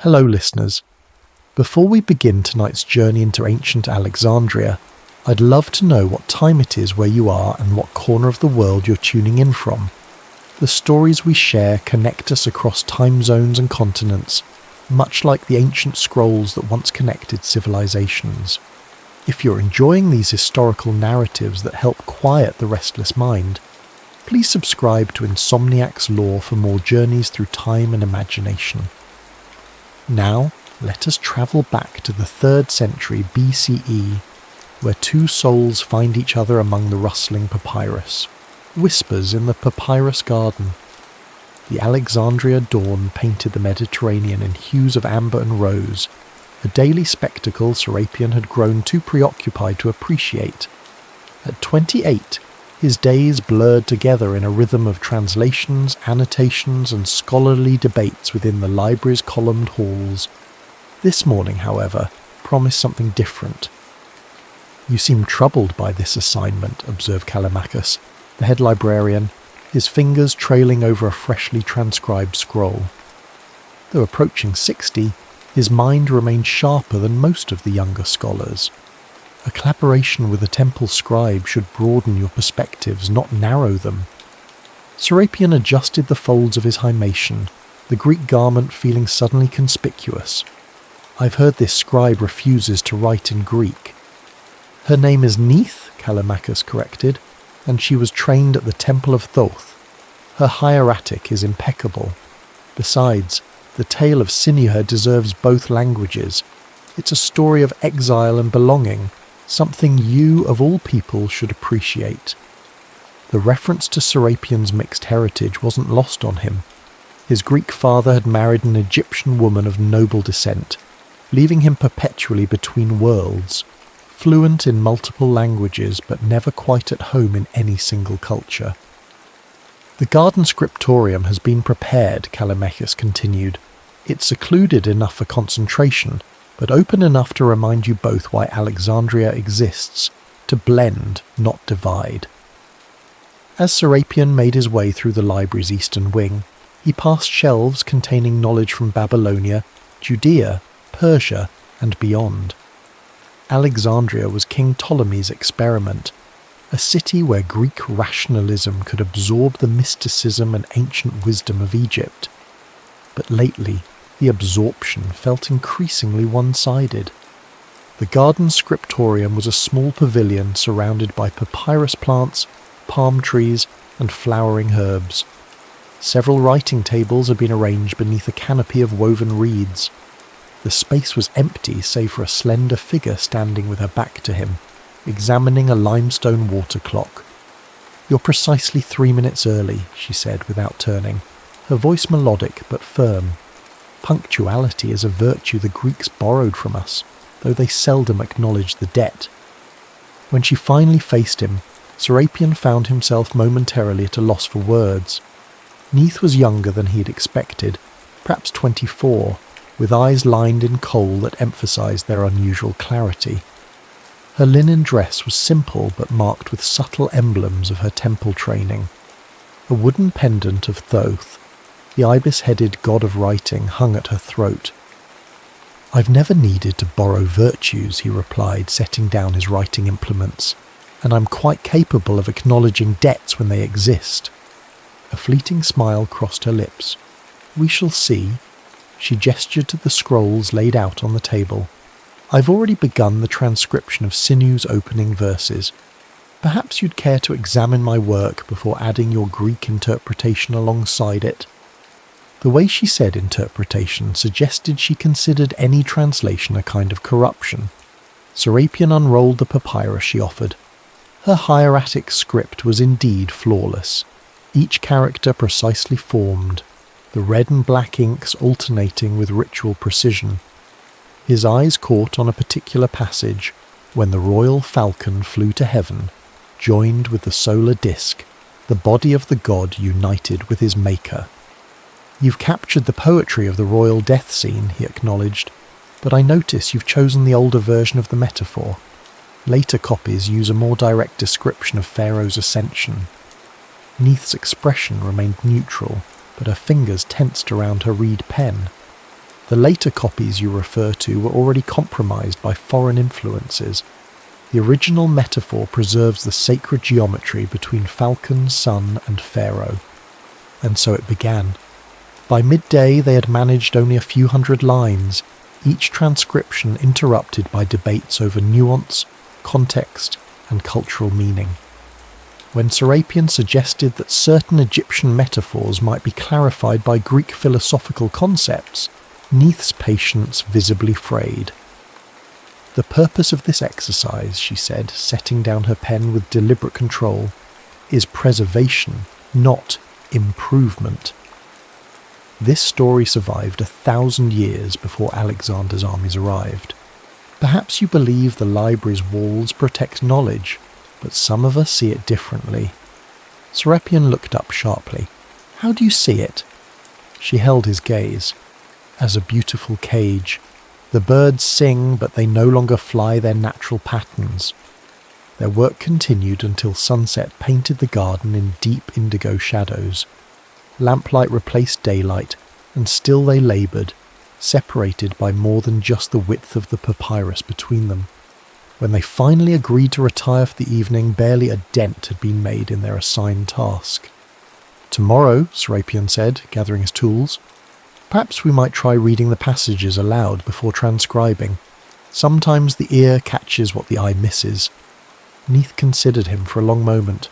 Hello listeners. Before we begin tonight's journey into ancient Alexandria, I'd love to know what time it is where you are and what corner of the world you're tuning in from. The stories we share connect us across time zones and continents, much like the ancient scrolls that once connected civilizations. If you're enjoying these historical narratives that help quiet the restless mind, please subscribe to Insomniac's Lore for more journeys through time and imagination. Now, let us travel back to the 3rd century BCE, where two souls find each other among the rustling papyrus. Whispers in the papyrus garden. The Alexandria dawn painted the Mediterranean in hues of amber and rose, a daily spectacle Serapion had grown too preoccupied to appreciate. At 28, his days blurred together in a rhythm of translations, annotations, and scholarly debates within the library's columned halls. This morning, however, promised something different. "You seem troubled by this assignment," observed Callimachus, the head librarian, his fingers trailing over a freshly transcribed scroll. Though approaching 60, his mind remained sharper than most of the younger scholars. A collaboration with a temple scribe should broaden your perspectives, not narrow them. Serapion adjusted the folds of his himation, the Greek garment feeling suddenly conspicuous. "I've heard this scribe refuses to write in Greek." "Her name is Neith," Callimachus corrected, "and she was trained at the Temple of Thoth. Her hieratic is impeccable. Besides, the tale of Sinuhe deserves both languages. It's a story of exile and belonging, something you, of all people, should appreciate." The reference to Serapion's mixed heritage wasn't lost on him. His Greek father had married an Egyptian woman of noble descent, leaving him perpetually between worlds, fluent in multiple languages but never quite at home in any single culture. "The garden scriptorium has been prepared," Callimachus continued. "It's secluded enough for concentration, but open enough to remind you both why Alexandria exists, to blend, not divide." As Serapion made his way through the library's eastern wing, he passed shelves containing knowledge from Babylonia, Judea, Persia, and beyond. Alexandria was King Ptolemy's experiment, a city where Greek rationalism could absorb the mysticism and ancient wisdom of Egypt. But lately, the absorption felt increasingly one-sided. The garden scriptorium was a small pavilion surrounded by papyrus plants, palm trees, and flowering herbs. Several writing tables had been arranged beneath a canopy of woven reeds. The space was empty save for a slender figure standing with her back to him, examining a limestone water clock. "You're precisely 3 minutes early," she said without turning, her voice melodic but firm. "Punctuality is a virtue the Greeks borrowed from us, though they seldom acknowledged the debt." When she finally faced him, Serapion found himself momentarily at a loss for words. Neith was younger than he had expected, perhaps 24, with eyes lined in kohl that emphasized their unusual clarity. Her linen dress was simple but marked with subtle emblems of her temple training. A wooden pendant of Thoth, the ibis-headed god of writing, hung at her throat. "I've never needed to borrow virtues," he replied, setting down his writing implements, "and I'm quite capable of acknowledging debts when they exist." A fleeting smile crossed her lips. "We shall see." She gestured to the scrolls laid out on the table. "I've already begun the transcription of Sinuhe's opening verses. Perhaps you'd care to examine my work before adding your Greek interpretation alongside it." The way she said interpretation suggested she considered any translation a kind of corruption. Serapion unrolled the papyrus she offered. Her hieratic script was indeed flawless, each character precisely formed, the red and black inks alternating with ritual precision. His eyes caught on a particular passage, when the royal falcon flew to heaven, joined with the solar disk, the body of the god united with his maker. "You've captured the poetry of the royal death scene," he acknowledged, "but I notice you've chosen the older version of the metaphor. Later copies use a more direct description of Pharaoh's ascension." Neith's expression remained neutral, but her fingers tensed around her reed pen. The later copies you refer to were already compromised by foreign influences. The original metaphor preserves the sacred geometry between falcon, sun, and pharaoh. And so it began. By midday they had managed only a few hundred lines, each transcription interrupted by debates over nuance, context, and cultural meaning. When Serapion suggested that certain Egyptian metaphors might be clarified by Greek philosophical concepts, Neith's patience visibly frayed. "The purpose of this exercise," she said, setting down her pen with deliberate control, "is preservation, not improvement." This story survived 1,000 years before Alexander's armies arrived. Perhaps you believe the library's walls protect knowledge, but some of us see it differently. Serapion looked up sharply. "How do you see it?" She held his gaze. "As a beautiful cage. The birds sing, but they no longer fly their natural patterns." Their work continued until sunset painted the garden in deep indigo shadows. Lamplight replaced daylight, and still they laboured, separated by more than just the width of the papyrus between them. When they finally agreed to retire for the evening, barely a dent had been made in their assigned task. "Tomorrow," Serapion said, gathering his tools, "perhaps we might try reading the passages aloud before transcribing. Sometimes the ear catches what the eye misses." Neith considered him for a long moment.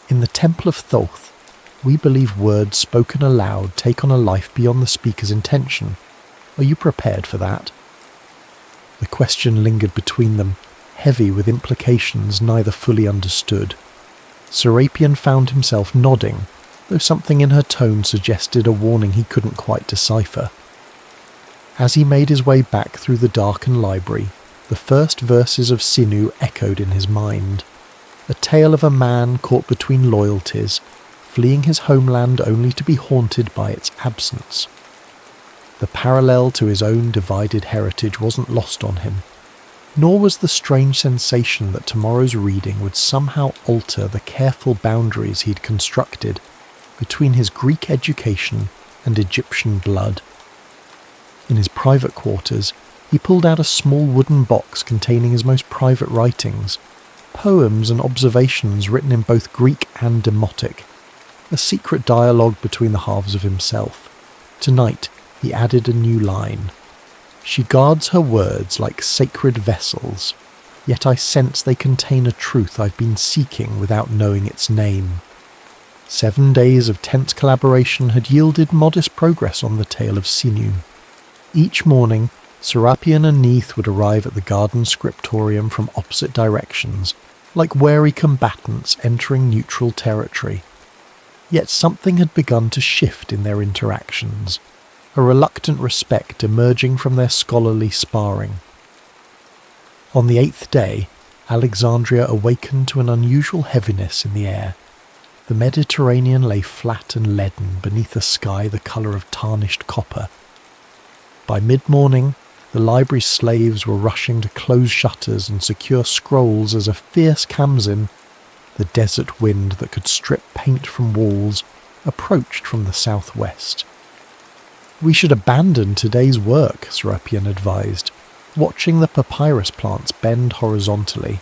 "In the Temple of Thoth, we believe words spoken aloud take on a life beyond the speaker's intention. Are you prepared for that?" The question lingered between them, heavy with implications neither fully understood. Serapion found himself nodding, though something in her tone suggested a warning he couldn't quite decipher. As he made his way back through the darkened library, the first verses of Sinu echoed in his mind. A tale of a man caught between loyalties, fleeing his homeland only to be haunted by its absence. The parallel to his own divided heritage wasn't lost on him, nor was the strange sensation that tomorrow's reading would somehow alter the careful boundaries he'd constructed between his Greek education and Egyptian blood. In his private quarters, he pulled out a small wooden box containing his most private writings, poems and observations written in both Greek and Demotic, a secret dialogue between the halves of himself. Tonight, he added a new line. "She guards her words like sacred vessels, yet I sense they contain a truth I've been seeking without knowing its name." 7 days of tense collaboration had yielded modest progress on the tale of Sinu. Each morning, Serapion and Neith would arrive at the garden scriptorium from opposite directions, like wary combatants entering neutral territory. Yet something had begun to shift in their interactions, a reluctant respect emerging from their scholarly sparring. On the 8th day, Alexandria awakened to an unusual heaviness in the air. The Mediterranean lay flat and leaden beneath a sky the colour of tarnished copper. By mid-morning, the library's slaves were rushing to close shutters and secure scrolls as a fierce Khamsin, the desert wind that could strip paint from walls, approached from the southwest. "We should abandon today's work," Serapion advised, watching the papyrus plants bend horizontally.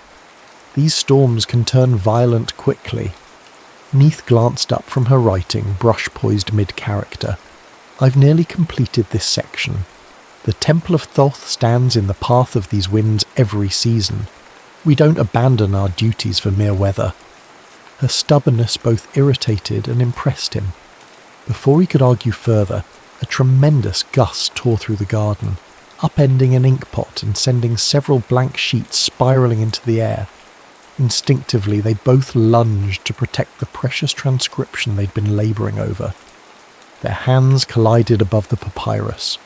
"These storms can turn violent quickly." Neith glanced up from her writing, brush poised mid-character. "I've nearly completed this section. The Temple of Thoth stands in the path of these winds every season. We don't abandon our duties for mere weather." Her stubbornness both irritated and impressed him. Before he could argue further, a tremendous gust tore through the garden, upending an inkpot and sending several blank sheets spiralling into the air. Instinctively, they both lunged to protect the precious transcription they'd been labouring over. Their hands collided above the papyrus.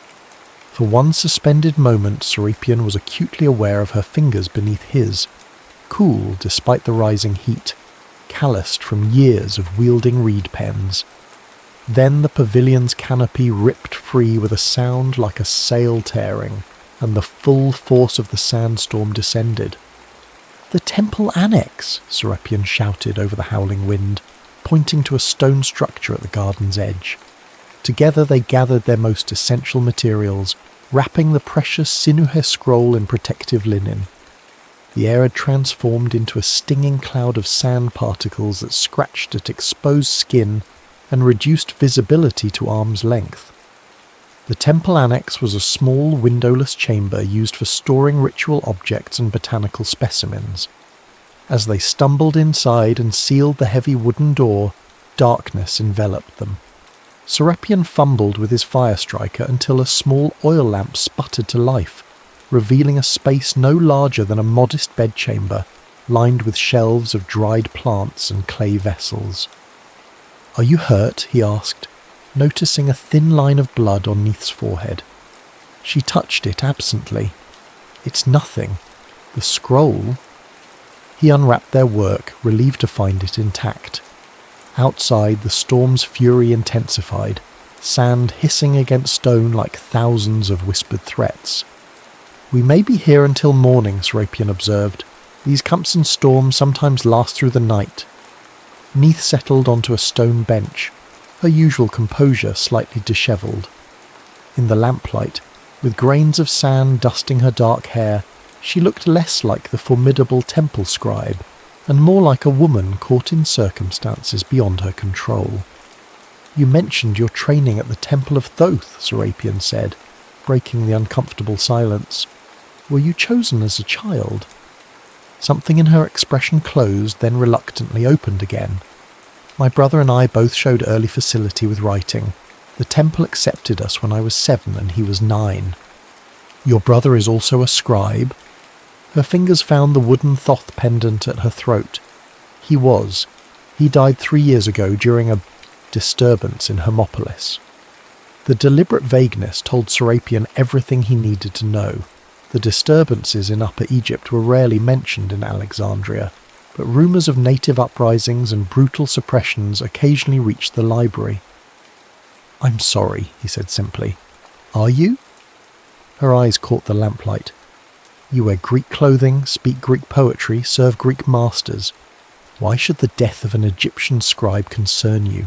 For one suspended moment, Serapion was acutely aware of her fingers beneath his, cool despite the rising heat, calloused from years of wielding reed pens. Then the pavilion's canopy ripped free with a sound like a sail tearing, and the full force of the sandstorm descended. "The temple annex!" Serapion shouted over the howling wind, pointing to a stone structure at the garden's edge. Together they gathered their most essential materials, wrapping the precious Sinuhe scroll in protective linen. The air had transformed into a stinging cloud of sand particles that scratched at exposed skin and reduced visibility to arm's length. The temple annex was a small, windowless chamber used for storing ritual objects and botanical specimens. As they stumbled inside and sealed the heavy wooden door, darkness enveloped them. Serapion fumbled with his fire striker until a small oil lamp sputtered to life, revealing a space no larger than a modest bedchamber, lined with shelves of dried plants and clay vessels. "Are you hurt?" he asked, noticing a thin line of blood on Neith's forehead. She touched it absently. "It's nothing. The scroll." He unwrapped their work, relieved to find it intact. Outside, the storm's fury intensified, sand hissing against stone like thousands of whispered threats. "We may be here until morning," Serapion observed. "These Khamsin storms sometimes last through the night." Neith settled onto a stone bench, her usual composure slightly dishevelled. In the lamplight, with grains of sand dusting her dark hair, she looked less like the formidable temple scribe, and more like a woman caught in circumstances beyond her control. "You mentioned your training at the Temple of Thoth," Serapion said, breaking the uncomfortable silence. "Were you chosen as a child?" Something in her expression closed, then reluctantly opened again. "My brother and I both showed early facility with writing. The temple accepted us when I was 7 and he was 9. "Your brother is also a scribe?" Her fingers found the wooden Thoth pendant at her throat. "He was. He died 3 years ago during a disturbance in Hermopolis." The deliberate vagueness told Serapion everything he needed to know. The disturbances in Upper Egypt were rarely mentioned in Alexandria, but rumours of native uprisings and brutal suppressions occasionally reached the library. "I'm sorry," he said simply. "Are you?" Her eyes caught the lamplight. "You wear Greek clothing, speak Greek poetry, serve Greek masters. Why should the death of an Egyptian scribe concern you?"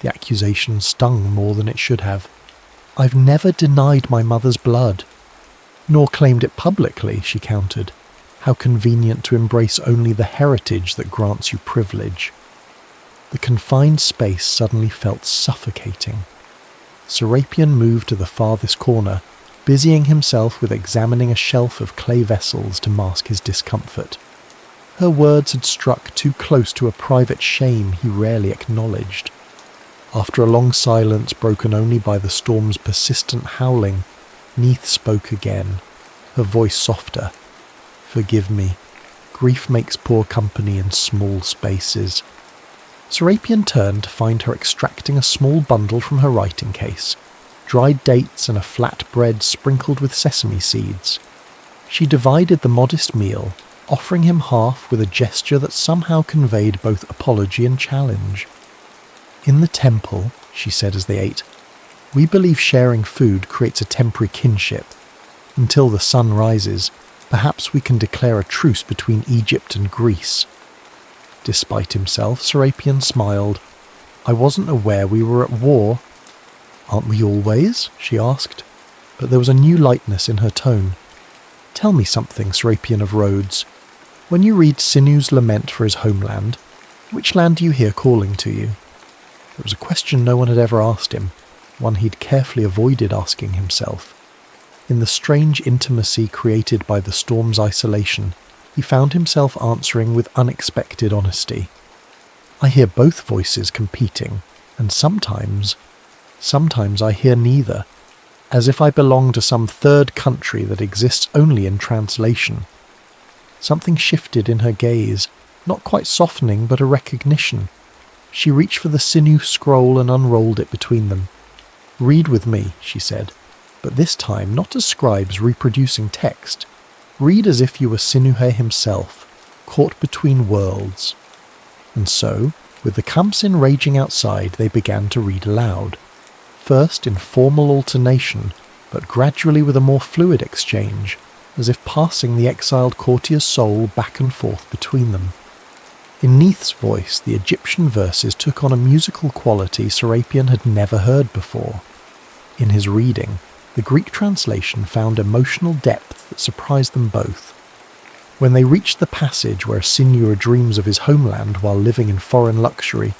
The accusation stung more than it should have. "I've never denied my mother's blood." "Nor claimed it publicly," she countered. "How convenient to embrace only the heritage that grants you privilege." The confined space suddenly felt suffocating. Serapion moved to the farthest corner, busying himself with examining a shelf of clay vessels to mask his discomfort. Her words had struck too close to a private shame he rarely acknowledged. After a long silence broken only by the storm's persistent howling, Neith spoke again, her voice softer. "Forgive me. Grief makes poor company in small spaces." Serapion turned to find her extracting a small bundle from her writing case, dried dates and a flat bread sprinkled with sesame seeds. She divided the modest meal, offering him half with a gesture that somehow conveyed both apology and challenge. "In the temple," she said as they ate, "we believe sharing food creates a temporary kinship. Until the sun rises, perhaps we can declare a truce between Egypt and Greece." Despite himself, Serapion smiled. "I wasn't aware we were at war." "Aren't we always?" she asked, but there was a new lightness in her tone. "Tell me something, Serapion of Rhodes. When you read Sinu's lament for his homeland, which land do you hear calling to you?" It was a question no one had ever asked him, one he'd carefully avoided asking himself. In the strange intimacy created by the storm's isolation, he found himself answering with unexpected honesty. "I hear both voices competing, and sometimes I hear neither, as if I belong to some third country that exists only in translation." Something shifted in her gaze, not quite softening but a recognition. She reached for the Sinu scroll and unrolled it between them. "Read with me," she said, "but this time not as scribes reproducing text. Read as if you were Sinuhe himself, caught between worlds." And so, with the Khamsin raging outside, they began to read aloud. First in formal alternation, but gradually with a more fluid exchange, as if passing the exiled courtier's soul back and forth between them. In Neith's voice, the Egyptian verses took on a musical quality Serapion had never heard before. In his reading, the Greek translation found emotional depth that surprised them both. When they reached the passage where Sinua dreams of his homeland while living in foreign luxury,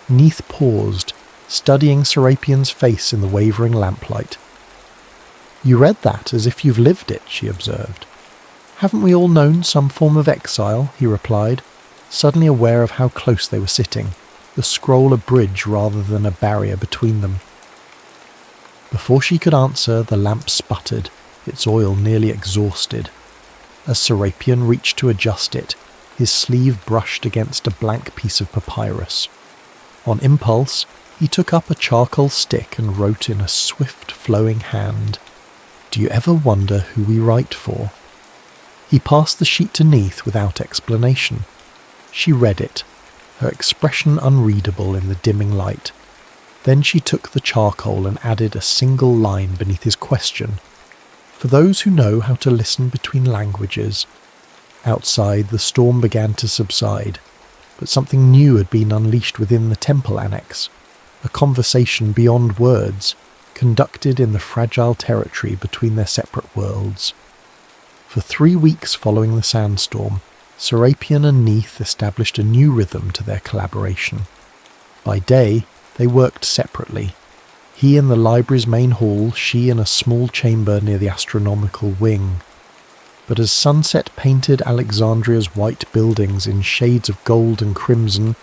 Neith paused, studying Serapion's face in the wavering lamplight. "You read that as if you've lived it," she observed. "Haven't we all known some form of exile?" he replied, suddenly aware of how close they were sitting, the scroll a bridge rather than a barrier between them. Before she could answer, the lamp sputtered, its oil nearly exhausted. As Serapion reached to adjust it, his sleeve brushed against a blank piece of papyrus. On impulse, he took up a charcoal stick and wrote in a swift, flowing hand, "Do you ever wonder who we write for?" He passed the sheet to Neith without explanation. She read it, her expression unreadable in the dimming light. Then she took the charcoal and added a single line beneath his question. "For those who know how to listen between languages." Outside, the storm began to subside, but something new had been unleashed within the temple annex, a conversation beyond words, conducted in the fragile territory between their separate worlds. For 3 weeks following the sandstorm, Serapion and Neith established a new rhythm to their collaboration. By day, they worked separately, he in the library's main hall, she in a small chamber near the astronomical wing. But as sunset painted Alexandria's white buildings in shades of gold and crimson,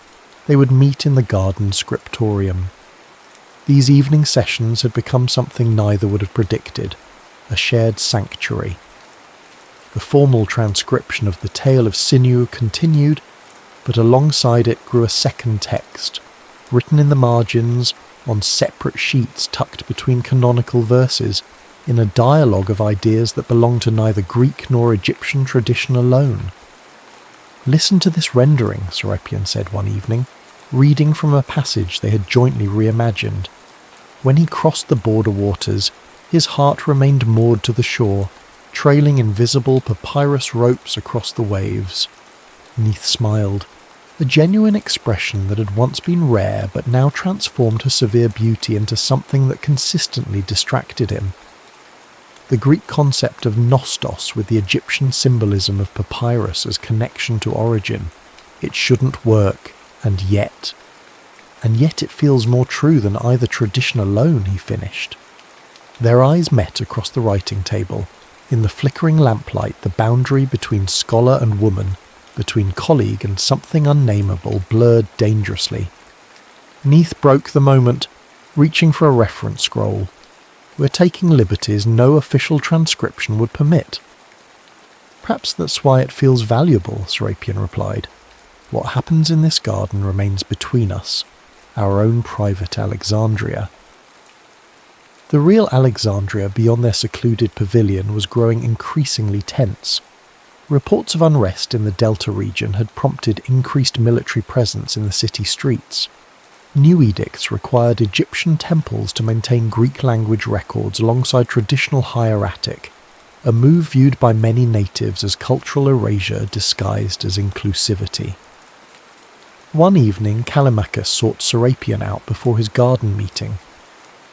they would meet in the garden scriptorium. These evening sessions had become something neither would have predicted, a shared sanctuary. The formal transcription of the tale of Sinua continued, but alongside it grew a second text, written in the margins, on separate sheets tucked between canonical verses, in a dialogue of ideas that belonged to neither Greek nor Egyptian tradition alone. "Listen to this rendering," Serapion said one evening, reading from a passage they had jointly reimagined. When he crossed the border waters, his heart remained moored to the shore, trailing invisible papyrus ropes across the waves. Neith smiled, a genuine expression that had once been rare but now transformed her severe beauty into something that consistently distracted him. The Greek concept of nostos with the Egyptian symbolism of papyrus as connection to origin. It shouldn't work, and yet it feels more true than either tradition alone, he finished. Their eyes met across the writing table. In the flickering lamplight, the boundary between scholar and woman, between colleague and something unnameable, blurred dangerously. Neith broke the moment, reaching for a reference scroll. "We're taking liberties no official transcription would permit." "Perhaps that's why it feels valuable," Serapion replied. "What happens in this garden remains between us, our own private Alexandria." The real Alexandria beyond their secluded pavilion was growing increasingly tense. Reports of unrest in the Delta region had prompted increased military presence in the city streets. New edicts required Egyptian temples to maintain Greek language records alongside traditional hieratic, a move viewed by many natives as cultural erasure disguised as inclusivity. One evening, Callimachus sought Serapion out before his garden meeting.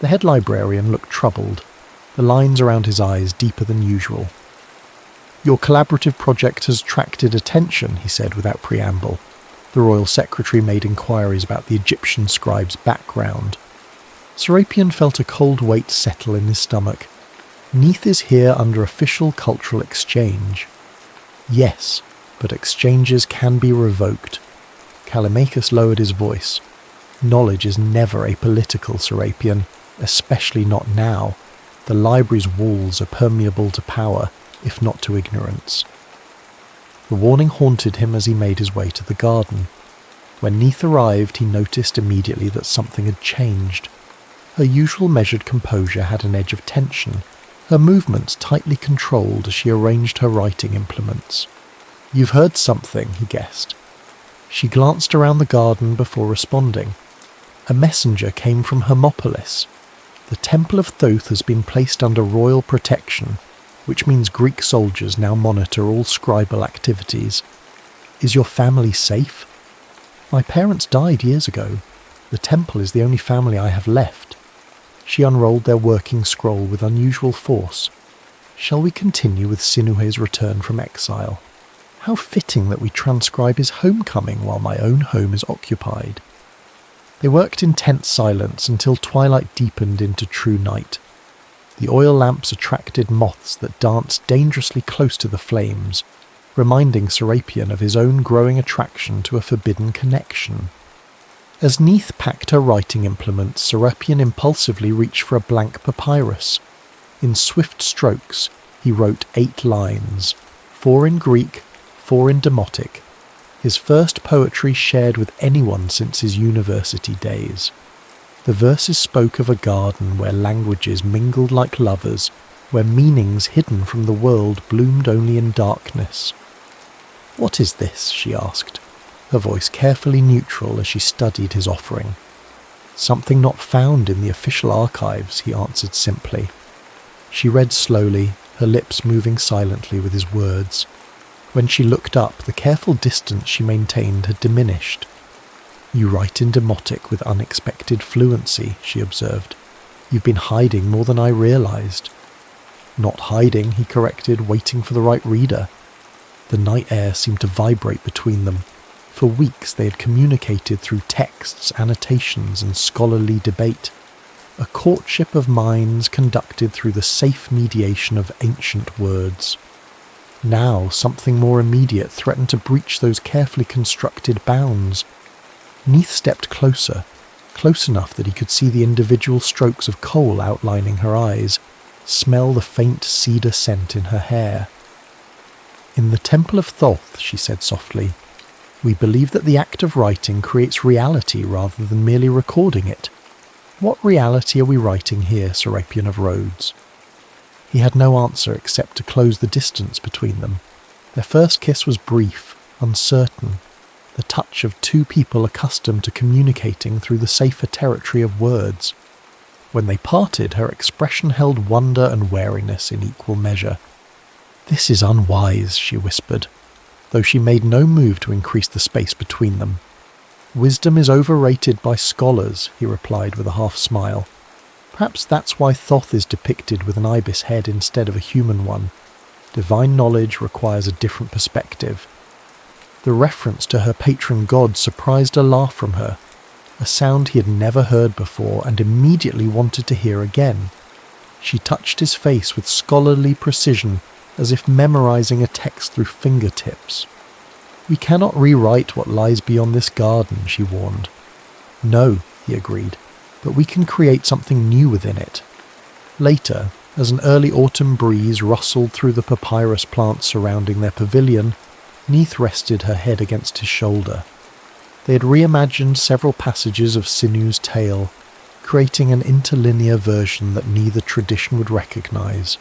The head librarian looked troubled, the lines around his eyes deeper than usual. "Your collaborative project has attracted attention," he said without preamble. The royal secretary made inquiries about the Egyptian scribe's background. Serapion felt a cold weight settle in his stomach. "Neith is here under official cultural exchange." "Yes, but exchanges can be revoked." Callimachus lowered his voice. "Knowledge is never apolitical, Serapion, especially not now. The library's walls are permeable to power, if not to ignorance." The warning haunted him as he made his way to the garden. When Neith arrived, he noticed immediately that something had changed. Her usual measured composure had an edge of tension, her movements tightly controlled as she arranged her writing implements. "You've heard something," he guessed. She glanced around the garden before responding. "A messenger came from Hermopolis. The Temple of Thoth has been placed under royal protection, which means Greek soldiers now monitor all scribal activities. Is your family safe?" My parents died years ago. The temple is the only family I have left. She unrolled their working scroll with unusual force. Shall we continue with Sinuhe's return from exile? How fitting that we transcribe his homecoming while my own home is occupied. They worked in tense silence until twilight deepened into true night. The oil lamps attracted moths that danced dangerously close to the flames, reminding Serapion of his own growing attraction to a forbidden connection. As Neith packed her writing implements, Serapion impulsively reached for a blank papyrus. In swift strokes, he wrote 8 lines, 4 in Greek, 4 in Demotic, his first poetry shared with anyone since his university days. The verses spoke of a garden where languages mingled like lovers, where meanings hidden from the world bloomed only in darkness. "What is this?" she asked, her voice carefully neutral as she studied his offering. "Something not found in the official archives," he answered simply. She read slowly, her lips moving silently with his words. When she looked up, the careful distance she maintained had diminished. "You write in Demotic with unexpected fluency," she observed. "You've been hiding more than I realized." "Not hiding," he corrected, waiting for the right reader. The night air seemed to vibrate between them. For weeks they had communicated through texts, annotations, and scholarly debate. A courtship of minds conducted through the safe mediation of ancient words. Now something more immediate threatened to breach those carefully constructed bounds. Neith stepped closer, close enough that he could see the individual strokes of coal outlining her eyes, smell the faint cedar scent in her hair. "In the Temple of Thoth," she said softly, "we believe that the act of writing creates reality rather than merely recording it. What reality are we writing here, Serapion of Rhodes?" He had no answer except to close the distance between them. Their first kiss was brief, uncertain, the touch of two people accustomed to communicating through the safer territory of words. When they parted, her expression held wonder and wariness in equal measure. "This is unwise," she whispered, though she made no move to increase the space between them. "Wisdom is overrated by scholars," he replied with a half-smile. "Perhaps that's why Thoth is depicted with an ibis head instead of a human one. Divine knowledge requires a different perspective." The reference to her patron god surprised a laugh from her, a sound he had never heard before and immediately wanted to hear again. She touched his face with scholarly precision, as if memorizing a text through fingertips. "We cannot rewrite what lies beyond this garden," she warned. "No," he agreed, "but we can create something new within it." Later, as an early autumn breeze rustled through the papyrus plants surrounding their pavilion, Neith rested her head against his shoulder. They had reimagined several passages of Sinu's tale, creating an interlinear version that neither tradition would recognize.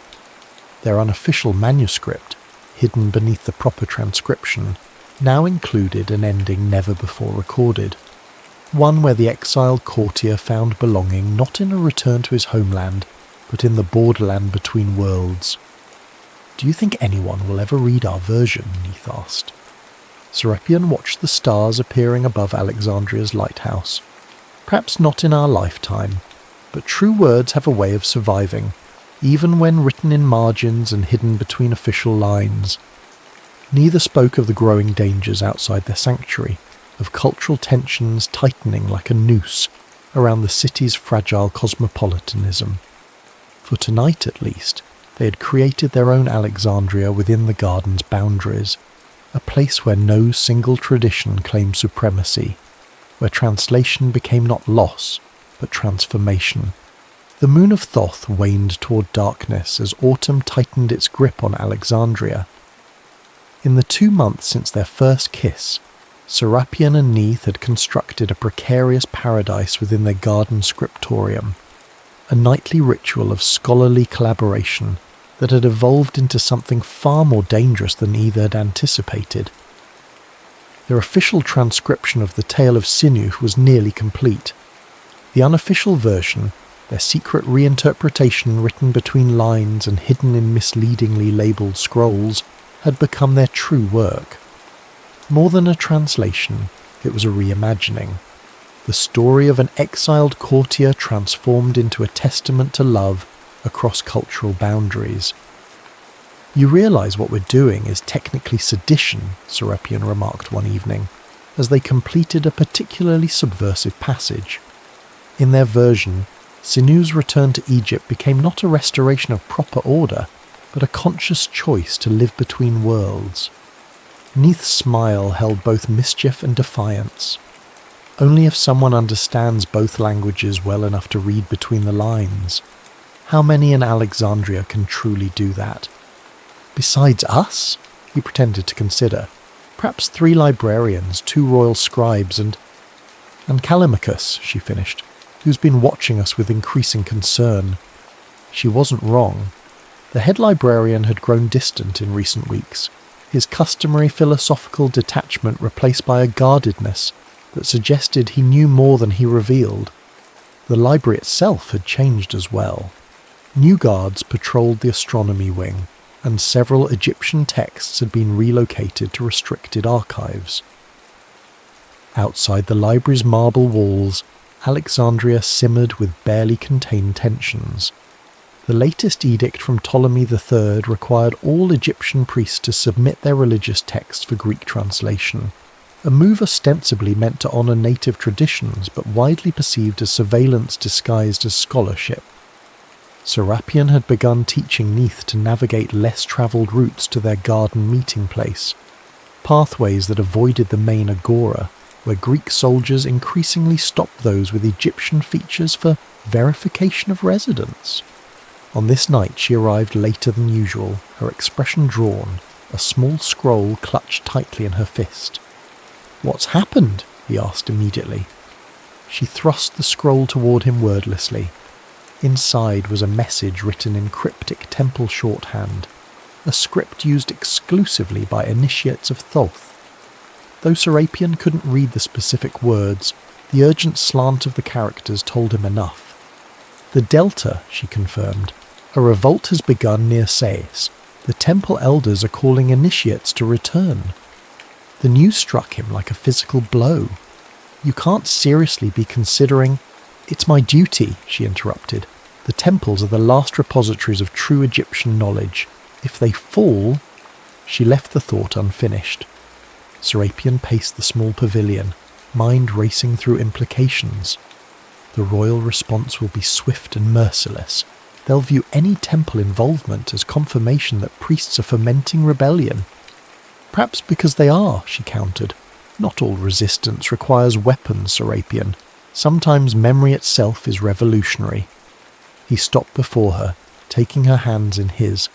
Their unofficial manuscript, hidden beneath the proper transcription, now included an ending never before recorded. One where the exiled courtier found belonging not in a return to his homeland, but in the borderland between worlds. "Do you think anyone will ever read our version?" Neith asked. Serapion watched the stars appearing above Alexandria's lighthouse. "Perhaps not in our lifetime, but true words have a way of surviving, even when written in margins and hidden between official lines." Neither spoke of the growing dangers outside their sanctuary, of cultural tensions tightening like a noose around the city's fragile cosmopolitanism. For tonight, at least, they had created their own Alexandria within the garden's boundaries, a place where no single tradition claimed supremacy, where translation became not loss, but transformation. The moon of Thoth waned toward darkness as autumn tightened its grip on Alexandria. In the 2 months since their first kiss, Serapion and Neith had constructed a precarious paradise within their garden scriptorium, a nightly ritual of scholarly collaboration that had evolved into something far more dangerous than either had anticipated. Their official transcription of the tale of Sinu was nearly complete. The unofficial version, their secret reinterpretation written between lines and hidden in misleadingly labelled scrolls, had become their true work. More than a translation, It was a reimagining. The story of an exiled courtier transformed into a testament to love across cultural boundaries. "You realise what we're doing is technically sedition," Serapion remarked one evening, as they completed a particularly subversive passage. In their version, Sinu's return to Egypt became not a restoration of proper order, but a conscious choice to live between worlds. Neith's smile held both mischief and defiance. Only if someone understands both languages well enough to read between the lines. How many in Alexandria can truly do that? Besides us? He pretended to consider. Perhaps 3 librarians, 2 royal scribes, and Callimachus, she finished, who's been watching us with increasing concern. She wasn't wrong. The head librarian had grown distant in recent weeks, his customary philosophical detachment replaced by a guardedness that suggested he knew more than he revealed. The library itself had changed as well. New guards patrolled the astronomy wing, and several Egyptian texts had been relocated to restricted archives. Outside the library's marble walls, Alexandria simmered with barely contained tensions. The latest edict from Ptolemy III required all Egyptian priests to submit their religious texts for Greek translation, a move ostensibly meant to honour native traditions but widely perceived as surveillance disguised as scholarship. Serapion had begun teaching Neith to navigate less travelled routes to their garden meeting place, pathways that avoided the main agora, where Greek soldiers increasingly stopped those with Egyptian features for verification of residence. On this night she arrived later than usual, her expression drawn, a small scroll clutched tightly in her fist. "What's happened?" he asked immediately. She thrust the scroll toward him wordlessly. Inside was a message written in cryptic temple shorthand, a script used exclusively by initiates of Thoth. Though Serapion couldn't read the specific words, the urgent slant of the characters told him enough. "The Delta," she confirmed. "A revolt has begun near Sais. The temple elders are calling initiates to return." The news struck him like a physical blow. "You can't seriously be considering—" "It's my duty," she interrupted. "The temples are the last repositories of true Egyptian knowledge. If they fall—" She left the thought unfinished. Serapion paced the small pavilion, mind racing through implications. The royal response will be swift and merciless. They'll view any temple involvement as confirmation that priests are fomenting rebellion. "Perhaps because they are," she countered. "Not all resistance requires weapons, Serapion. Sometimes memory itself is revolutionary." He stopped before her, taking her hands in his.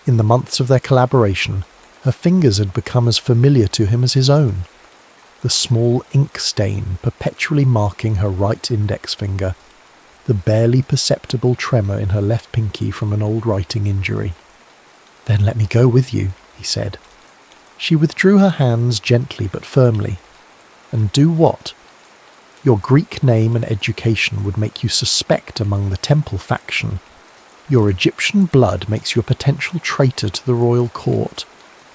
In the months of their collaboration, her fingers had become as familiar to him as his own. The small ink stain perpetually marking her right index finger, the barely perceptible tremor in her left pinky from an old writing injury. "Then let me go with you," he said. She withdrew her hands gently but firmly. "And do what?" "Your Greek name and education would make you suspect among the temple faction. Your Egyptian blood makes you a potential traitor to the royal court.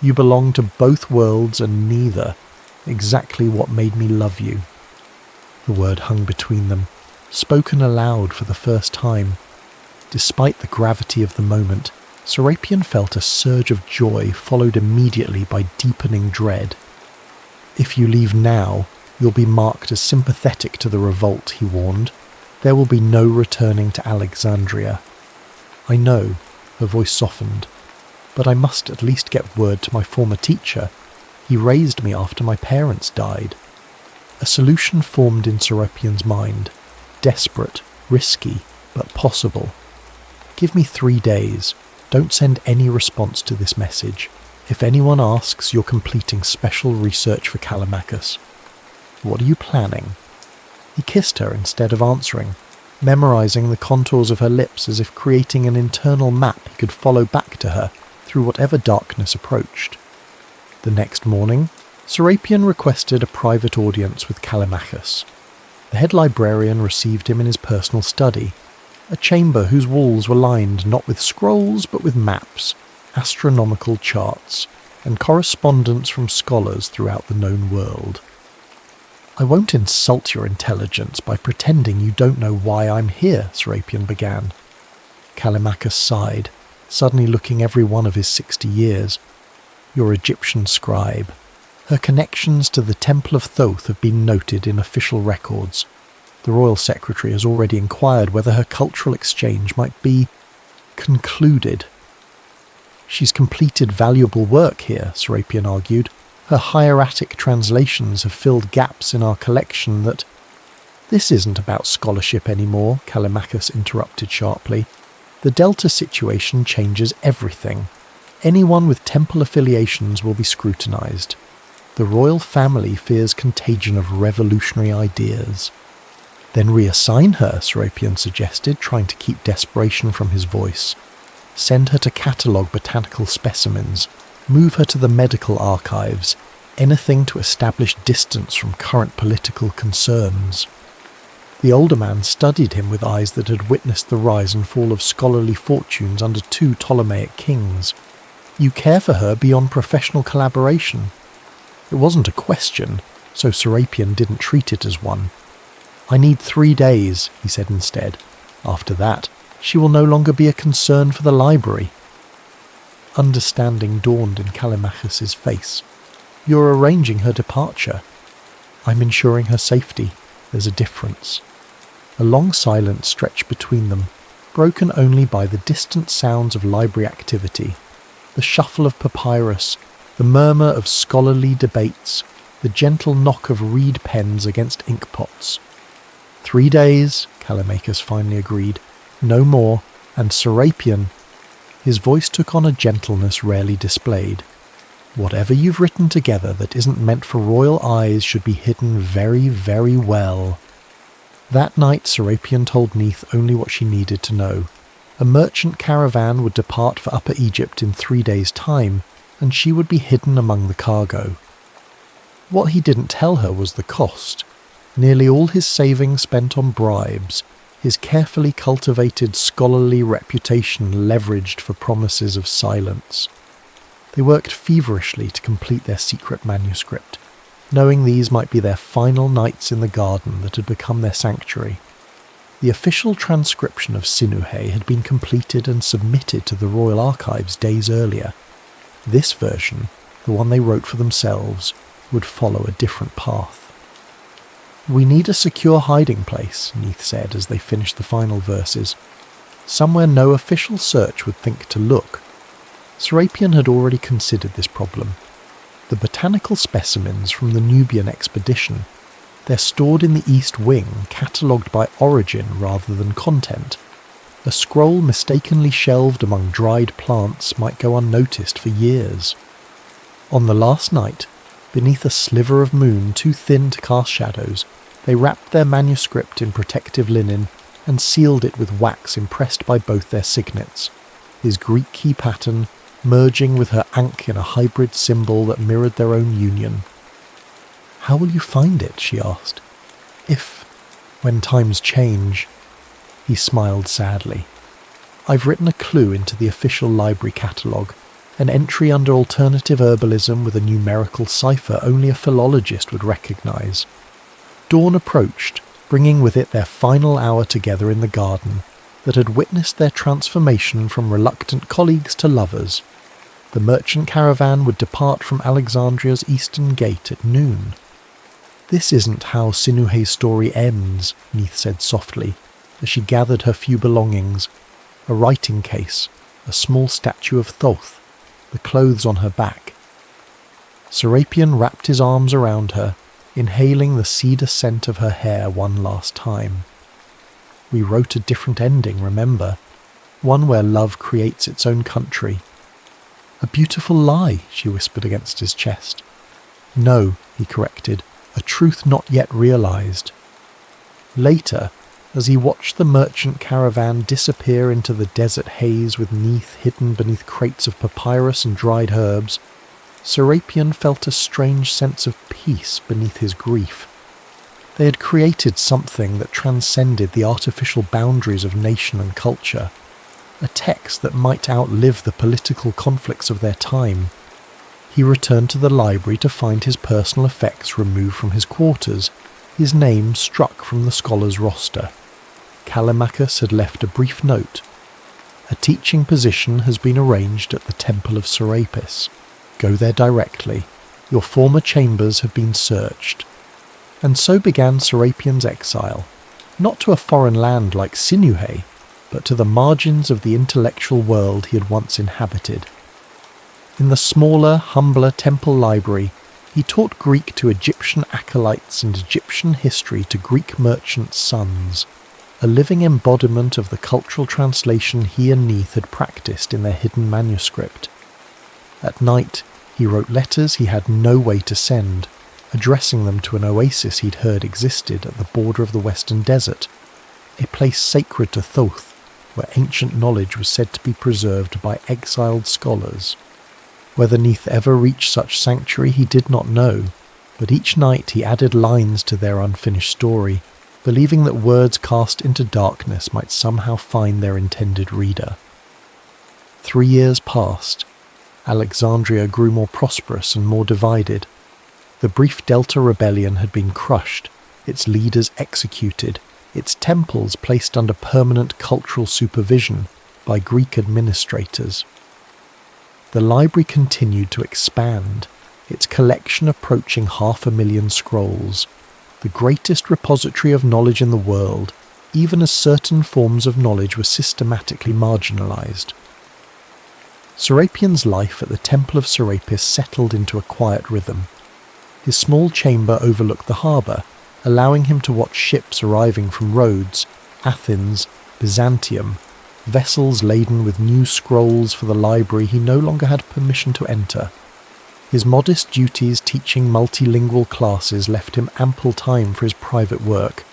You belong to both worlds and neither. Exactly what made me love you." The word hung between them, spoken aloud for the first time. Despite the gravity of the moment, Serapion felt a surge of joy followed immediately by deepening dread. "If you leave now, you'll be marked as sympathetic to the revolt," he warned. "There will be no returning to Alexandria." "I know," her voice softened, "but I must at least get word to my former teacher. He raised me after my parents died." A solution formed in Serapion's mind. Desperate, risky, but possible. "Give me 3 days. Don't send any response to this message. If anyone asks, you're completing special research for Callimachus." "What are you planning?" He kissed her instead of answering, memorizing the contours of her lips as if creating an internal map he could follow back to her through whatever darkness approached. The next morning, Serapion requested a private audience with Callimachus. The head librarian received him in his personal study, a chamber whose walls were lined not with scrolls but with maps, astronomical charts, and correspondence from scholars throughout the known world. I won't insult your intelligence by pretending you don't know why I'm here, Serapion began. Callimachus sighed, suddenly looking every one of his 60 years. Your Egyptian scribe. Her connections to the Temple of Thoth have been noted in official records. The royal secretary has already inquired whether her cultural exchange might be concluded. She's completed valuable work here, Serapion argued. Her hieratic translations have filled gaps in our collection that... This isn't about scholarship anymore, Callimachus interrupted sharply. The Delta situation changes everything. Anyone with temple affiliations will be scrutinized. The royal family fears contagion of revolutionary ideas. Then reassign her, Serapion suggested, trying to keep desperation from his voice. Send her to catalogue botanical specimens. Move her to the medical archives. Anything to establish distance from current political concerns. The older man studied him with eyes that had witnessed the rise and fall of scholarly fortunes under 2 Ptolemaic kings. You care for her beyond professional collaboration. It wasn't a question, so Serapion didn't treat it as one. I need 3 days, he said instead. After that, she will no longer be a concern for the library. Understanding dawned in Callimachus's face. You're arranging her departure. I'm ensuring her safety. There's a difference. A long silence stretched between them, broken only by the distant sounds of library activity, the shuffle of papyrus, the murmur of scholarly debates, the gentle knock of reed pens against inkpots. 3 days, Callimachus finally agreed, no more, and Serapion. His voice took on a gentleness rarely displayed. Whatever you've written together that isn't meant for royal eyes should be hidden very, very well. That night Serapion told Neith only what she needed to know. A merchant caravan would depart for Upper Egypt in 3 days' time, and she would be hidden among the cargo. What he didn't tell her was the cost. Nearly all his savings spent on bribes, his carefully cultivated scholarly reputation leveraged for promises of silence. They worked feverishly to complete their secret manuscript, knowing these might be their final nights in the garden that had become their sanctuary. The official transcription of Sinuhe had been completed and submitted to the Royal Archives days earlier. This version, the one they wrote for themselves, would follow a different path. We need a secure hiding place, Neith said as they finished the final verses. Somewhere no official search would think to look. Serapion had already considered this problem. The botanical specimens from the Nubian expedition. They're stored in the East Wing, catalogued by origin rather than content. A scroll mistakenly shelved among dried plants might go unnoticed for years. On the last night, beneath a sliver of moon too thin to cast shadows, they wrapped their manuscript in protective linen and sealed it with wax impressed by both their signets, his Greek key pattern merging with her ankh in a hybrid symbol that mirrored their own union. "How will you find it?" she asked. When times change." He smiled sadly. "I've written a clue into the official library catalogue, an entry under alternative herbalism with a numerical cipher only a philologist would recognise. Dawn approached, bringing with it their final hour together in the garden that had witnessed their transformation from reluctant colleagues to lovers. The merchant caravan would depart from Alexandria's eastern gate at noon. "This isn't how Sinuhe's story ends," Neith said softly, as she gathered her few belongings, a writing case, a small statue of Thoth, the clothes on her back. Serapion wrapped his arms around her, inhaling the cedar scent of her hair one last time. "We wrote a different ending, remember? One where love creates its own country." "A beautiful lie," she whispered against his chest. "No," he corrected, "a truth not yet realized." Later, as he watched the merchant caravan disappear into the desert haze with Neith hidden beneath crates of papyrus and dried herbs, Serapion felt a strange sense of peace beneath his grief. They had created something that transcended the artificial boundaries of nation and culture, a text that might outlive the political conflicts of their time. He returned to the library to find his personal effects removed from his quarters, his name struck from the scholar's roster. Callimachus had left a brief note. A teaching position has been arranged at the Temple of Serapis. Go there directly. Your former chambers have been searched. And so began Serapian's exile, not to a foreign land like Sinuhe, but to the margins of the intellectual world he had once inhabited. In the smaller, humbler temple library, he taught Greek to Egyptian acolytes and Egyptian history to Greek merchants' sons, a living embodiment of the cultural translation he and Neith had practiced in their hidden manuscript. At night, he wrote letters he had no way to send, addressing them to an oasis he'd heard existed at the border of the Western Desert, a place sacred to Thoth, where ancient knowledge was said to be preserved by exiled scholars. Whether Neith ever reached such sanctuary he did not know, but each night he added lines to their unfinished story, believing that words cast into darkness might somehow find their intended reader. 3 years passed. Alexandria grew more prosperous and more divided. The brief Delta rebellion had been crushed, its leaders executed, its temples placed under permanent cultural supervision by Greek administrators. The library continued to expand, its collection approaching 500,000 scrolls, the greatest repository of knowledge in the world, even as certain forms of knowledge were systematically marginalized. Serapian's life at the Temple of Serapis settled into a quiet rhythm. His small chamber overlooked the harbour, allowing him to watch ships arriving from Rhodes, Athens, Byzantium, vessels laden with new scrolls for the library he no longer had permission to enter. His modest duties teaching multilingual classes left him ample time for his private work,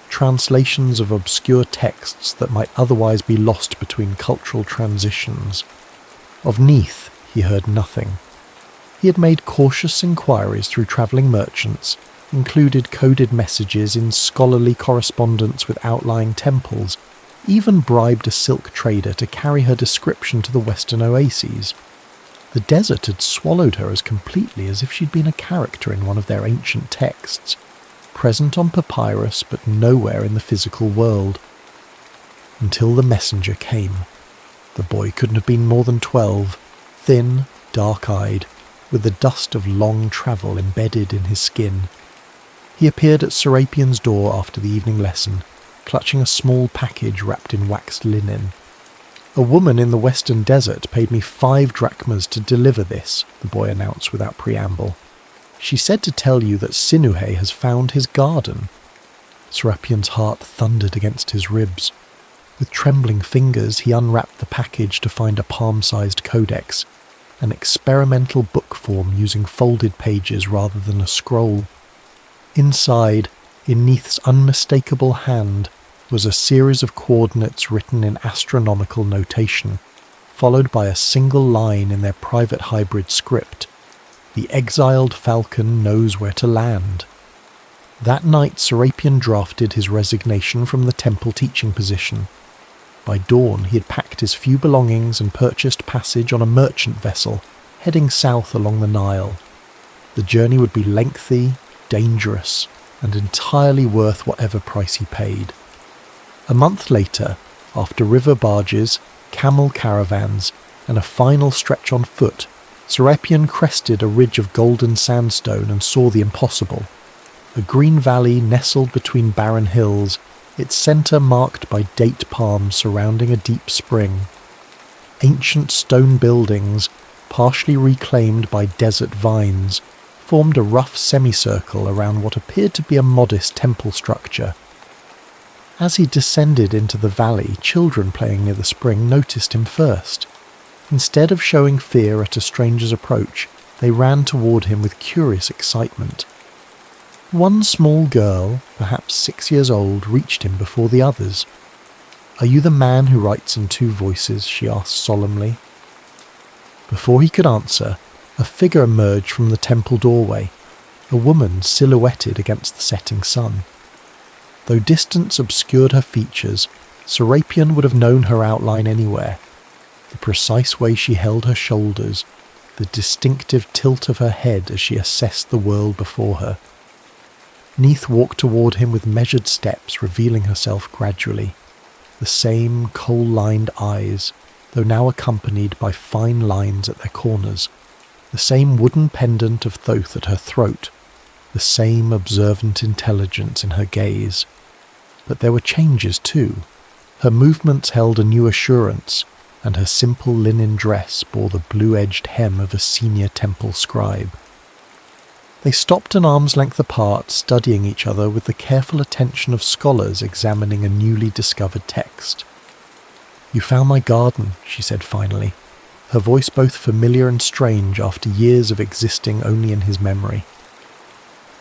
translations of obscure texts that might otherwise be lost between cultural transitions. Of Neith he heard nothing. He had made cautious inquiries through travelling merchants, included coded messages in scholarly correspondence with outlying temples, even bribed a silk trader to carry her description to the western oases. The desert had swallowed her as completely as if she'd been a character in one of their ancient texts, present on papyrus but nowhere in the physical world. Until the messenger came. The boy couldn't have been more than 12, thin, dark-eyed, with the dust of long travel embedded in his skin. He appeared at Serapian's door after the evening lesson, clutching a small package wrapped in waxed linen. "A woman in the western desert paid me 5 drachmas to deliver this," the boy announced without preamble. "She said to tell you that Sinuhe has found his garden." Serapian's heart thundered against his ribs. With trembling fingers he unwrapped the package to find a palm-sized codex, an experimental book form using folded pages rather than a scroll. Inside, in Neith's unmistakable hand, was a series of coordinates written in astronomical notation, followed by a single line in their private hybrid script. "The exiled falcon knows where to land." That night Serapian drafted his resignation from the temple teaching position. By dawn he had packed his few belongings and purchased passage on a merchant vessel, heading south along the Nile. The journey would be lengthy, dangerous, and entirely worth whatever price he paid. A month later, after river barges, camel caravans, and a final stretch on foot, Serapian crested a ridge of golden sandstone and saw the impossible. A green valley nestled between barren hills, its centre marked by date palms surrounding a deep spring. Ancient stone buildings, partially reclaimed by desert vines, formed a rough semicircle around what appeared to be a modest temple structure. As he descended into the valley, children playing near the spring noticed him first. Instead of showing fear at a stranger's approach, they ran toward him with curious excitement. One small girl, perhaps 6 years old, reached him before the others. "Are you the man who writes in 2 voices?" she asked solemnly. Before he could answer, a figure emerged from the temple doorway, a woman silhouetted against the setting sun. Though distance obscured her features, Serapian would have known her outline anywhere. The precise way she held her shoulders, the distinctive tilt of her head as she assessed the world before her. Neith walked toward him with measured steps, revealing herself gradually. The same coal-lined eyes, though now accompanied by fine lines at their corners. The same wooden pendant of Thoth at her throat. The same observant intelligence in her gaze. But there were changes too. Her movements held a new assurance, and her simple linen dress bore the blue-edged hem of a senior temple scribe. They stopped an arm's length apart, studying each other with the careful attention of scholars examining a newly discovered text. "You found my garden," she said finally, her voice both familiar and strange after years of existing only in his memory.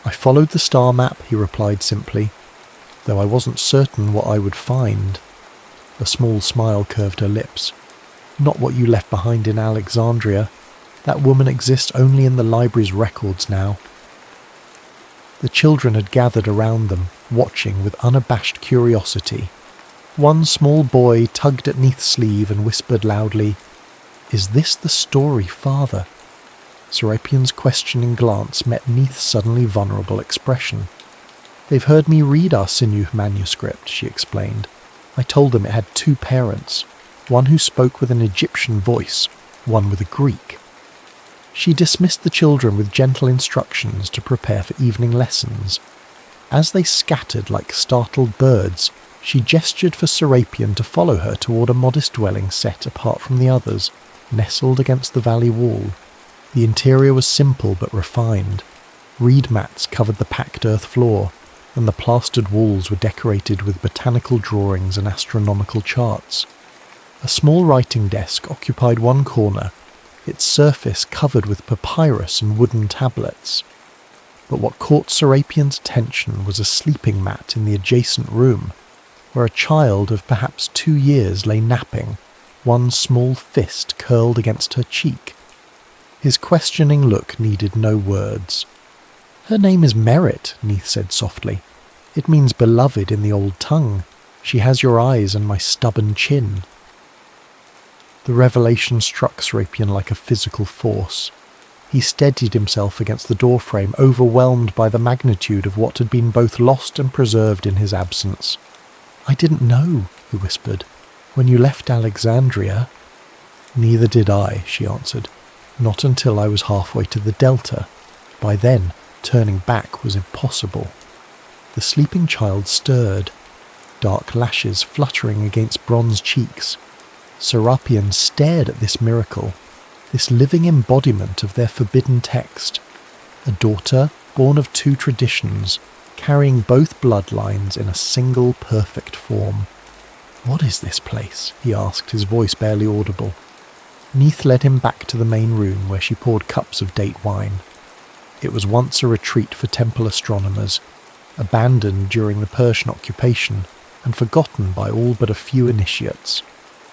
"I followed the star map," he replied simply, "though I wasn't certain what I would find." A small smile curved her lips. "Not what you left behind in Alexandria. That woman exists only in the library's records now." The children had gathered around them, watching with unabashed curiosity. One small boy tugged at Neith's sleeve and whispered loudly, "Is this the story, Father?" Serapian's questioning glance met Neith's suddenly vulnerable expression. "They've heard me read our Sinuh manuscript," she explained. "I told them it had two parents, one who spoke with an Egyptian voice, one with a Greek." She dismissed the children with gentle instructions to prepare for evening lessons. As they scattered like startled birds, she gestured for Serapion to follow her toward a modest dwelling set apart from the others, nestled against the valley wall. The interior was simple but refined. Reed mats covered the packed earth floor, and the plastered walls were decorated with botanical drawings and astronomical charts. A small writing desk occupied one corner, its surface covered with papyrus and wooden tablets. But what caught Serapion's attention was a sleeping mat in the adjacent room, where a child of perhaps 2 years lay napping, one small fist curled against her cheek. His questioning look needed no words. "Her name is Merit," Neith said softly. "It means beloved in the old tongue. She has your eyes and my stubborn chin." The revelation struck Serapion like a physical force. He steadied himself against the doorframe, overwhelmed by the magnitude of what had been both lost and preserved in his absence. "I didn't know," he whispered. "When you left Alexandria—" "Neither did I," she answered. "Not until I was halfway to the Delta. By then, turning back was impossible." The sleeping child stirred, dark lashes fluttering against bronze cheeks. Serapion stared at this miracle, this living embodiment of their forbidden text. A daughter born of 2 traditions, carrying both bloodlines in a single perfect form. "What is this place?" he asked, his voice barely audible. Neith led him back to the main room where she poured cups of date wine. It was once a retreat for temple astronomers, abandoned during the Persian occupation and forgotten by all but a few initiates.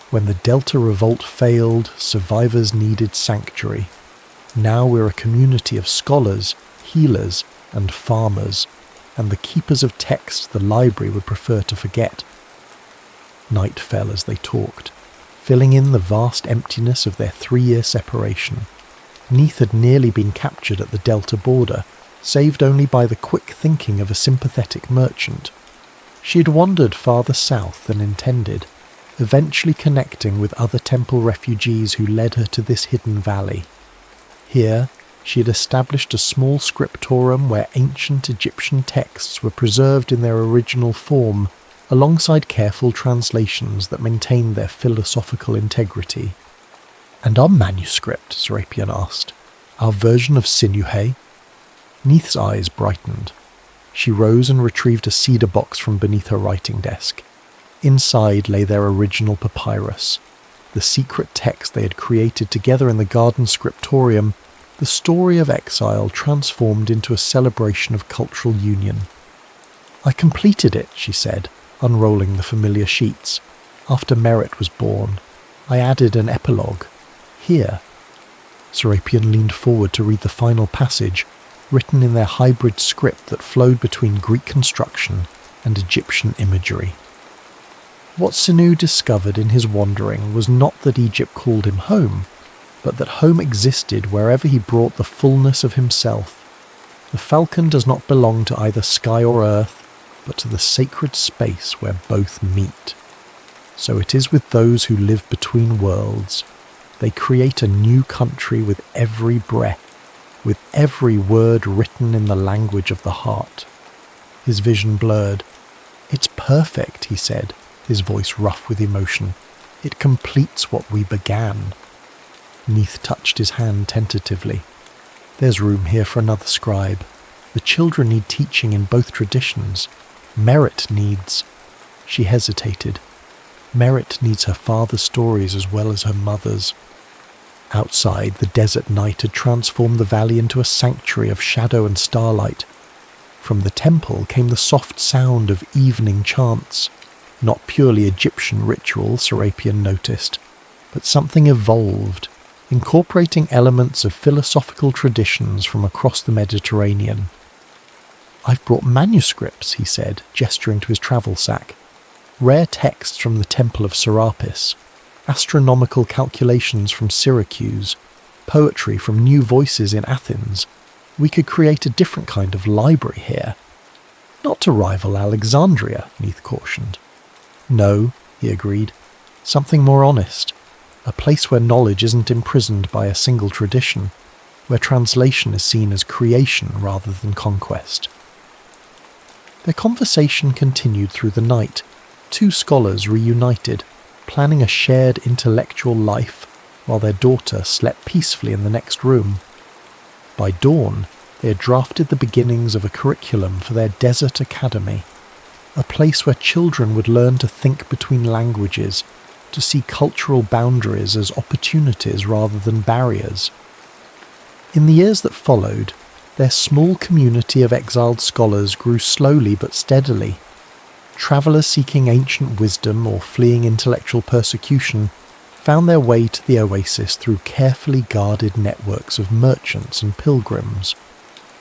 When the Delta Revolt failed, survivors needed sanctuary. Now we're a community of scholars, healers, and farmers, and the keepers of texts the library would prefer to forget. Night fell as they talked, filling in the vast emptiness of their 3-year separation. Neith had nearly been captured at the Delta border, saved only by the quick thinking of a sympathetic merchant. She had wandered farther south than intended, eventually connecting with other temple refugees who led her to this hidden valley. Here, she had established a small scriptorium where ancient Egyptian texts were preserved in their original form, alongside careful translations that maintained their philosophical integrity. "And our manuscript?" Serapion asked. "Our version of Sinuhe?" Neith's eyes brightened. She rose and retrieved a cedar box from beneath her writing desk. Inside lay their original papyrus, the secret text they had created together in the garden scriptorium, the story of exile transformed into a celebration of cultural union. "I completed it," she said, unrolling the familiar sheets. "After Merit was born, I added an epilogue. Here." Serapion leaned forward to read the final passage, written in their hybrid script that flowed between Greek construction and Egyptian imagery. What Sinuh discovered in his wandering was not that Egypt called him home, but that home existed wherever he brought the fullness of himself. The falcon does not belong to either sky or earth, but to the sacred space where both meet. So it is with those who live between worlds. They create a new country with every breath, with every word written in the language of the heart. His vision blurred. "It's perfect," he said, his voice rough with emotion. "It completes what we began." Neith touched his hand tentatively. "There's room here for another scribe. The children need teaching in both traditions. Merit needs..." She hesitated. Merit needs her father's stories as well as her mother's. Outside, the desert night had transformed the valley into a sanctuary of shadow and starlight. From the temple came the soft sound of evening chants. Not purely Egyptian ritual, Serapion noticed, but something evolved, incorporating elements of philosophical traditions from across the Mediterranean. "I've brought manuscripts," he said, gesturing to his travel sack. "Rare texts from the Temple of Serapis, astronomical calculations from Syracuse, poetry from New Voices in Athens. We could create a different kind of library here." "Not to rival Alexandria," Neith cautioned. "No," he agreed. "Something more honest. A place where knowledge isn't imprisoned by a single tradition, where translation is seen as creation rather than conquest." Their conversation continued through the night. Two scholars reunited, planning a shared intellectual life, while their daughter slept peacefully in the next room. By dawn, they had drafted the beginnings of a curriculum for their desert academy, a place where children would learn to think between languages, to see cultural boundaries as opportunities rather than barriers. In the years that followed, their small community of exiled scholars grew slowly but steadily. Travellers seeking ancient wisdom or fleeing intellectual persecution found their way to the oasis through carefully guarded networks of merchants and pilgrims.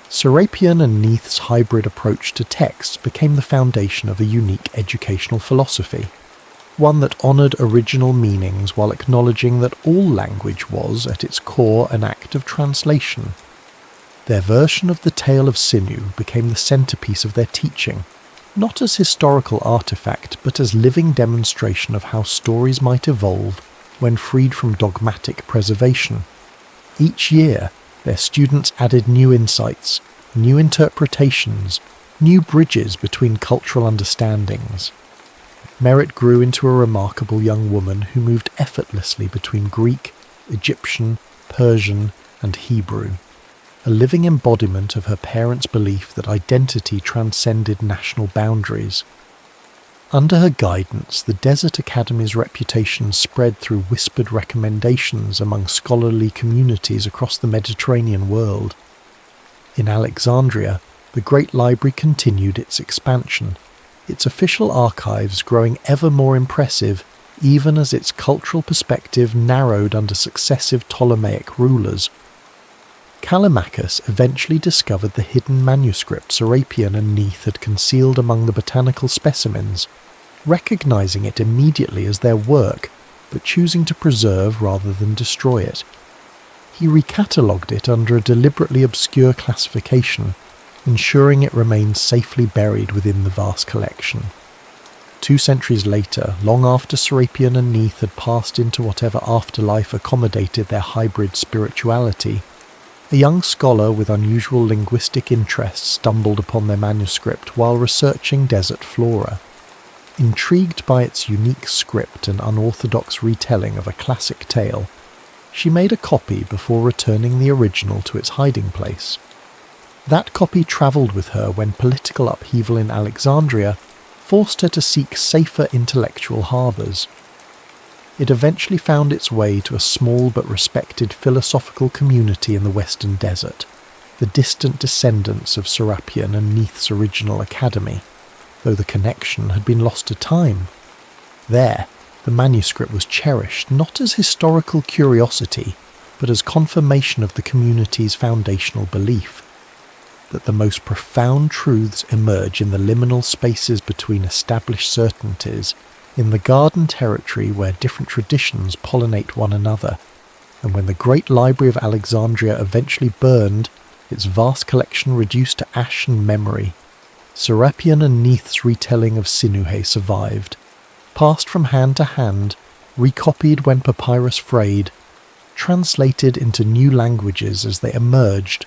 Serapion and Neith's hybrid approach to texts became the foundation of a unique educational philosophy, one that honoured original meanings while acknowledging that all language was, at its core, an act of translation. Their version of the Tale of Sinew became the centrepiece of their teaching, not as historical artefact, but as living demonstration of how stories might evolve when freed from dogmatic preservation. Each year, their students added new insights, new interpretations, new bridges between cultural understandings. Merit grew into a remarkable young woman who moved effortlessly between Greek, Egyptian, Persian, and Hebrew, a living embodiment of her parents' belief that identity transcended national boundaries. Under her guidance, the Desert Academy's reputation spread through whispered recommendations among scholarly communities across the Mediterranean world. In Alexandria, the Great Library continued its expansion, its official archives growing ever more impressive even as its cultural perspective narrowed under successive Ptolemaic rulers. Callimachus eventually discovered the hidden manuscript Serapion and Neith had concealed among the botanical specimens, recognizing it immediately as their work, but choosing to preserve rather than destroy it. He recatalogued it under a deliberately obscure classification, ensuring it remained safely buried within the vast collection. 2 centuries later, long after Serapion and Neith had passed into whatever afterlife accommodated their hybrid spirituality, a young scholar with unusual linguistic interests stumbled upon their manuscript while researching desert flora. Intrigued by its unique script and unorthodox retelling of a classic tale, she made a copy before returning the original to its hiding place. That copy travelled with her when political upheaval in Alexandria forced her to seek safer intellectual harbours. It eventually found its way to a small but respected philosophical community in the Western Desert, the distant descendants of Serapion and Neith's original academy, though the connection had been lost to time. There, the manuscript was cherished not as historical curiosity, but as confirmation of the community's foundational belief, that the most profound truths emerge in the liminal spaces between established certainties, in the garden territory where different traditions pollinate one another. and when the great library of Alexandria eventually burned, its vast collection reduced to ash and memory, Serapion and Neith's retelling of Sinuhe survived, passed from hand to hand, recopied when Papyrus frayed, translated into new languages as they emerged,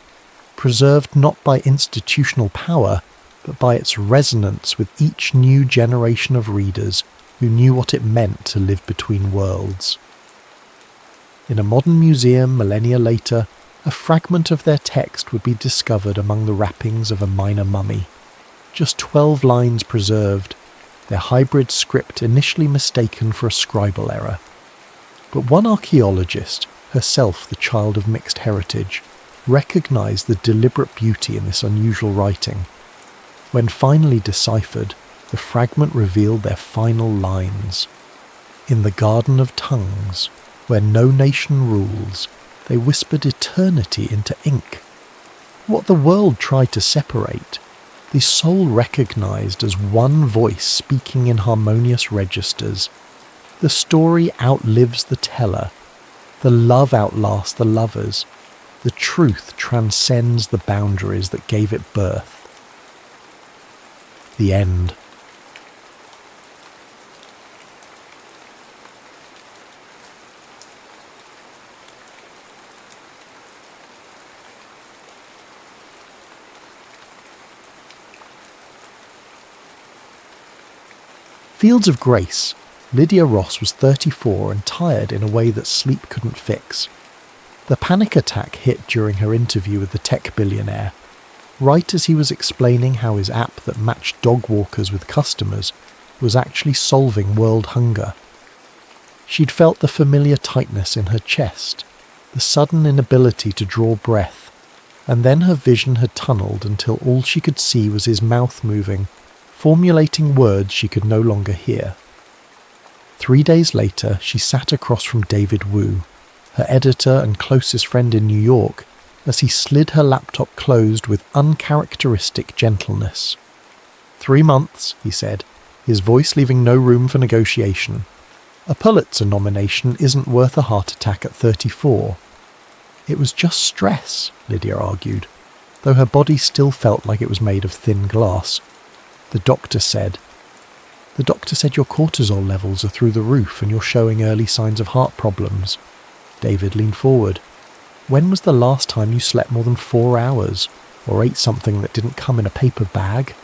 preserved not by institutional power, but by its resonance with each new generation of readers who knew what it meant to live between worlds. In a modern museum millennia later, a fragment of their text would be discovered among the wrappings of a minor mummy. Just 12 lines preserved, their hybrid script initially mistaken for a scribal error. But one archaeologist, herself the child of mixed heritage, recognised the deliberate beauty in this unusual writing. When finally deciphered, the fragment revealed their final lines. In the garden of tongues, where no nation rules, they whispered eternity into ink. What the world tried to separate, the soul recognised as one voice speaking in harmonious registers. The story outlives the teller. The love outlasts the lovers. The truth transcends the boundaries that gave it birth. The end. Fields of Grace. Lydia Ross was 34 and tired in a way that sleep couldn't fix. The panic attack hit during her interview with the tech billionaire, right as he was explaining how his app that matched dog walkers with customers was actually solving world hunger. She'd felt the familiar tightness in her chest, the sudden inability to draw breath, and then her vision had tunneled until all she could see was his mouth moving, formulating words she could no longer hear. 3 days later, she sat across from David Wu, her editor and closest friend in New York, as he slid her laptop closed with uncharacteristic gentleness. 3 months, he said, his voice leaving no room for negotiation. A Pulitzer nomination isn't worth a heart attack at 34. It was just stress, Lydia argued, though her body still felt like it was made of thin glass. The doctor said your cortisol levels are through the roof and you're showing early signs of heart problems. David leaned forward. When was the last time you slept more than 4 hours, or ate something that didn't come in a paper bag?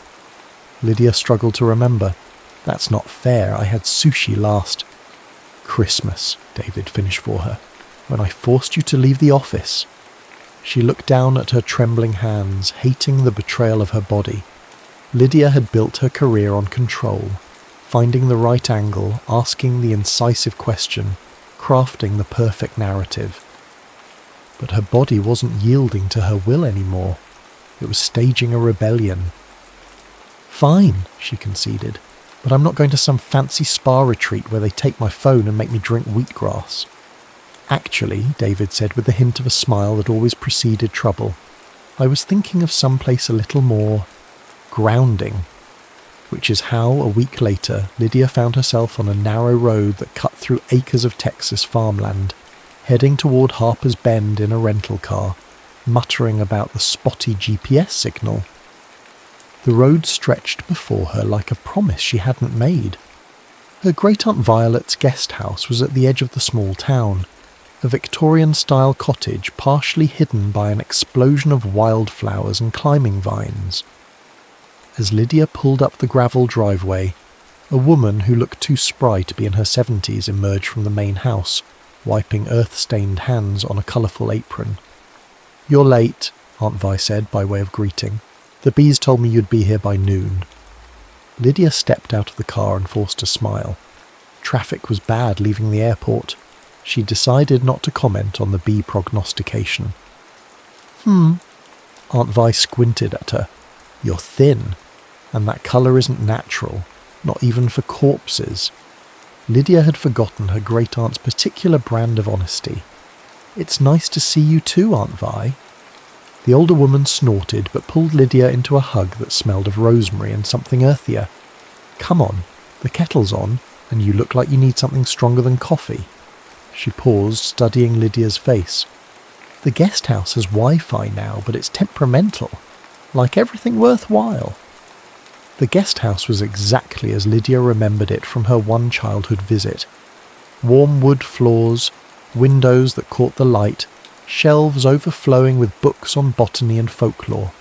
Lydia struggled to remember. That's not fair, I had sushi last. Christmas, David finished for her, when I forced you to leave the office. She looked down at her trembling hands, hating the betrayal of her body. Lydia had built her career on control, finding the right angle, asking the incisive question, crafting the perfect narrative. But her body wasn't yielding to her will anymore. It was staging a rebellion. Fine, she conceded, but I'm not going to some fancy spa retreat where they take my phone and make me drink wheatgrass. Actually, David said with the hint of a smile that always preceded trouble, I was thinking of someplace a little more grounding. Which is how, a week later, Lydia found herself on a narrow road that cut through acres of Texas farmland, heading toward Harper's Bend in a rental car, muttering about the spotty GPS signal. The road stretched before her like a promise she hadn't made. Her great-aunt Violet's guest house was at the edge of the small town, a Victorian-style cottage partially hidden by an explosion of wildflowers and climbing vines. As Lydia pulled up the gravel driveway, a woman who looked too spry to be in her 70s emerged from the main house, wiping earth-stained hands on a colourful apron. You're late, Aunt Vi said by way of greeting. The bees told me you'd be here by noon. Lydia stepped out of the car and forced a smile. Traffic was bad leaving the airport. She decided not to comment on the bee prognostication. Aunt Vi squinted at her. You're thin, and that colour isn't natural, not even for corpses. Lydia had forgotten her great-aunt's particular brand of honesty. It's nice to see you too, Aunt Vi. The older woman snorted but pulled Lydia into a hug that smelled of rosemary and something earthier. Come on, the kettle's on, and you look like you need something stronger than coffee. She paused, studying Lydia's face. "The guest house has Wi-Fi now, but it's temperamental. Like everything worthwhile." The guest house was exactly as Lydia remembered it from her one childhood visit. Warm wood floors, windows that caught the light, shelves overflowing with books on botany and folklore.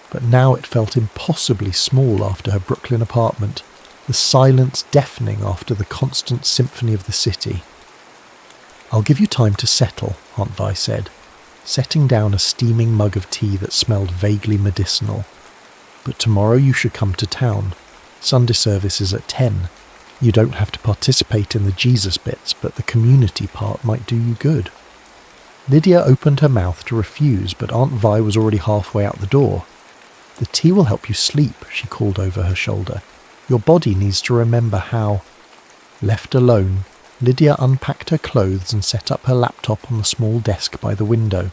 But now it felt impossibly small after her Brooklyn apartment, the silence deafening after the constant symphony of the city. "I'll give you time to settle," Aunt Vi said, setting down a steaming mug of tea that smelled vaguely medicinal. "But tomorrow you should come to town. Sunday service is at 10. You don't have to participate in the Jesus bits, but the community part might do you good." Lydia opened her mouth to refuse, but Aunt Vi was already halfway out the door. "The tea will help you sleep," she called over her shoulder. "Your body needs to remember how." Left alone, Lydia unpacked her clothes and set up her laptop on the small desk by the window.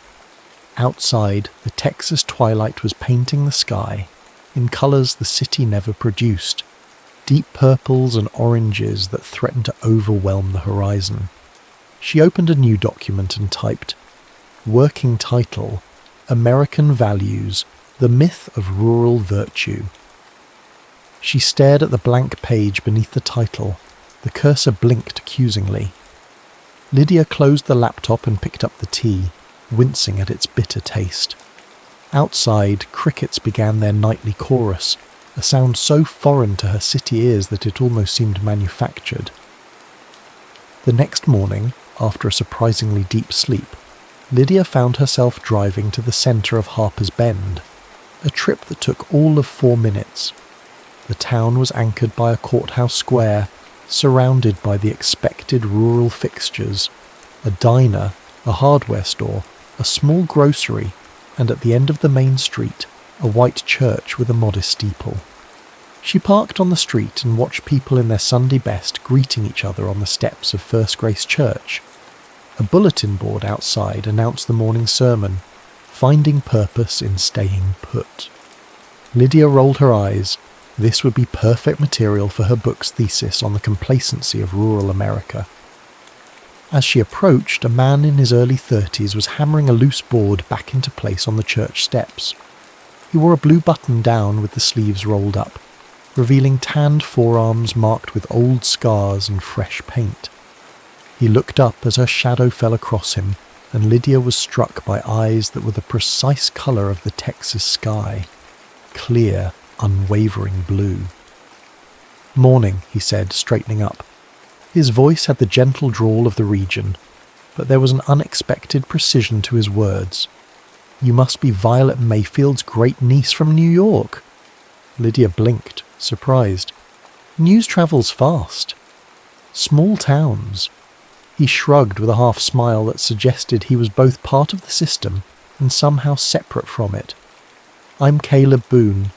Outside, the Texas twilight was painting the sky, in colours the city never produced, deep purples and oranges that threatened to overwhelm the horizon. She opened a new document and typed, "Working title, American Values, the Myth of Rural Virtue." She stared at the blank page beneath the title. The cursor blinked accusingly. Lydia closed the laptop and picked up the tea, wincing at its bitter taste. Outside, crickets began their nightly chorus, a sound so foreign to her city ears that it almost seemed manufactured. The next morning, after a surprisingly deep sleep, Lydia found herself driving to the centre of Harper's Bend, a trip that took all of 4 minutes. The town was anchored by a courthouse square, surrounded by the expected rural fixtures, a diner, a hardware store, a small grocery, and at the end of the main street, a white church with a modest steeple. She parked on the street and watched people in their Sunday best greeting each other on the steps of First Grace Church. A bulletin board outside announced the morning sermon, "Finding Purpose in Staying Put." Lydia rolled her eyes. This would be perfect material for her book's thesis on the complacency of rural America. As she approached, a man in his early 30s was hammering a loose board back into place on the church steps. He wore a blue button-down with the sleeves rolled up, revealing tanned forearms marked with old scars and fresh paint. He looked up as her shadow fell across him, and Lydia was struck by eyes that were the precise colour of the Texas sky. Clear, unwavering blue. "Morning," he said, straightening up. His voice had the gentle drawl of the region, but there was an unexpected precision to his words. "You must be Violet Mayfield's great niece from New York." Lydia blinked, surprised. "News travels fast. Small towns." He shrugged with a half-smile that suggested he was both part of the system and somehow separate from it. "I'm Caleb Boone.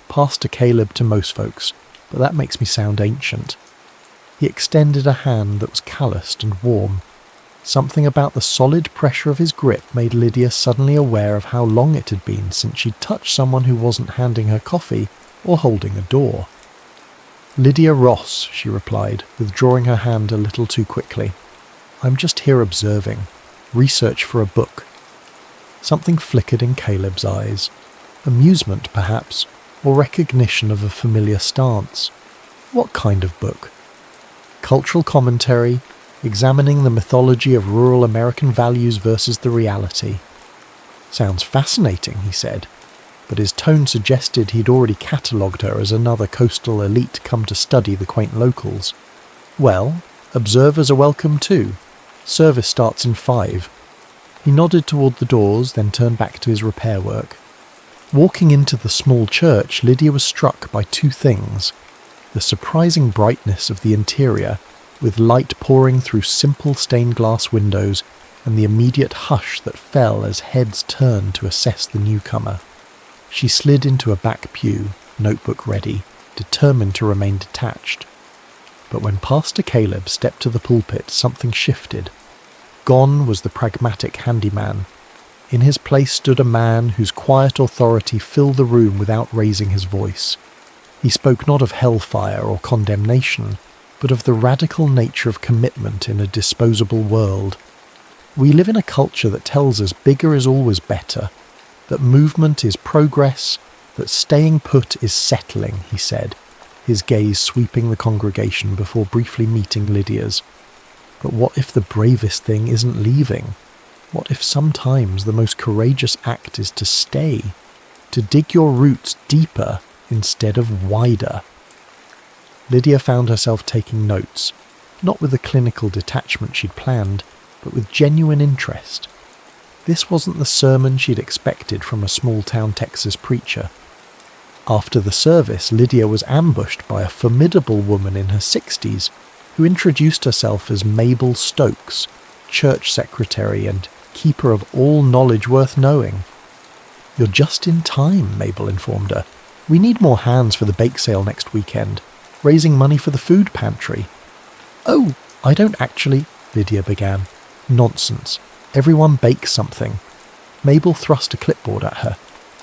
Pastor Caleb to most folks, but that makes me sound ancient." He extended a hand that was calloused and warm. Something about the solid pressure of his grip made Lydia suddenly aware of how long it had been since she'd touched someone who wasn't handing her coffee or holding a door. "Lydia Ross," she replied, withdrawing her hand a little too quickly. "I'm just here observing. Research for a book." Something flickered in Caleb's eyes. Amusement, perhaps, or recognition of a familiar stance. What kind of book? Cultural commentary, examining the mythology of rural American values versus the reality. "Sounds fascinating," he said, but his tone suggested he'd already catalogued her as another coastal elite come to study the quaint locals. "Well, observers are welcome too. Service starts in 5. He nodded toward the doors, then turned back to his repair work. Walking into the small church, Lydia was struck by 2 things. The surprising brightness of the interior, with light pouring through simple stained glass windows, and the immediate hush that fell as heads turned to assess the newcomer. She slid into a back pew, notebook ready, determined to remain detached. But when Pastor Caleb stepped to the pulpit, something shifted. Gone was the pragmatic handyman. In his place stood a man whose quiet authority filled the room without raising his voice. He spoke not of hellfire or condemnation, but of the radical nature of commitment in a disposable world. We live in a culture that tells us bigger is always better, that movement is progress, that staying put is settling, he said, his gaze sweeping the congregation before briefly meeting Lydia's. But what if the bravest thing isn't leaving? What if sometimes the most courageous act is to stay, to dig your roots deeper instead of wider? Lydia found herself taking notes, not with the clinical detachment she'd planned, but with genuine interest. This wasn't the sermon she'd expected from a small-town Texas preacher. After the service, Lydia was ambushed by a formidable woman in her 60s who introduced herself as Mabel Stokes, church secretary and keeper of all knowledge worth knowing. "You're just in time," Mabel informed her. "We need more hands for the bake sale next weekend, raising money for the food pantry." "Oh, I don't actually," Lydia began. "Nonsense. Everyone bakes something." Mabel thrust a clipboard at her.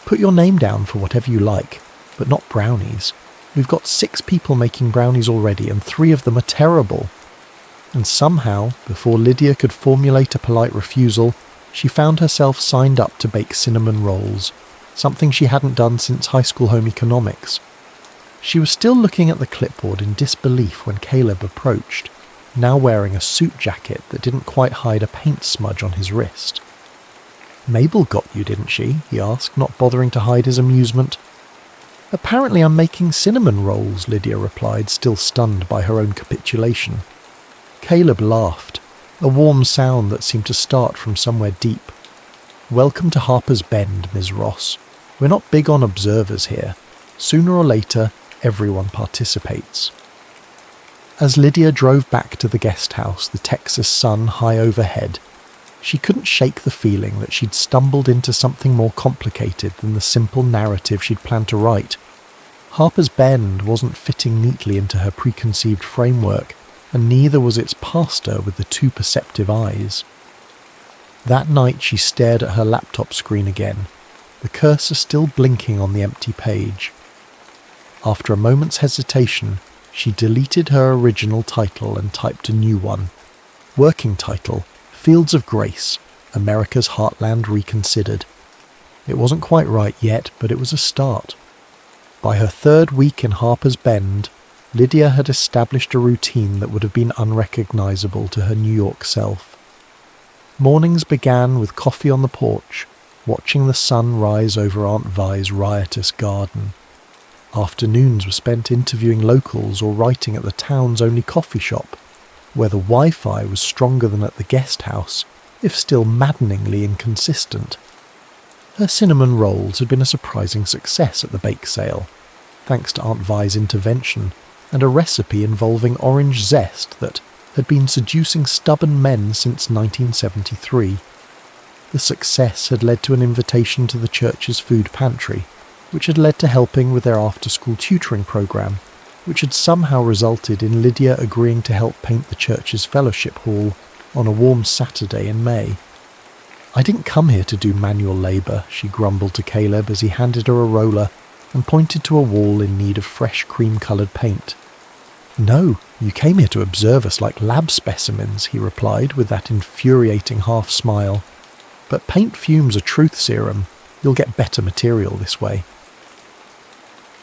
"Put your name down for whatever you like, but not brownies. We've got 6 people making brownies already, and 3 of them are terrible." And somehow, before Lydia could formulate a polite refusal, she found herself signed up to bake cinnamon rolls, something she hadn't done since high school home economics. She was still looking at the clipboard in disbelief when Caleb approached, now wearing a suit jacket that didn't quite hide a paint smudge on his wrist. "Mabel got you, didn't she?" he asked, not bothering to hide his amusement. "Apparently I'm making cinnamon rolls," Lydia replied, still stunned by her own capitulation. Caleb laughed, a warm sound that seemed to start from somewhere deep. "Welcome to Harper's Bend, Ms. Ross. We're not big on observers here. Sooner or later, everyone participates." As Lydia drove back to the guest house, the Texas sun high overhead, she couldn't shake the feeling that she'd stumbled into something more complicated than the simple narrative she'd planned to write. Harper's Bend wasn't fitting neatly into her preconceived framework, and neither was its pastor with the 2 perceptive eyes. That night she stared at her laptop screen again, the cursor still blinking on the empty page. After a moment's hesitation, she deleted her original title and typed a new one. Working title, Fields of Grace, America's Heartland Reconsidered. It wasn't quite right yet, but it was a start. By her 3rd week in Harper's Bend, Lydia had established a routine that would have been unrecognizable to her New York self. Mornings began with coffee on the porch, watching the sun rise over Aunt Vi's riotous garden. Afternoons were spent interviewing locals or writing at the town's only coffee shop, where the Wi-Fi was stronger than at the guest house, if still maddeningly inconsistent. Her cinnamon rolls had been a surprising success at the bake sale, thanks to Aunt Vi's intervention and a recipe involving orange zest that had been seducing stubborn men since 1973. The success had led to an invitation to the church's food pantry, which had led to helping with their after-school tutoring program, which had somehow resulted in Lydia agreeing to help paint the church's fellowship hall on a warm Saturday in May. "I didn't come here to do manual labour," she grumbled to Caleb as he handed her a roller and pointed to a wall in need of fresh cream-coloured paint. "No, you came here to observe us like lab specimens," he replied with that infuriating half-smile. "But paint fumes a truth serum. You'll get better material this way."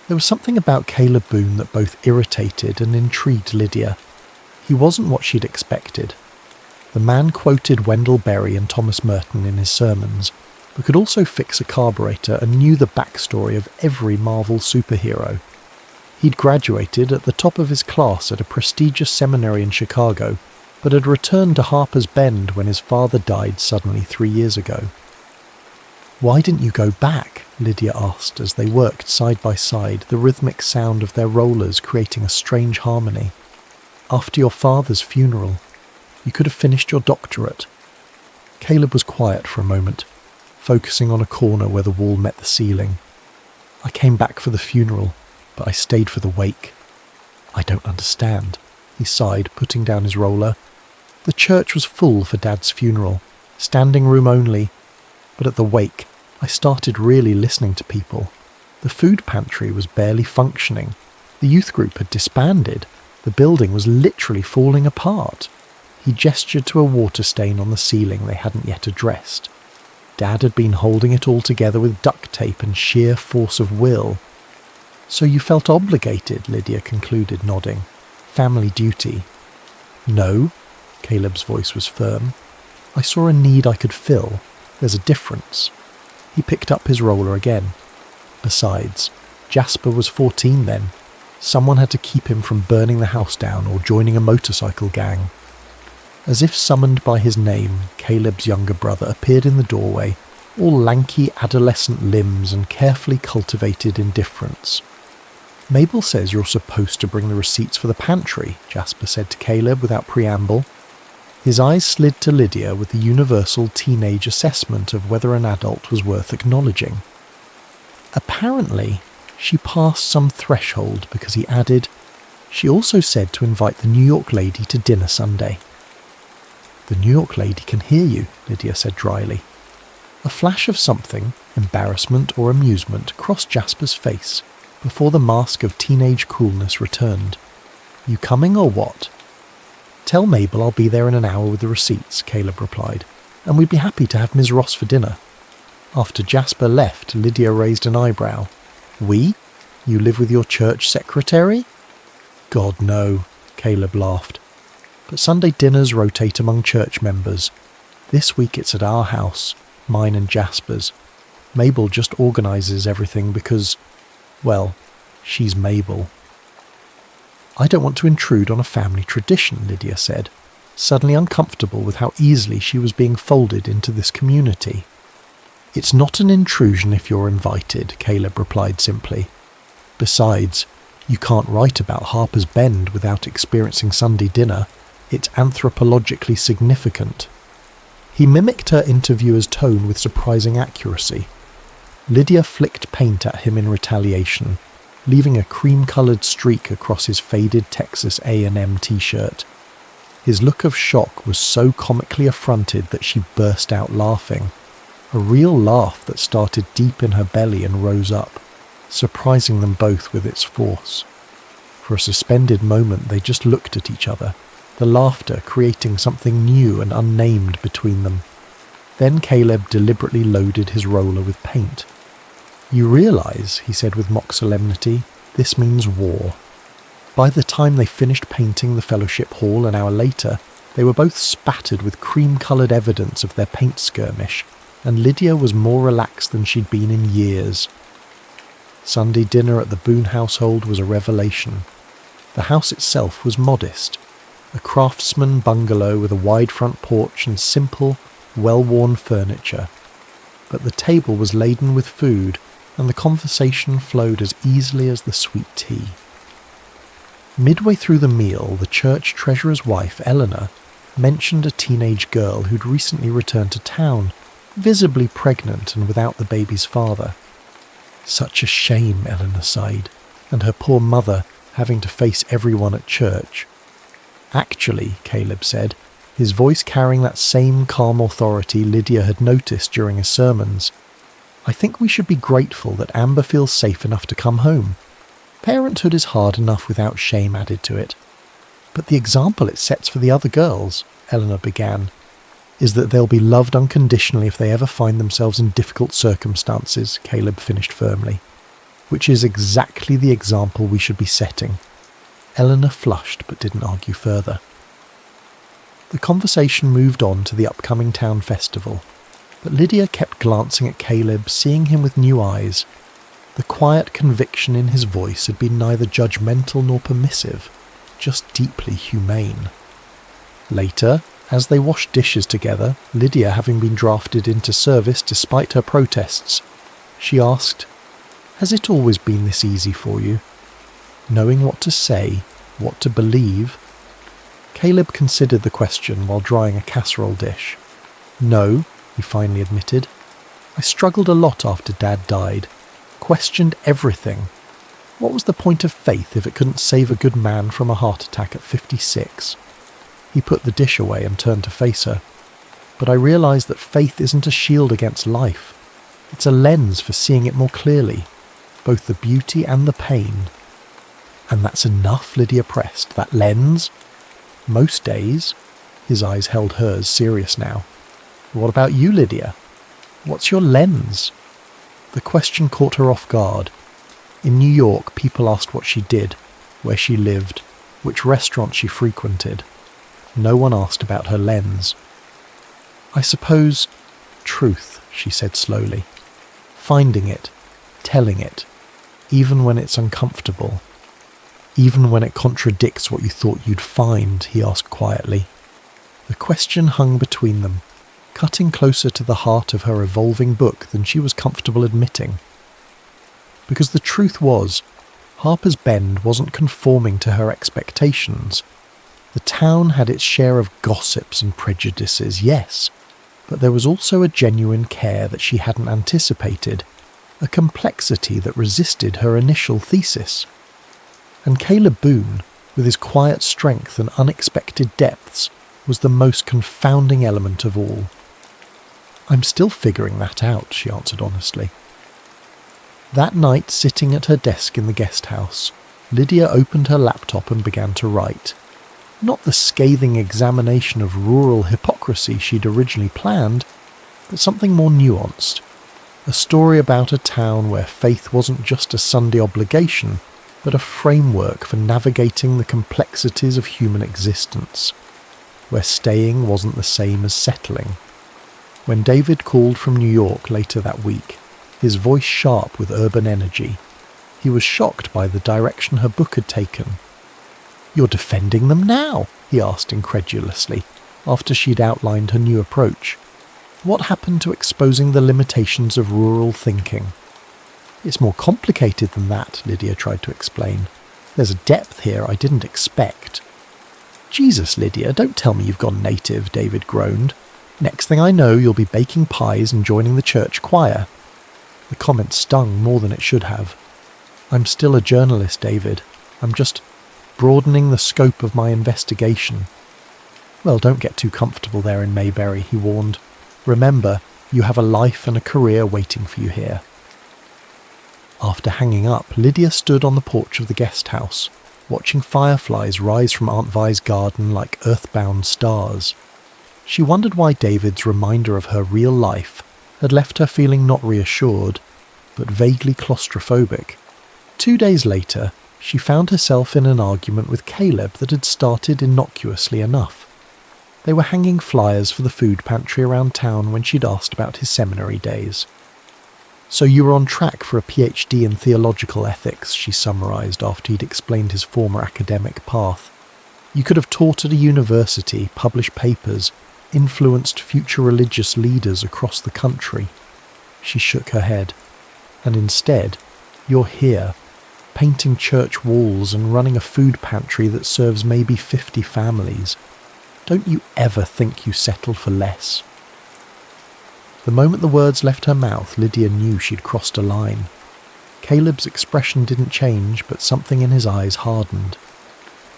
There was something about Caleb Boone that both irritated and intrigued Lydia. He wasn't what she'd expected. The man quoted Wendell Berry and Thomas Merton in his sermons, but could also fix a carburetor and knew the backstory of every Marvel superhero. He'd graduated at the top of his class at a prestigious seminary in Chicago, but had returned to Harper's Bend when his father died suddenly 3 years ago. "Why didn't you go back?" Lydia asked as they worked side by side, the rhythmic sound of their rollers creating a strange harmony. "After your father's funeral. You could have finished your doctorate." Caleb was quiet for a moment, focusing on a corner where the wall met the ceiling. "I came back for the funeral, but I stayed for the wake." "I don't understand," he sighed, putting down his roller. "The church was full for Dad's funeral, standing room only, but at the wake, I started really listening to people. The food pantry was barely functioning. The youth group had disbanded. The building was literally falling apart. He gestured to a water stain on the ceiling they hadn't yet addressed. Dad had been holding it all together with duct tape and sheer force of will. "So you felt obligated," Lydia concluded, nodding. "Family duty." "No," Caleb's voice was firm. "I saw a need I could fill. There's a difference." He picked up his roller again. Besides, Jasper was 14 then. Someone had to keep him from burning the house down or joining a motorcycle gang. As if summoned by his name, Caleb's younger brother appeared in the doorway, all lanky adolescent limbs and carefully cultivated indifference. "Mabel says you're supposed to bring the receipts for the pantry," Jasper said to Caleb without preamble. His eyes slid to Lydia with the universal teenage assessment of whether an adult was worth acknowledging. Apparently, she passed some threshold because he added, "She also said to invite the New York lady to dinner Sunday." "The New York lady can hear you," Lydia said dryly. A flash of something, embarrassment or amusement, crossed Jasper's face before the mask of teenage coolness returned. "You coming or what?" "Tell Mabel I'll be there in an hour with the receipts," Caleb replied, "and we'd be happy to have Ms. Ross for dinner." After Jasper left, Lydia raised an eyebrow. "We? You live with your church secretary?" "God, no," Caleb laughed. "But Sunday dinners rotate among church members. This week it's at our house, mine and Jasper's. Mabel just organises everything because, well, she's Mabel." "I don't want to intrude on a family tradition," Lydia said, suddenly uncomfortable with how easily she was being folded into this community. "It's not an intrusion if you're invited," Caleb replied simply. "Besides, you can't write about Harper's Bend without experiencing Sunday dinner. It's anthropologically significant." He mimicked her interviewer's tone with surprising accuracy. Lydia flicked paint at him in retaliation, leaving a cream-coloured streak across his faded Texas A&M t-shirt. His look of shock was so comically affronted that she burst out laughing, a real laugh that started deep in her belly and rose up, surprising them both with its force. For a suspended moment they just looked at each other, the laughter creating something new and unnamed between them. Then Caleb deliberately loaded his roller with paint. "You realise," he said with mock solemnity, "this means war." By the time they finished painting the fellowship hall an hour later, they were both spattered with cream-coloured evidence of their paint skirmish, and Lydia was more relaxed than she'd been in years. Sunday dinner at the Boone household was a revelation. The house itself was modest, a craftsman bungalow with a wide front porch and simple, well-worn furniture. But the table was laden with food, and the conversation flowed as easily as the sweet tea. Midway through the meal, the church treasurer's wife, Eleanor, mentioned a teenage girl who'd recently returned to town, visibly pregnant and without the baby's father. "Such a shame," Eleanor sighed, "and her poor mother having to face everyone at church." "Actually," Caleb said, his voice carrying that same calm authority Lydia had noticed during his sermons, "I think we should be grateful that Amber feels safe enough to come home. Parenthood is hard enough without shame added to it. But the example it sets for the other girls," Eleanor began, "is that they'll be loved unconditionally if they ever find themselves in difficult circumstances," Caleb finished firmly. "Which is exactly the example we should be setting." Eleanor flushed but didn't argue further. The conversation moved on to the upcoming town festival, but Lydia kept glancing at Caleb, seeing him with new eyes. The quiet conviction in his voice had been neither judgmental nor permissive, just deeply humane. Later, as they washed dishes together, Lydia having been drafted into service despite her protests, she asked, "Has it always been this easy for you? Knowing what to say, what to believe?" Caleb considered the question while drying a casserole dish. "No," he finally admitted. "I struggled a lot after Dad died. Questioned everything. What was the point of faith if it couldn't save a good man from a heart attack at 56? He put the dish away and turned to face her. "But I realised that faith isn't a shield against life. It's a lens for seeing it more clearly, both the beauty and the pain." And that's enough, Lydia pressed. That lens? Most days. His eyes held hers, serious now. What about you, Lydia? What's your lens? The question caught her off guard. In New York, people asked what she did, where she lived, which restaurant she frequented. No one asked about her lens. I suppose truth, she said slowly. Finding it, telling it, even when it's uncomfortable. Even when it contradicts what you thought you'd find, he asked quietly. The question hung between them, cutting closer to the heart of her evolving book than she was comfortable admitting. Because the truth was, Harper's Bend wasn't conforming to her expectations. The town had its share of gossips and prejudices, yes, but there was also a genuine care that she hadn't anticipated, a complexity that resisted her initial thesis. And Caleb Boone, with his quiet strength and unexpected depths, was the most confounding element of all. I'm still figuring that out, she answered honestly. That night, sitting at her desk in the guest house, Lydia opened her laptop and began to write. Not the scathing examination of rural hypocrisy she'd originally planned, but something more nuanced. A story about a town where faith wasn't just a Sunday obligation, but a framework for navigating the complexities of human existence, where staying wasn't the same as settling. When David called from New York later that week, his voice sharp with urban energy, he was shocked by the direction her book had taken. "You're defending them now?" he asked incredulously, after she'd outlined her new approach. What happened to exposing the limitations of rural thinking? It's more complicated than that, Lydia tried to explain. There's a depth here I didn't expect. Jesus, Lydia, don't tell me you've gone native, David groaned. Next thing I know, you'll be baking pies and joining the church choir. The comment stung more than it should have. I'm still a journalist, David. I'm just broadening the scope of my investigation. Well, don't get too comfortable there in Mayberry, he warned. Remember, you have a life and a career waiting for you here. After hanging up, Lydia stood on the porch of the guest house, watching fireflies rise from Aunt Vi's garden like earthbound stars. She wondered why David's reminder of her real life had left her feeling not reassured, but vaguely claustrophobic. 2 days later, she found herself in an argument with Caleb that had started innocuously enough. They were hanging flyers for the food pantry around town when she'd asked about his seminary days. "So you were on track for a PhD in theological ethics," she summarised after he'd explained his former academic path. "You could have taught at a university, published papers, influenced future religious leaders across the country." She shook her head. "And instead, you're here, painting church walls and running a food pantry that serves maybe 50 families. Don't you ever think you settled for less?" The moment the words left her mouth, Lydia knew she'd crossed a line. Caleb's expression didn't change, but something in his eyes hardened.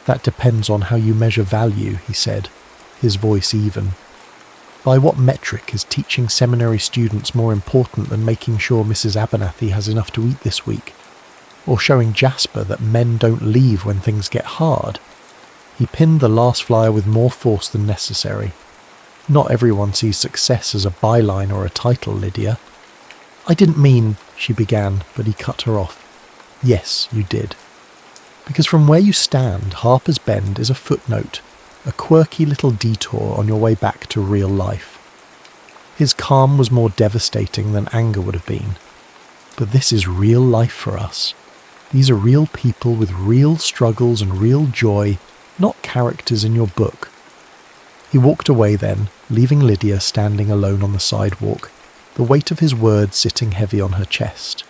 "That depends on how you measure value," he said, his voice even. "By what metric is teaching seminary students more important than making sure Mrs. Abernathy has enough to eat this week? Or showing Jasper that men don't leave when things get hard?" He pinned the last flyer with more force than necessary. "Not everyone sees success as a byline or a title, Lydia." "I didn't mean," she began, but he cut her off. "Yes, you did. Because from where you stand, Harper's Bend is a footnote, a quirky little detour on your way back to real life." His calm was more devastating than anger would have been. "But this is real life for us. These are real people with real struggles and real joy, not characters in your book." He walked away then, leaving Lydia standing alone on the sidewalk, the weight of his words sitting heavy on her chest.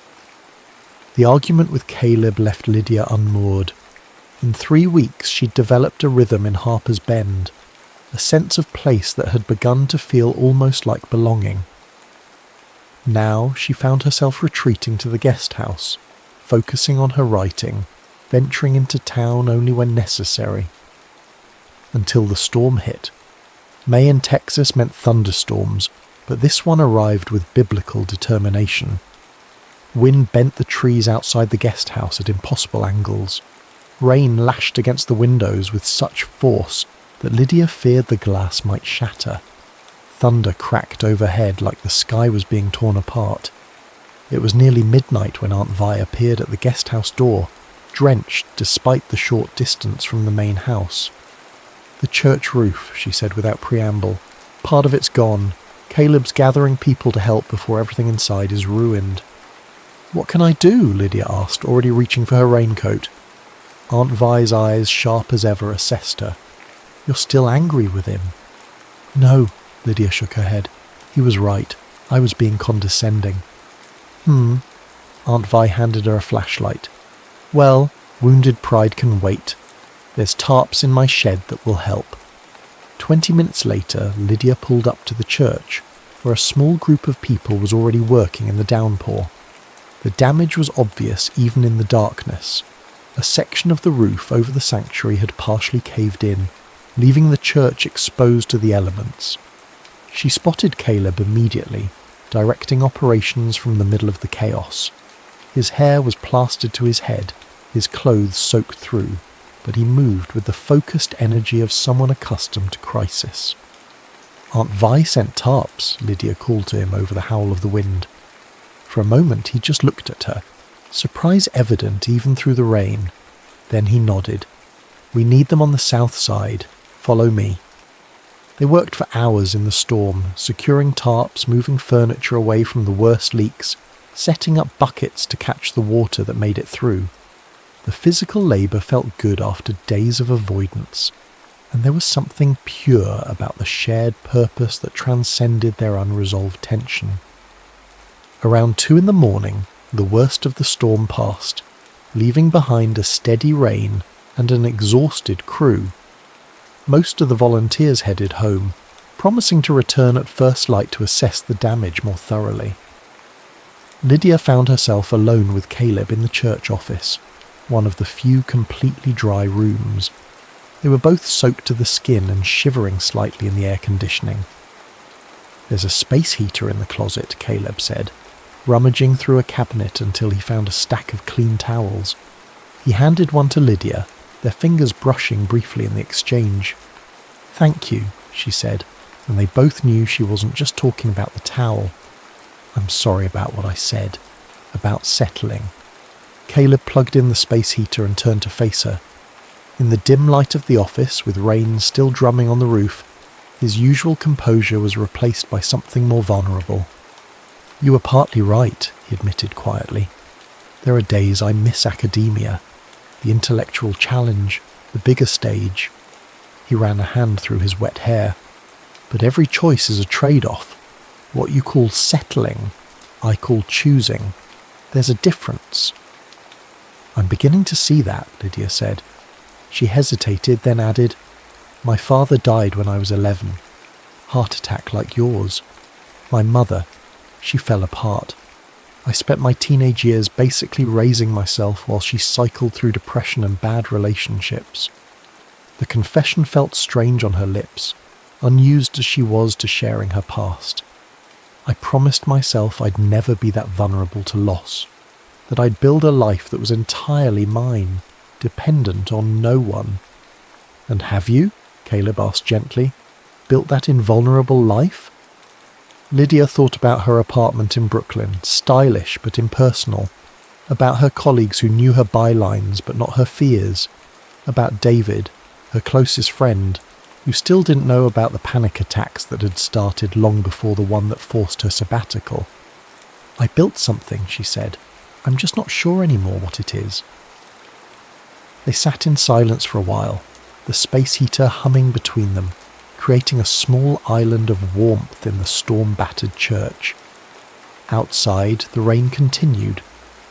The argument with Caleb left Lydia unmoored. In 3 weeks she'd developed a rhythm in Harper's Bend, a sense of place that had begun to feel almost like belonging. Now she found herself retreating to the guest house, focusing on her writing, venturing into town only when necessary. Until the storm hit. May in Texas meant thunderstorms, but this one arrived with biblical determination. Wind bent the trees outside the guest house at impossible angles. Rain lashed against the windows with such force that Lydia feared the glass might shatter. Thunder cracked overhead like the sky was being torn apart. It was nearly midnight when Aunt Vi appeared at the guest house door, drenched despite the short distance from the main house. "The church roof," she said without preamble. "Part of it's gone. Caleb's gathering people to help before everything inside is ruined." "What can I do?" Lydia asked, already reaching for her raincoat. Aunt Vi's eyes, sharp as ever, assessed her. "You're still angry with him?" "No," Lydia shook her head. "He was right. I was being condescending." Aunt Vi handed her a flashlight. "Well, wounded pride can wait. There's tarps in my shed that will help." 20 minutes later, Lydia pulled up to the church, where a small group of people was already working in the downpour. The damage was obvious even in the darkness. A section of the roof over the sanctuary had partially caved in, leaving the church exposed to the elements. She spotted Caleb immediately, directing operations from the middle of the chaos. His hair was plastered to his head, his clothes soaked through, but he moved with the focused energy of someone accustomed to crisis. "Aunt Vi sent tarps," Lydia called to him over the howl of the wind. For a moment he just looked at her, surprise evident even through the rain. Then he nodded. "We need them on the south side. Follow me." They worked for hours in the storm, securing tarps, moving furniture away from the worst leaks, setting up buckets to catch the water that made it through. The physical labour felt good after days of avoidance, and there was something pure about the shared purpose that transcended their unresolved tension. Around 2 a.m, the worst of the storm passed, leaving behind a steady rain and an exhausted crew. Most of the volunteers headed home, promising to return at first light to assess the damage more thoroughly. Lydia found herself alone with Caleb in the church office, one of the few completely dry rooms. They were both soaked to the skin and shivering slightly in the air conditioning. "There's a space heater in the closet," Caleb said, rummaging through a cabinet until he found a stack of clean towels. He handed one to Lydia, their fingers brushing briefly in the exchange. "Thank you," she said, and they both knew she wasn't just talking about the towel. "I'm sorry about what I said. About settling." Caleb plugged in the space heater and turned to face her. In the dim light of the office, with rain still drumming on the roof, his usual composure was replaced by something more vulnerable. "You were partly right," he admitted quietly. "There are days I miss academia, the intellectual challenge, the bigger stage." He ran a hand through his wet hair. "But every choice is a trade-off. What you call settling, I call choosing. There's a difference." "I'm beginning to see that," Lydia said. She hesitated, then added, "My father died when I was 11. Heart attack like yours. My mother, she fell apart. I spent my teenage years basically raising myself while she cycled through depression and bad relationships." The confession felt strange on her lips, unused as she was to sharing her past. "I promised myself I'd never be that vulnerable to loss, that I'd build a life that was entirely mine, dependent on no one." "And have you?" Caleb asked gently. "Built that invulnerable life?" Lydia thought about her apartment in Brooklyn, stylish but impersonal, about her colleagues who knew her bylines but not her fears, about David, her closest friend, who still didn't know about the panic attacks that had started long before the one that forced her sabbatical. "I built something," she said. "I'm just not sure anymore what it is." They sat in silence for a while, the space heater humming between them, creating a small island of warmth in the storm-battered church. Outside, the rain continued,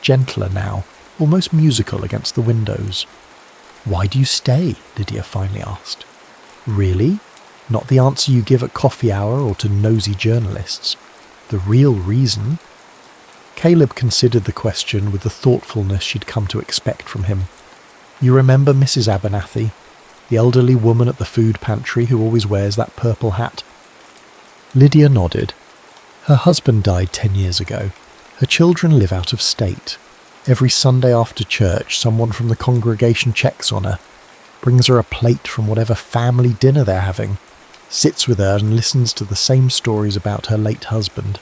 gentler now, almost musical against the windows. "Why do you stay?" Lydia finally asked. "Really? Not the answer you give at coffee hour or to nosy journalists. The real reason?" Caleb considered the question with the thoughtfulness she'd come to expect from him. "You remember Mrs. Abernathy, the elderly woman at the food pantry who always wears that purple hat?" Lydia nodded. "Her husband died 10 years ago. Her children live out of state. Every Sunday after church, someone from the congregation checks on her, brings her a plate from whatever family dinner they're having, sits with her and listens to the same stories about her late husband.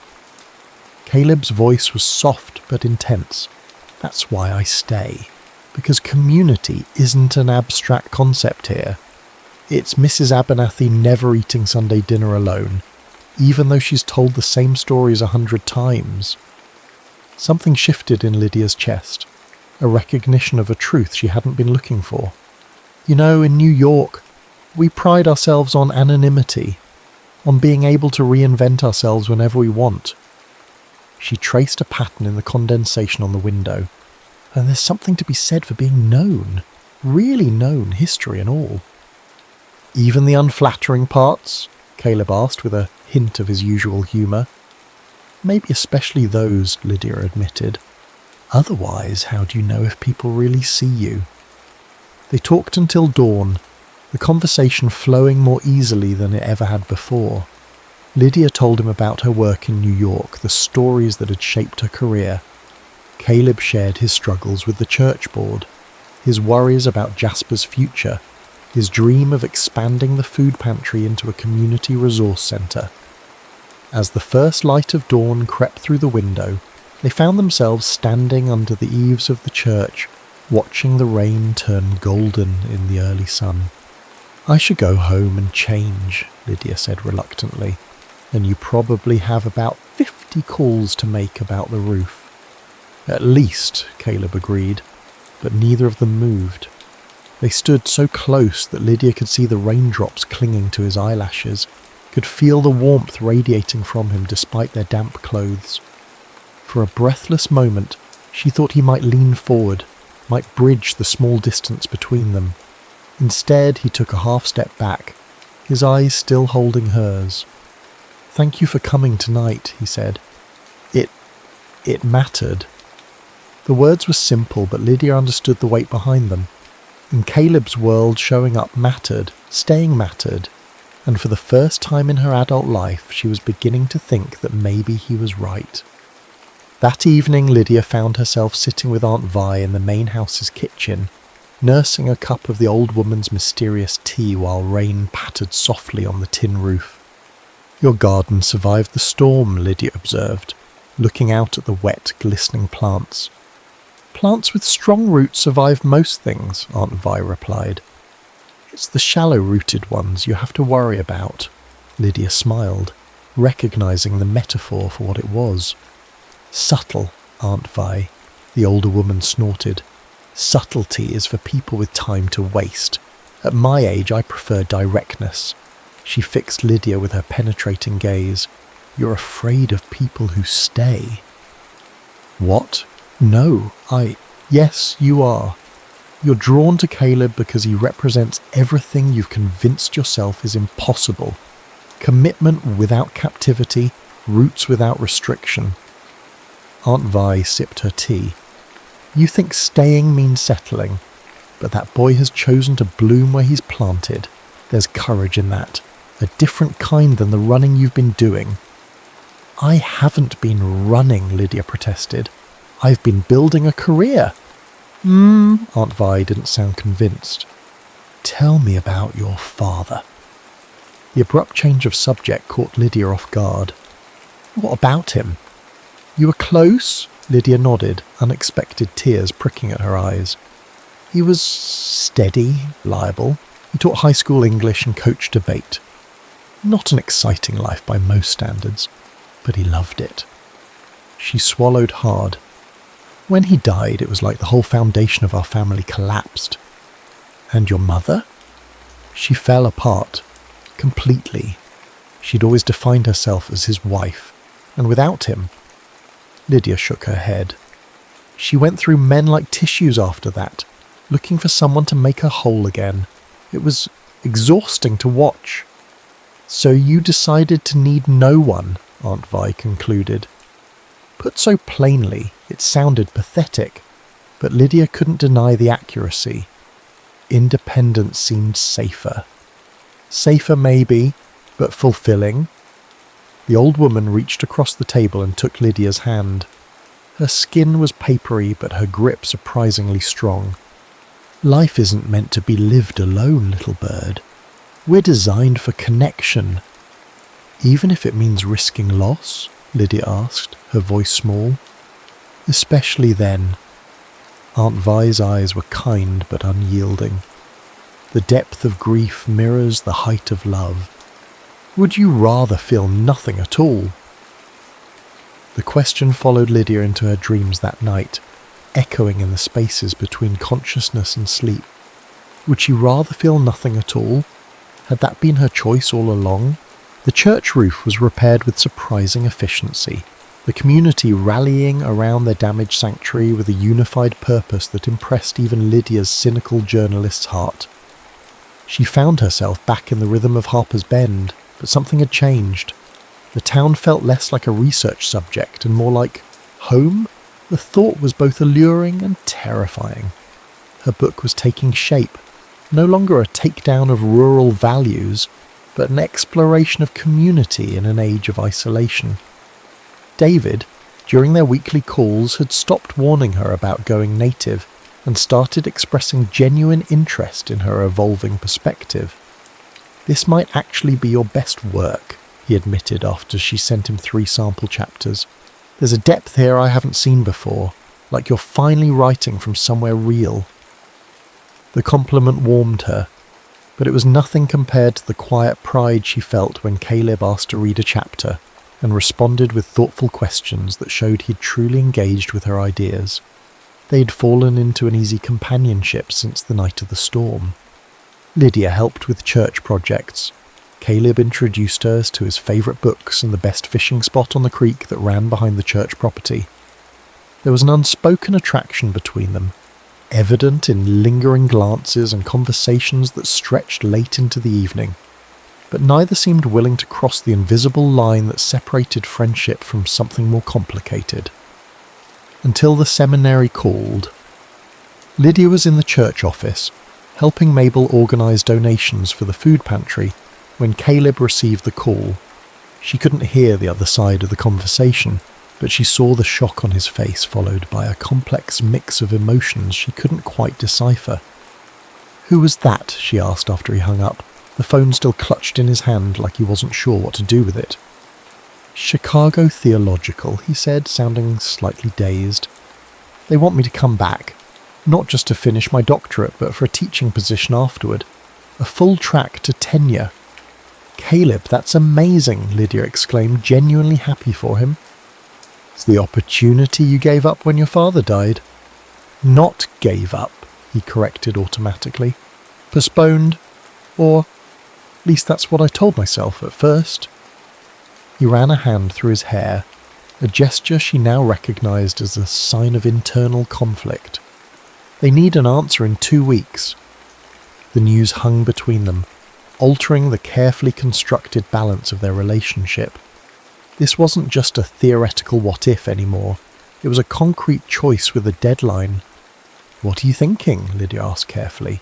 Caleb's voice was soft but intense. That's why I stay, because community isn't an abstract concept here. It's Mrs. Abernathy never eating Sunday dinner alone, even though she's told the same stories 100 times. Something shifted in Lydia's chest, a recognition of a truth she hadn't been looking for. You know, in New York, we pride ourselves on anonymity, on being able to reinvent ourselves whenever we want. She traced a pattern in the condensation on the window, and there's something to be said for being known, really known, history and all. Even the unflattering parts? Caleb asked with a hint of his usual humour. Maybe especially those, Lydia admitted. Otherwise, how do you know if people really see you? They talked until dawn, the conversation flowing more easily than it ever had before. Lydia told him about her work in New York, the stories that had shaped her career. Caleb shared his struggles with the church board, his worries about Jasper's future, his dream of expanding the food pantry into a community resource centre. As the first light of dawn crept through the window, they found themselves standing under the eaves of the church, watching the rain turn golden in the early sun. "I should go home and change," Lydia said reluctantly, "and you probably have about 50 calls to make about the roof." "At least," Caleb agreed, but neither of them moved. They stood so close that Lydia could see the raindrops clinging to his eyelashes, could feel the warmth radiating from him despite their damp clothes. For a breathless moment, she thought he might lean forward, might bridge the small distance between them. Instead, he took a half step back, his eyes still holding hers. "Thank you for coming tonight," he said. It mattered. The words were simple, but Lydia understood the weight behind them. In Caleb's world, showing up mattered, staying mattered, and for the first time in her adult life, she was beginning to think that maybe he was right. That evening, Lydia found herself sitting with Aunt Vi in the main house's kitchen, nursing a cup of the old woman's mysterious tea while rain pattered softly on the tin roof. "Your garden survived the storm," Lydia observed, looking out at the wet, glistening plants. "Plants with strong roots survive most things," Aunt Vi replied. "It's the shallow-rooted ones you have to worry about." Lydia smiled, recognising the metaphor for what it was. "Subtle, Aunt Vi," the older woman snorted. "Subtlety is for people with time to waste. At my age, I prefer directness." She fixed Lydia with her penetrating gaze. "You're afraid of people who stay." "What? No, Yes, you are. You're drawn to Caleb because he represents everything you've convinced yourself is impossible. Commitment without captivity, roots without restriction." Aunt Vi sipped her tea. "You think staying means settling, but that boy has chosen to bloom where he's planted. There's courage in that, a different kind than the running you've been doing." "I haven't been running," Lydia protested. "I've been building a career." Aunt Vi didn't sound convinced. "Tell me about your father." The abrupt change of subject caught Lydia off guard. "What about him?" "You were close?" Lydia nodded, unexpected tears pricking at her eyes. "He was steady, reliable. He taught high school English and coached debate. Not an exciting life by most standards, but he loved it." She swallowed hard. "When he died, it was like the whole foundation of our family collapsed." "And your mother?" "She fell apart. Completely. She'd always defined herself as his wife, and without him..." Lydia shook her head. "She went through men like tissues after that, looking for someone to make her whole again. It was exhausting to watch." "So you decided to need no one," Aunt Vi concluded. Put so plainly, it sounded pathetic, but Lydia couldn't deny the accuracy. Independence seemed safer. Safer maybe, but fulfilling. The old woman reached across the table and took Lydia's hand. Her skin was papery, but her grip surprisingly strong. Life isn't meant to be lived alone, little bird. We're designed for connection. Even if it means risking loss? Lydia asked, her voice small. Especially then. Aunt Vi's eyes were kind but unyielding. The depth of grief mirrors the height of love. Would you rather feel nothing at all? The question followed Lydia into her dreams that night, echoing in the spaces between consciousness and sleep. Would she rather feel nothing at all? Had that been her choice all along? The church roof was repaired with surprising efficiency, the community rallying around their damaged sanctuary with a unified purpose that impressed even Lydia's cynical journalist's heart. She found herself back in the rhythm of Harper's Bend, but something had changed. The town felt less like a research subject and more like home. The thought was both alluring and terrifying. Her book was taking shape, no longer a takedown of rural values, but an exploration of community in an age of isolation. David, during their weekly calls, had stopped warning her about going native and started expressing genuine interest in her evolving perspective. This might actually be your best work, he admitted after she sent him 3 sample chapters. There's a depth here I haven't seen before, like you're finally writing from somewhere real. The compliment warmed her, but it was nothing compared to the quiet pride she felt when Caleb asked to read a chapter and responded with thoughtful questions that showed he'd truly engaged with her ideas. They'd fallen into an easy companionship since the night of the storm. Lydia helped with church projects. Caleb introduced her to his favourite books and the best fishing spot on the creek that ran behind the church property. There was an unspoken attraction between them, evident in lingering glances and conversations that stretched late into the evening, but neither seemed willing to cross the invisible line that separated friendship from something more complicated. Until the seminary called. Lydia was in the church office, helping Mabel organise donations for the food pantry, when Caleb received the call. She couldn't hear the other side of the conversation, but she saw the shock on his face followed by a complex mix of emotions she couldn't quite decipher. "Who was that?" she asked after he hung up, the phone still clutched in his hand like he wasn't sure what to do with it. "Chicago Theological," he said, sounding slightly dazed. "They want me to come back, not just to finish my doctorate, but for a teaching position afterward. A full track to tenure." "Caleb, that's amazing," Lydia exclaimed, genuinely happy for him. "It's the opportunity you gave up when your father died." "Not gave up," he corrected automatically. "Postponed, or at least that's what I told myself at first." He ran a hand through his hair, a gesture she now recognised as a sign of internal conflict. "They need an answer in 2 weeks. The news hung between them, altering the carefully constructed balance of their relationship. This wasn't just a theoretical what-if anymore. It was a concrete choice with a deadline. "What are you thinking?" Lydia asked carefully.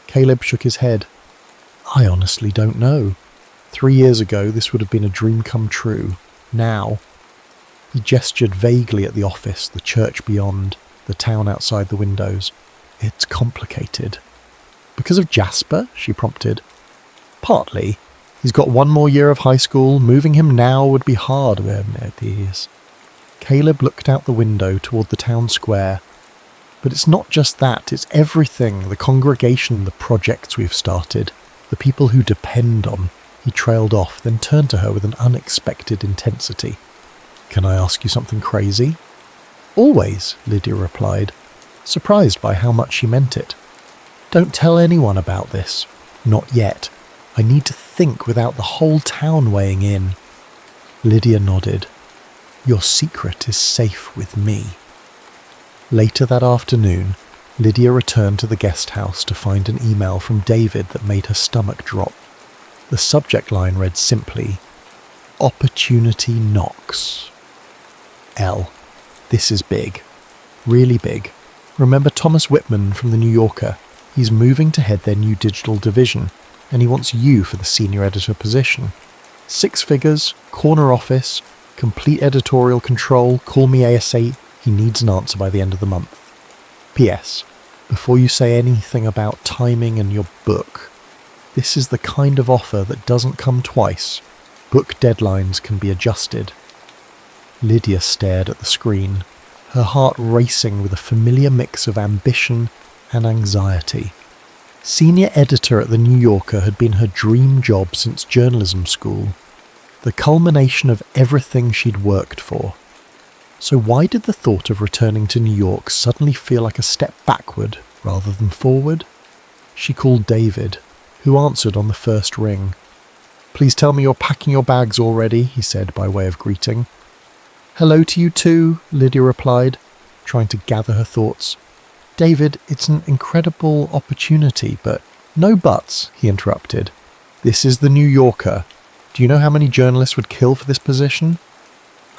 Caleb shook his head. "I honestly don't know. 3 years ago, this would have been a dream come true. Now..." He gestured vaguely at the office, the church beyond, the town outside the windows. "It's complicated." "Because of Jasper?" she prompted. "Partly. He's got 1 more year of high school. Moving him now would be hard." Caleb looked out the window toward the town square. "But it's not just that, it's everything, the congregation, the projects we've started, the people who depend on." He trailed off, then turned to her with an unexpected intensity. "Can I ask you something crazy?" "Always," Lydia replied, surprised by how much she meant it. "Don't tell anyone about this. Not yet. I need to think without the whole town weighing in." Lydia nodded. "Your secret is safe with me." Later that afternoon, Lydia returned to the guest house to find an email from David that made her stomach drop. The subject line read simply, "Opportunity knocks." L. This is big. Really big. Remember Thomas Whitman from The New Yorker? He's moving to head their new digital division, and he wants you for the senior editor position. 6 figures, corner office, complete editorial control, call me ASA. He needs an answer by the end of the month. P.S. Before you say anything about timing and your book, this is the kind of offer that doesn't come twice. Book deadlines can be adjusted. Lydia stared at the screen, her heart racing with a familiar mix of ambition and anxiety. Senior editor at The New Yorker had been her dream job since journalism school, the culmination of everything she'd worked for. So why did the thought of returning to New York suddenly feel like a step backward rather than forward? She called David, who answered on the first ring. "Please tell me you're packing your bags already," he said by way of greeting. "Hello to you too," Lydia replied, trying to gather her thoughts. "David, it's an incredible opportunity, but..." "No buts," he interrupted. "This is The New Yorker. Do you know how many journalists would kill for this position?"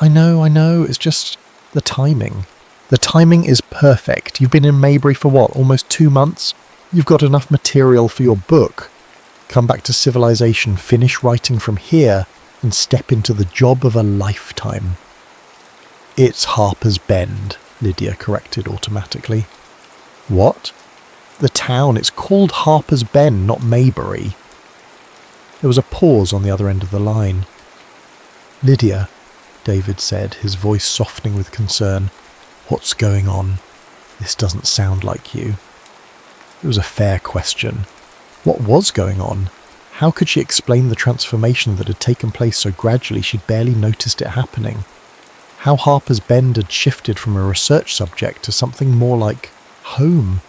I know, it's just the timing. The timing is perfect. You've been in Maybury for what, almost 2 months? You've got enough material for your book. Come back to civilization, finish writing from here, and step into the job of a lifetime. "It's Harper's Bend," Lydia corrected automatically. "What?" "The town, it's called Harper's Bend, not Maybury." There was a pause on the other end of the line. "Lydia," David said, his voice softening with concern, "what's going on? This doesn't sound like you." It was a fair question. What was going on? How could she explain the transformation that had taken place so gradually she'd barely noticed it happening? How Harper's Bend had shifted from a research subject to something more like home?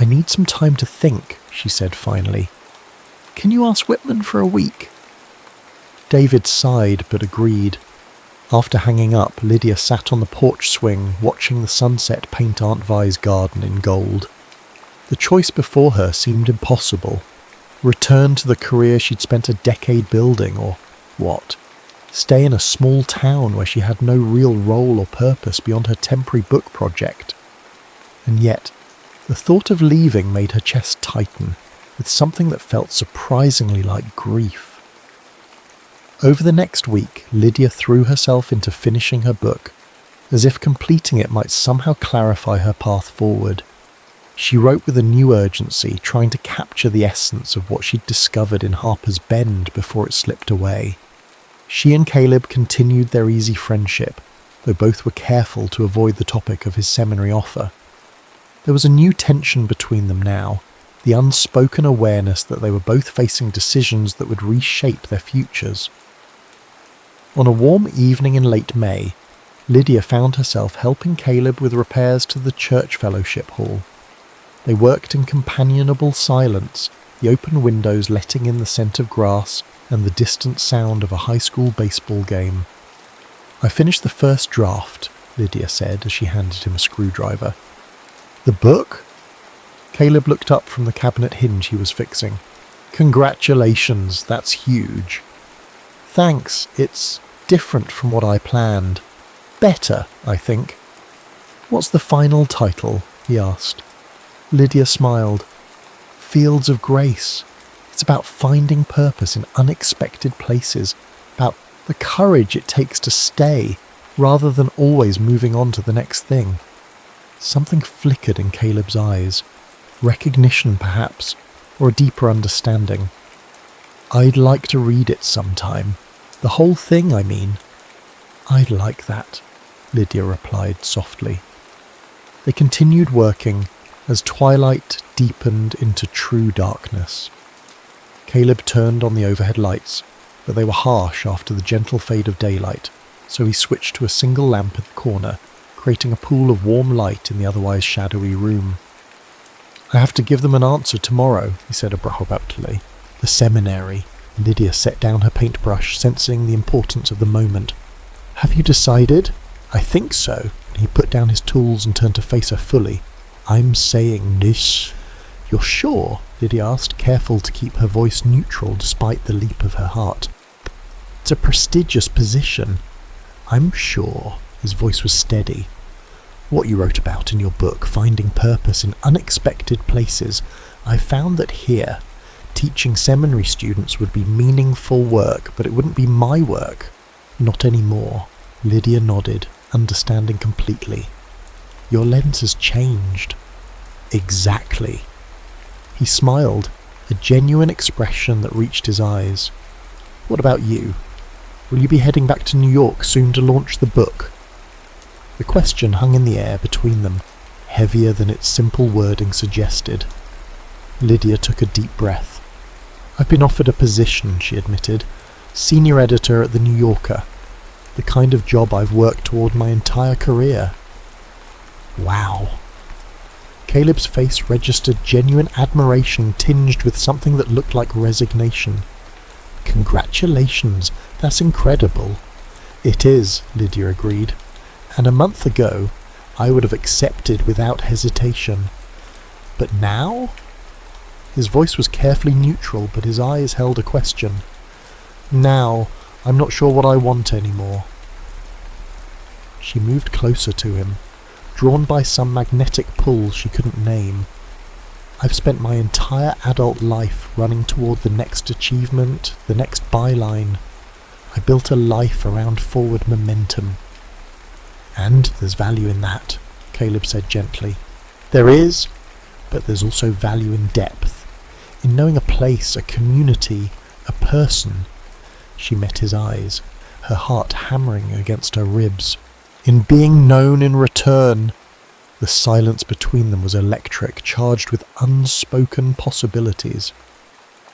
"I need some time to think," she said finally. "Can you ask Whitman for a week?" David sighed but agreed. After hanging up, Lydia sat on the porch swing, watching the sunset paint Aunt Vi's garden in gold. The choice before her seemed impossible. Return to the career she'd spent a decade building, or what? Stay in a small town where she had no real role or purpose beyond her temporary book project. And yet, the thought of leaving made her chest tighten, with something that felt surprisingly like grief. Over the next week, Lydia threw herself into finishing her book, as if completing it might somehow clarify her path forward. She wrote with a new urgency, trying to capture the essence of what she'd discovered in Harper's Bend before it slipped away. She and Caleb continued their easy friendship, though both were careful to avoid the topic of his seminary offer. There was a new tension between them now, the unspoken awareness that they were both facing decisions that would reshape their futures. On a warm evening in late May, Lydia found herself helping Caleb with repairs to the church fellowship hall. They worked in companionable silence, the open windows letting in the scent of grass and the distant sound of a high school baseball game. "I finished the first draft," Lydia said as she handed him a screwdriver. "The book?" Caleb looked up from the cabinet hinge he was fixing. "Congratulations, that's huge." "Thanks, it's different from what I planned. Better, I think." "What's the final title?" he asked. Lydia smiled. "Fields of Grace. It's about finding purpose in unexpected places, about the courage it takes to stay, rather than always moving on to the next thing." Something flickered in Caleb's eyes. Recognition, perhaps, or a deeper understanding. "I'd like to read it sometime. The whole thing, I mean." "I'd like that," Lydia replied softly. They continued working as twilight deepened into true darkness. Caleb turned on the overhead lights, but they were harsh after the gentle fade of daylight, so he switched to a single lamp at the corner, creating a pool of warm light in the otherwise shadowy room. "I have to give them an answer tomorrow," he said abruptly. "The seminary." Lydia set down her paintbrush, sensing the importance of the moment. "Have you decided?" "I think so." He put down his tools and turned to face her fully. "I'm saying this." "You're sure?" Lydia asked, careful to keep her voice neutral despite the leap of her heart. "It's a prestigious position." "I'm sure." His voice was steady. "What you wrote about in your book, finding purpose in unexpected places, I found that here, teaching seminary students would be meaningful work, but it wouldn't be my work. Not anymore." Lydia nodded. understanding completely. Your lens has changed. Exactly. He smiled, a genuine expression that reached his eyes. What about you? Will you be heading back to New York soon to launch the book? The question hung in the air between them, heavier than its simple wording suggested. Lydia took a deep breath. I've been offered a position, she admitted, senior editor at the New Yorker, the kind of job I've worked toward my entire career. Wow. Caleb's face registered genuine admiration tinged with something that looked like resignation. Congratulations, that's incredible. It is, Lydia agreed, and a month ago I would have accepted without hesitation. But now? His voice was carefully neutral, but his eyes held a question. Now, I'm not sure what I want anymore. She moved closer to him, drawn by some magnetic pull she couldn't name. I've spent my entire adult life running toward the next achievement, the next byline. I built a life around forward momentum. And there's value in that, Caleb said gently. There is, but there's also value in depth, in knowing a place, a community, a person. She met his eyes, her heart hammering against her ribs. In being known in return. The silence between them was electric, charged with unspoken possibilities.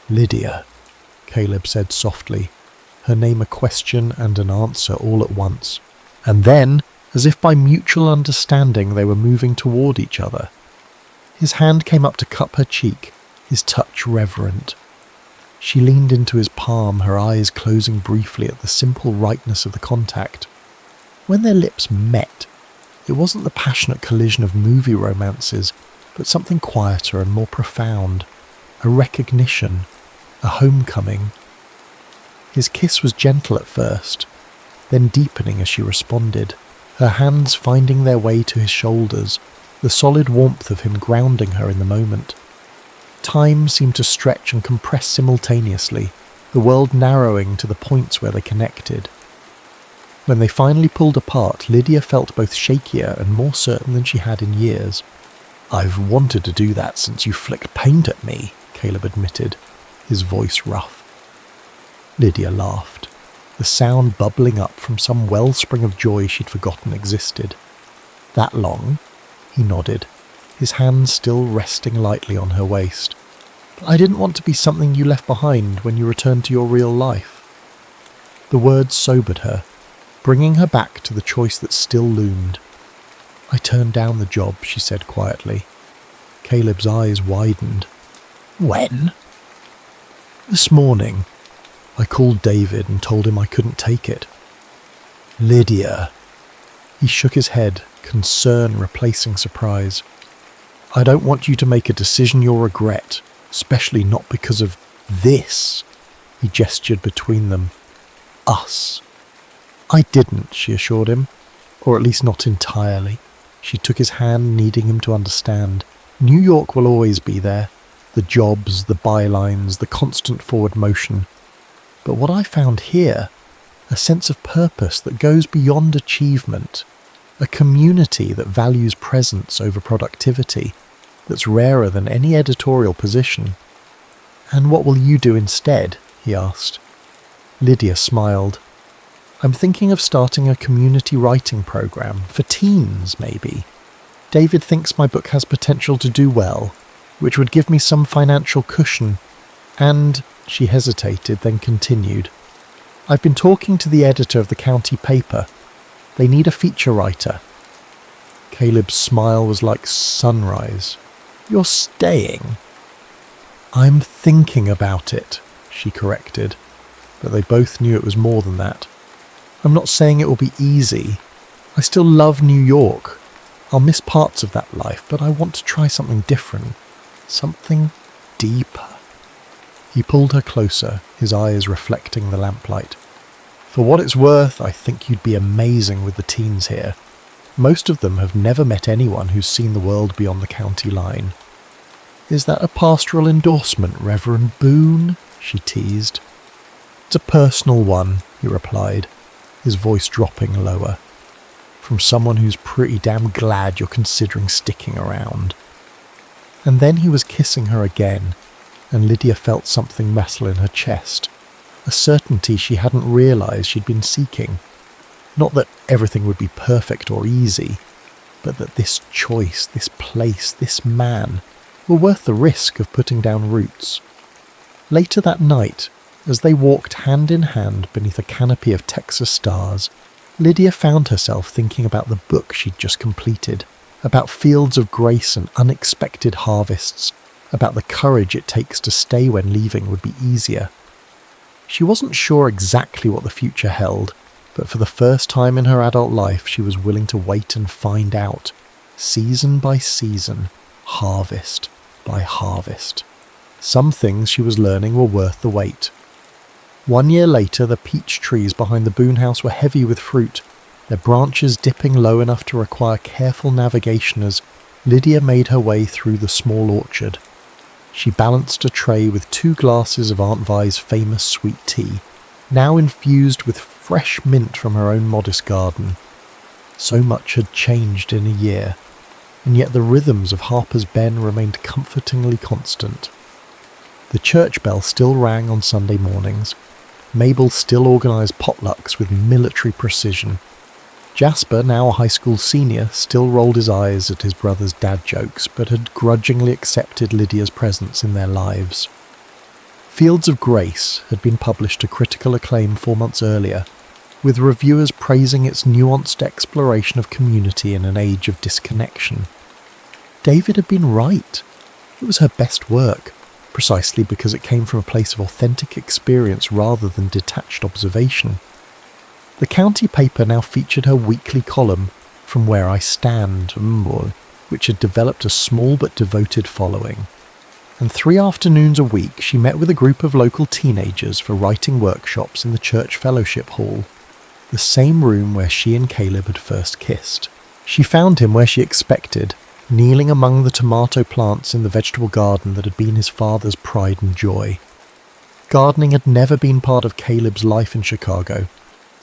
Lydia, Caleb said softly, her name a question and an answer all at once. And then, as if by mutual understanding, they were moving toward each other. His hand came up to cup her cheek, his touch reverent. She leaned into his palm, her eyes closing briefly at the simple rightness of the contact. When their lips met, it wasn't the passionate collision of movie romances, but something quieter and more profound, a recognition, a homecoming. His kiss was gentle at first, then deepening as she responded, her hands finding their way to his shoulders, the solid warmth of him grounding her in the moment. Time seemed to stretch and compress simultaneously, the world narrowing to the points where they connected. When they finally pulled apart, Lydia felt both shakier and more certain than she had in years. I've wanted to do that since you flicked paint at me, Caleb admitted, his voice rough. Lydia laughed, the sound bubbling up from some wellspring of joy she'd forgotten existed. That long? He nodded, his hands still resting lightly on her waist. I didn't want to be something you left behind when you returned to your real life. The words sobered her, bringing her back to the choice that still loomed. I turned down the job, she said quietly. Caleb's eyes widened. When? This morning. I called David and told him I couldn't take it. Lydia. He shook his head, concern replacing surprise. I don't want you to make a decision you'll regret, especially not because of this. He gestured between them. Us. I didn't, she assured him, or at least not entirely. She took his hand, needing him to understand. New York will always be there. The jobs, the bylines, the constant forward motion. But what I found here, a sense of purpose that goes beyond achievement, a community that values presence over productivity, that's rarer than any editorial position. And what will you do instead? He asked. Lydia smiled. I'm thinking of starting a community writing program, for teens maybe. David thinks my book has potential to do well, which would give me some financial cushion, and, she hesitated, then continued, I've been talking to the editor of the county paper. They need a feature writer. Caleb's smile was like sunrise. You're staying? I'm thinking about it, she corrected, but they both knew it was more than that. I'm not saying it will be easy. I still love New York. I'll miss parts of that life, but I want to try something different. Something deeper. He pulled her closer, his eyes reflecting the lamplight. For what it's worth, I think you'd be amazing with the teens here. Most of them have never met anyone who's seen the world beyond the county line. Is that a pastoral endorsement, Reverend Boone? She teased. It's a personal one, he replied, his voice dropping lower. from someone who's pretty damn glad you're considering sticking around. And then he was kissing her again, and Lydia felt something metal in her chest, a certainty she hadn't realised she'd been seeking. Not that everything would be perfect or easy, but that this choice, this place, this man were worth the risk of putting down roots. Later that night, as they walked hand in hand beneath a canopy of Texas stars, Lydia found herself thinking about the book she'd just completed, about fields of grace and unexpected harvests, about the courage it takes to stay when leaving would be easier. She wasn't sure exactly what the future held, but for the first time in her adult life she was willing to wait and find out, season by season, harvest by harvest. Some things she was learning were worth the wait. 1 year later, the peach trees behind the Boone house were heavy with fruit, their branches dipping low enough to require careful navigation as Lydia made her way through the small orchard. She balanced a tray with 2 glasses of Aunt Vi's famous sweet tea, now infused with fresh mint from her own modest garden. So much had changed in a year, and yet the rhythms of Harper's Bend remained comfortingly constant. The church bell still rang on Sunday mornings. Mabel still organised potlucks with military precision. Jasper, now a high school senior, still rolled his eyes at his brother's dad jokes, but had grudgingly accepted Lydia's presence in their lives. Fields of Grace had been published to critical acclaim 4 months earlier, with reviewers praising its nuanced exploration of community in an age of disconnection. David had been right. It was her best work, precisely because it came from a place of authentic experience rather than detached observation. The county paper now featured her weekly column, From Where I Stand, which had developed a small but devoted following. And 3 afternoons a week she met with a group of local teenagers for writing workshops in the church fellowship hall, the same room where she and Caleb had first kissed. She found him where she expected, kneeling among the tomato plants in the vegetable garden that had been his father's pride and joy. Gardening had never been part of Caleb's life in Chicago,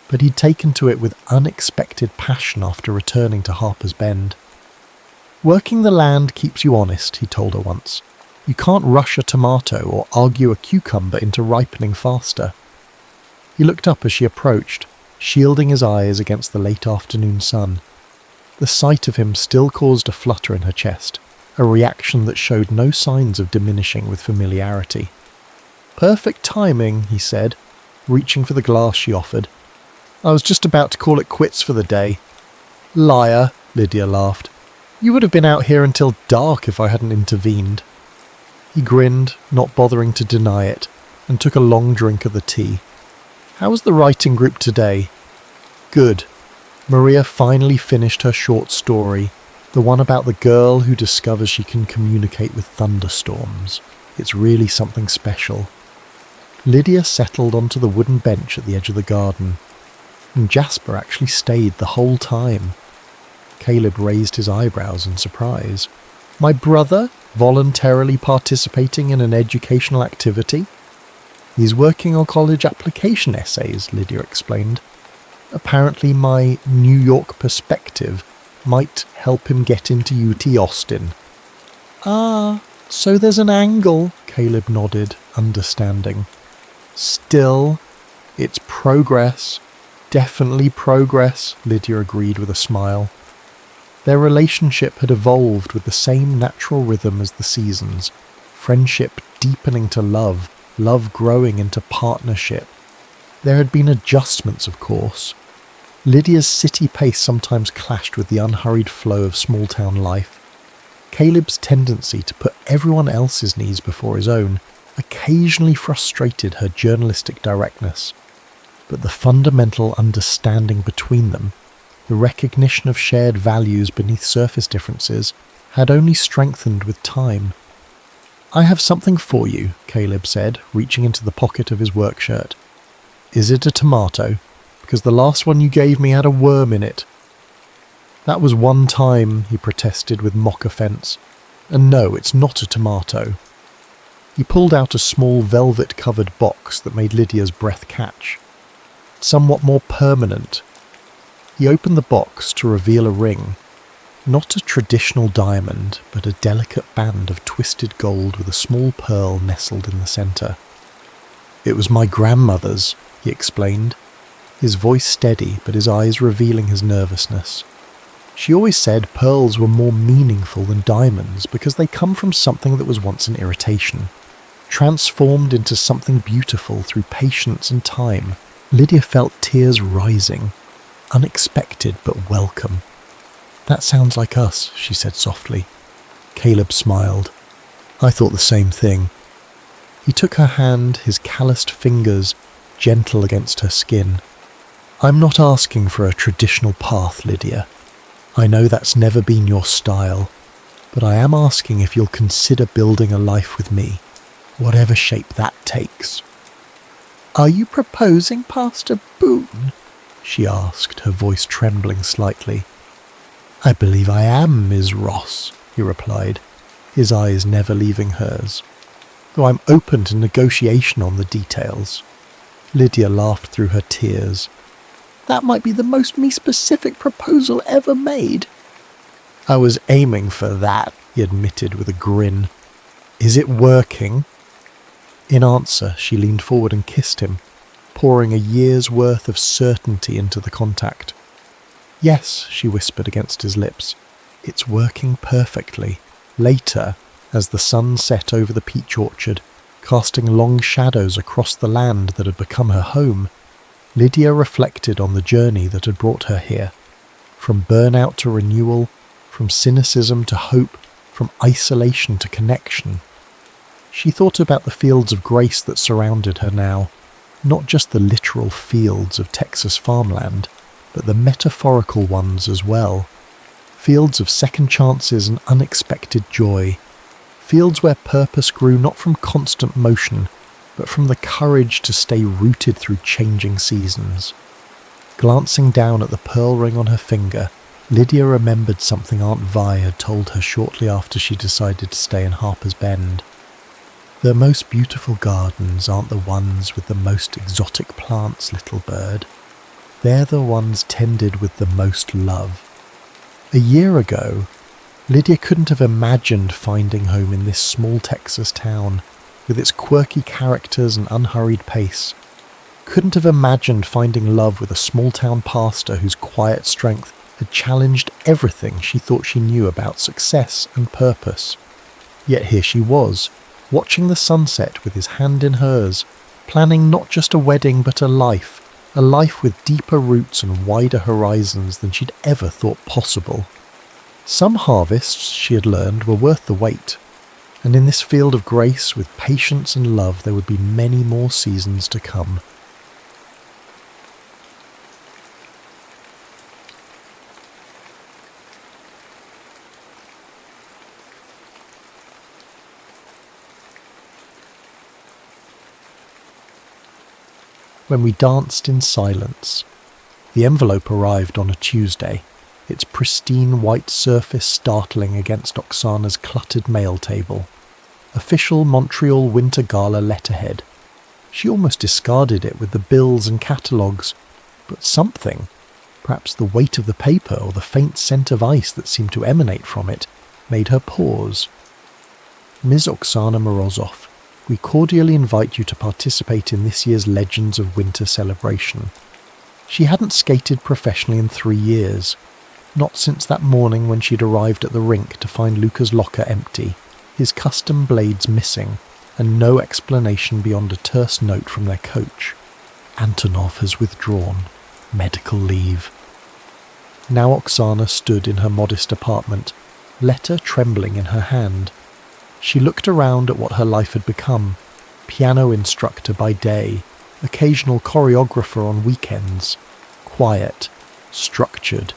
but he'd taken to it with unexpected passion after returning to Harper's Bend. Working the land keeps you honest, he told her once. You can't rush a tomato or argue a cucumber into ripening faster. He looked up as she approached, shielding his eyes against the late afternoon sun. The sight of him still caused a flutter in her chest, a reaction that showed no signs of diminishing with familiarity. "Perfect timing," he said, reaching for the glass she offered. "I was just about to call it quits for the day." "Liar," Lydia laughed. "You would have been out here until dark if I hadn't intervened." He grinned, not bothering to deny it, and took a long drink of the tea. "How was the writing group today?" "Good." Maria finally finished her short story, the one about the girl who discovers she can communicate with thunderstorms. It's really something special. Lydia settled onto the wooden bench at the edge of the garden, and Jasper actually stayed the whole time. Caleb raised his eyebrows in surprise. "My brother voluntarily participating in an educational activity?" "He's working on college application essays," Lydia explained. "Apparently my New York perspective might help him get into UT Austin." "Ah, so there's an angle," Caleb nodded, understanding. "Still, it's progress. Definitely progress," Lydia agreed with a smile. Their relationship had evolved with the same natural rhythm as the seasons, friendship deepening to love, love growing into partnership. There had been adjustments, of course. Lydia's city pace sometimes clashed with the unhurried flow of small-town life. Caleb's tendency to put everyone else's needs before his own occasionally frustrated her journalistic directness. But the fundamental understanding between them, the recognition of shared values beneath surface differences, had only strengthened with time. "I have something for you," Caleb said, reaching into the pocket of his work shirt. "Is it a tomato? Because the last one you gave me had a worm in it." "That was one time," he protested with mock offence. "And no, it's not a tomato." He pulled out a small velvet-covered box that made Lydia's breath catch. "Somewhat more permanent." He opened the box to reveal a ring. Not a traditional diamond, but a delicate band of twisted gold with a small pearl nestled in the centre. "It was my grandmother's," he explained, his voice steady but his eyes revealing his nervousness. "She always said pearls were more meaningful than diamonds because they come from something that was once an irritation, transformed into something beautiful through patience and time." Lydia felt tears rising, unexpected but welcome. "That sounds like us," she said softly. Caleb smiled. "I thought the same thing." He took her hand, his calloused fingers gentle against her skin. "I'm not asking for a traditional path, Lydia. I know that's never been your style, but I am asking if you'll consider building a life with me, whatever shape that takes." "Are you proposing Pastor Boone?" she asked, her voice trembling slightly. "I believe I am, Ms. Ross," he replied, his eyes never leaving hers, "though I'm open to negotiation on the details." Lydia laughed through her tears. "That might be the most me-specific proposal ever made." "I was aiming for that," he admitted with a grin. "Is it working?" In answer, she leaned forward and kissed him, pouring a year's worth of certainty into the contact. "Yes," she whispered against his lips. "It's working perfectly." Later, as the sun set over the peach orchard, casting long shadows across the land that had become her home, Lydia reflected on the journey that had brought her here. From burnout to renewal, from cynicism to hope, from isolation to connection. She thought about the fields of grace that surrounded her now, not just the literal fields of Texas farmland, but the metaphorical ones as well. Fields of second chances and unexpected joy. Fields where purpose grew not from constant motion, but from the courage to stay rooted through changing seasons. Glancing down at the pearl ring on her finger, Lydia remembered something Aunt Vi had told her shortly after she decided to stay in Harper's Bend. "The most beautiful gardens aren't the ones with the most exotic plants, little bird. They're the ones tended with the most love." A year ago, Lydia couldn't have imagined finding home in this small Texas town, with its quirky characters and unhurried pace. Couldn't have imagined finding love with a small-town pastor whose quiet strength had challenged everything she thought she knew about success and purpose. Yet here she was, watching the sunset with his hand in hers, planning not just a wedding but a life with deeper roots and wider horizons than she'd ever thought possible. Some harvests, she had learned, were worth the wait, and in this field of grace, with patience and love, there would be many more seasons to come. When we danced in silence. The envelope arrived on a Tuesday, its pristine white surface startling against Oksana's cluttered mail table. Official Montreal Winter Gala letterhead. She almost discarded it with the bills and catalogues, but something, perhaps the weight of the paper or the faint scent of ice that seemed to emanate from it, made her pause. "Ms. Oksana Morozov, we cordially invite you to participate in this year's Legends of Winter celebration." She hadn't skated professionally in 3 years, not since that morning when she'd arrived at the rink to find Luca's locker empty, his custom blades missing, and no explanation beyond a terse note from their coach. "Antonov has withdrawn. Medical leave." Now Oksana stood in her modest apartment, letter trembling in her hand. She looked around at what her life had become, piano instructor by day, occasional choreographer on weekends, quiet, structured,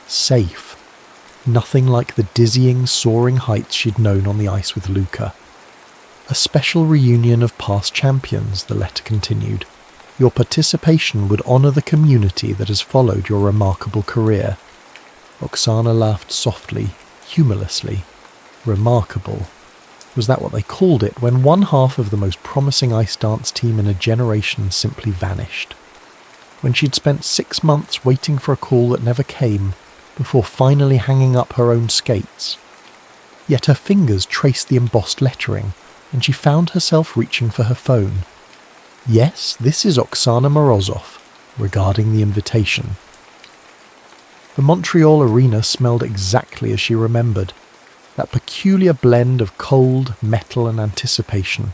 safe, nothing like the dizzying, soaring heights she'd known on the ice with Luca. "A special reunion of past champions," the letter continued. "Your participation would honour the community that has followed your remarkable career." Oksana laughed softly, humorlessly. Remarkable. Was that what they called it when one half of the most promising ice dance team in a generation simply vanished? when she'd spent 6 months waiting for a call that never came, before finally hanging up her own skates. Yet her fingers traced the embossed lettering, and she found herself reaching for her phone. Yes, this is Oksana Morozov, regarding the invitation. The Montreal arena smelled exactly as she remembered, that peculiar blend of cold, metal and anticipation.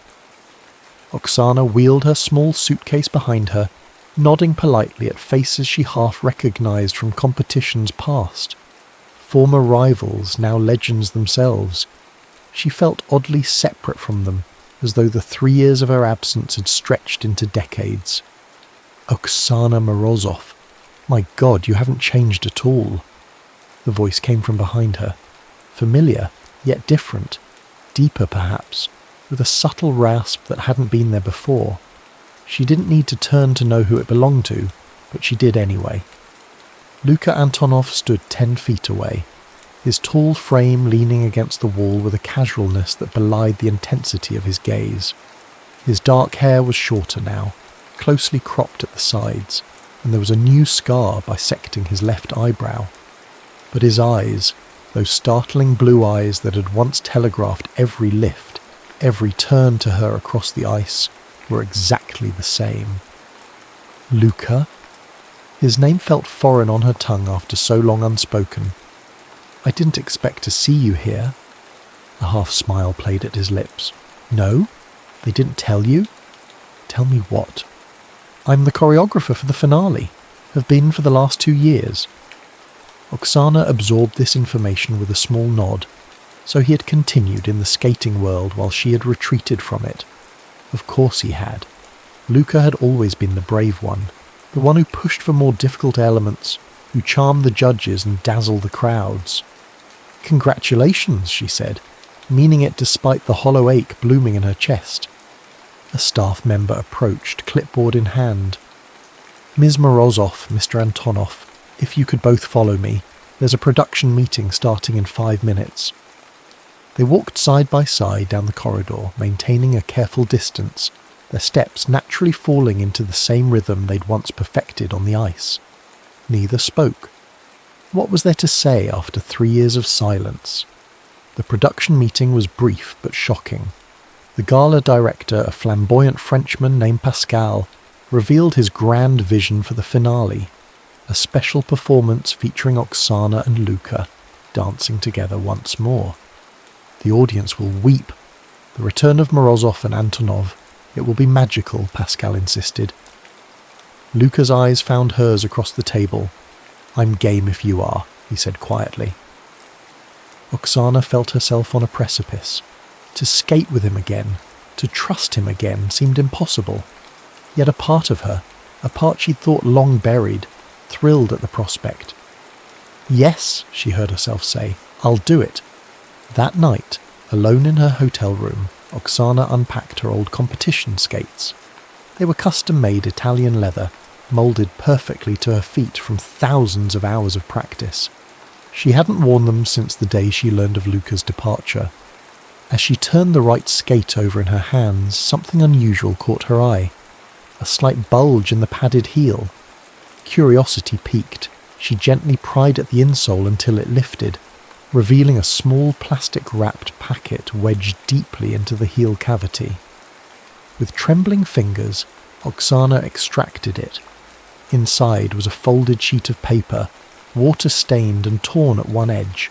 Oksana wheeled her small suitcase behind her, nodding politely at faces she half recognised from competitions past. Former rivals, now legends themselves. She felt oddly separate from them, as though the 3 years of her absence had stretched into decades. Oksana Morozov. My God, you haven't changed at all. The voice came from behind her. Familiar, yet different. Deeper, perhaps, with a subtle rasp that hadn't been there before. She didn't need to turn to know who it belonged to, but she did anyway. Luka Antonov stood 10 feet away, his tall frame leaning against the wall with a casualness that belied the intensity of his gaze. His dark hair was shorter now, closely cropped at the sides, and there was a new scar bisecting his left eyebrow. But his eyes, those startling blue eyes that had once telegraphed every lift, every turn to her across the ice, were exactly the same. Luka? His name felt foreign on her tongue after so long unspoken. I didn't expect to see you here. A half smile played at his lips. No? They didn't tell you? Tell me what? I'm the choreographer for the finale. Have been for the last 2 years. Oksana absorbed this information with a small nod, so he had continued in the skating world while she had retreated from it. Of course he had. Luka had always been the brave one, the one who pushed for more difficult elements, who charmed the judges and dazzled the crowds. Congratulations, she said, meaning it despite the hollow ache blooming in her chest. A staff member approached, clipboard in hand. Ms. Morozov, Mr. Antonov, if you could both follow me. There's a production meeting starting in 5 minutes. They walked side by side down the corridor, maintaining a careful distance, their steps naturally falling into the same rhythm they'd once perfected on the ice. Neither spoke. What was there to say after 3 years of silence? The production meeting was brief but shocking. The gala director, a flamboyant Frenchman named Pascal, revealed his grand vision for the finale, a special performance featuring Oksana and Luka dancing together once more. The audience will weep. The return of Morozov and Antonov. It will be magical, Pascal insisted. Luka's eyes found hers across the table. I'm game if you are, he said quietly. Oksana felt herself on a precipice. To skate with him again, to trust him again, seemed impossible. Yet a part of her, a part she'd thought long buried, thrilled at the prospect. Yes, she heard herself say, I'll do it. That night, alone in her hotel room, Oksana unpacked her old competition skates. They were custom-made Italian leather, moulded perfectly to her feet from thousands of hours of practice. She hadn't worn them since the day she learned of Luka's departure. As she turned the right skate over in her hands, something unusual caught her eye. A slight bulge in the padded heel. Curiosity piqued. She gently pried at the insole until it lifted, revealing a small plastic-wrapped packet wedged deeply into the heel cavity. With trembling fingers, Oksana extracted it. Inside was a folded sheet of paper, water-stained and torn at one edge.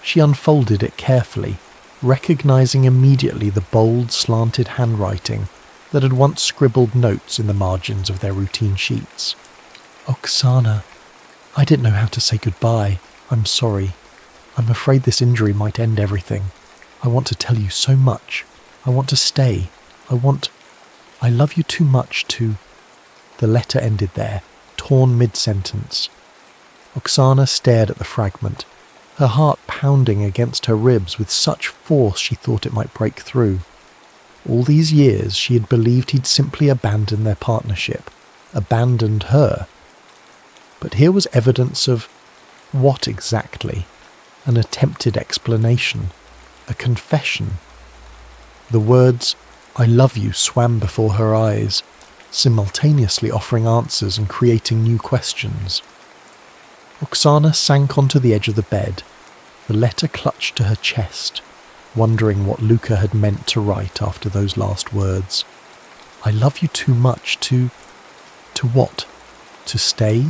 She unfolded it carefully, recognizing immediately the bold, slanted handwriting that had once scribbled notes in the margins of their routine sheets. Oksana, I didn't know how to say goodbye. I'm sorry. I'm afraid this injury might end everything. I want to tell you so much. I want to stay. I love you too much to... The letter ended there, torn mid-sentence. Oksana stared at the fragment, her heart pounding against her ribs with such force she thought it might break through. All these years she had believed he'd simply abandoned their partnership, abandoned her. But here was evidence of what exactly? An attempted explanation, a confession. The words, I love you, swam before her eyes. simultaneously offering answers and creating new questions. Oksana sank onto the edge of the bed, the letter clutched to her chest, wondering what Luka had meant to write after those last words. I love you too much to what? To stay?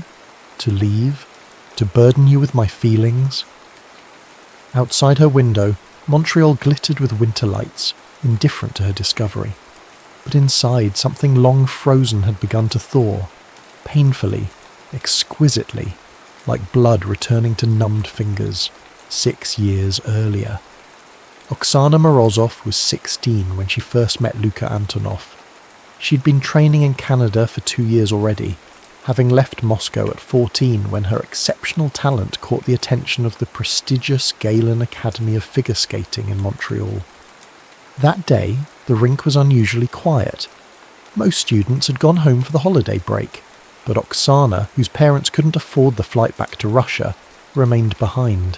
To leave? To burden you with my feelings? Outside her window, Montreal glittered with winter lights, indifferent to her discovery. But inside, something long frozen had begun to thaw, painfully, exquisitely, like blood returning to numbed fingers, 6 years earlier. Oksana Morozov was 16 when she first met Luka Antonov. She'd been training in Canada for 2 years already, having left Moscow at 14 when her exceptional talent caught the attention of the prestigious Galen Academy of Figure Skating in Montreal. That day, the rink was unusually quiet. Most students had gone home for the holiday break, but Oksana, whose parents couldn't afford the flight back to Russia, remained behind.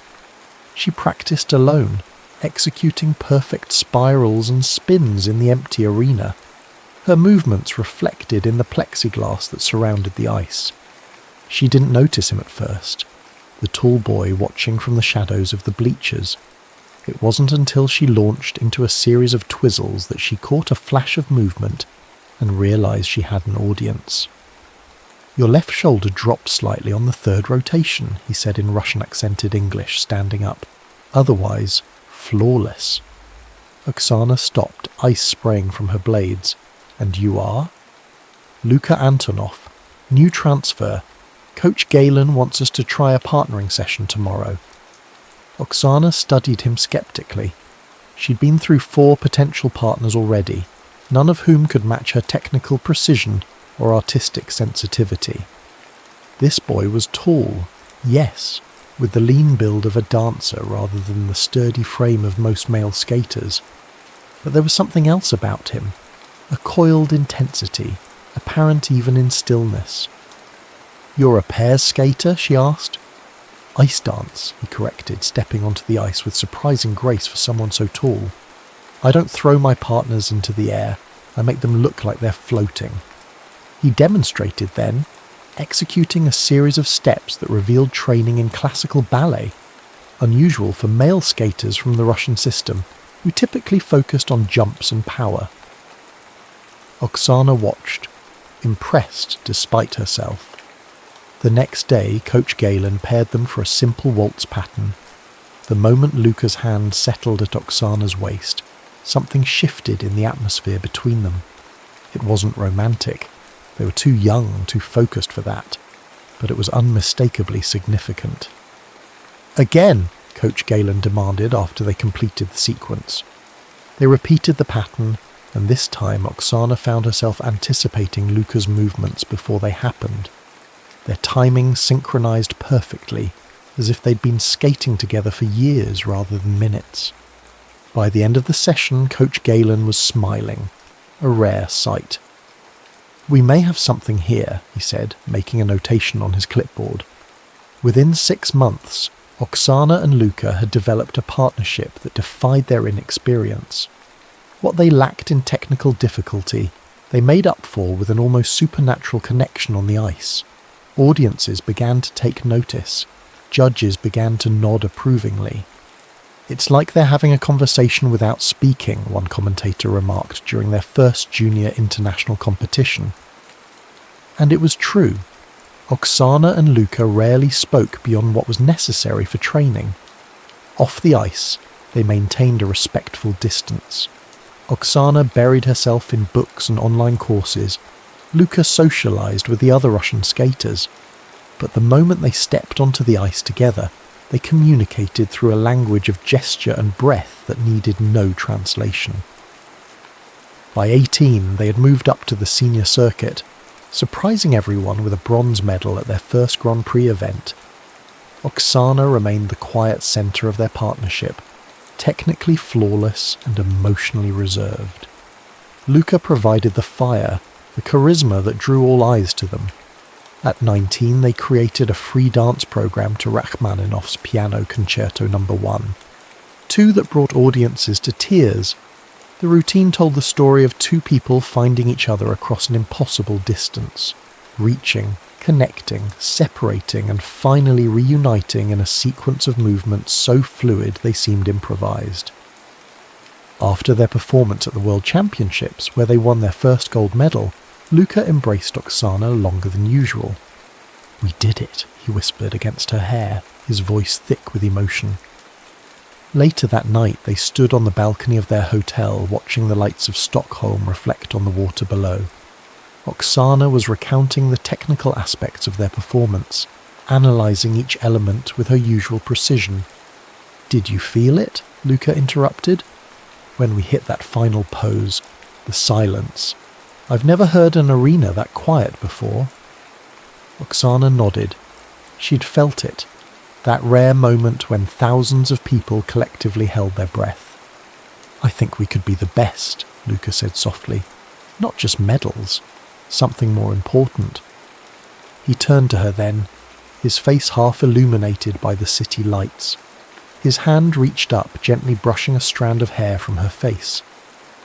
She practiced alone, executing perfect spirals and spins in the empty arena. Her movements reflected in the plexiglass that surrounded the ice. She didn't notice him at first, the tall boy watching from the shadows of the bleachers. It wasn't until she launched into a series of twizzles that she caught a flash of movement and realized she had an audience. Your left shoulder dropped slightly on the third rotation, he said in Russian-accented English, standing up. Otherwise, flawless. Oksana stopped, ice spraying from her blades. And you are? Luka Antonov. New transfer. Coach Galen wants us to try a partnering session tomorrow. Oksana studied him skeptically. She'd been through 4 potential partners already, none of whom could match her technical precision or artistic sensitivity. This boy was tall, yes, with the lean build of a dancer rather than the sturdy frame of most male skaters. But there was something else about him, a coiled intensity, apparent even in stillness. You're a pairs skater? She asked. Ice dance, he corrected, stepping onto the ice with surprising grace for someone so tall. I don't throw my partners into the air, I make them look like they're floating. He demonstrated then, executing a series of steps that revealed training in classical ballet, unusual for male skaters from the Russian system, who typically focused on jumps and power. Oksana watched, impressed despite herself. The next day, Coach Galen paired them for a simple waltz pattern. The moment Luka's hand settled at Oksana's waist, something shifted in the atmosphere between them. It wasn't romantic. They were too young, too focused for that. But it was unmistakably significant. Again, Coach Galen demanded after they completed the sequence. They repeated the pattern, and this time Oksana found herself anticipating Luka's movements before they happened. Their timing synchronized perfectly, as if they'd been skating together for years rather than minutes. By the end of the session, Coach Galen was smiling, a rare sight. We may have something here, he said, making a notation on his clipboard. Within 6 months, Oksana and Luka had developed a partnership that defied their inexperience. What they lacked in technical difficulty, they made up for with an almost supernatural connection on the ice. Audiences began to take notice. Judges began to nod approvingly. It's like they're having a conversation without speaking, one commentator remarked during their first junior international competition. And it was true. Oksana and Luka rarely spoke beyond what was necessary for training. Off the ice, they maintained a respectful distance. Oksana buried herself in books and online courses. Luka socialized with the other Russian skaters. But the moment they stepped onto the ice together, they communicated through a language of gesture and breath that needed no translation. By 18, they had moved up to the senior circuit, surprising everyone with a bronze medal at their first Grand Prix event. Oksana remained the quiet centre of their partnership, technically flawless and emotionally reserved. Luka provided the fire, the charisma that drew all eyes to them. At 19, they created a free dance program to Rachmaninoff's Piano Concerto No. 1, 2 that brought audiences to tears, The routine told the story of two people finding each other across an impossible distance, reaching, connecting, separating, and finally reuniting in a sequence of movements so fluid they seemed improvised. After their performance at the World Championships, where they won their first gold medal, Luca embraced Oksana longer than usual. "We did it," he whispered against her hair, his voice thick with emotion. Later that night, they stood on the balcony of their hotel, watching the lights of Stockholm reflect on the water below. Oksana was recounting the technical aspects of their performance, analysing each element with her usual precision. "Did you feel it?" Luca interrupted. "When we hit that final pose, the silence. I've never heard an arena that quiet before." Oksana nodded. She'd felt it, that rare moment when thousands of people collectively held their breath. "I think we could be the best," Luca said softly. "Not just medals, something more important." He turned to her then, his face half illuminated by the city lights. His hand reached up, gently brushing a strand of hair from her face.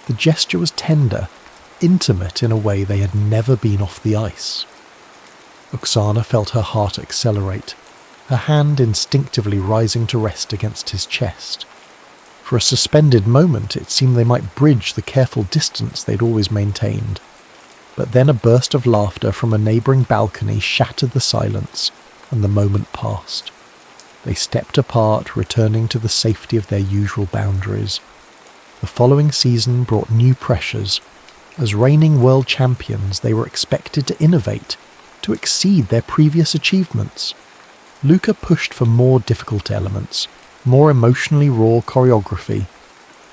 The gesture was tender, intimate in a way they had never been off the ice. Oksana felt her heart accelerate, her hand instinctively rising to rest against his chest. For a suspended moment it seemed they might bridge the careful distance they'd always maintained. But then a burst of laughter from a neighbouring balcony shattered the silence, and the moment passed. They stepped apart, returning to the safety of their usual boundaries. The following season brought new pressures. As reigning world champions, they were expected to innovate, to exceed their previous achievements. Luca pushed for more difficult elements, more emotionally raw choreography.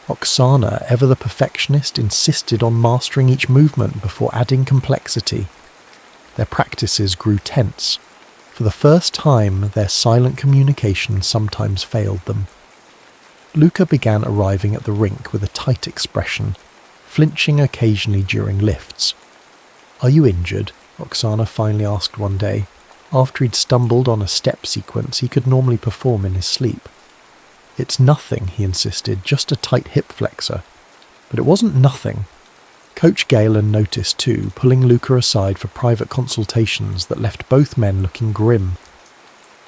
Oksana, ever the perfectionist, insisted on mastering each movement before adding complexity. Their practices grew tense. For the first time, their silent communication sometimes failed them. Luca began arriving at the rink with a tight expression, flinching occasionally during lifts. "Are you injured?" Oksana finally asked one day, after he'd stumbled on a step sequence he could normally perform in his sleep. "It's nothing," he insisted, "just a tight hip flexor." But it wasn't nothing. Coach Galen noticed too, pulling Luca aside for private consultations that left both men looking grim.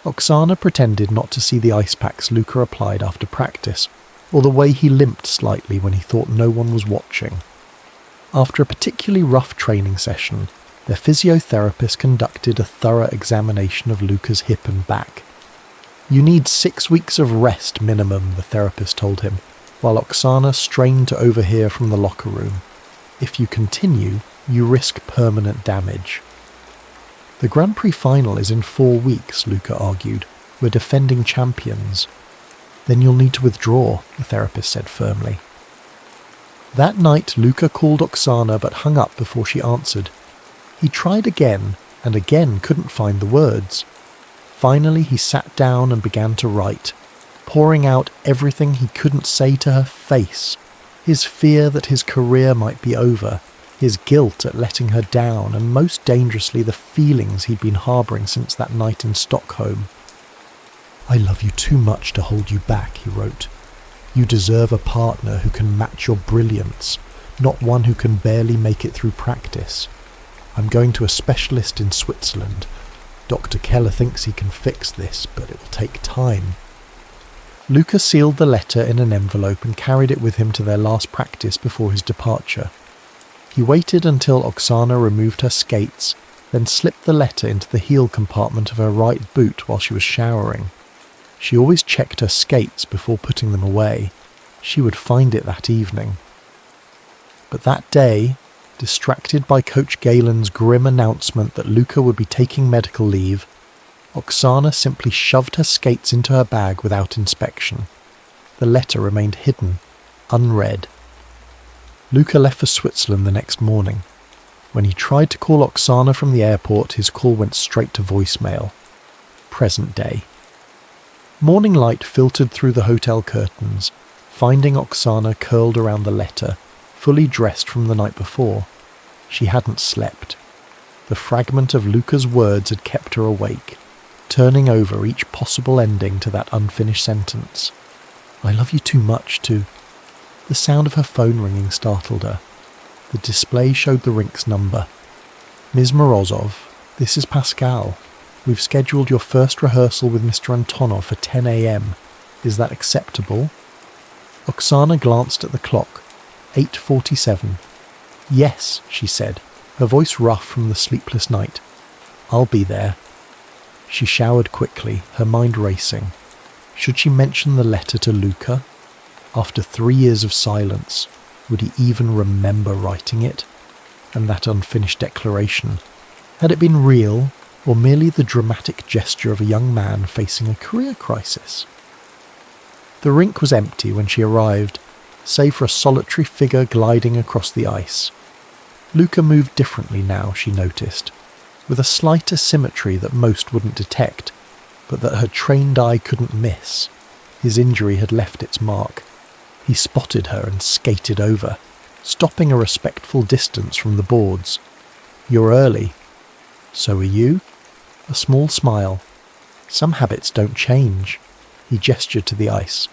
Oksana pretended not to see the ice packs Luca applied after practice, or the way he limped slightly when he thought no one was watching. After a particularly rough training session, their physiotherapist conducted a thorough examination of Luca's hip and back. "You need 6 weeks of rest minimum," the therapist told him, while Oksana strained to overhear from the locker room. "If you continue, you risk permanent damage." "The Grand Prix final is in 4 weeks, Luca argued. "We're defending champions." "Then you'll need to withdraw," the therapist said firmly. That night, Luca called Oksana but hung up before she answered. He tried again, and again couldn't find the words. Finally, he sat down and began to write, pouring out everything he couldn't say to her face. His fear that his career might be over, his guilt at letting her down, and most dangerously the feelings he'd been harbouring since that night in Stockholm. "I love you too much to hold you back," he wrote. "You deserve a partner who can match your brilliance, not one who can barely make it through practice. I'm going to a specialist in Switzerland. Dr. Keller thinks he can fix this, but it will take time." Luca sealed the letter in an envelope and carried it with him to their last practice before his departure. He waited until Oksana removed her skates, then slipped the letter into the heel compartment of her right boot while she was showering. She always checked her skates before putting them away. She would find it that evening. But that day, distracted by Coach Galen's grim announcement that Luca would be taking medical leave, Oksana simply shoved her skates into her bag without inspection. The letter remained hidden, unread. Luca left for Switzerland the next morning. When he tried to call Oksana from the airport, his call went straight to voicemail. Present day. Morning light filtered through the hotel curtains, finding Oksana curled around the letter, fully dressed from the night before. She hadn't slept. The fragment of Luca's words had kept her awake, turning over each possible ending to that unfinished sentence. "I love you too much to..." The sound of her phone ringing startled her. The display showed the rink's number. "Ms. Morozov, this is Pascal. We've scheduled your first rehearsal with Mr. Antonov for 10 a.m. Is that acceptable?" Oksana glanced at the clock. 8:47. "Yes," she said, her voice rough from the sleepless night. "I'll be there." She showered quickly, her mind racing. Should she mention the letter to Luca? After 3 years of silence, would he even remember writing it? And that unfinished declaration, had it been real or merely the dramatic gesture of a young man facing a career crisis? The rink was empty when she arrived, save for a solitary figure gliding across the ice. Luca moved differently now, she noticed, with a slight asymmetry that most wouldn't detect, but that her trained eye couldn't miss. His injury had left its mark. He spotted her and skated over, stopping a respectful distance from the boards. "You're early." "So are you?" A small smile. "Some habits don't change." He gestured to the ice.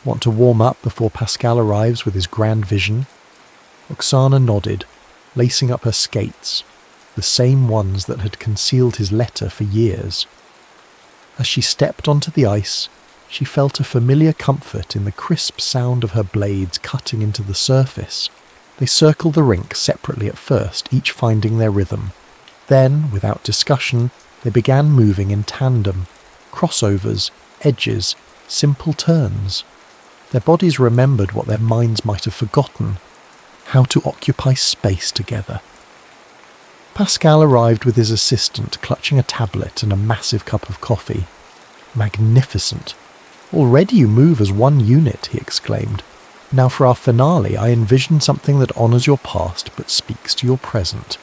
"Want to warm up before Pascal arrives with his grand vision?" Oksana nodded, lacing up her skates, the same ones that had concealed his letter for years. As she stepped onto the ice, she felt a familiar comfort in the crisp sound of her blades cutting into the surface. They circled the rink separately at first, each finding their rhythm. Then, without discussion, they began moving in tandem, crossovers, edges, simple turns. Their bodies remembered what their minds might have forgotten, how to occupy space together. Pascal arrived with his assistant clutching a tablet and a massive cup of coffee. "Magnificent! Already you move as one unit," he exclaimed. "Now for our finale, I envision something that honours your past but speaks to your present."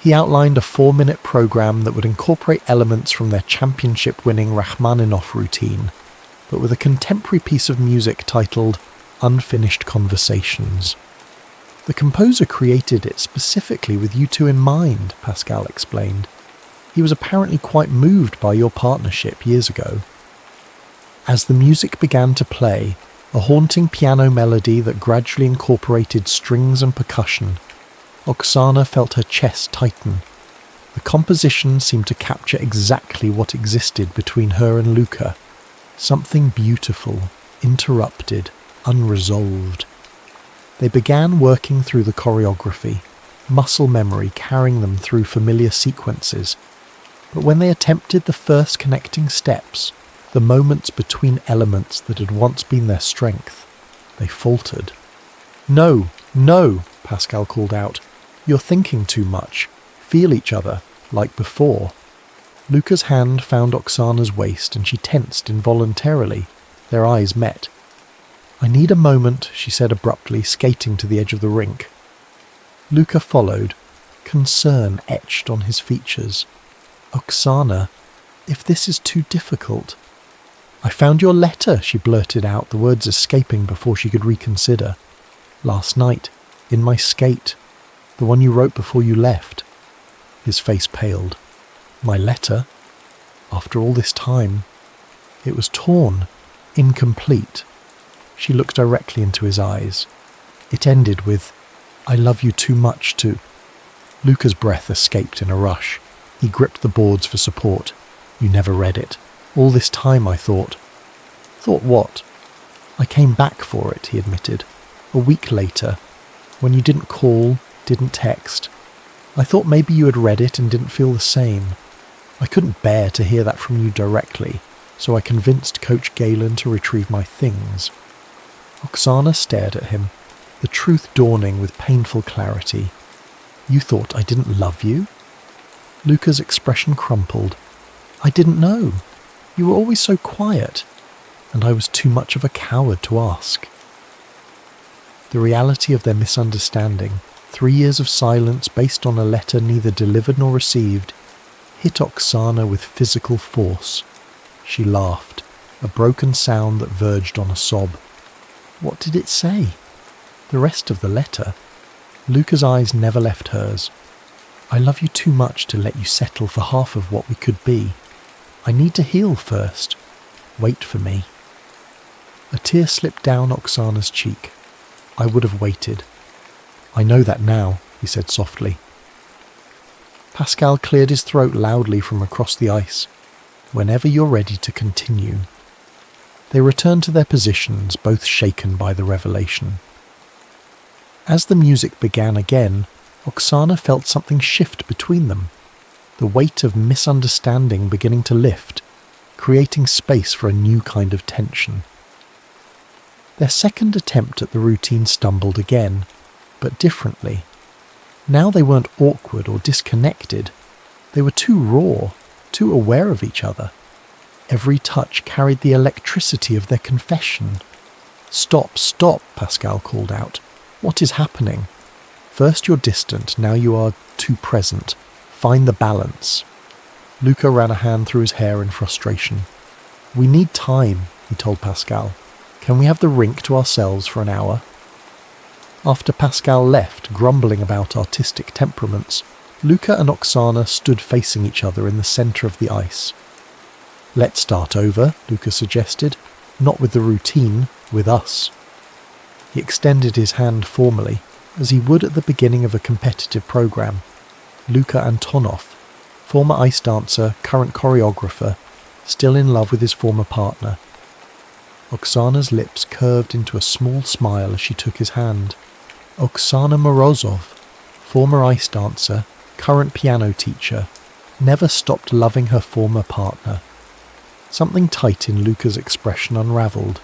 He outlined a 4-minute program that would incorporate elements from their championship-winning Rachmaninoff routine, but with a contemporary piece of music titled Unfinished Conversations. "The composer created it specifically with you two in mind," Pascal explained. "He was apparently quite moved by your partnership years ago." As the music began to play, a haunting piano melody that gradually incorporated strings and percussion, Oksana felt her chest tighten. The composition seemed to capture exactly what existed between her and Luca. Something beautiful, interrupted, unresolved. They began working through the choreography, muscle memory carrying them through familiar sequences. But when they attempted the first connecting steps, the moments between elements that had once been their strength, they faltered. "No, no," Pascal called out. "You're thinking too much. Feel each other, like before." Luca's hand found Oksana's waist and she tensed involuntarily. Their eyes met. "I need a moment," she said abruptly, skating to the edge of the rink. Luca followed, concern etched on his features. "Oksana, if this is too difficult—" "I found your letter," she blurted out, the words escaping before she could reconsider. "Last night, in my skate, the one you wrote before you left." His face paled. "My letter? After all this time?" "It was torn, incomplete." She looked directly into his eyes. It ended with, "I love you too much to—" Luca's breath escaped in a rush. He gripped the boards for support. "You never read it. All this time I thought—" "Thought what?" "I came back for it," he admitted. "A week later, when you didn't call, didn't text. I thought maybe you had read it and didn't feel the same. I couldn't bear to hear that from you directly, so I convinced Coach Galen to retrieve my things." Oksana stared at him, the truth dawning with painful clarity. "You thought I didn't love you?" Luca's expression crumpled. "I didn't know. You were always so quiet, and I was too much of a coward to ask." The reality of their misunderstanding, 3 years of silence based on a letter neither delivered nor received, hit Oksana with physical force. She laughed, a broken sound that verged on a sob. What did it say? The rest of the letter? Luca's eyes never left hers. "I love you too much to let you settle for half of what we could be. I need to heal first. Wait for me." A tear slipped down Oksana's cheek. I would have waited. I know that now, he said softly. Pascal cleared his throat loudly from across the ice. Whenever you're ready to continue. They returned to their positions, both shaken by the revelation. As the music began again, Oksana felt something shift between them, the weight of misunderstanding beginning to lift, creating space for a new kind of tension. Their second attempt at the routine stumbled again, but differently. Now they weren't awkward or disconnected. They were too raw, too aware of each other. Every touch carried the electricity of their confession. "Stop, stop," Pascal called out. "What is happening? First you're distant, now you are too present. Find the balance." Luca ran a hand through his hair in frustration. "We need time," he told Pascal. "Can we have the rink to ourselves for an hour?" After Pascal left, grumbling about artistic temperaments, Luca and Oksana stood facing each other in the centre of the ice. "Let's start over," Luca suggested. "Not with the routine, with us." He extended his hand formally, as he would at the beginning of a competitive program. Luka Antonov, former ice dancer, current choreographer, still in love with his former partner. Oksana's lips curved into a small smile as she took his hand. Oksana Morozov, former ice dancer, current piano teacher, never stopped loving her former partner. Something tight in Luca's expression unravelled.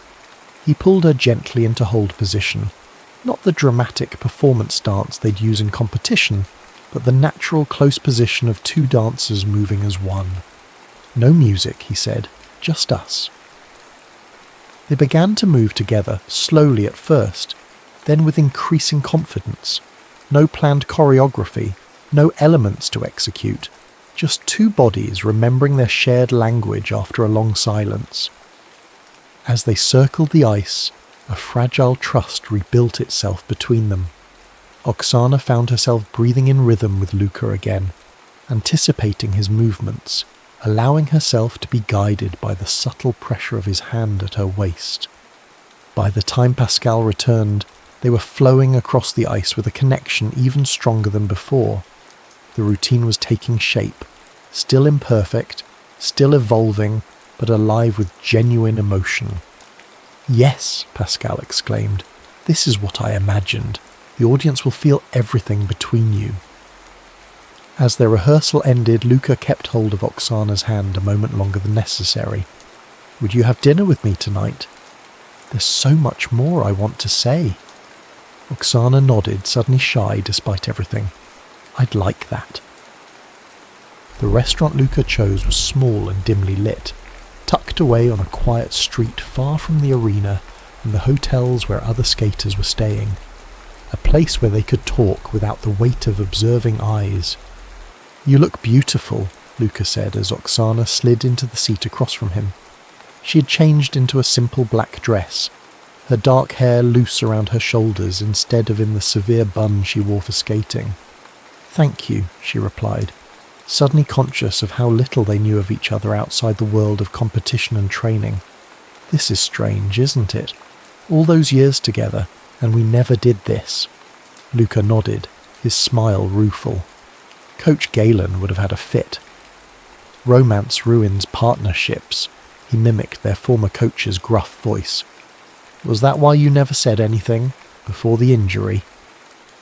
He pulled her gently into hold position, not the dramatic performance dance they'd use in competition, but the natural close position of two dancers moving as one. "No music," he said, "just us." They began to move together, slowly at first, then with increasing confidence. No planned choreography, no elements to execute, just two bodies remembering their shared language after a long silence. As they circled the ice, a fragile trust rebuilt itself between them. Oksana found herself breathing in rhythm with Luca again, anticipating his movements, allowing herself to be guided by the subtle pressure of his hand at her waist. By the time Pascal returned, they were flowing across the ice with a connection even stronger than before. The routine was taking shape, still imperfect, still evolving, but alive with genuine emotion. "Yes," Pascal exclaimed, "this is what I imagined. The audience will feel everything between you." As their rehearsal ended, Luca kept hold of Oksana's hand a moment longer than necessary. "Would you have dinner with me tonight? There's so much more I want to say." Oksana nodded, suddenly shy despite everything. "I'd like that." The restaurant Luca chose was small and dimly lit, tucked away on a quiet street far from the arena and the hotels where other skaters were staying. A place where they could talk without the weight of observing eyes. "You look beautiful," Luca said as Oksana slid into the seat across from him. She had changed into a simple black dress, her dark hair loose around her shoulders instead of in the severe bun she wore for skating. "Thank you," she replied, suddenly conscious of how little they knew of each other outside the world of competition and training. "This is strange, isn't it? All those years together, and we never did this." Luca nodded, his smile rueful. Coach Galen would have had a fit. "Romance ruins partnerships," he mimicked their former coach's gruff voice. "Was that why you never said anything, before the injury?"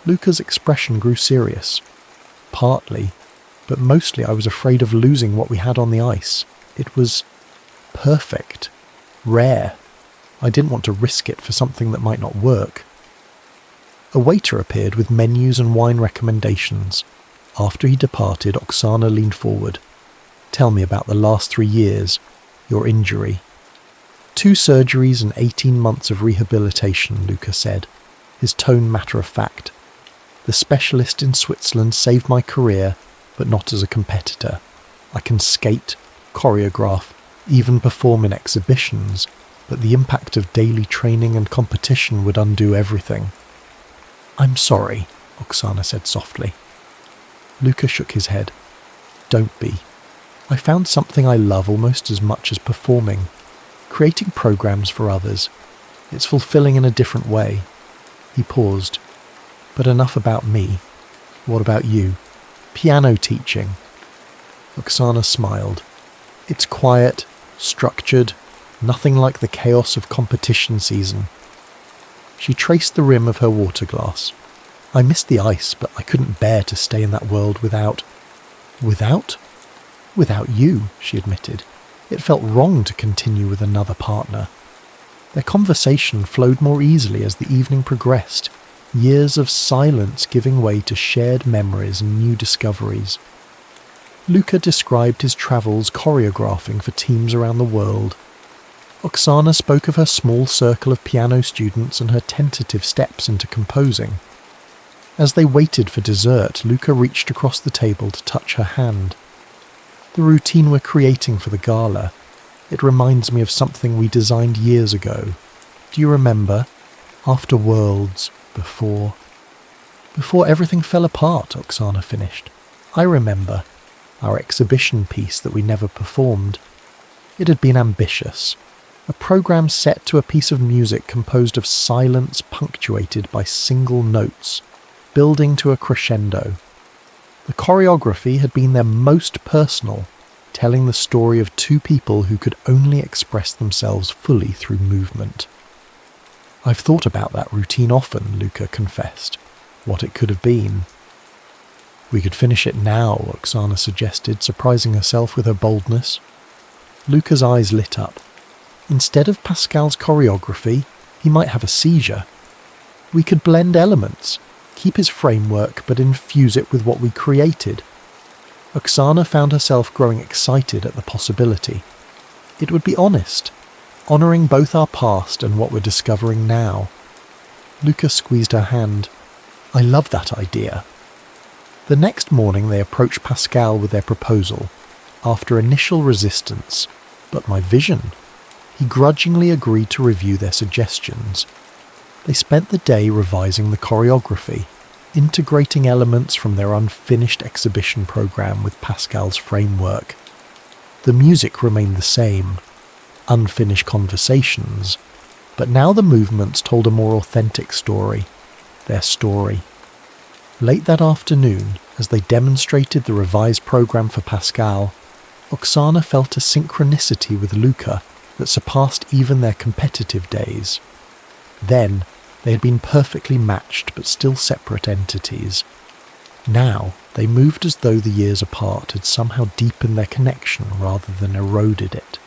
Luca's expression grew serious. "Partly, but mostly I was afraid of losing what we had on the ice. It was perfect, rare. I didn't want to risk it for something that might not work." A waiter appeared with menus and wine recommendations. After he departed, Oksana leaned forward. "Tell me about the last 3 years, your injury." 2 surgeries and 18 months of rehabilitation, Luca said, his tone matter-of-fact. "The specialist in Switzerland saved my career, but not as a competitor. I can skate, choreograph, even perform in exhibitions, but the impact of daily training and competition would undo everything." "I'm sorry," Oksana said softly. Luca shook his head. "Don't be. I found something I love almost as much as performing. Creating programs for others. It's fulfilling in a different way. He paused. But enough about me. What about you? Piano teaching. Oksana smiled. It's quiet, structured, nothing like the chaos of competition season. She traced the rim of her water glass. I missed the ice, but I couldn't bear to stay in that world without... Without? Without you, she admitted. It felt wrong to continue with another partner. Their conversation flowed more easily as the evening progressed, years of silence giving way to shared memories and new discoveries. Luca described his travels choreographing for teams around the world. Oksana spoke of her small circle of piano students and her tentative steps into composing. As they waited for dessert, Luca reached across the table to touch her hand. The routine we're creating for the gala. It reminds me of something we designed years ago. Do you remember? After Worlds, before everything fell apart, Oksana finished. I remember. Our exhibition piece that we never performed. It had been ambitious. A program set to a piece of music composed of silence punctuated by single notes, building to a crescendo. The choreography had been their most personal, telling the story of two people who could only express themselves fully through movement. I've thought about that routine often, Luca confessed. What it could have been. We could finish it now, Oksana suggested, surprising herself with her boldness. Luca's eyes lit up. Instead of Pascal's choreography, he might have a seizure. We could blend elements, keep his framework, but infuse it with what we created. Oksana found herself growing excited at the possibility. It would be honest, honouring both our past and what we're discovering now. Luca squeezed her hand. I love that idea. The next morning they approached Pascal with their proposal, after initial resistance, but my vision. He grudgingly agreed to review their suggestions. They spent the day revising the choreography, integrating elements from their unfinished exhibition program with Pascal's framework. The music remained the same, unfinished conversations, but now the movements told a more authentic story, their story. Late that afternoon, as they demonstrated the revised program for Pascal, Oksana felt a synchronicity with Luca that surpassed even their competitive days. Then, they had been perfectly matched but still separate entities. Now, they moved as though the years apart had somehow deepened their connection rather than eroded it.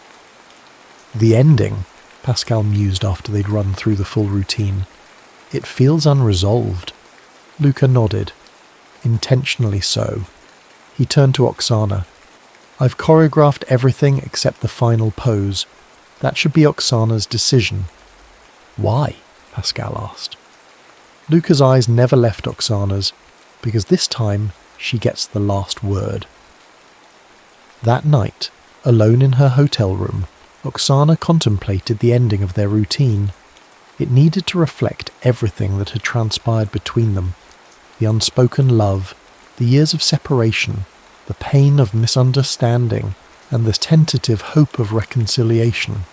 The ending, Pascal mused after they'd run through the full routine. It feels unresolved. Luca nodded. Intentionally so. He turned to Oksana. I've choreographed everything except the final pose. That should be Oksana's decision. Why? Pascal asked. Luca's eyes never left Oksana's, because this time she gets the last word. That night, alone in her hotel room, Oksana contemplated the ending of their routine. It needed to reflect everything that had transpired between them, the unspoken love, the years of separation, the pain of misunderstanding, and the tentative hope of reconciliation.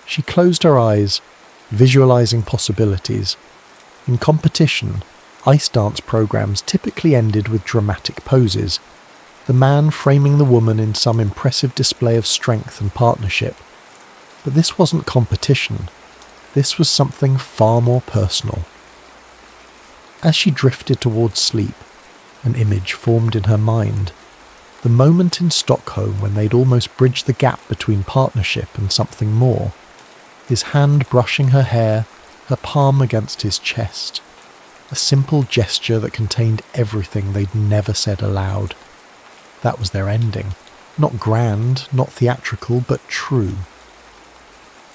She closed her eyes, visualizing possibilities. In competition, ice dance programs typically ended with dramatic poses, the man framing the woman in some impressive display of strength and partnership. But this wasn't competition. This was something far more personal. As she drifted towards sleep, an image formed in her mind. The moment in Stockholm when they'd almost bridged the gap between partnership and something more. His hand brushing her hair, her palm against his chest. A simple gesture that contained everything they'd never said aloud. That was their ending. Not grand, not theatrical, but true.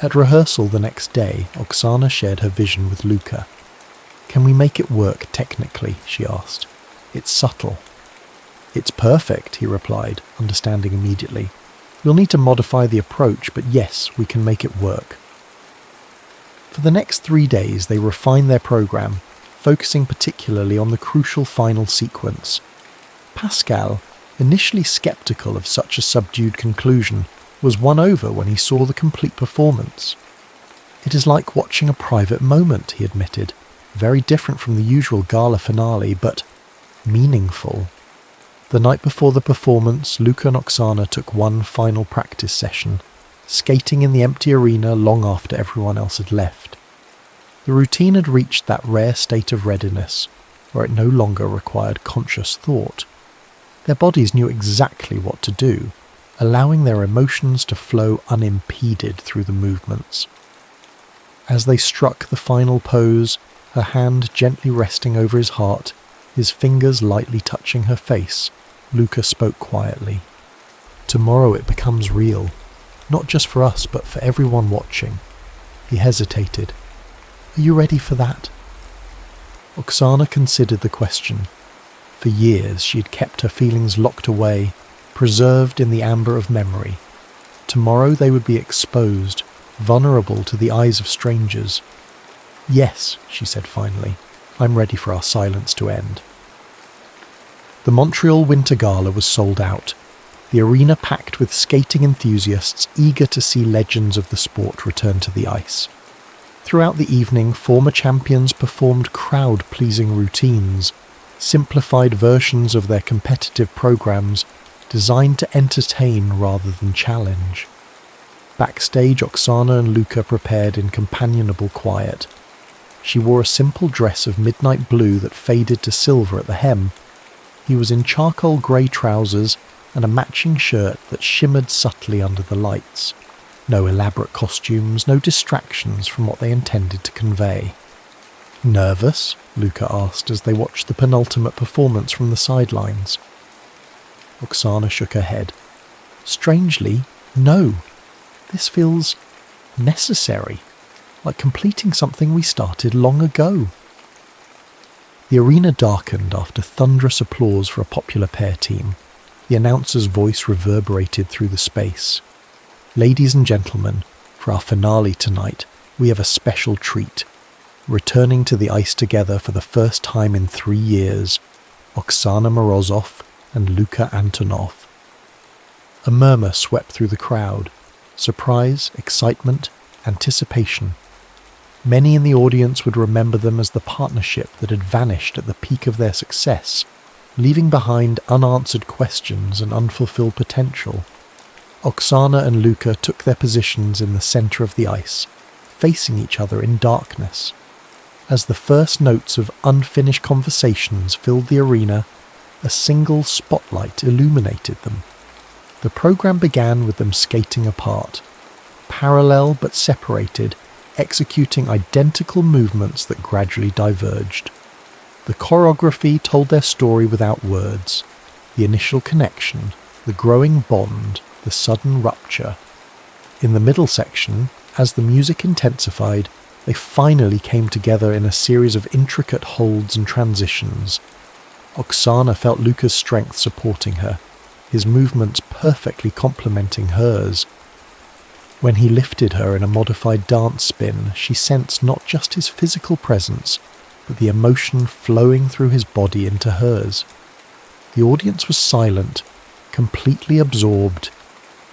At rehearsal the next day, Oksana shared her vision with Luca. Can we make it work technically? She asked. It's subtle. It's perfect, he replied, understanding immediately. We'll need to modify the approach, but yes, we can make it work. For the next 3 days, they refined their program, focusing particularly on the crucial final sequence. Pascal, initially skeptical of such a subdued conclusion, was won over when he saw the complete performance. It is like watching a private moment, he admitted. very different from the usual gala finale, but meaningful. The night before the performance, Luca and Oksana took one final practice session, skating in the empty arena long after everyone else had left. The routine had reached that rare state of readiness, where it no longer required conscious thought. Their bodies knew exactly what to do, allowing their emotions to flow unimpeded through the movements. As they struck the final pose, her hand gently resting over his heart, his fingers lightly touching her face, Luca spoke quietly. "Tomorrow it becomes real, not just for us but for everyone watching." He hesitated. "Are you ready for that?" Oksana considered the question. For years she had kept her feelings locked away, preserved in the amber of memory. Tomorrow they would be exposed, vulnerable to the eyes of strangers. "Yes," she said finally, "I'm ready for our silence to end." The Montreal Winter Gala was sold out, the arena packed with skating enthusiasts eager to see legends of the sport return to the ice. Throughout the evening, former champions performed crowd-pleasing routines, simplified versions of their competitive programs designed to entertain rather than challenge. Backstage, Oksana and Luca prepared in companionable quiet. She wore a simple dress of midnight blue that faded to silver at the hem. He was in charcoal grey trousers and a matching shirt that shimmered subtly under the lights. No elaborate costumes, no distractions from what they intended to convey. "Nervous?" Luca asked as they watched the penultimate performance from the sidelines. Oksana shook her head. "Strangely, no. This feels necessary, like completing something we started long ago." The arena darkened after thunderous applause for a popular pair team. The announcer's voice reverberated through the space. "Ladies and gentlemen, for our finale tonight, we have a special treat. Returning to the ice together for the first time in 3 years, Oksana Morozov and Luka Antonov." A murmur swept through the crowd. Surprise, excitement, anticipation. Many in the audience would remember them as the partnership that had vanished at the peak of their success, leaving behind unanswered questions and unfulfilled potential. Oksana and Luca took their positions in the centre of the ice, facing each other in darkness. As the first notes of unfinished conversations filled the arena, a single spotlight illuminated them. The program began with them skating apart, parallel but separated, executing identical movements that gradually diverged. The choreography told their story without words, the initial connection, the growing bond, the sudden rupture. In the middle section, as the music intensified, they finally came together in a series of intricate holds and transitions. Oksana felt Luca's strength supporting her, his movements perfectly complementing hers. When he lifted her in a modified dance spin, she sensed not just his physical presence, but the emotion flowing through his body into hers. The audience was silent, completely absorbed.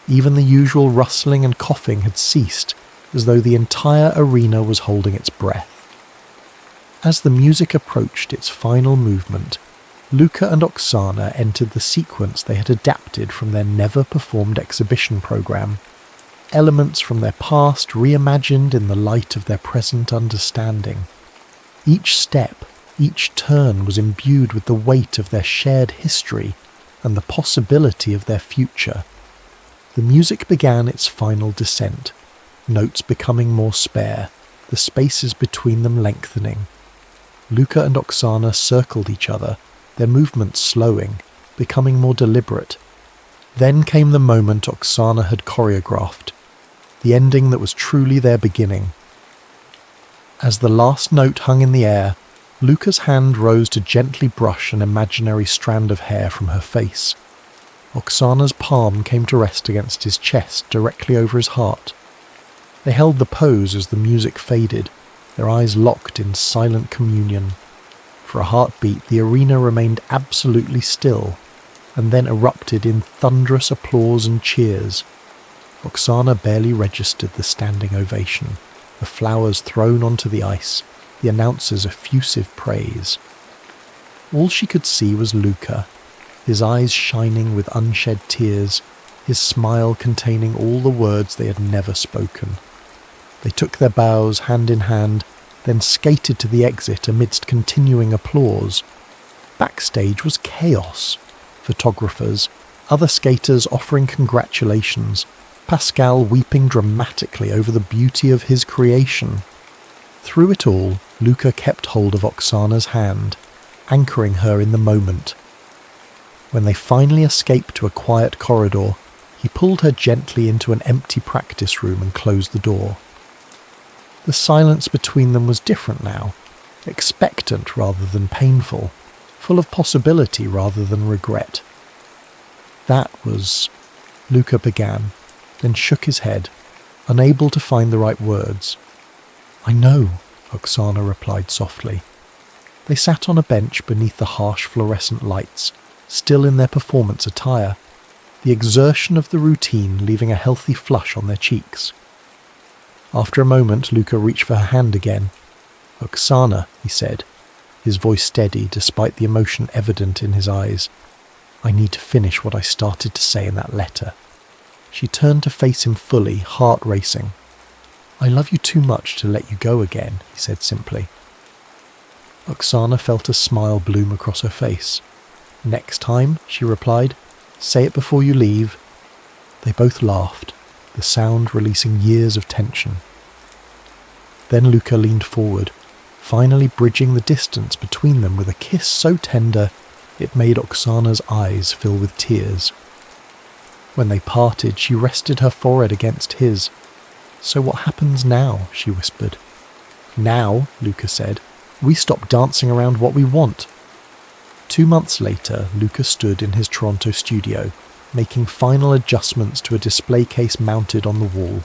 Even the usual rustling and coughing had ceased, as though the entire arena was holding its breath. As the music approached its final movement, Luca and Oksana entered the sequence they had adapted from their never-performed exhibition program. Elements from their past reimagined in the light of their present understanding. Each step, each turn was imbued with the weight of their shared history and the possibility of their future. The music began its final descent, notes becoming more spare, the spaces between them lengthening. Luca and Oksana circled each other, their movements slowing, becoming more deliberate. Then came the moment Oksana had choreographed, the ending that was truly their beginning. As the last note hung in the air, Luca's hand rose to gently brush an imaginary strand of hair from her face. Oksana's palm came to rest against his chest directly over his heart. They held the pose as the music faded, their eyes locked in silent communion. For a heartbeat, the arena remained absolutely still, and then erupted in thunderous applause and cheers. Oksana barely registered the standing ovation, the flowers thrown onto the ice, the announcer's effusive praise. All she could see was Luca, his eyes shining with unshed tears, his smile containing all the words they had never spoken. They took their bows hand in hand, then skated to the exit amidst continuing applause. Backstage was chaos. Photographers, other skaters offering congratulations, Pascal weeping dramatically over the beauty of his creation. Through it all, Luca kept hold of Oksana's hand, anchoring her in the moment. When they finally escaped to a quiet corridor, he pulled her gently into an empty practice room and closed the door. The silence between them was different now, expectant rather than painful, full of possibility rather than regret. That was... Luca began, then shook his head, unable to find the right words. "I know," Oksana replied softly. They sat on a bench beneath the harsh fluorescent lights, still in their performance attire, the exertion of the routine leaving a healthy flush on their cheeks. After a moment, Luca reached for her hand again. "Oksana," he said, his voice steady despite the emotion evident in his eyes. "I need to finish what I started to say in that letter." She turned to face him fully, heart racing. "I love you too much to let you go again," he said simply. Oksana felt a smile bloom across her face. "Next time," she replied, "say it before you leave." They both laughed, the sound releasing years of tension. Then Luca leaned forward, finally bridging the distance between them with a kiss so tender it made Oksana's eyes fill with tears. When they parted, she rested her forehead against his. "So what happens now?" she whispered. "Now," Luca said, "we stop dancing around what we want." 2 months later, Luca stood in his Toronto studio, making final adjustments to a display case mounted on the wall.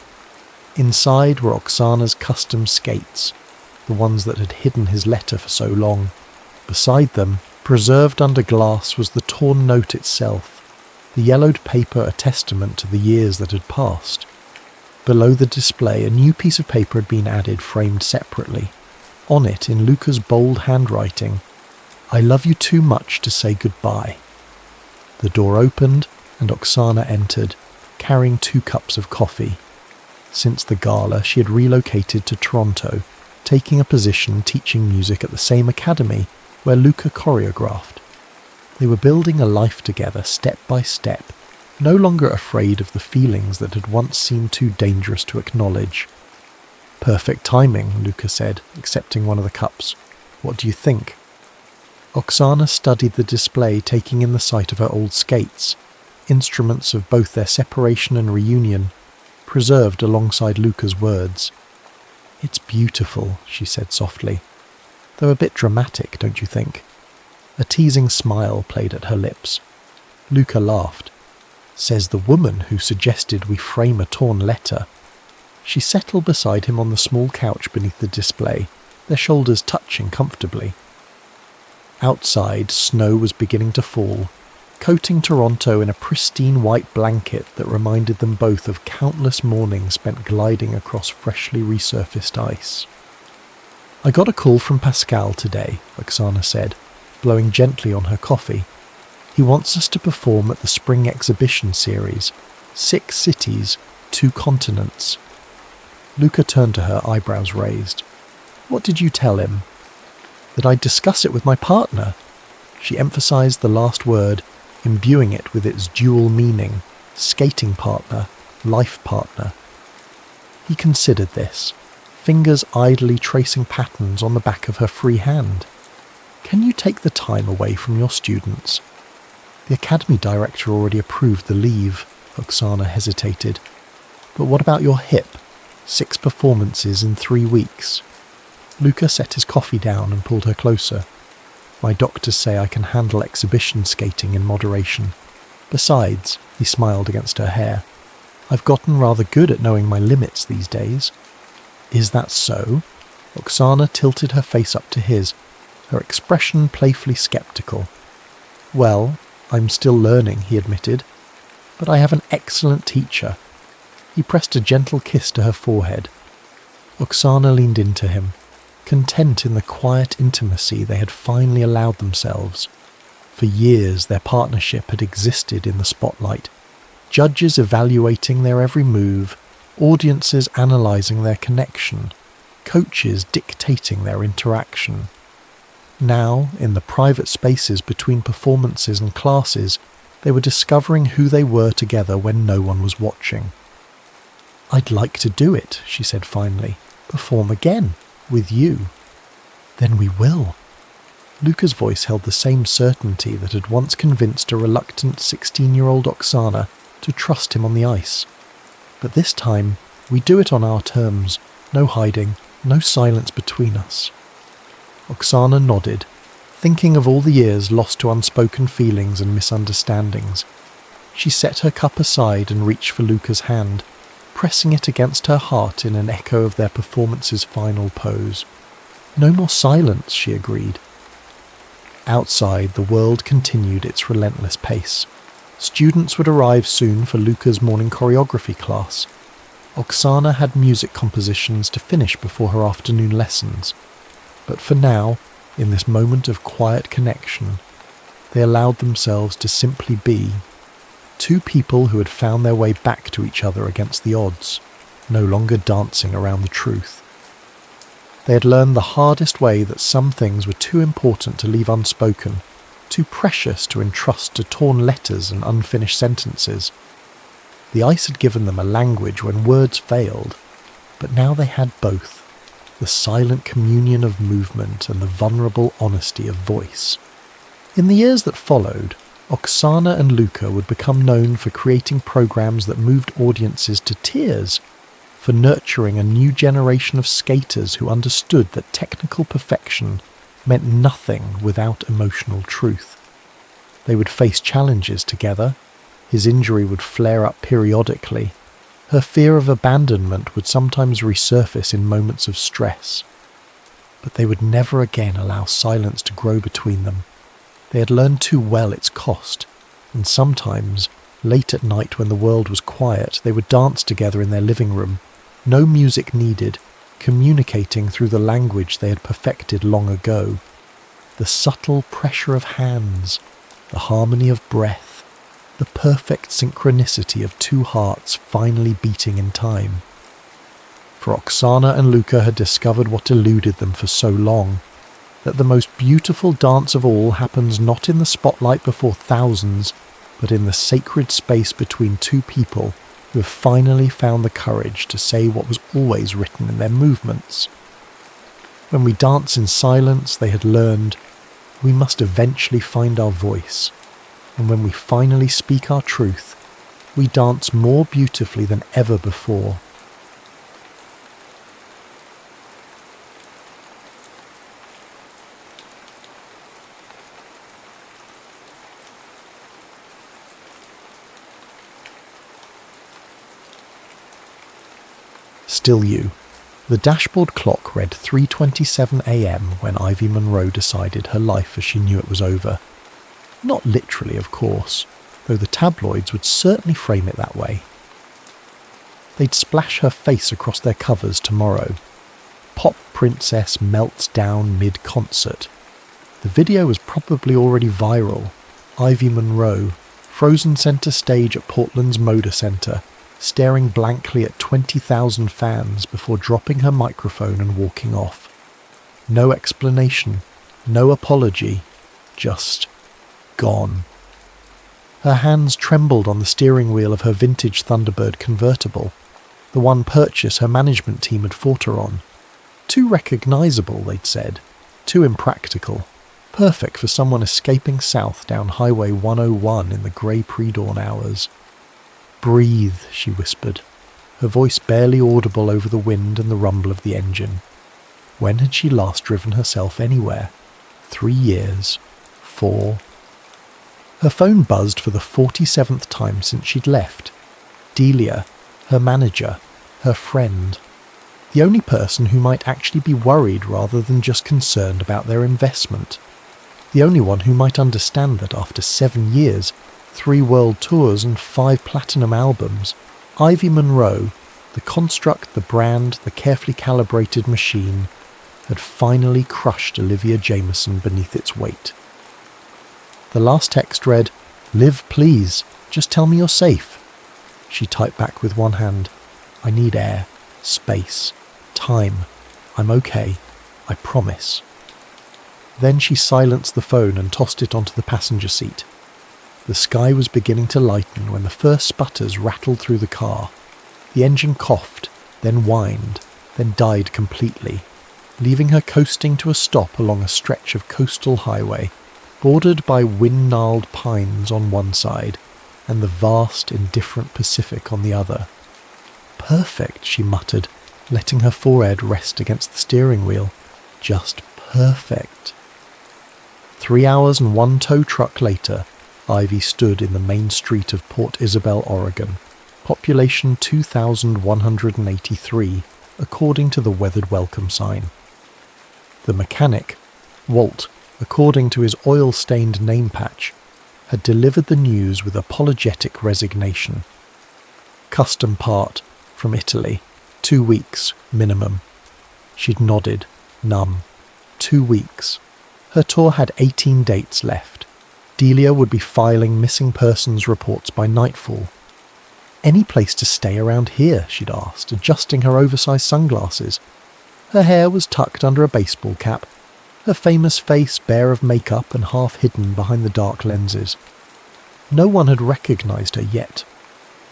Inside were Oksana's custom skates, the ones that had hidden his letter for so long. Beside them, preserved under glass, was the torn note itself, the yellowed paper a testament to the years that had passed. Below the display, a new piece of paper had been added, framed separately. On it, in Luca's bold handwriting, "I love you too much to say goodbye." The door opened, and Oksana entered, carrying 2 cups of coffee. Since the gala, she had relocated to Toronto, taking a position teaching music at the same academy where Luca choreographed. They were building a life together, step by step, no longer afraid of the feelings that had once seemed too dangerous to acknowledge. "Perfect timing," Luca said, accepting one of the cups. "What do you think?" Oksana studied the display, taking in the sight of her old skates, instruments of both their separation and reunion, preserved alongside Luca's words. "It's beautiful," she said softly, "though a bit dramatic, don't you think?" A teasing smile played at her lips. Luca laughed. "Says the woman who suggested we frame a torn letter." She settled beside him on the small couch beneath the display, their shoulders touching comfortably. Outside, snow was beginning to fall, coating Toronto in a pristine white blanket that reminded them both of countless mornings spent gliding across freshly resurfaced ice. "I got a call from Pascal today," Oksana said, blowing gently on her coffee. "He wants us to perform at the spring exhibition series. 6 cities, 2 continents." Luca turned to her, eyebrows raised. "What did you tell him?" "That I'd discuss it with my partner." She emphasized the last word, imbuing it with its dual meaning: skating partner, life partner. He considered this, fingers idly tracing patterns on the back of her free hand. "Can you take the time away from your students?" "The academy director already approved the leave," Oksana hesitated. "But what about your hip? 6 performances in 3 weeks." Luca set his coffee down and pulled her closer. "My doctors say I can handle exhibition skating in moderation. Besides," he smiled against her hair, "I've gotten rather good at knowing my limits these days." "Is that so?" Oksana tilted her face up to his, her expression playfully sceptical. "Well, I'm still learning," he admitted, "but I have an excellent teacher." He pressed a gentle kiss to her forehead. Oksana leaned into him. content in the quiet intimacy they had finally allowed themselves. For years their partnership had existed in the spotlight, judges evaluating their every move, audiences analysing their connection, coaches dictating their interaction. Now, in the private spaces between performances and classes, they were discovering who they were together when no one was watching. "I'd like to do it," she said finally. "Perform again, with you." "Then we will." Luca's voice held the same certainty that had once convinced a reluctant 16-year-old Oksana to trust him on the ice. "But this time, we do it on our terms, no hiding, no silence between us." Oksana nodded, thinking of all the years lost to unspoken feelings and misunderstandings. She set her cup aside and reached for Luca's hand, pressing it against her heart in an echo of their performance's final pose. "No more silence," she agreed. Outside, the world continued its relentless pace. Students would arrive soon for Luca's morning choreography class. Oksana had music compositions to finish before her afternoon lessons. But for now, in this moment of quiet connection, they allowed themselves to simply be two people who had found their way back to each other against the odds, no longer dancing around the truth. They had learned the hardest way that some things were too important to leave unspoken, too precious to entrust to torn letters and unfinished sentences. The ice had given them a language when words failed, but now they had both, the silent communion of movement and the vulnerable honesty of voice. In the years that followed, Oksana and Luca would become known for creating programs that moved audiences to tears, for nurturing a new generation of skaters who understood that technical perfection meant nothing without emotional truth. They would face challenges together. His injury would flare up periodically. Her fear of abandonment would sometimes resurface in moments of stress. But they would never again allow silence to grow between them. They had learned too well its cost, and sometimes, late at night when the world was quiet, they would dance together in their living room, no music needed, communicating through the language they had perfected long ago. The subtle pressure of hands, the harmony of breath, the perfect synchronicity of two hearts finally beating in time. For Oksana and Luca had discovered what eluded them for so long, that the most beautiful dance of all happens not in the spotlight before thousands, but in the sacred space between two people who have finally found the courage to say what was always written in their movements. When we dance in silence, they had learned, we must eventually find our voice. And when we finally speak our truth, we dance more beautifully than ever before. Still you. The dashboard clock read 3:27 a.m. when Ivy Monroe decided her life as she knew it was over. Not literally, of course, though the tabloids would certainly frame it that way. They'd splash her face across their covers tomorrow. Pop princess melts down mid-concert. The video was probably already viral. Ivy Monroe, frozen centre stage at Portland's Moda Centre, staring blankly at 20,000 fans before dropping her microphone and walking off. No explanation, no apology, just gone. Her hands trembled on the steering wheel of her vintage Thunderbird convertible, the one purchase her management team had fought her on. Too recognisable, they'd said, too impractical, perfect for someone escaping south down Highway 101 in the grey pre-dawn hours. "Breathe," she whispered, her voice barely audible over the wind and the rumble of the engine. When had she last driven herself anywhere? 3 years. 4. Her phone buzzed for the 47th time since she'd left. Delia, her manager, her friend. The only person who might actually be worried rather than just concerned about their investment. The only one who might understand that after 7 years, 3 world tours and 5 platinum albums, Ivy Monroe, the construct, the brand, the carefully calibrated machine, had finally crushed Olivia Jameson beneath its weight. The last text read, "Liv, please, just tell me you're safe." She typed back with one hand, "I need air, space, time. I'm okay. I promise." Then she silenced the phone and tossed it onto the passenger seat. The sky was beginning to lighten when the first sputters rattled through the car. The engine coughed, then whined, then died completely, leaving her coasting to a stop along a stretch of coastal highway, bordered by wind-gnarled pines on one side and the vast, indifferent Pacific on the other. "Perfect," she muttered, letting her forehead rest against the steering wheel. "Just perfect." 3 hours and 1 tow truck later, Ivy stood in the main street of Port Isabel, Oregon, population 2,183, according to the weathered welcome sign. The mechanic, Walt, according to his oil-stained name patch, had delivered the news with apologetic resignation. Custom part, from Italy, 2 weeks, minimum. She'd nodded, numb. 2 weeks. Her tour had 18 dates left. Delia would be filing missing persons reports by nightfall. "Any place to stay around here?" she'd asked, adjusting her oversized sunglasses. Her hair was tucked under a baseball cap, her famous face bare of makeup and half hidden behind the dark lenses. No one had recognized her yet,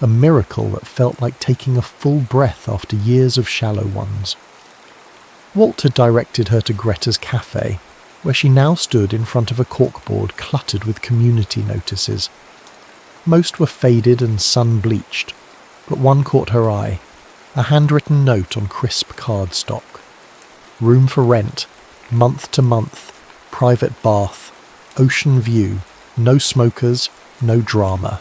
a miracle that felt like taking a full breath after years of shallow ones. Walt had directed her to Greta's cafe, where she now stood in front of a corkboard cluttered with community notices. Most were faded and sun-bleached, but one caught her eye, a handwritten note on crisp cardstock. Room for rent, month to month, private bath, ocean view, no smokers, no drama.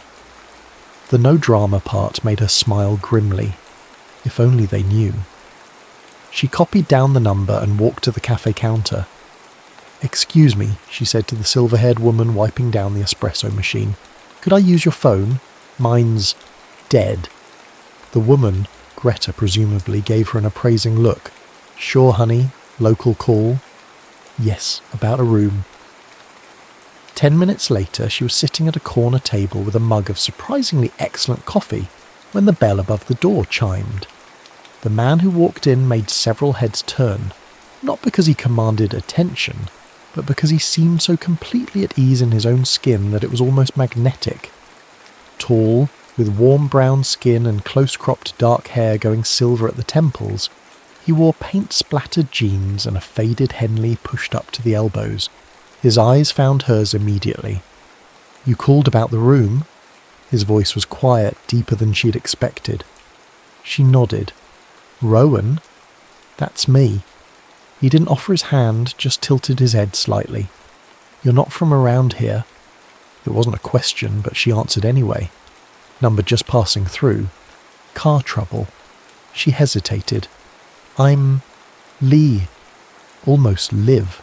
The no drama part made her smile grimly. If only they knew. She copied down the number and walked to the cafe counter. "Excuse me," she said to the silver-haired woman wiping down the espresso machine. "Could I use your phone? Mine's dead." The woman, Greta presumably, gave her an appraising look. "Sure, honey. Local call?" "Yes, about a room." 10 minutes later, she was sitting at a corner table with a mug of surprisingly excellent coffee when the bell above the door chimed. The man who walked in made several heads turn, not because he commanded attention, but because he seemed so completely at ease in his own skin that it was almost magnetic. Tall, with warm brown skin and close-cropped dark hair going silver at the temples, he wore paint-splattered jeans and a faded Henley pushed up to the elbows. His eyes found hers immediately. "You called about the room?" His voice was quiet, deeper than she'd expected. She nodded. "Rowan? That's me." He didn't offer his hand, just tilted his head slightly. "You're not from around here?" It wasn't a question, but she answered anyway. "Number just passing through." "Car trouble." She hesitated. "I'm Lee." Almost Liv.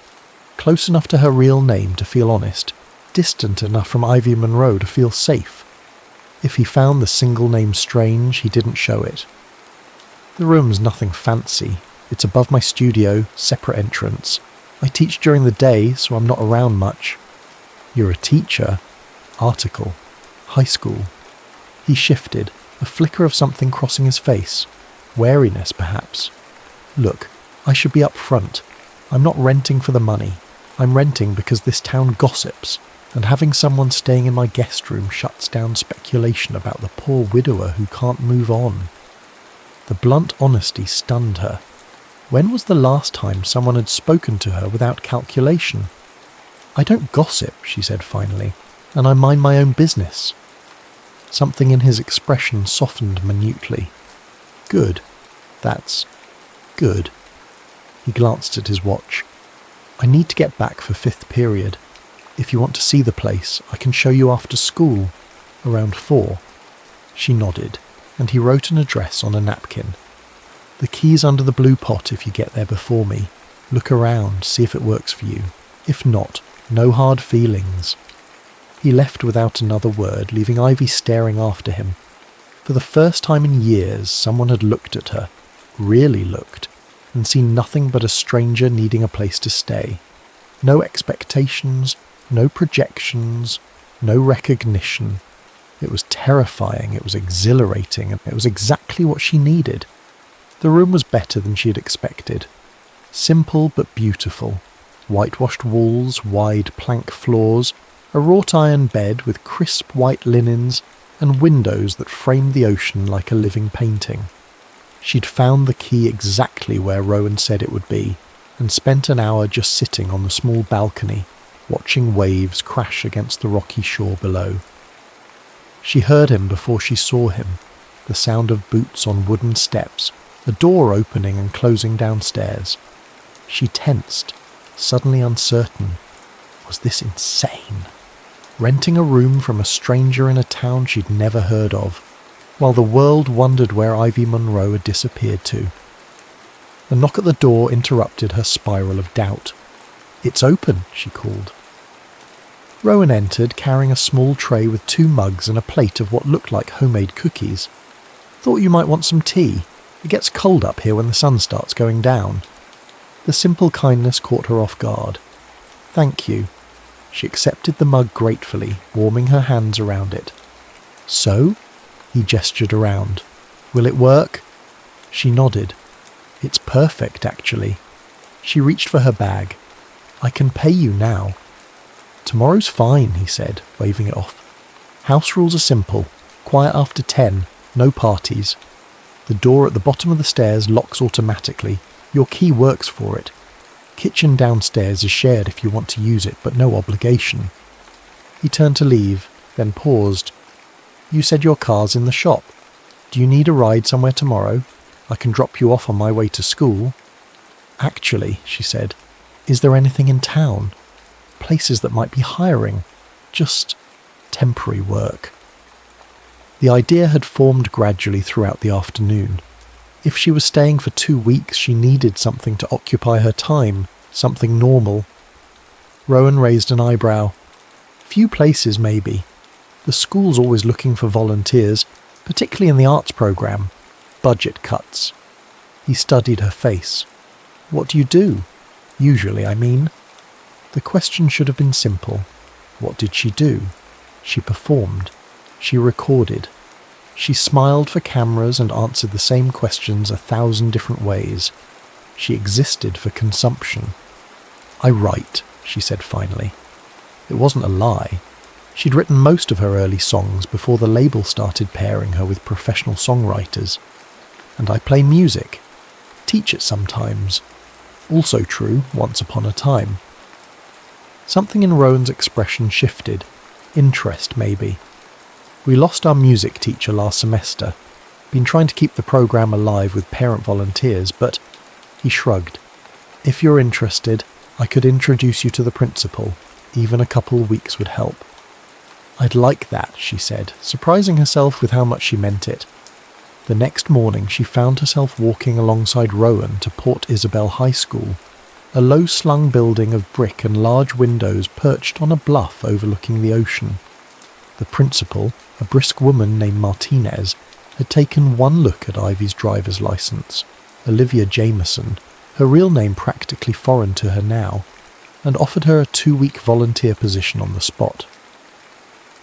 Close enough to her real name to feel honest, distant enough from Ivy Monroe to feel safe. If he found the single name strange, he didn't show it. "The room's nothing fancy. It's above my studio, separate entrance. I teach during the day, so I'm not around much." "You're a teacher?" Article. High school. He shifted, a flicker of something crossing his face. Wariness, perhaps. "Look, I should be up front. I'm not renting for the money. I'm renting because this town gossips, and having someone staying in my guest room shuts down speculation about the poor widower who can't move on." The blunt honesty stunned her. When was the last time someone had spoken to her without calculation? "I don't gossip," she said finally, "and I mind my own business." Something in his expression softened minutely. "Good. That's good." He glanced at his watch. "I need to get back for 5th period. If you want to see the place, I can show you after school, around 4. She nodded, and he wrote an address on a napkin. "The key's under the blue pot if you get there before me. Look around, see if it works for you. If not, no hard feelings." He left without another word, leaving Ivy staring after him. For the first time in years, someone had looked at her, really looked, and seen nothing but a stranger needing a place to stay. No expectations, no projections, no recognition. It was terrifying, it was exhilarating, and it was exactly what she needed. The room was better than she had expected. Simple but beautiful. Whitewashed walls, wide plank floors, a wrought iron bed with crisp white linens, and windows that framed the ocean like a living painting. She'd found the key exactly where Rowan said it would be, and spent an hour just sitting on the small balcony, watching waves crash against the rocky shore below. She heard him before she saw him, the sound of boots on wooden steps, a door opening and closing downstairs. She tensed, suddenly uncertain. Was this insane? Renting a room from a stranger in a town she'd never heard of, while the world wondered where Ivy Munro had disappeared to. The knock at the door interrupted her spiral of doubt. "It's open," she called. Rowan entered, carrying a small tray with 2 mugs and a plate of what looked like homemade cookies. "Thought you might want some tea. It gets cold up here when the sun starts going down." The simple kindness caught her off guard. "Thank you." She accepted the mug gratefully, warming her hands around it. "So?" He gestured around. "Will it work?" She nodded. "It's perfect, actually." She reached for her bag. "I can pay you now." "Tomorrow's fine," he said, waving it off. "House rules are simple. Quiet after 10, no parties. The door at the bottom of the stairs locks automatically. Your key works for it. Kitchen downstairs is shared if you want to use it, but no obligation." He turned to leave, then paused. "You said your car's in the shop. Do you need a ride somewhere tomorrow? I can drop you off on my way to school." "Actually," she said, "is there anything in town? Places that might be hiring? Just temporary work." The idea had formed gradually throughout the afternoon. If she was staying for 2 weeks, she needed something to occupy her time, something normal. Rowan raised an eyebrow. "Few places, maybe. The school's always looking for volunteers, particularly in the arts programme. Budget cuts." He studied her face. "What do you do? Usually, I mean." The question should have been simple. What did she do? She performed. She recorded. She smiled for cameras and answered the same questions 1,000 different ways. She existed for consumption. "I write," she said finally. It wasn't a lie. She'd written most of her early songs before the label started pairing her with professional songwriters. "And I play music. Teach it sometimes." Also true, once upon a time. Something in Rowan's expression shifted. Interest, maybe. "We lost our music teacher last semester. Been trying to keep the programme alive with parent volunteers, but..." He shrugged. "If you're interested, I could introduce you to the principal. Even a couple weeks would help." "I'd like that," she said, surprising herself with how much she meant it. The next morning she found herself walking alongside Rowan to Port Isabel High School, a low-slung building of brick and large windows perched on a bluff overlooking the ocean. The principal, a brisk woman named Martinez, had taken one look at Ivy's driver's licence, Olivia Jameson, her real name practically foreign to her now, and offered her a 2-week volunteer position on the spot.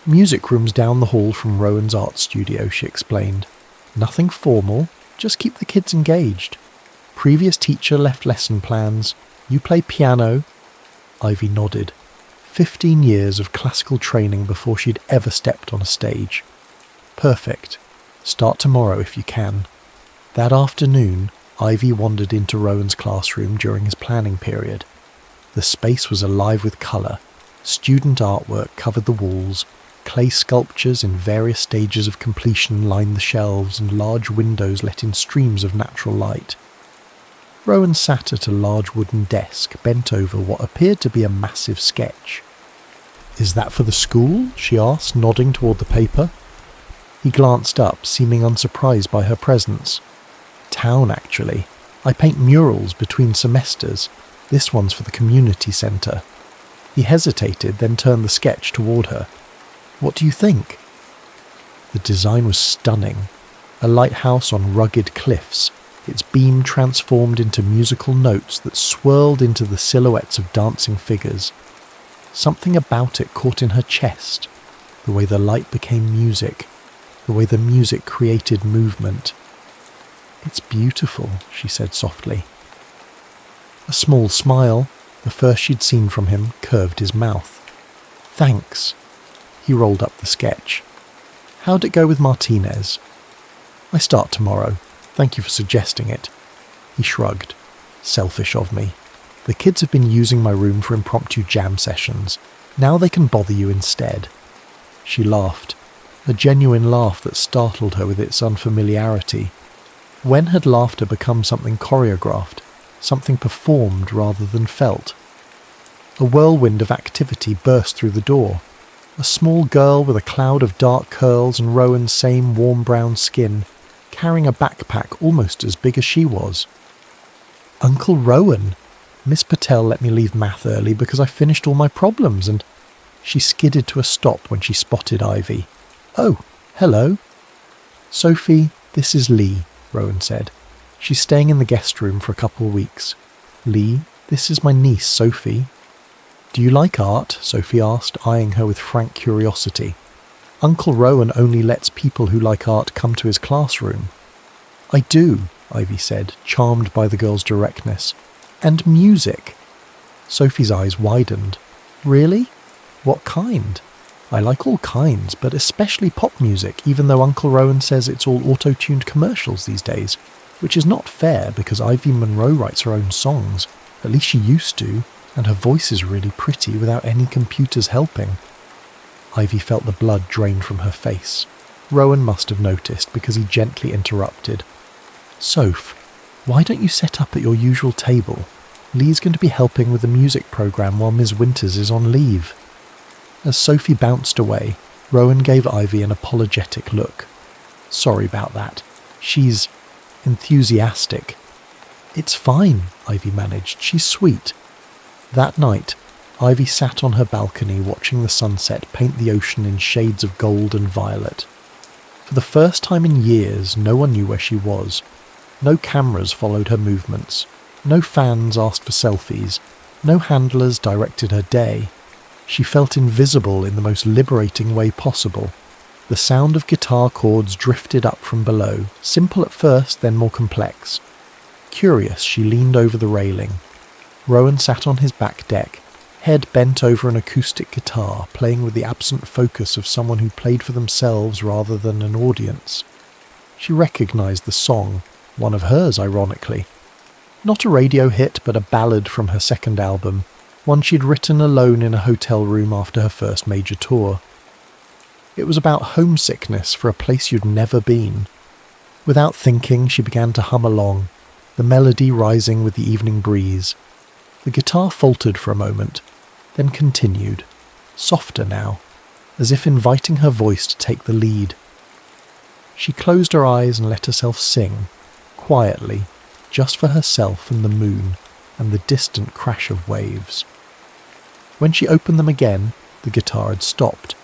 "Music room's down the hall from Rowan's art studio," she explained. "Nothing formal, just keep the kids engaged. Previous teacher left lesson plans. You play piano." Ivy nodded. 15 years of classical training before she'd ever stepped on a stage. "Perfect. Start tomorrow if you can." That afternoon, Ivy wandered into Rowan's classroom during his planning period. The space was alive with colour. Student artwork covered the walls. Clay sculptures in various stages of completion lined the shelves, and large windows let in streams of natural light. Rowan sat at a large wooden desk, bent over what appeared to be a massive sketch. "Is that for the school?" she asked, nodding toward the paper. He glanced up, seeming unsurprised by her presence. "Town, actually. I paint murals between semesters. This one's for the community centre." He hesitated, then turned the sketch toward her. "What do you think?" The design was stunning. A lighthouse on rugged cliffs, its beam transformed into musical notes that swirled into the silhouettes of dancing figures. Something about it caught in her chest, the way the light became music, the way the music created movement. "It's beautiful," she said softly. A small smile, the first she'd seen from him, curved his mouth. "Thanks." He rolled up the sketch. "How'd it go with Martinez?" "I start tomorrow. Thank you for suggesting it." He shrugged. "Selfish of me. The kids have been using my room for impromptu jam sessions. Now they can bother you instead." She laughed, a genuine laugh that startled her with its unfamiliarity. When had laughter become something choreographed, something performed rather than felt? A whirlwind of activity burst through the door. A small girl with a cloud of dark curls and Rowan's same warm brown skin, carrying a backpack almost as big as she was. "Uncle Rowan, Miss Patel let me leave math early because I finished all my problems and—" She skidded to a stop when she spotted Ivy. "Oh, hello." "Sophie, this is Lee," Rowan said. "She's staying in the guest room for a couple of weeks. Lee, this is my niece, Sophie." "Do you like art?" Sophie asked, eyeing her with frank curiosity. "Uncle Rowan only lets people who like art come to his classroom." "I do," Ivy said, charmed by the girl's directness. "And music." Sophie's eyes widened. "Really? What kind?" "I like all kinds, but especially pop music, even though Uncle Rowan says it's all auto-tuned commercials these days, which is not fair because Ivy Monroe writes her own songs. At least she used to, and her voice is really pretty without any computers helping." Ivy felt the blood drain from her face. Rowan must have noticed because he gently interrupted. "Soph, why don't you set up at your usual table? Lee's going to be helping with the music programme while Ms. Winters is on leave." As Sophie bounced away, Rowan gave Ivy an apologetic look. "Sorry about that. She's enthusiastic." "It's fine," Ivy managed. "She's sweet." That night, Ivy sat on her balcony watching the sunset paint the ocean in shades of gold and violet. For the first time in years, no one knew where she was. No cameras followed her movements. No fans asked for selfies. No handlers directed her day. She felt invisible in the most liberating way possible. The sound of guitar chords drifted up from below, simple at first, then more complex. Curious, she leaned over the railing. Rowan sat on his back deck, head bent over an acoustic guitar, playing with the absent focus of someone who played for themselves rather than an audience. She recognised the song, one of hers, ironically. Not a radio hit, but a ballad from her second album, one she'd written alone in a hotel room after her first major tour. It was about homesickness for a place you'd never been. Without thinking, she began to hum along, the melody rising with the evening breeze. The guitar faltered for a moment, then continued, softer now, as if inviting her voice to take the lead. She closed her eyes and let herself sing, quietly, just for herself and the moon and the distant crash of waves. When she opened them again, the guitar had stopped.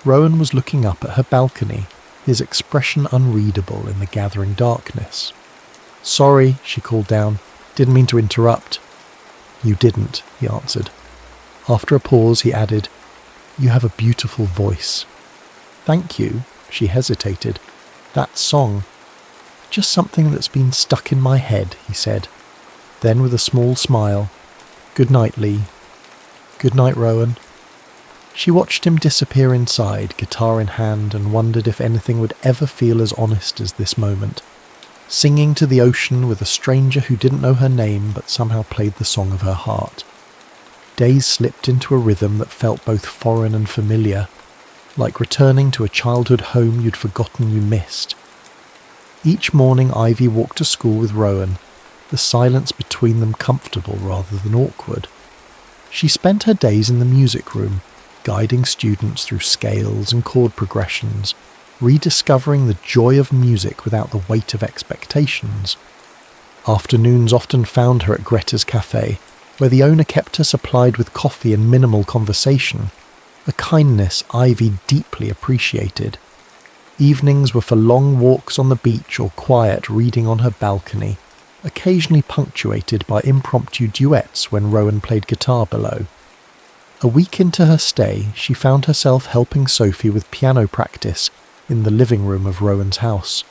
Rowan was looking up at her balcony, his expression unreadable in the gathering darkness. "Sorry," she called down. "Didn't mean to interrupt." "You didn't," he answered. After a pause, he added, "You have a beautiful voice." "Thank you," she hesitated. "That song, just something that's been stuck in my head," he said. Then with a small smile, "Good night, Lee." "Good night, Rowan." She watched him disappear inside, guitar in hand, and wondered if anything would ever feel as honest as this moment. Singing to the ocean with a stranger who didn't know her name but somehow played the song of her heart. Days slipped into a rhythm that felt both foreign and familiar, like returning to a childhood home you'd forgotten you missed. Each morning Ivy walked to school with Rowan, the silence between them comfortable rather than awkward. She spent her days in the music room, guiding students through scales and chord progressions, rediscovering the joy of music without the weight of expectations. Afternoons often found her at Greta's cafe, where the owner kept her supplied with coffee and minimal conversation, a kindness Ivy deeply appreciated. Evenings were for long walks on the beach or quiet reading on her balcony, occasionally punctuated by impromptu duets when Rowan played guitar below. A week into her stay, she found herself helping Sophie with piano practice in the living room of Rowan's house,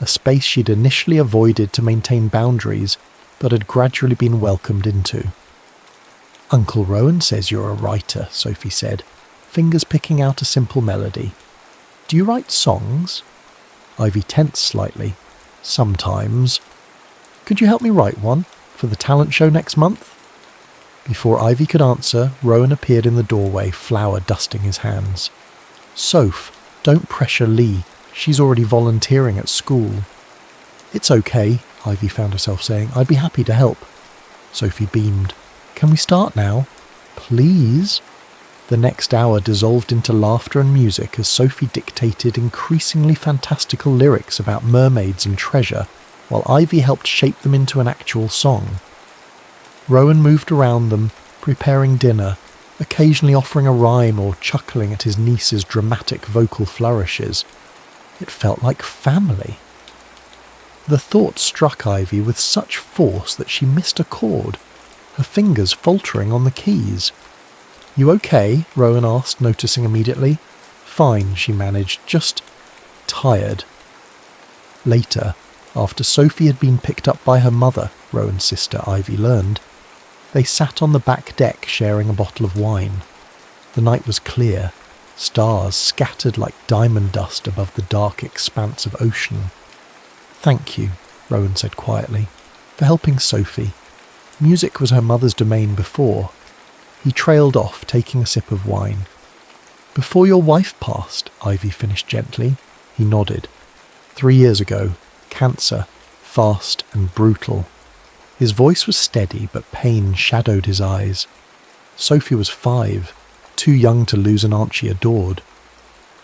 a space she'd initially avoided to maintain boundaries but had gradually been welcomed into. "Uncle Rowan says you're a writer," Sophie said, fingers picking out a simple melody. "Do you write songs?" Ivy tensed slightly. "Sometimes." "Could you help me write one for the talent show next month?" Before Ivy could answer, Rowan appeared in the doorway, flour dusting his hands. "Soph, don't pressure Lee. She's already volunteering at school." "It's okay," Ivy found herself saying. "I'd be happy to help." Sophie beamed. "Can we start now?" "Please?" The next hour dissolved into laughter and music as Sophie dictated increasingly fantastical lyrics about mermaids and treasure, while Ivy helped shape them into an actual song. Rowan moved around them, preparing dinner, occasionally offering a rhyme or chuckling at his niece's dramatic vocal flourishes. It felt like family. The thought struck Ivy with such force that she missed a chord, her fingers faltering on the keys. "You okay?" Rowan asked, noticing immediately. "Fine," she managed, "just tired." Later, after Sophie had been picked up by her mother, Rowan's sister, Ivy learned, they sat on the back deck sharing a bottle of wine. The night was clear, stars scattered like diamond dust above the dark expanse of ocean. "Thank you," Rowan said quietly, "for helping Sophie. Music was her mother's domain before." He trailed off, taking a sip of wine. "Before your wife passed," Ivy finished gently. He nodded. 3 years ago, cancer, fast and brutal. His voice was steady, but pain shadowed his eyes. Sophie was 5, too young to lose an aunt she adored.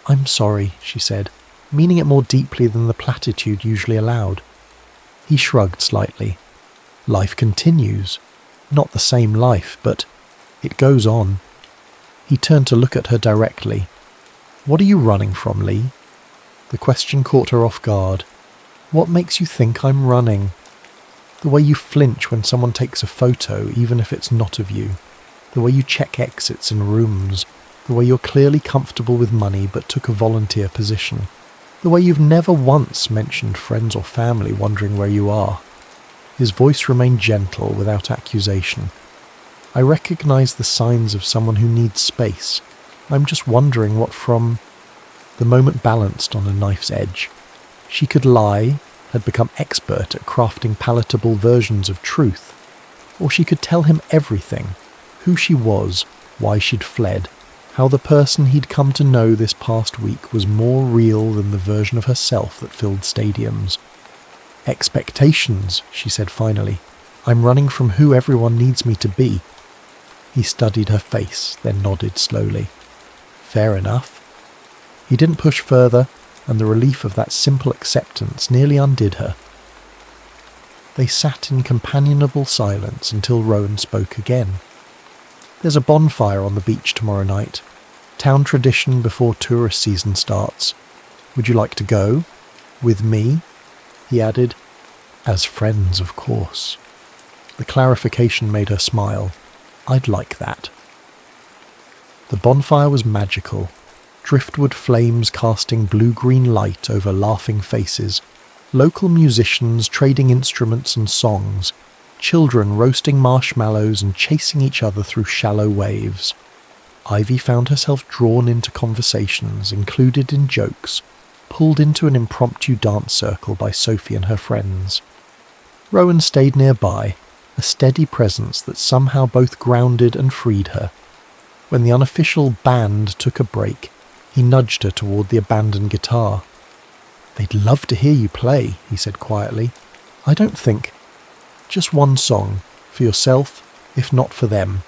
"I'm sorry," she said, meaning it more deeply than the platitude usually allowed. He shrugged slightly. "Life continues. Not the same life, but it goes on." He turned to look at her directly. "What are you running from, Lee?" The question caught her off guard. "What makes you think I'm running?" "The way you flinch when someone takes a photo, even if it's not of you. The way you check exits in rooms. The way you're clearly comfortable with money but took a volunteer position. The way you've never once mentioned friends or family wondering where you are." His voice remained gentle, without accusation. "I recognize the signs of someone who needs space. I'm just wondering what from..." The moment balanced on a knife's edge. She could lie, had become expert at crafting palatable versions of truth, or she could tell him everything, who she was, why she'd fled, how the person he'd come to know this past week was more real than the version of herself that filled stadiums. "Expectations," she said finally. "I'm running from who everyone needs me to be." He studied her face, then nodded slowly. "Fair enough." He didn't push further, and the relief of that simple acceptance nearly undid her. They sat in companionable silence until Rowan spoke again. "There's a bonfire on the beach tomorrow night. Town tradition before tourist season starts. Would you like to go? With me?" he added. "As friends, of course." The clarification made her smile. "I'd like that." The bonfire was magical. Driftwood flames casting blue-green light over laughing faces, local musicians trading instruments and songs, children roasting marshmallows and chasing each other through shallow waves. Ivy found herself drawn into conversations, included in jokes, pulled into an impromptu dance circle by Sophie and her friends. Rowan stayed nearby, a steady presence that somehow both grounded and freed her. When the unofficial band took a break, he nudged her toward the abandoned guitar. "They'd love to hear you play," he said quietly. "I don't think... just one song, for yourself, if not for them."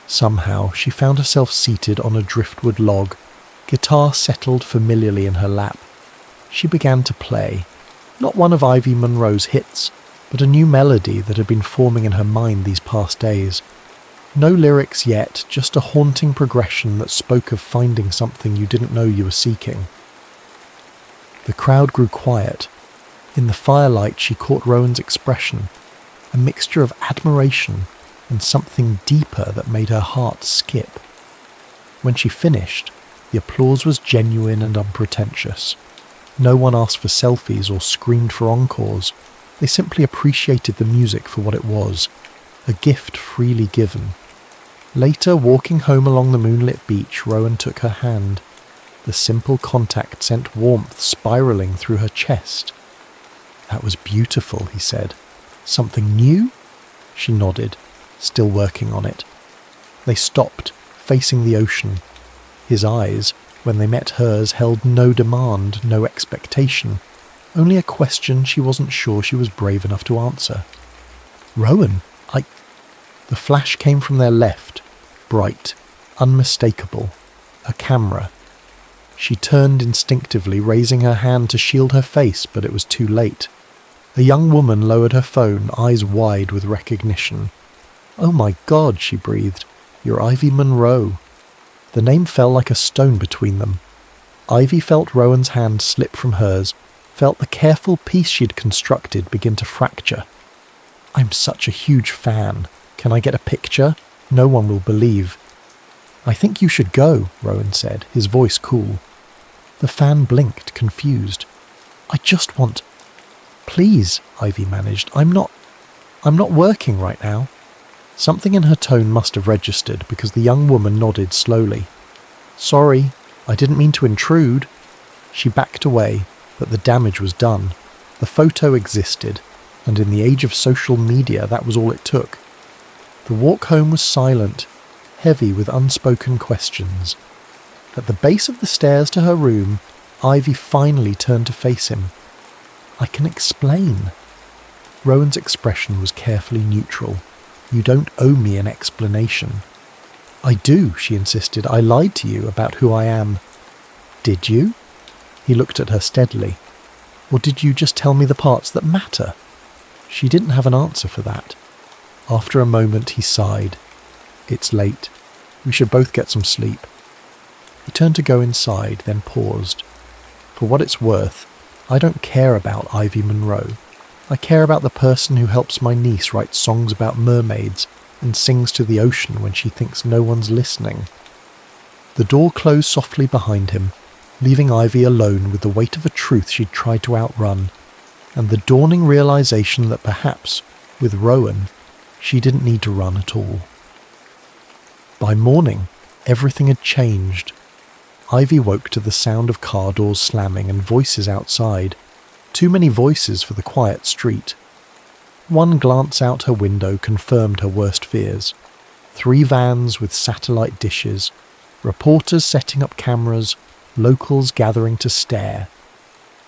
Somehow she found herself seated on a driftwood log, guitar settled familiarly in her lap. She began to play, not one of Ivy Monroe's hits, but a new melody that had been forming in her mind these past days. No lyrics yet, just a haunting progression that spoke of finding something you didn't know you were seeking. The crowd grew quiet. In the firelight she caught Rowan's expression, a mixture of admiration and something deeper that made her heart skip. When she finished, the applause was genuine and unpretentious. No one asked for selfies or screamed for encores. They simply appreciated the music for what it was, a gift freely given. Later, walking home along the moonlit beach, Rowan took her hand. The simple contact sent warmth spiraling through her chest. "That was beautiful," he said. "Something new?" She nodded, still working on it. They stopped, facing the ocean. His eyes, when they met hers, held no demand, no expectation, only a question she wasn't sure she was brave enough to answer. "Rowan, The flash came from their left, bright, unmistakable, a camera. She turned instinctively, raising her hand to shield her face, but it was too late. A young woman lowered her phone, eyes wide with recognition. "Oh my God," she breathed. "You're Ivy Monroe." The name fell like a stone between them. Ivy felt Rowan's hand slip from hers, felt the careful piece she'd constructed begin to fracture. "I'm such a huge fan. Can I get a picture? No one will believe." "I think you should go," Rowan said, his voice cool. The fan blinked, confused. "I just want—" "Please," Ivy managed. I'm not working right now." Something in her tone must have registered, because the young woman nodded slowly. "Sorry, I didn't mean to intrude." She backed away, but the damage was done. The photo existed, and in the age of social media, that was all it took. The walk home was silent, heavy with unspoken questions. At the base of the stairs to her room, Ivy finally turned to face him. "I can explain." Rowan's expression was carefully neutral. "You don't owe me an explanation." "I do," she insisted. "I lied to you about who I am." "Did you?" He looked at her steadily. "Or did you just tell me the parts that matter?" She didn't have an answer for that. After a moment he sighed. "It's late. We should both get some sleep." He turned to go inside, then paused. "For what it's worth, I don't care about Ivy Monroe. I care about the person who helps my niece write songs about mermaids and sings to the ocean when she thinks no one's listening." The door closed softly behind him, leaving Ivy alone with the weight of a truth she'd tried to outrun, and the dawning realization that perhaps, with Rowan, she didn't need to run at all. By morning, everything had changed. Ivy woke to the sound of car doors slamming and voices outside. Too many voices for the quiet street. One glance out her window confirmed her worst fears. 3 vans with satellite dishes, reporters setting up cameras, locals gathering to stare.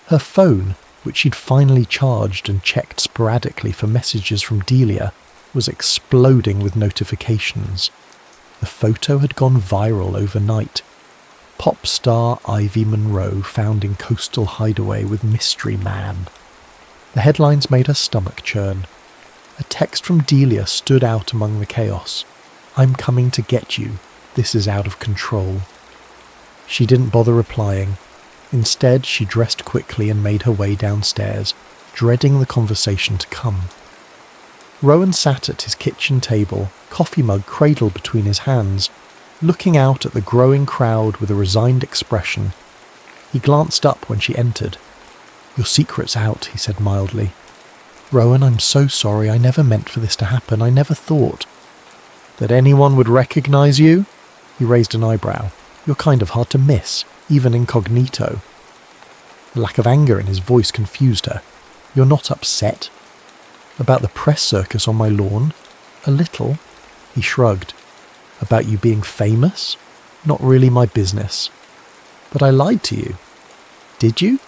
Her phone, which she'd finally charged and checked sporadically for messages from Delia, was exploding with notifications. The photo had gone viral overnight. Pop star Ivy Monroe found in coastal hideaway with mystery man. The headlines made her stomach churn. A text from Delia stood out among the chaos. "I'm coming to get you. This is out of control." She didn't bother replying. Instead, she dressed quickly and made her way downstairs, dreading the conversation to come. Rowan sat at his kitchen table, coffee mug cradled between his hands, looking out at the growing crowd with a resigned expression. He glanced up when she entered. "Your secret's out," he said mildly. "Rowan, I'm so sorry. I never meant for this to happen. I never thought." "That anyone would recognize you?" He raised an eyebrow. "You're kind of hard to miss, even incognito." The lack of anger in his voice confused her. "You're not upset?" "About the press circus on my lawn?" "A little." He shrugged. "About you being famous?" "Not really my business." "But I lied to you." "Did you?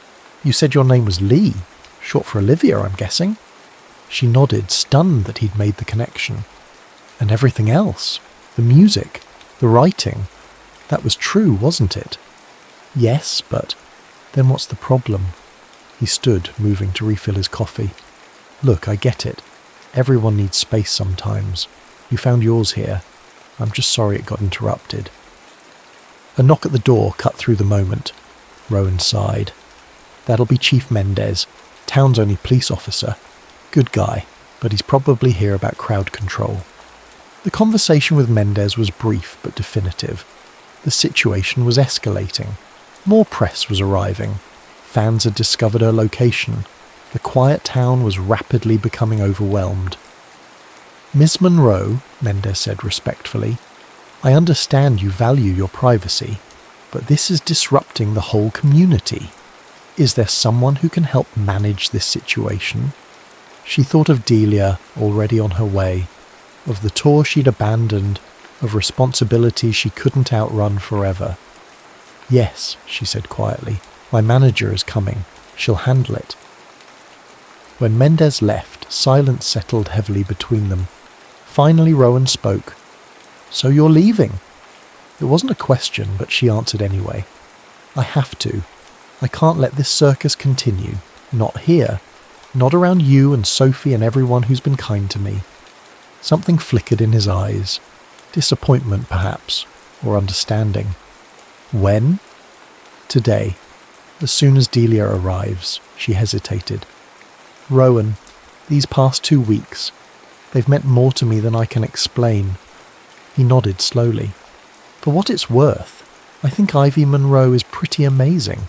You said your name was Lee. Short for Olivia, I'm guessing." She nodded, stunned that he'd made the connection. "And everything else? The music? The writing? That was true, wasn't it?" "Yes, but—" "Then what's the problem?" He stood, moving to refill his coffee. "Look, I get it. Everyone needs space sometimes. You found yours here. I'm just sorry it got interrupted." A knock at the door cut through the moment. Rowan sighed. That'll be Chief Mendez, town's only police officer. Good guy, but he's probably here about crowd control. The conversation with Mendez was brief but definitive. The situation was escalating. More press was arriving. Fans had discovered her location. The quiet town was rapidly becoming overwhelmed. "Miss Monroe," Mendez said respectfully, "I understand you value your privacy, but this is disrupting the whole community. Is there someone who can help manage this situation?" She thought of Delia, already on her way, of the tour she'd abandoned, of responsibilities she couldn't outrun forever. "Yes," she said quietly, "my manager is coming. She'll handle it." When Mendez left, silence settled heavily between them. Finally Rowan spoke. "So you're leaving?" It wasn't a question, but she answered anyway. "I have to. I can't let this circus continue. Not here. Not around you and Sophie and everyone who's been kind to me." Something flickered in his eyes. Disappointment, perhaps, or understanding. "When?" "Today. As soon as Delia arrives." She hesitated. "Rowan, these past 2 weeks, they've meant more to me than I can explain." He nodded slowly. "For what it's worth, I think Ivy Monroe is pretty amazing.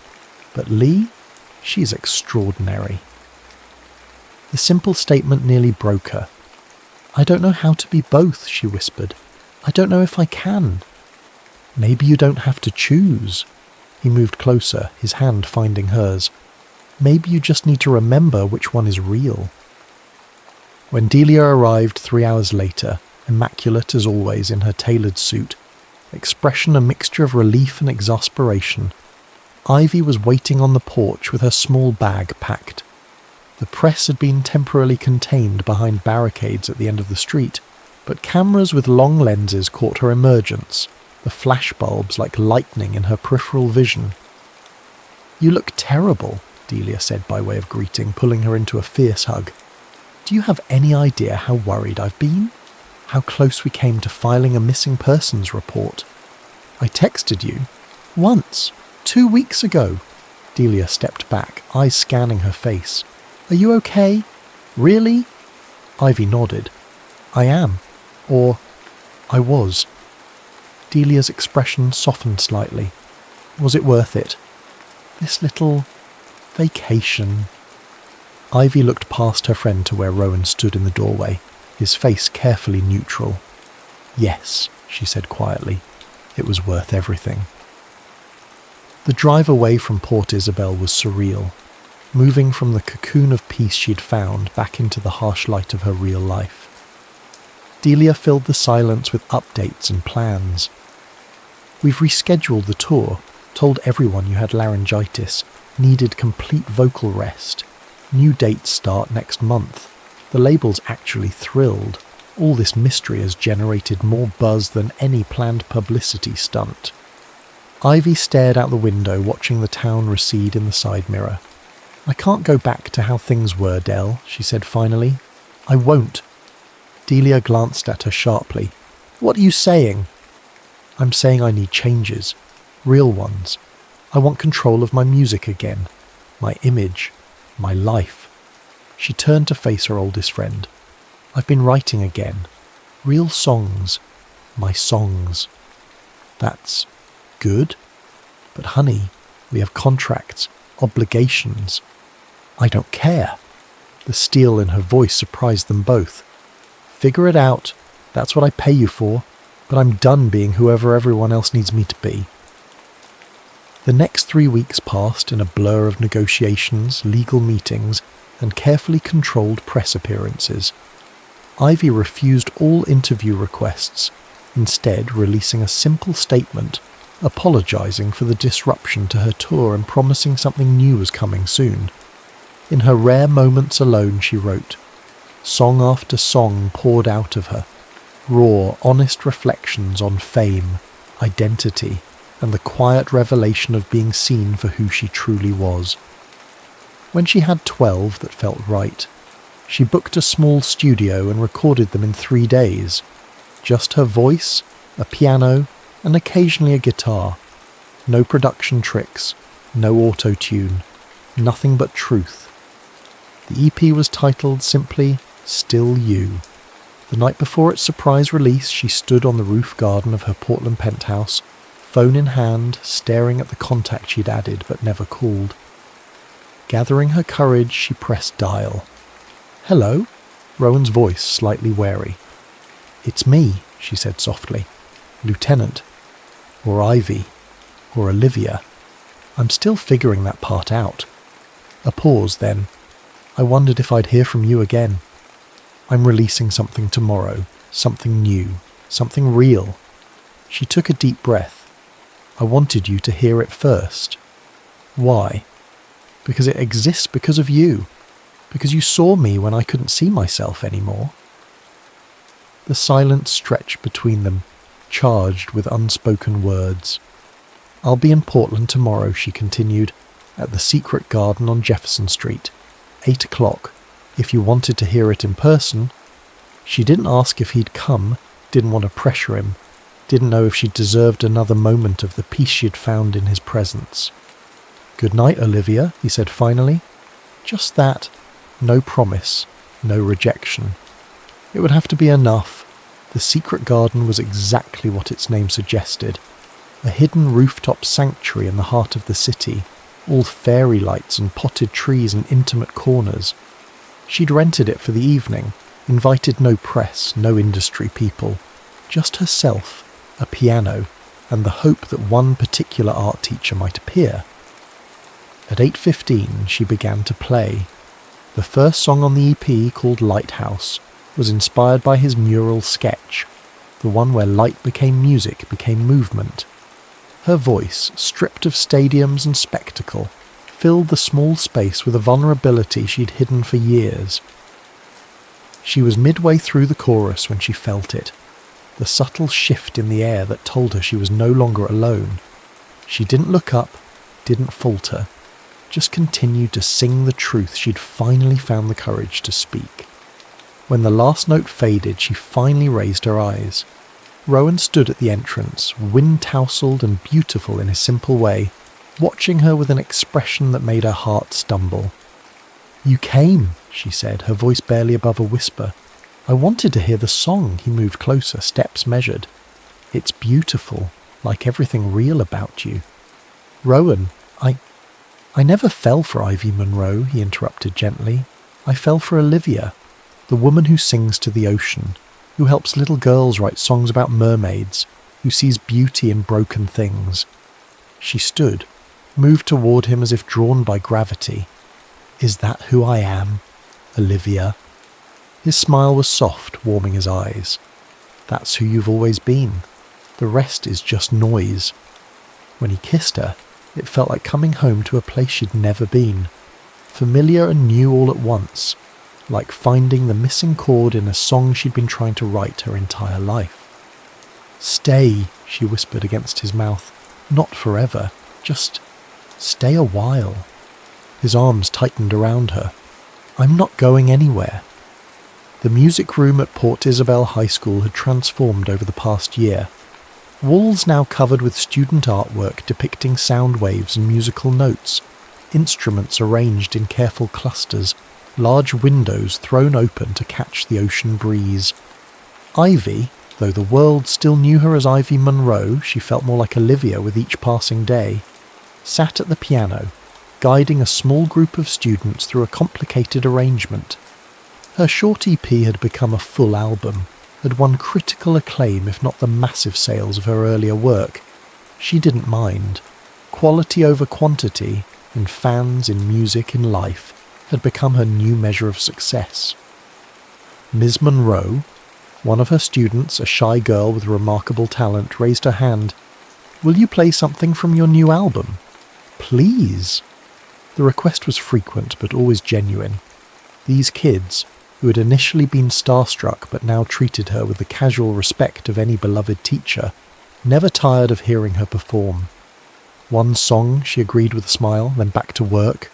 But Lee, she's extraordinary." The simple statement nearly broke her. "I don't know how to be both," she whispered. "I don't know if I can." "Maybe you don't have to choose." He moved closer, his hand finding hers. "Maybe you just need to remember which one is real." When Delia arrived 3 hours later, immaculate as always in her tailored suit, expression a mixture of relief and exasperation, Ivy was waiting on the porch with her small bag packed. The press had been temporarily contained behind barricades at the end of the street, but cameras with long lenses caught her emergence, the flashbulbs like lightning in her peripheral vision. "You look terrible," Delia said by way of greeting, pulling her into a fierce hug. "Do you have any idea how worried I've been? How close we came to filing a missing persons report? I texted you. Once. 2 weeks ago." Delia stepped back, eyes scanning her face. "Are you okay? Really?" Ivy nodded. "I am. Or, I was." Delia's expression softened slightly. Was it worth it? This little vacation. Ivy looked past her friend to where Rowan stood in the doorway, his face carefully neutral. "Yes," she said quietly. "It was worth everything." The drive away from Port Isabel was surreal, moving from the cocoon of peace she'd found back into the harsh light of her real life. Delia filled the silence with updates and plans. "We've rescheduled the tour, told everyone you had laryngitis, needed complete vocal rest. New dates start next month. The label's actually thrilled. All this mystery has generated more buzz than any planned publicity stunt." Ivy stared out the window, watching the town recede in the side mirror. "I can't go back to how things were, Del," she said finally. "I won't." Delia glanced at her sharply. "What are you saying?" "I'm saying I need changes. Real ones. I want control of my music again. My image. My life." She turned to face her oldest friend. "I've been writing again. Real songs. My songs." "That's good. But honey, we have contracts, obligations." "I don't care." The steel in her voice surprised them both. "Figure it out. That's what I pay you for. But I'm done being whoever everyone else needs me to be." The next 3 weeks passed in a blur of negotiations, legal meetings, and carefully controlled press appearances. Ivy refused all interview requests, instead releasing a simple statement, apologising for the disruption to her tour and promising something new was coming soon. In her rare moments alone, she wrote. Song after song poured out of her, raw, honest reflections on fame, identity, and the quiet revelation of being seen for who she truly was. When she had 12 that felt right, she booked a small studio and recorded them in 3 days. Just her voice, a piano, and occasionally a guitar. No production tricks, no auto-tune, nothing but truth. The EP was titled simply Still You. The night before its surprise release, she stood on the roof garden of her Portland penthouse, phone in hand, staring at the contact she'd added but never called. Gathering her courage, she pressed dial. "Hello?" Rowan's voice slightly wary. "It's me," she said softly. "Lieutenant. Or Ivy. Or Olivia. I'm still figuring that part out." A pause then. "I wondered if I'd hear from you again. I'm releasing something tomorrow, something new, something real." She took a deep breath. "I wanted you to hear it first." "Why?" "Because it exists because of you. Because you saw me when I couldn't see myself anymore." The silence stretched between them, charged with unspoken words. "I'll be in Portland tomorrow," she continued, "at the secret garden on Jefferson Street, 8 o'clock, if you wanted to hear it in person." She didn't ask if he'd come, didn't want to pressure him, didn't know if she deserved another moment of the peace she'd found in his presence. "Good night, Olivia," he said finally. Just that. No promise, no rejection. It would have to be enough. The secret garden was exactly what its name suggested. A hidden rooftop sanctuary in the heart of the city, all fairy lights and potted trees and intimate corners. She'd rented it for the evening, invited no press, no industry people, just herself, a piano, and the hope that one particular art teacher might appear. At 8:15 she began to play. The first song on the EP, called Lighthouse, was inspired by his mural sketch, the one where light became music, became movement. Her voice, stripped of stadiums and spectacle, filled the small space with a vulnerability she'd hidden for years. She was midway through the chorus when she felt it, the subtle shift in the air that told her she was no longer alone. She didn't look up, didn't falter, just continued to sing the truth she'd finally found the courage to speak. When the last note faded, she finally raised her eyes. Rowan stood at the entrance, wind-tousled and beautiful in his simple way, watching her with an expression that made her heart stumble. "You came," she said, her voice barely above a whisper. "I wanted to hear the song." He moved closer, steps measured. "It's beautiful, like everything real about you." "Rowan, I never fell for Ivy Monroe," he interrupted gently. "I fell for Olivia, the woman who sings to the ocean, who helps little girls write songs about mermaids, who sees beauty in broken things." She stood, moved toward him as if drawn by gravity. "Is that who I am, Olivia?" His smile was soft, warming his eyes. "That's who you've always been. The rest is just noise." When he kissed her, it felt like coming home to a place she'd never been, familiar and new all at once, like finding the missing chord in a song she'd been trying to write her entire life. "Stay," she whispered against his mouth. "Not forever. Just stay a while." His arms tightened around her. "I'm not going anywhere." The music room at Port Isabel High School had transformed over the past year. Walls now covered with student artwork depicting sound waves and musical notes, instruments arranged in careful clusters, large windows thrown open to catch the ocean breeze. Ivy, though the world still knew her as Ivy Monroe, she felt more like Olivia with each passing day, sat at the piano, guiding a small group of students through a complicated arrangement. Her short EP had become a full album, had won critical acclaim if not the massive sales of her earlier work. She didn't mind. Quality over quantity, in fans, in music, in life, had become her new measure of success. Ms. Monroe, one of her students, a shy girl with remarkable talent, raised her hand. "Will you play something from your new album?" "Please." The request was frequent but always genuine. These kids, who had initially been starstruck but now treated her with the casual respect of any beloved teacher, never tired of hearing her perform. "One song," she agreed with a smile, then back to work.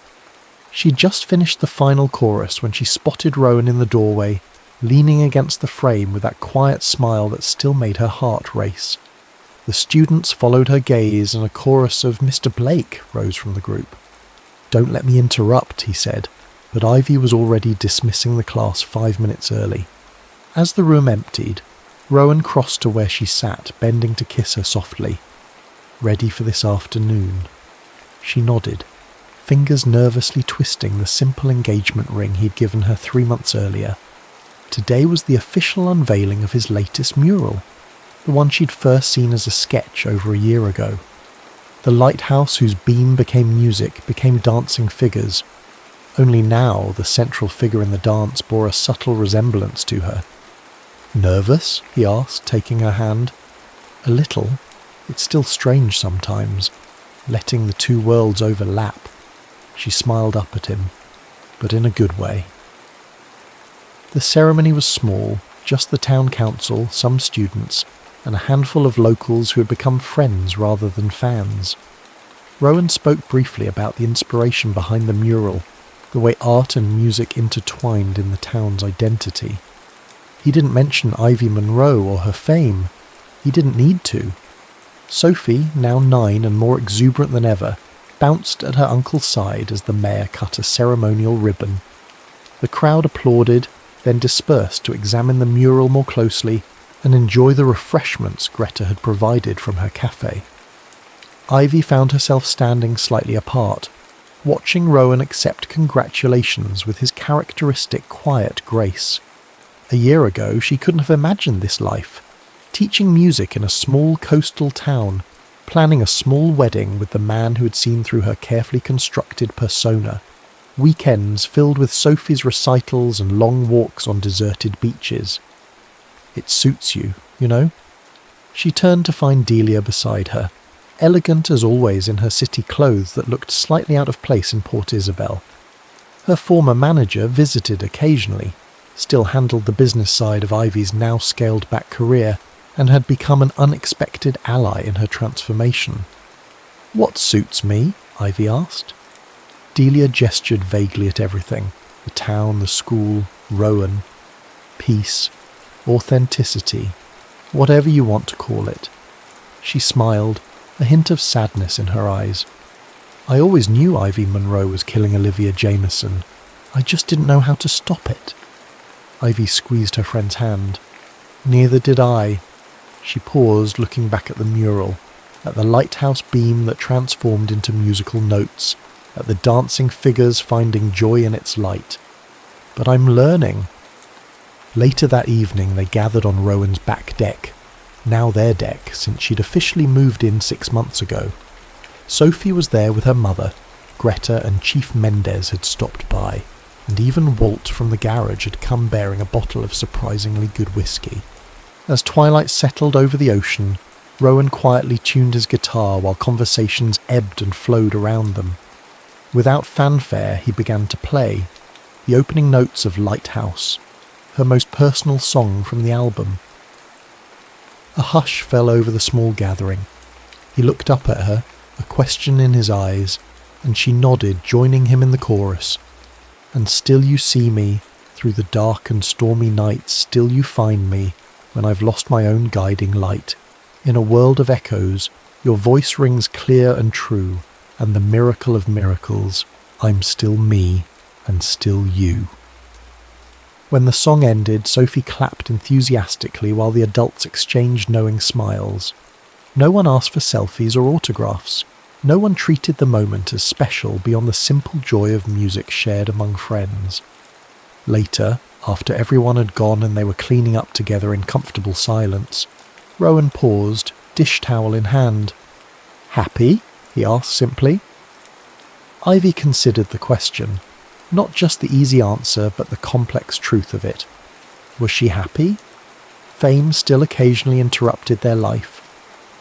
She'd just finished the final chorus when she spotted Rowan in the doorway, leaning against the frame with that quiet smile that still made her heart race. The students followed her gaze and a chorus of "Mr. Blake" rose from the group. "Don't let me interrupt," he said, but Ivy was already dismissing the class 5 minutes early. As the room emptied, Rowan crossed to where she sat, bending to kiss her softly. "Ready for this afternoon?" She nodded, fingers nervously twisting the simple engagement ring he'd given her 3 months earlier. Today was the official unveiling of his latest mural, the one she'd first seen as a sketch over a year ago. The lighthouse whose beam became music became dancing figures. Only now the central figure in the dance bore a subtle resemblance to her. "Nervous?" he asked, taking her hand. "A little. It's still strange sometimes, letting the two worlds overlap." She smiled up at him, but in a good way. The ceremony was small, just the town council, some students, and a handful of locals who had become friends rather than fans. Rowan spoke briefly about the inspiration behind the mural, the way art and music intertwined in the town's identity. He didn't mention Ivy Monroe or her fame. He didn't need to. Sophie, now 9 and more exuberant than ever, bounced at her uncle's side as the mayor cut a ceremonial ribbon. The crowd applauded, then dispersed to examine the mural more closely and enjoy the refreshments Greta had provided from her cafe. Ivy found herself standing slightly apart, watching Rowan accept congratulations with his characteristic quiet grace. A year ago, she couldn't have imagined this life, teaching music in a small coastal town, planning a small wedding with the man who had seen through her carefully constructed persona, weekends filled with Sophie's recitals and long walks on deserted beaches. "It suits you, you know?" She turned to find Delia beside her, elegant as always in her city clothes that looked slightly out of place in Port Isabel. Her former manager visited occasionally, still handled the business side of Ivy's now scaled-back career, and had become an unexpected ally in her transformation. "What suits me?" Ivy asked. Delia gestured vaguely at everything, the town, the school, Rowan. Peace, authenticity, whatever you want to call it. She smiled, a hint of sadness in her eyes. "I always knew Ivy Monroe was killing Olivia Jameson. I just didn't know how to stop it." Ivy squeezed her friend's hand. "Neither did I." She paused, looking back at the mural, at the lighthouse beam that transformed into musical notes, at the dancing figures finding joy in its light. "But I'm learning." Later that evening they gathered on Rowan's back deck, now their deck since she'd officially moved in 6 months ago. Sophie was there with her mother, Greta and Chief Mendez had stopped by, and even Walt from the garage had come bearing a bottle of surprisingly good whiskey. As twilight settled over the ocean, Rowan quietly tuned his guitar while conversations ebbed and flowed around them. Without fanfare, he began to play, the opening notes of Lighthouse, her most personal song from the album. A hush fell over the small gathering. He looked up at her, a question in his eyes, and she nodded, joining him in the chorus. "And still you see me, through the dark and stormy nights, still you find me, when I've lost my own guiding light. In a world of echoes, your voice rings clear and true, and the miracle of miracles, I'm still me, and still you." When the song ended, Sophie clapped enthusiastically while the adults exchanged knowing smiles. No one asked for selfies or autographs. No one treated the moment as special beyond the simple joy of music shared among friends. Later, after everyone had gone and they were cleaning up together in comfortable silence, Rowan paused, dish towel in hand. "Happy?" he asked simply. Ivy considered the question, not just the easy answer but the complex truth of it. Was she happy? Fame still occasionally interrupted their life.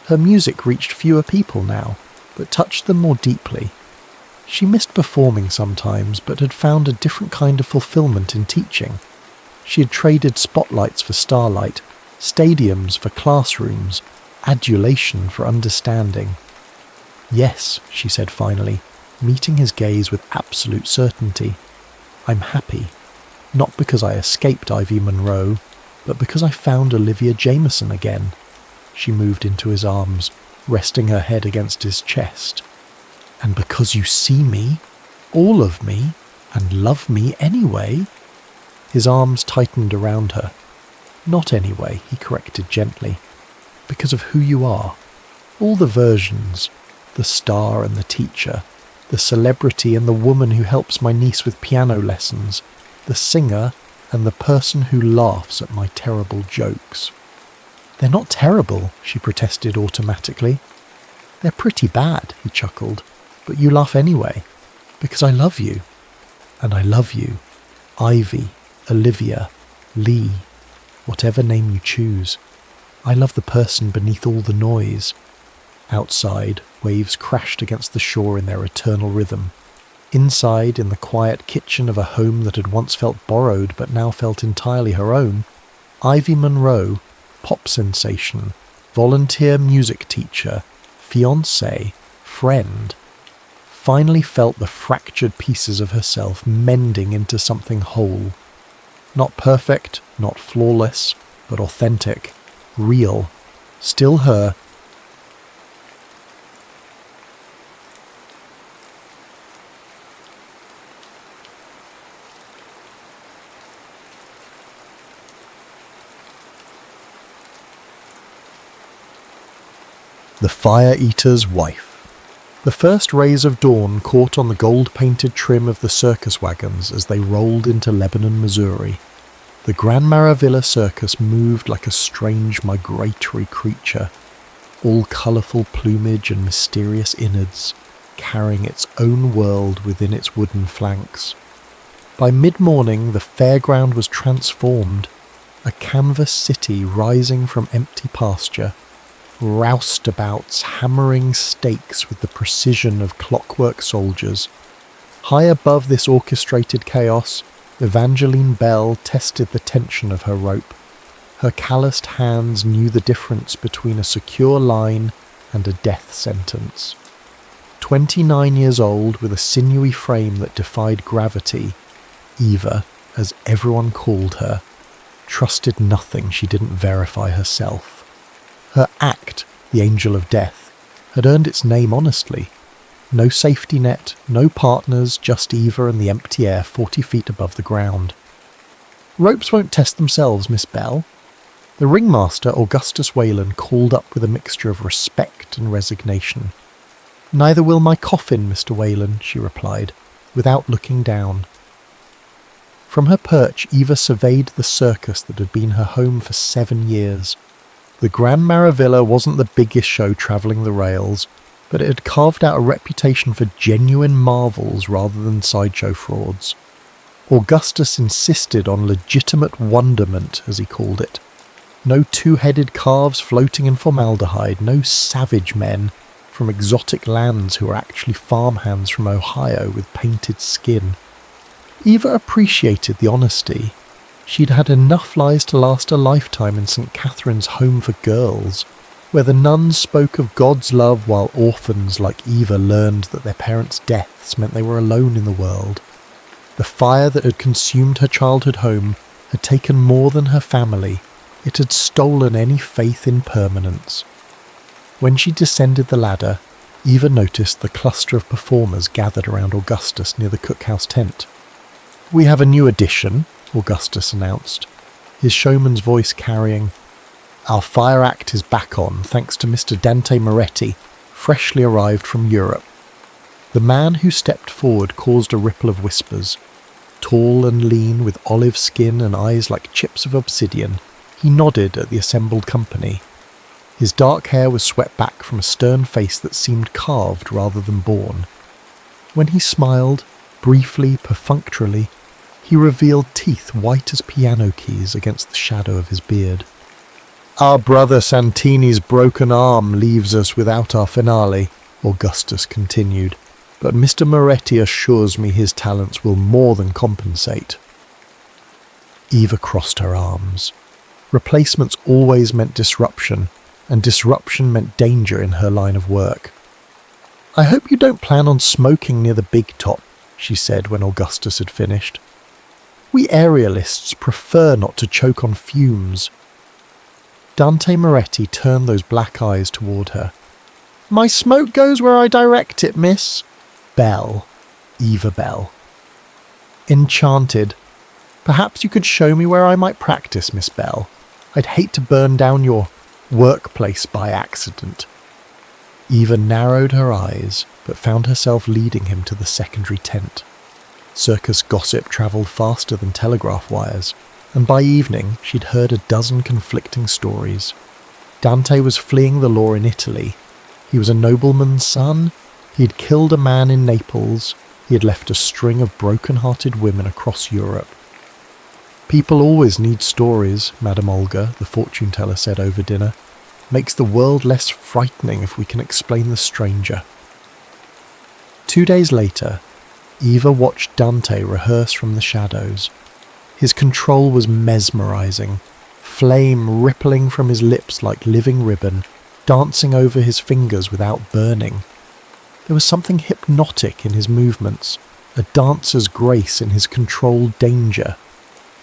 Her music reached fewer people now, but touched them more deeply. She missed performing sometimes, but had found a different kind of fulfillment in teaching. She had traded spotlights for starlight, stadiums for classrooms, adulation for understanding. "Yes," she said finally, meeting his gaze with absolute certainty. "I'm happy. Not because I escaped Ivy Monroe, but because I found Olivia Jameson again." She moved into his arms, resting her head against his chest. "And because you see me," All of me, and love me anyway? His arms tightened around her. Not anyway, he corrected gently. Because of who you are. All the versions. The star and the teacher. The celebrity and the woman who helps my niece with piano lessons. The singer and the person who laughs at my terrible jokes. They're not terrible, she protested automatically. They're pretty bad, he chuckled. But you laugh anyway. Because I love you. And I love you. Ivy, Olivia, Lee, whatever name you choose. I love the person beneath all the noise. Outside, waves crashed against the shore in their eternal rhythm. Inside, in the quiet kitchen of a home that had once felt borrowed but now felt entirely her own, Ivy Monroe, pop sensation, volunteer music teacher, fiancé, friend, finally felt the fractured pieces of herself mending into something whole. Not perfect, not flawless, but authentic, real, still her. The Fire-Eater's Wife. The first rays of dawn caught on the gold-painted trim of the circus wagons as they rolled into Lebanon, Missouri. The Grand Maravilla Circus moved like a strange migratory creature, all colourful plumage and mysterious innards, carrying its own world within its wooden flanks. By mid-morning, the fairground was transformed, a canvas city rising from empty pasture, roustabouts hammering stakes with the precision of clockwork soldiers. High above this orchestrated chaos, Evangeline Bell tested the tension of her rope. Her calloused hands knew the difference between a secure line and a death sentence. 29 years old, with a sinewy frame that defied gravity, Eva, as everyone called her, trusted nothing she didn't verify herself. Her act, the Angel of Death, had earned its name honestly. No safety net, no partners, just Eva and the empty air 40 feet above the ground. Ropes won't test themselves, Miss Bell. The ringmaster, Augustus Whalen, called up with a mixture of respect and resignation. Neither will my coffin, Mr. Whalen, she replied, without looking down. From her perch, Eva surveyed the circus that had been her home for 7 years. The Grand Maravilla wasn't the biggest show travelling the rails, but it had carved out a reputation for genuine marvels rather than sideshow frauds. Augustus insisted on legitimate wonderment, as he called it. No two-headed calves floating in formaldehyde, no savage men from exotic lands who were actually farmhands from Ohio with painted skin. Eva appreciated the honesty. She'd had enough lies to last a lifetime in St. Catherine's Home for Girls, where the nuns spoke of God's love while orphans like Eva learned that their parents' deaths meant they were alone in the world. The fire that had consumed her childhood home had taken more than her family. It had stolen any faith in permanence. When she descended the ladder, Eva noticed the cluster of performers gathered around Augustus near the cookhouse tent. "We have a new addition," Augustus announced, his showman's voice carrying, "Our fire act is back on, thanks to Mr. Dante Moretti, freshly arrived from Europe." The man who stepped forward caused a ripple of whispers. Tall and lean, with olive skin and eyes like chips of obsidian, he nodded at the assembled company. His dark hair was swept back from a stern face that seemed carved rather than born. When he smiled, briefly, perfunctorily, he revealed teeth white as piano keys against the shadow of his beard. "Our brother Santini's broken arm leaves us without our finale," Augustus continued, "but Mr. Moretti assures me his talents will more than compensate." Eva crossed her arms. Replacements always meant disruption, and disruption meant danger in her line of work. "I hope you don't plan on smoking near the big top," she said when Augustus had finished. "We aerialists prefer not to choke on fumes." Dante Moretti turned those black eyes toward her. "My smoke goes where I direct it, miss." "Bell." Eva Bell. Enchanted. Perhaps you could show me where I might practice, Miss Bell. I'd hate to burn down your workplace by accident. Eva narrowed her eyes, but found herself leading him to the secondary tent. Circus gossip travelled faster than telegraph wires, and by evening she'd heard a dozen conflicting stories. Dante was fleeing the law in Italy. He was a nobleman's son. He had killed a man in Naples. He had left a string of broken-hearted women across Europe. People always need stories, Madame Olga, the fortune-teller said over dinner. Makes the world less frightening if we can explain the stranger. 2 days later, Eva watched Dante rehearse from the shadows. His control was mesmerizing, flame rippling from his lips like living ribbon, dancing over his fingers without burning. There was something hypnotic in his movements, a dancer's grace in his controlled danger.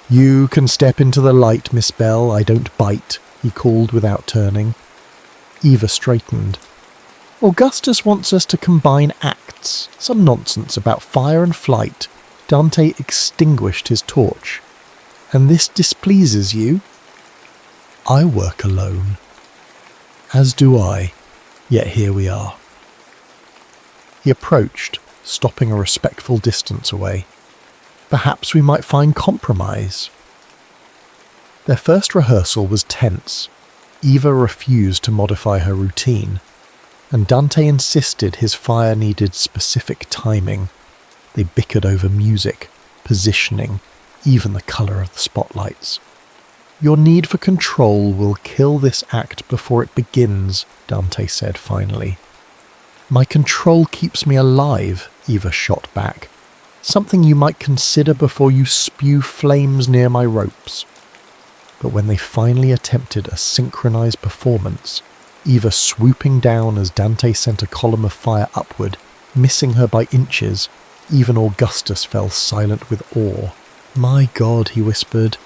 "You can step into the light, Miss Bell, I don't bite," he called without turning. Eva straightened. "Augustus wants us to combine acts. Some nonsense about fire and flight." Dante extinguished his torch. "And this displeases you?" "I work alone." "As do I, yet here we are." He approached, stopping a respectful distance away. "Perhaps we might find compromise." Their first rehearsal was tense. Eva refused to modify her routine, and Dante insisted his fire needed specific timing. They bickered over music, positioning, even the colour of the spotlights. "Your need for control will kill this act before it begins," Dante said finally. "My control keeps me alive," Eva shot back. "Something you might consider before you spew flames near my ropes." But when they finally attempted a synchronized performance, Eva swooping down as Dante sent a column of fire upward, missing her by inches, even Augustus fell silent with awe. "My God," he whispered,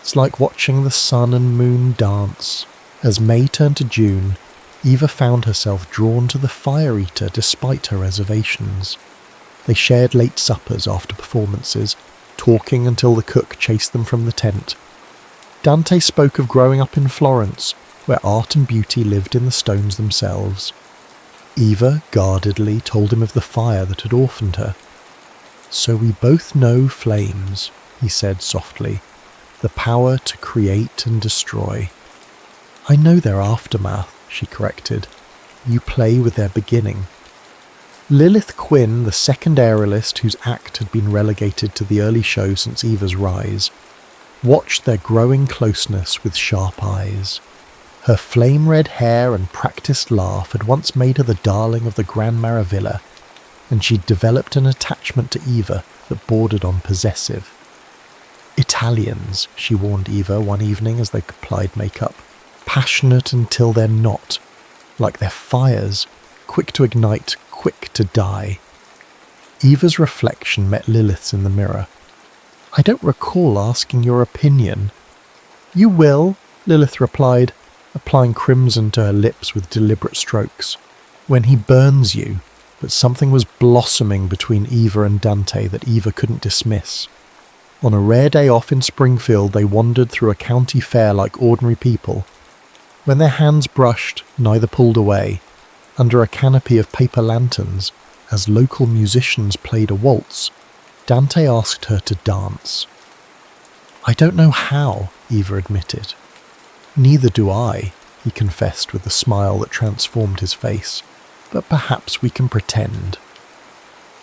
"it's like watching the sun and moon dance." As May turned to June, Eva found herself drawn to the fire eater despite her reservations. They shared late suppers after performances, talking until the cook chased them from the tent. Dante spoke of growing up in Florence, where art and beauty lived in the stones themselves. Eva guardedly told him of the fire that had orphaned her. "So we both know flames," he said softly, "the power to create and destroy." "I know their aftermath," she corrected. "You play with their beginning." Lilith Quinn, the second aerialist whose act had been relegated to the early show since Eva's rise, watched their growing closeness with sharp eyes. Her flame-red hair and practiced laugh had once made her the darling of the Gran Maravilla, and she'd developed an attachment to Eva that bordered on possessive. "Italians," she warned Eva one evening as they applied makeup, "passionate until they're not, like their fires, quick to ignite, quick to die." Eva's reflection met Lilith's in the mirror. "I don't recall asking your opinion." "You will," Lilith replied, applying crimson to her lips with deliberate strokes. "When he burns you." But something was blossoming between Eva and Dante that Eva couldn't dismiss. On a rare day off in Springfield, they wandered through a county fair like ordinary people. When their hands brushed, neither pulled away. Under a canopy of paper lanterns, as local musicians played a waltz, Dante asked her to dance. "I don't know how," Eva admitted. "Neither do I," he confessed with a smile that transformed his face. "But perhaps we can pretend."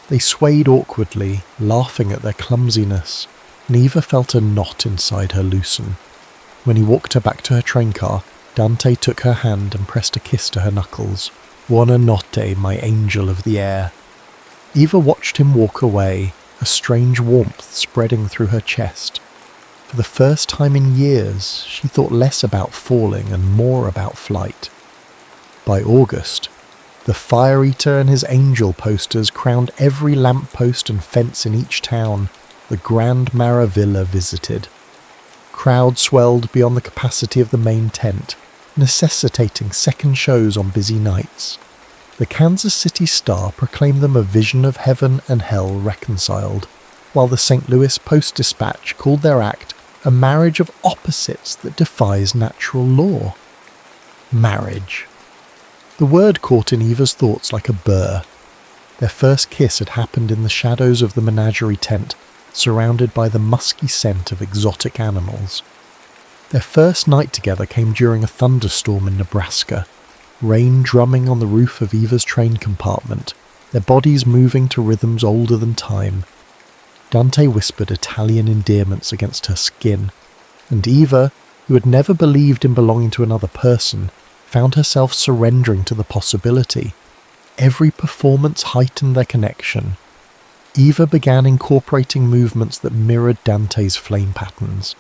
They swayed awkwardly, laughing at their clumsiness, and Eva felt a knot inside her loosen. When he walked her back to her train car, Dante took her hand and pressed a kiss to her knuckles. "Buona notte, my angel of the air." Eva watched him walk away, a strange warmth spreading through her chest. For the first time in years, she thought less about falling and more about flight. By August, the fire eater and his angel posters crowned every lamp-post and fence in each town the Grand Maravilla visited. Crowds swelled beyond the capacity of the main tent, necessitating second shows on busy nights. The Kansas City Star proclaimed them a vision of heaven and hell reconciled, while the St. Louis Post-Dispatch called their act a marriage of opposites that defies natural law. Marriage. The word caught in Eva's thoughts like a burr. Their first kiss had happened in the shadows of the menagerie tent, surrounded by the musky scent of exotic animals. Their first night together came during a thunderstorm in Nebraska, rain drumming on the roof of Eva's train compartment, their bodies moving to rhythms older than time. Dante whispered Italian endearments against her skin, and Eva, who had never believed in belonging to another person, found herself surrendering to the possibility. Every performance heightened their connection. Eva began incorporating movements that mirrored Dante's flame patterns.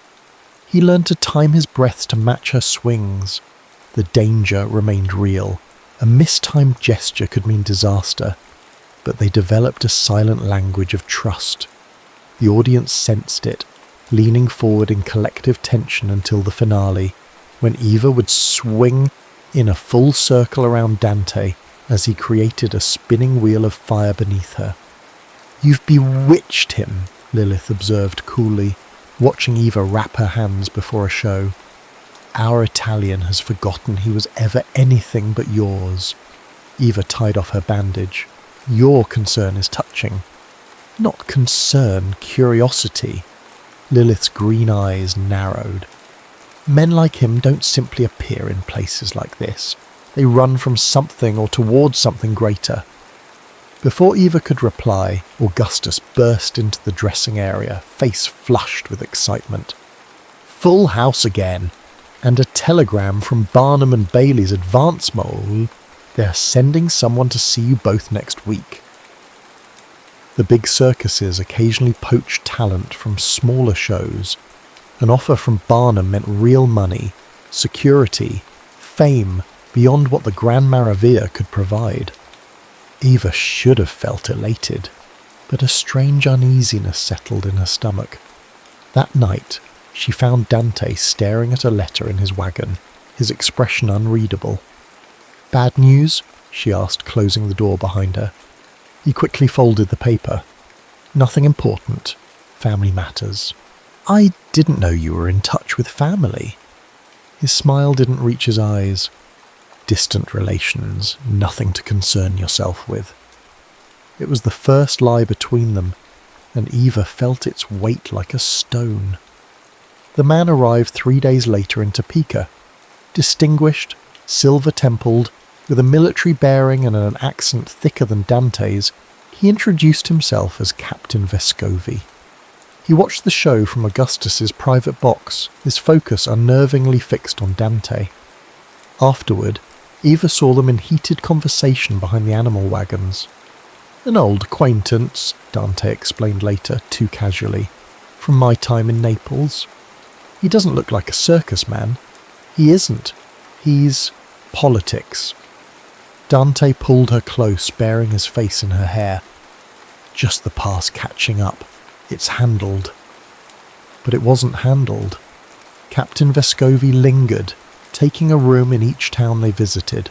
He learned to time his breaths to match her swings. The danger remained real. A mistimed gesture could mean disaster, but they developed a silent language of trust. The audience sensed it, leaning forward in collective tension until the finale, when Eva would swing in a full circle around Dante as he created a spinning wheel of fire beneath her. "You've bewitched him," Lilith observed coolly, watching Eva wrap her hands before a show. "Our Italian has forgotten he was ever anything but yours." Eva tied off her bandage. "Your concern is touching." "Not concern, curiosity." Lilith's green eyes narrowed. "Men like him don't simply appear in places like this. They run from something or towards something greater." Before Eva could reply, Augustus burst into the dressing area, face flushed with excitement. "Full house again! And a telegram from Barnum and Bailey's advance mole. They're sending someone to see you both next week." The big circuses occasionally poached talent from smaller shows. An offer from Barnum meant real money, security, fame beyond what the Grand Maravilla could provide. Eva should have felt elated, but a strange uneasiness settled in her stomach. That night, she found Dante staring at a letter in his wagon, his expression unreadable. "Bad news?" she asked, closing the door behind her. He quickly folded the paper. "Nothing important. Family matters." "I didn't know you were in touch with family." His smile didn't reach his eyes. "Distant relations, nothing to concern yourself with." It was the first lie between them, and Eva felt its weight like a stone. The man arrived 3 days later in Topeka. Distinguished, silver-templed, with a military bearing and an accent thicker than Dante's, he introduced himself as Captain Vescovi. He watched the show from Augustus's private box, his focus unnervingly fixed on Dante. Afterward, Eva saw them in heated conversation behind the animal wagons. "An old acquaintance," Dante explained later, too casually, "from my time in Naples. He doesn't look like a circus man. He isn't. He's politics." Dante pulled her close, burying his face in her hair. "Just the past catching up. It's handled." But it wasn't handled. Captain Vescovi lingered, taking a room in each town they visited.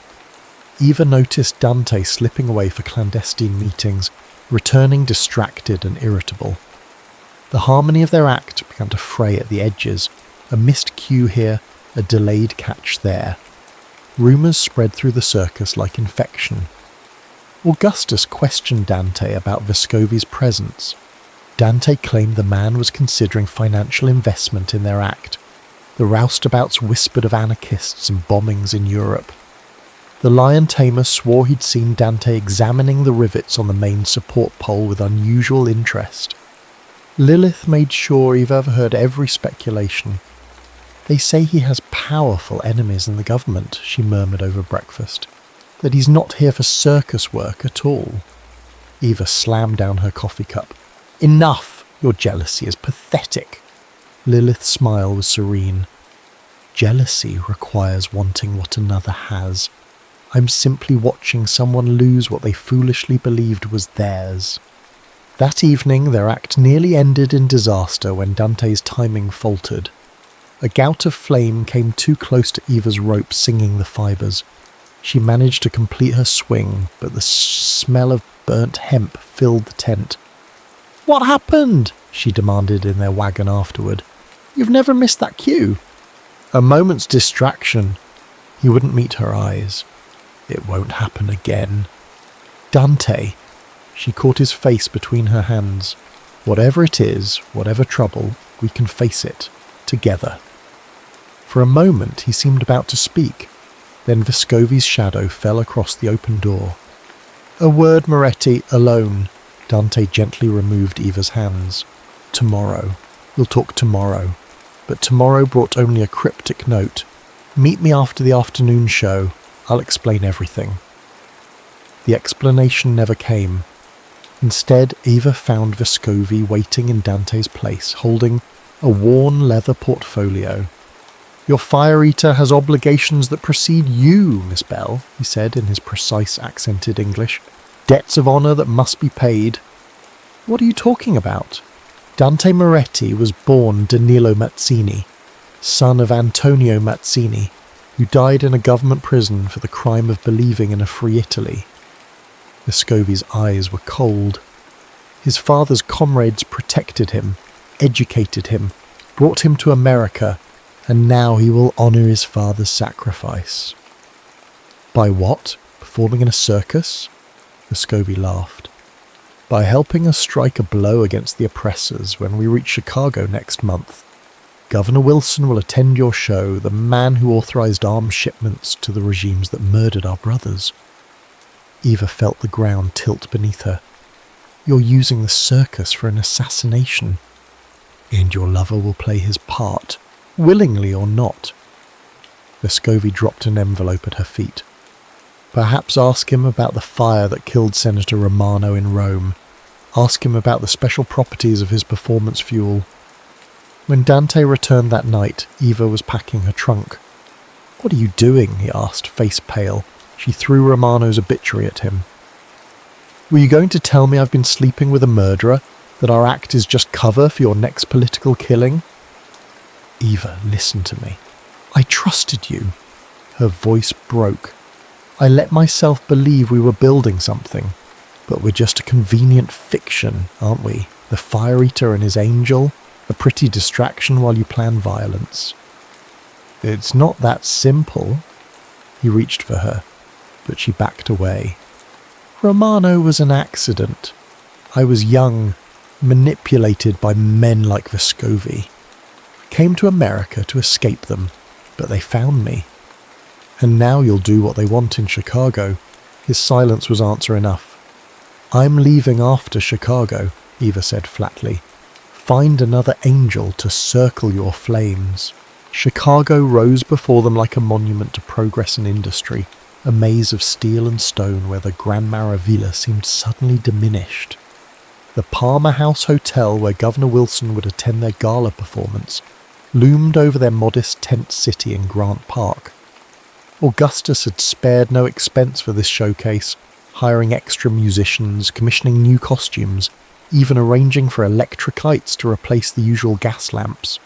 Eva noticed Dante slipping away for clandestine meetings, returning distracted and irritable. The harmony of their act began to fray at the edges, a missed cue here, a delayed catch there. Rumours spread through the circus like infection. Augustus questioned Dante about Vescovi's presence. Dante claimed the man was considering financial investment in their act. The roustabouts whispered of anarchists and bombings in Europe. The lion tamer swore he'd seen Dante examining the rivets on the main support pole with unusual interest. Lilith made sure Eve overheard every speculation. "They say he has powerful enemies in the government," she murmured over breakfast. "That he's not here for circus work at all." Eva slammed down her coffee cup. "Enough! Your jealousy is pathetic." Lilith's smile was serene. "Jealousy requires wanting what another has. I'm simply watching someone lose what they foolishly believed was theirs." That evening their act nearly ended in disaster when Dante's timing faltered. A gout of flame came too close to Eva's rope, singing the fibres. She managed to complete her swing, but the smell of burnt hemp filled the tent. "What happened?" she demanded in their wagon afterward. "You've never missed that cue." "A moment's distraction." He wouldn't meet her eyes. "It won't happen again." "Dante." She caught his face between her hands. "Whatever it is, whatever trouble, we can face it. Together." For a moment he seemed about to speak. Then Vescovi's shadow fell across the open door. "A word, Moretti, alone." Dante gently removed Eva's hands. "Tomorrow. We'll talk tomorrow." But tomorrow brought only a cryptic note. "Meet me after the afternoon show. I'll explain everything." The explanation never came. Instead, Eva found Vescovi waiting in Dante's place, holding a worn leather portfolio. "Your fire eater has obligations that precede you, Miss Bell," he said in his precise accented English. "Debts of honour that must be paid." "What are you talking about?" Dante Moretti was born Danilo Mazzini, son of Antonio Mazzini, who died in a government prison for the crime of believing in a free Italy. Vescovi's eyes were cold. His father's comrades protected him, educated him, brought him to America, and now he will honour his father's sacrifice. "By what? Performing in a circus?" Vescovi laughed. "By helping us strike a blow against the oppressors when we reach Chicago next month. Governor Wilson will attend your show, the man who authorised arms shipments to the regimes that murdered our brothers." Eva felt the ground tilt beneath her. "You're using the circus for an assassination. And your lover will play his part, willingly or not." Vescovi dropped an envelope at her feet. "Perhaps ask him about the fire that killed Senator Romano in Rome. Ask him about the special properties of his performance fuel." When Dante returned that night, Eva was packing her trunk. "What are you doing?" he asked, face pale. She threw Romano's obituary at him. "Were you going to tell me I've been sleeping with a murderer? That our act is just cover for your next political killing?" "Eva, listen to me. I trusted you." Her voice broke. "I let myself believe we were building something. But we're just a convenient fiction, aren't we? The fire eater and his angel, a pretty distraction while you plan violence." "It's not that simple." He reached for her, but she backed away. "Romano was an accident. I was young, manipulated by men like Vescovi. Came to America to escape them, but they found me. And now you'll do what they want in Chicago." His silence was answer enough. "I'm leaving after Chicago," Eva said flatly. "Find another angel to circle your flames." Chicago rose before them like a monument to progress and industry, a maze of steel and stone where the Gran Maravilla seemed suddenly diminished. The Palmer House Hotel, where Governor Wilson would attend their gala performance, loomed over their modest tent city in Grant Park. Augustus had spared no expense for this showcase, hiring extra musicians, commissioning new costumes, even arranging for electric lights to replace the usual gas lamps.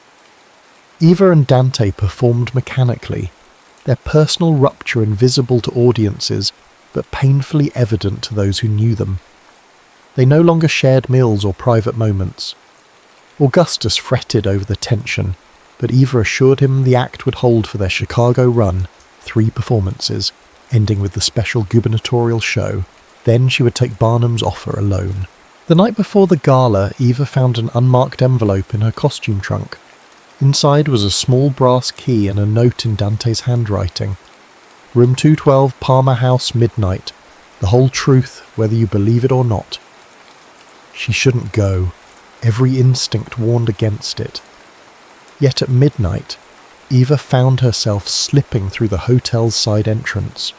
Eva and Dante performed mechanically, their personal rupture invisible to audiences, but painfully evident to those who knew them. They no longer shared meals or private moments. Augustus fretted over the tension, but Eva assured him the act would hold for their Chicago run, 3 performances, ending with the special gubernatorial show. Then she would take Barnum's offer alone. The night before the gala, Eva found an unmarked envelope in her costume trunk. Inside was a small brass key and a note in Dante's handwriting. "Room 212, Palmer House, midnight. The whole truth, whether you believe it or not." She shouldn't go. Every instinct warned against it. Yet at midnight, Eva found herself slipping through the hotel's side entrance.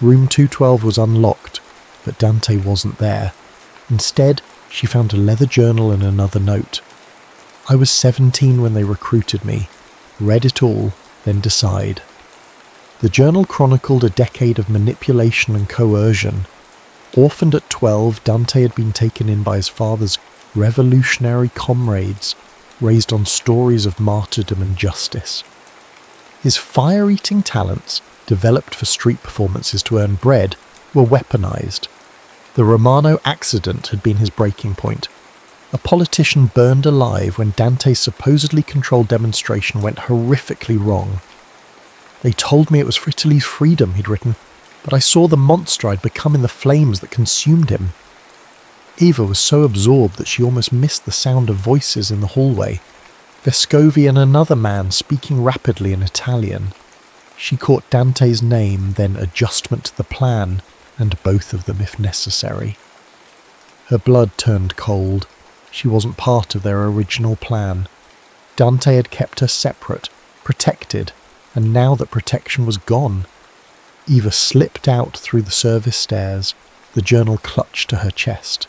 Room 212 was unlocked, but Dante wasn't there. Instead, she found a leather journal and another note. "I was 17 when they recruited me. Read it all, then decide." The journal chronicled a decade of manipulation and coercion. Orphaned at 12, Dante had been taken in by his father's revolutionary comrades, raised on stories of martyrdom and justice. His fire-eating talents developed for street performances to earn bread, were weaponized. The Romano accident had been his breaking point. A politician burned alive when Dante's supposedly controlled demonstration went horrifically wrong. They told me it was for Italy's freedom, he'd written, but I saw the monster I'd become in the flames that consumed him. Eva was so absorbed that she almost missed the sound of voices in the hallway. Vescovi and another man speaking rapidly in Italian. She caught Dante's name, then adjustment to the plan, and both of them if necessary. Her blood turned cold. She wasn't part of their original plan. Dante had kept her separate, protected, and now that protection was gone. Eva slipped out through the service stairs, the journal clutched to her chest.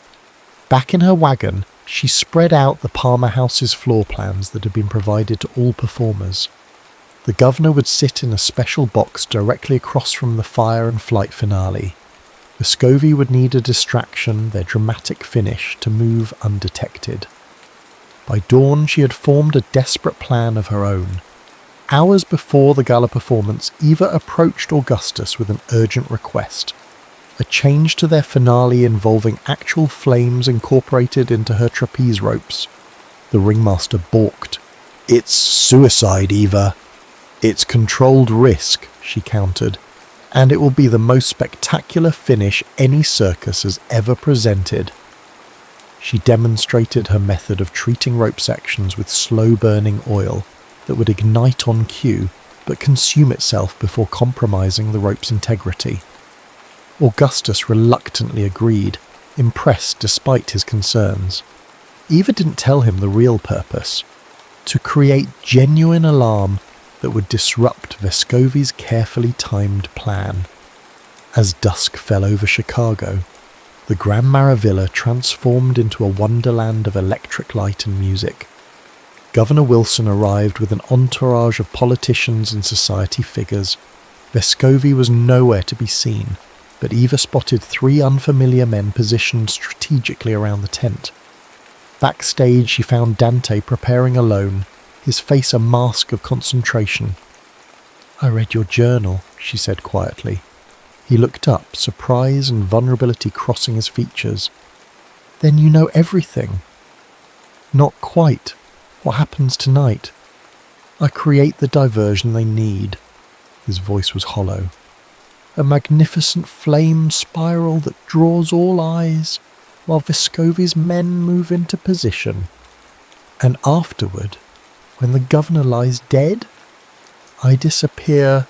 Back in her wagon, she spread out the Palmer House's floor plans that had been provided to all performers. The governor would sit in a special box directly across from the fire and flight finale. Vescovi would need a distraction, their dramatic finish, to move undetected. By dawn, she had formed a desperate plan of her own. Hours before the gala performance, Eva approached Augustus with an urgent request. A change to their finale involving actual flames incorporated into her trapeze ropes. The ringmaster balked. "It's suicide, Eva. It's controlled risk," she countered, "and it will be the most spectacular finish any circus has ever presented." She demonstrated her method of treating rope sections with slow-burning oil that would ignite on cue but consume itself before compromising the rope's integrity. Augustus reluctantly agreed, impressed despite his concerns. Eva didn't tell him the real purpose: to create genuine alarm that would disrupt Vescovi's carefully timed plan. As dusk fell over Chicago, the Grand Maravilla transformed into a wonderland of electric light and music. Governor Wilson arrived with an entourage of politicians and society figures. Vescovi was nowhere to be seen, but Eva spotted 3 unfamiliar men positioned strategically around the tent. Backstage, she found Dante preparing alone, his face a mask of concentration. "I read your journal," she said quietly. He looked up, surprise and vulnerability crossing his features. "Then you know everything." "Not quite. What happens tonight? I create the diversion they need." His voice was hollow. "A magnificent flame spiral that draws all eyes, while Vescovi's men move into position. And afterward, when the governor lies dead, I disappear.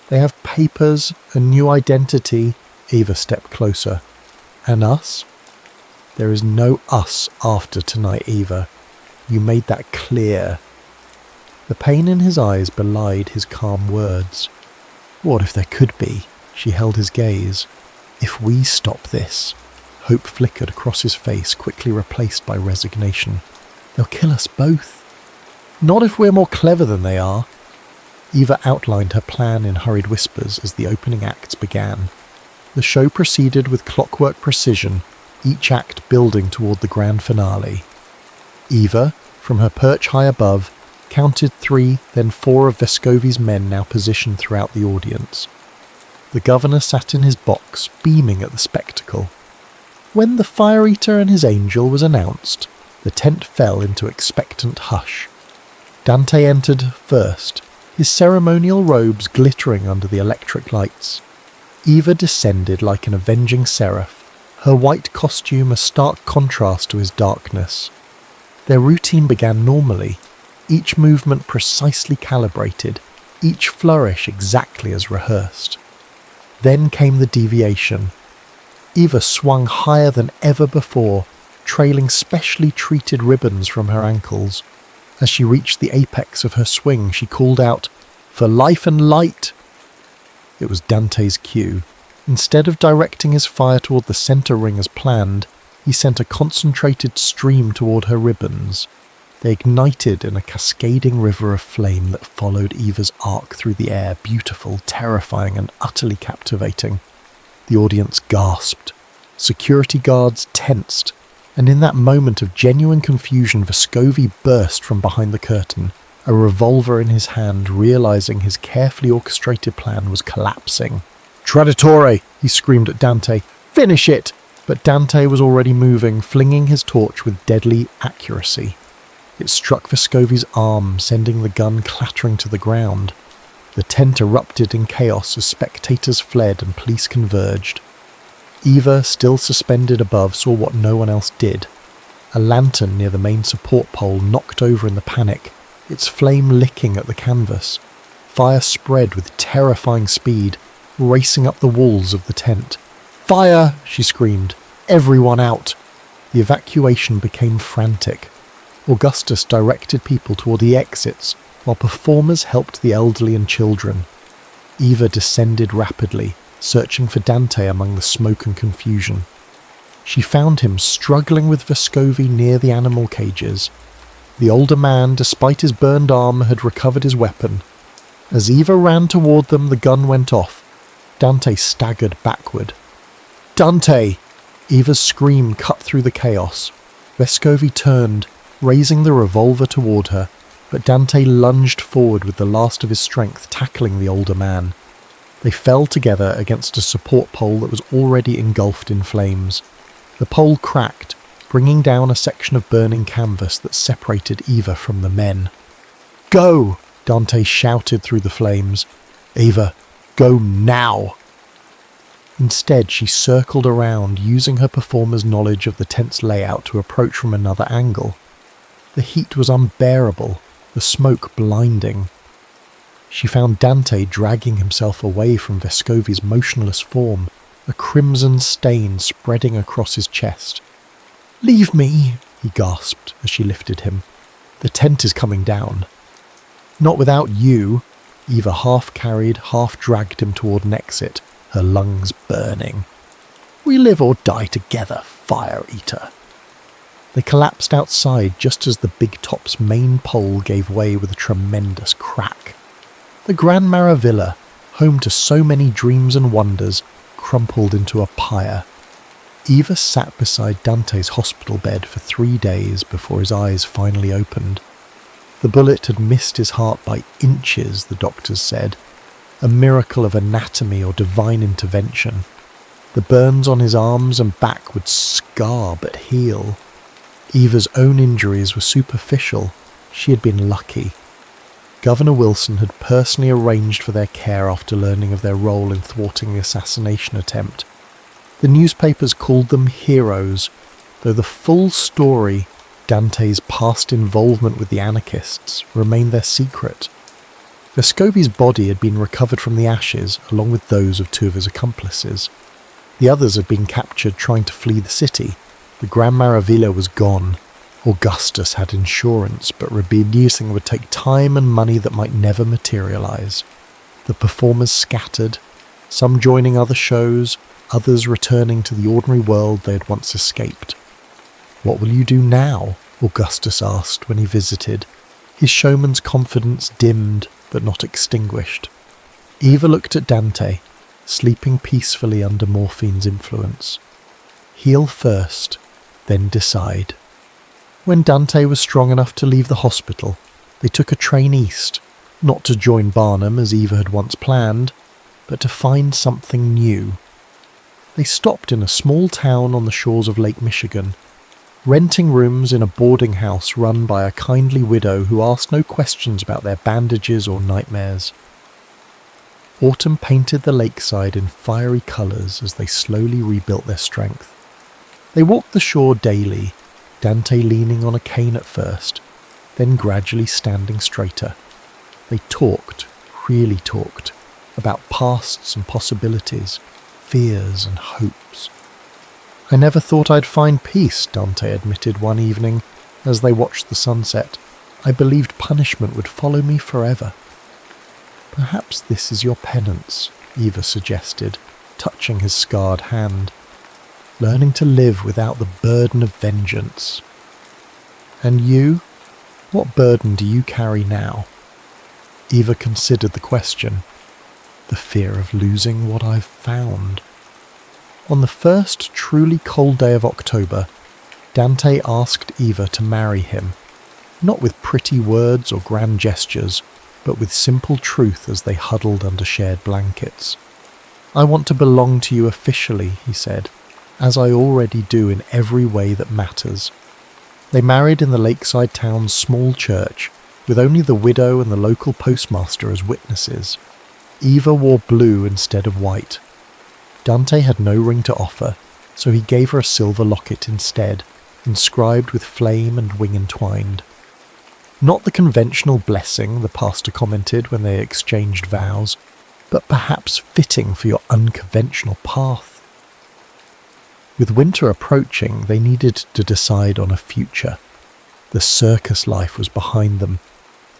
They have papers, a new identity." Eva stepped closer. "And us? There is no us after tonight, Eva. You made that clear." The pain in his eyes belied his calm words. "What if there could be?" She held his gaze. "If we stop this." Hope flickered across his face, quickly replaced by resignation. "They'll kill us both." "Not if we're more clever than they are." Eva outlined her plan in hurried whispers as the opening acts began. The show proceeded with clockwork precision, each act building toward the grand finale. Eva, from her perch high above, counted 3, then 4 of Vescovi's men now positioned throughout the audience. The governor sat in his box, beaming at the spectacle. When the Fire Eater and his angel was announced, the tent fell into expectant hush. Dante entered first, his ceremonial robes glittering under the electric lights. Eva descended like an avenging seraph, her white costume a stark contrast to his darkness. Their routine began normally, each movement precisely calibrated, each flourish exactly as rehearsed. Then came the deviation. Eva swung higher than ever before, trailing specially treated ribbons from her ankles. As she reached the apex of her swing, she called out, "For life and light!" It was Dante's cue. Instead of directing his fire toward the center ring as planned, he sent a concentrated stream toward her ribbons. They ignited in a cascading river of flame that followed Eva's arc through the air, beautiful, terrifying, and utterly captivating. The audience gasped. Security guards tensed. And in that moment of genuine confusion, Vescovi burst from behind the curtain, a revolver in his hand, realizing his carefully orchestrated plan was collapsing. "Traditore!" he screamed at Dante. "Finish it!" But Dante was already moving, flinging his torch with deadly accuracy. It struck Vescovi's arm, sending the gun clattering to the ground. The tent erupted in chaos as spectators fled and police converged. Eva, still suspended above, saw what no one else did. A lantern near the main support pole knocked over in the panic, its flame licking at the canvas. Fire spread with terrifying speed, racing up the walls of the tent. "Fire!" she screamed. "Everyone out!" The evacuation became frantic. Augustus directed people toward the exits, while performers helped the elderly and children. Eva descended rapidly, searching for Dante among the smoke and confusion. She found him struggling with Vescovi near the animal cages. The older man, despite his burned arm, had recovered his weapon. As Eva ran toward them, the gun went off. Dante staggered backward. "Dante!" Eva's scream cut through the chaos. Vescovi turned, raising the revolver toward her, but Dante lunged forward with the last of his strength, tackling the older man. They fell together against a support pole that was already engulfed in flames. The pole cracked, bringing down a section of burning canvas that separated Eva from the men. "Go!" Dante shouted through the flames. "Eva, go now!" Instead, she circled around, using her performer's knowledge of the tent's layout to approach from another angle. The heat was unbearable, the smoke blinding. She found Dante dragging himself away from Vescovi's motionless form, a crimson stain spreading across his chest. "Leave me," he gasped as she lifted him. "The tent is coming down." "Not without you." Eva half carried, half dragged him toward an exit, her lungs burning. "We live or die together, fire eater." They collapsed outside just as the big top's main pole gave way with a tremendous crack. The Gran Maravilla, home to so many dreams and wonders, crumpled into a pyre. Eva sat beside Dante's hospital bed for 3 days before his eyes finally opened. The bullet had missed his heart by inches, the doctors said. A miracle of anatomy or divine intervention. The burns on his arms and back would scar but heal. Eva's own injuries were superficial. She had been lucky. Governor Wilson had personally arranged for their care after learning of their role in thwarting the assassination attempt. The newspapers called them heroes, though the full story, Dante's past involvement with the anarchists, remained their secret. Vescovi's body had been recovered from the ashes, along with those of 2 of his accomplices. The others had been captured trying to flee the city. The Gran Maravilla was gone. Augustus had insurance, but reproducing would take time and money that might never materialize. The performers scattered, some joining other shows, others returning to the ordinary world they had once escaped. "What will you do now?" Augustus asked when he visited. His showman's confidence dimmed, but not extinguished. Eva looked at Dante, sleeping peacefully under morphine's influence. Heal first, then decide. When Dante was strong enough to leave the hospital, they took a train east, not to join Barnum as Eva had once planned, but to find something new. They stopped in a small town on the shores of Lake Michigan, renting rooms in a boarding house run by a kindly widow who asked no questions about their bandages or nightmares. Autumn painted the lakeside in fiery colours as they slowly rebuilt their strength. They walked the shore daily, Dante leaning on a cane at first, then gradually standing straighter. They talked, really talked, about pasts and possibilities, fears and hopes. "I never thought I'd find peace," Dante admitted one evening as they watched the sunset. "I believed punishment would follow me forever." "Perhaps this is your penance," Eva suggested, touching his scarred hand. "Learning to live without the burden of vengeance." "And you? What burden do you carry now?" Eva considered the question. "The fear of losing what I've found." On the first truly cold day of October, Dante asked Eva to marry him. not with pretty words or grand gestures, but with simple truth as they huddled under shared blankets. "I want to belong to you officially," he said, "as I already do in every way that matters." They married in the lakeside town's small church, with only the widow and the local postmaster as witnesses. Eva wore blue instead of white. Dante had no ring to offer, so he gave her a silver locket instead, inscribed with flame and wing entwined. "Not the conventional blessing," the pastor commented when they exchanged vows, "but perhaps fitting for your unconventional path." With winter approaching, they needed to decide on a future. The circus life was behind them.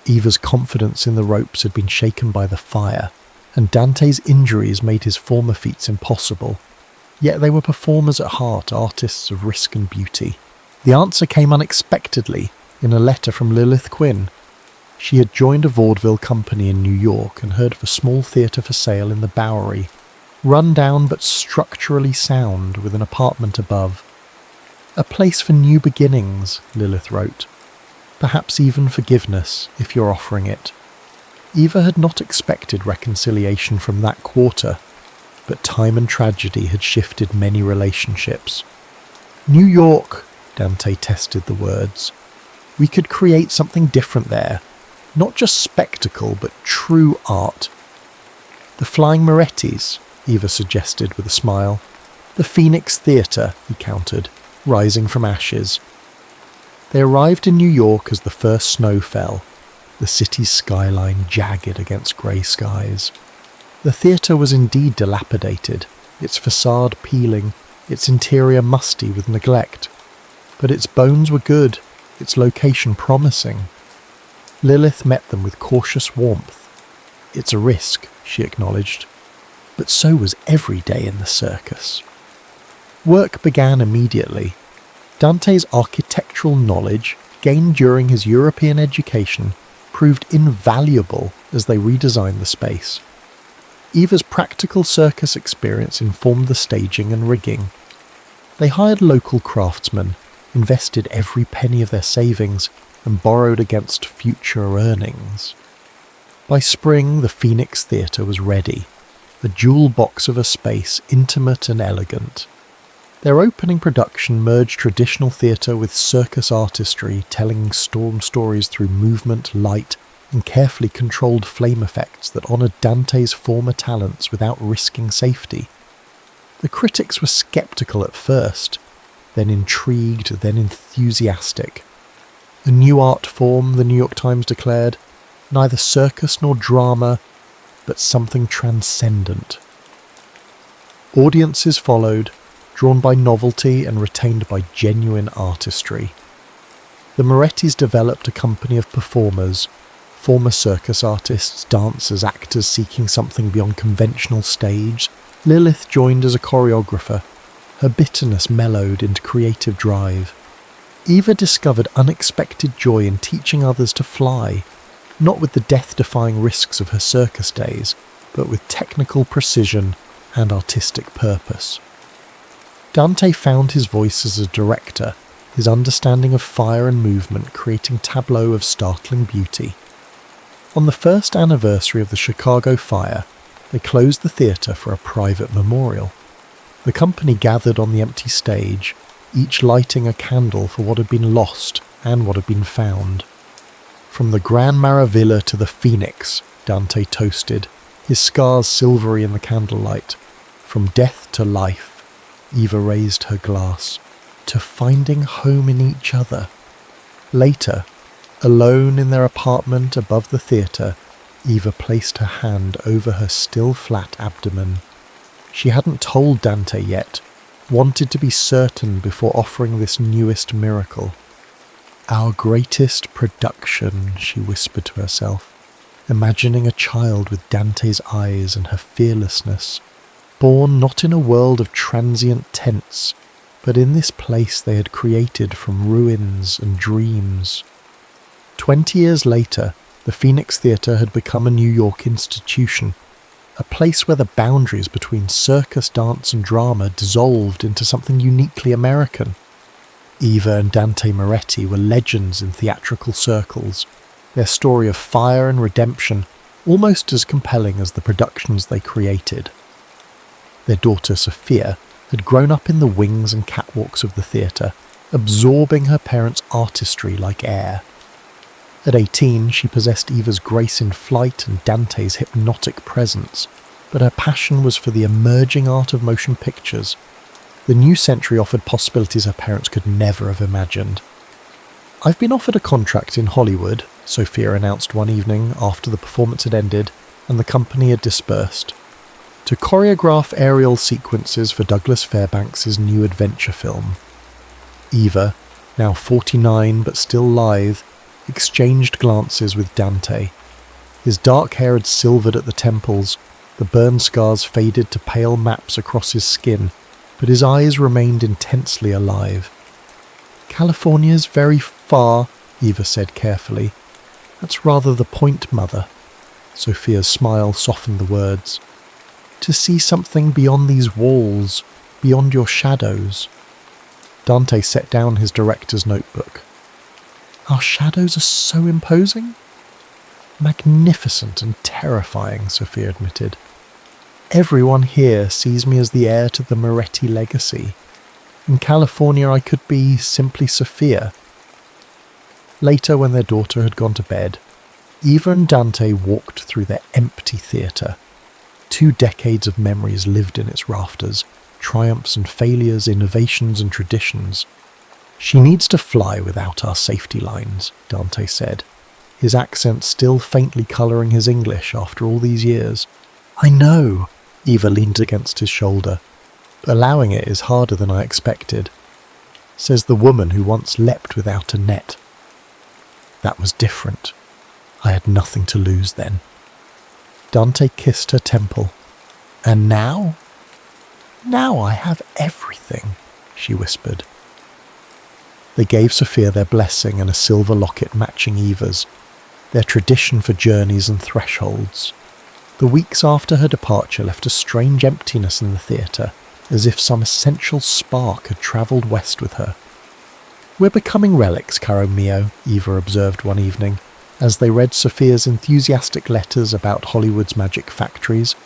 Eva's confidence in the ropes had been shaken by the fire, and Dante's injuries made his former feats impossible. Yet they were performers at heart, artists of risk and beauty. The answer came unexpectedly in a letter from Lilith Quinn. She had joined a vaudeville company in New York and heard of a small theatre for sale in the Bowery, run down but structurally sound, with an apartment above. "A place for new beginnings," Lilith wrote. "Perhaps even forgiveness, if you're offering it." Eva had not expected reconciliation from that quarter, but time and tragedy had shifted many relationships. "New York," Dante tested the words. "We could create something different there. Not just spectacle, but true art." "The Flying Morettis," Eva suggested with a smile. "The Phoenix Theatre," he countered, rising from ashes. They arrived in New York as the first snow fell, the city's skyline jagged against grey skies. The theatre was indeed dilapidated, its facade peeling, its interior musty with neglect. But its bones were good, its location promising. Lilith met them with cautious warmth. "It's a risk," she acknowledged. But so was every day in the circus. Work began immediately. Dante's architectural knowledge, gained during his European education, proved invaluable as they redesigned the space. Eva's practical circus experience informed the staging and rigging. They hired local craftsmen, invested every penny of their savings, and borrowed against future earnings. By spring, the Phoenix Theatre was ready, a jewel box of a space, intimate and elegant. Their opening production merged traditional theatre with circus artistry, telling storm stories through movement, light, and carefully controlled flame effects that honoured Dante's former talents without risking safety. The critics were sceptical at first, then intrigued, then enthusiastic. A new art form, the New York Times declared, neither circus nor drama, but something transcendent. Audiences followed, drawn by novelty and retained by genuine artistry. The Morettis developed a company of performers, former circus artists, dancers, actors seeking something beyond conventional stage. Lilith joined as a choreographer. Her bitterness mellowed into creative drive. Eva discovered unexpected joy in teaching others to fly, not with the death-defying risks of her circus days, but with technical precision and artistic purpose. Dante found his voice as a director, his understanding of fire and movement creating tableaux of startling beauty. On the first anniversary of the Chicago fire, they closed the theatre for a private memorial. The company gathered on the empty stage, each lighting a candle for what had been lost and what had been found. From the Gran Maravilla to the Phoenix, Dante toasted, his scars silvery in the candlelight. From death to life, Eva raised her glass, to finding home in each other. Later, alone in their apartment above the theatre, Eva placed her hand over her still flat abdomen. She hadn't told Dante yet, wanted to be certain before offering this newest miracle. "Our greatest production," she whispered to herself, imagining a child with Dante's eyes and her fearlessness, born not in a world of transient tents, but in this place they had created from ruins and dreams. 20 years later, the Phoenix Theatre had become a New York institution, a place where the boundaries between circus, dance and drama dissolved into something uniquely American. Eva and Dante Moretti were legends in theatrical circles, their story of fire and redemption almost as compelling as the productions they created. Their daughter Sophia had grown up in the wings and catwalks of the theatre, absorbing her parents' artistry like air. At 18, she possessed Eva's grace in flight and Dante's hypnotic presence, but her passion was for the emerging art of motion pictures. The new century offered possibilities her parents could never have imagined. "I've been offered a contract in Hollywood," Sophia announced one evening after the performance had ended and the company had dispersed, "to choreograph aerial sequences for Douglas Fairbanks' new adventure film." Eva, now 49 but still lithe, exchanged glances with Dante. His dark hair had silvered at the temples, the burn scars faded to pale maps across his skin, but his eyes remained intensely alive. "California's very far," Eva said carefully. "That's rather the point, Mother." Sophia's smile softened the words. "To see something beyond these walls, beyond your shadows." Dante set down his director's notebook. "Our shadows are so imposing?" "Magnificent and terrifying," Sophia admitted. "Everyone here sees me as the heir to the Moretti legacy. In California I could be simply Sophia." Later, when their daughter had gone to bed, Eva and Dante walked through their empty theatre. 2 decades of memories lived in its rafters, triumphs and failures, innovations and traditions. "She needs to fly without our safety lines," Dante said, his accent still faintly colouring his English after all these years. "I know," Eva leaned against his shoulder. "Allowing it is harder than I expected," says the woman who once leapt without a net. That was different. I had nothing to lose then. Dante kissed her temple. "And now?" "Now I have everything," she whispered. They gave Sophia their blessing and a silver locket matching Eva's, their tradition for journeys and thresholds. The weeks after her departure left a strange emptiness in the theatre, as if some essential spark had travelled west with her. "We're becoming relics, caro mio," Eva observed one evening, as they read Sophia's enthusiastic letters about Hollywood's magic factories,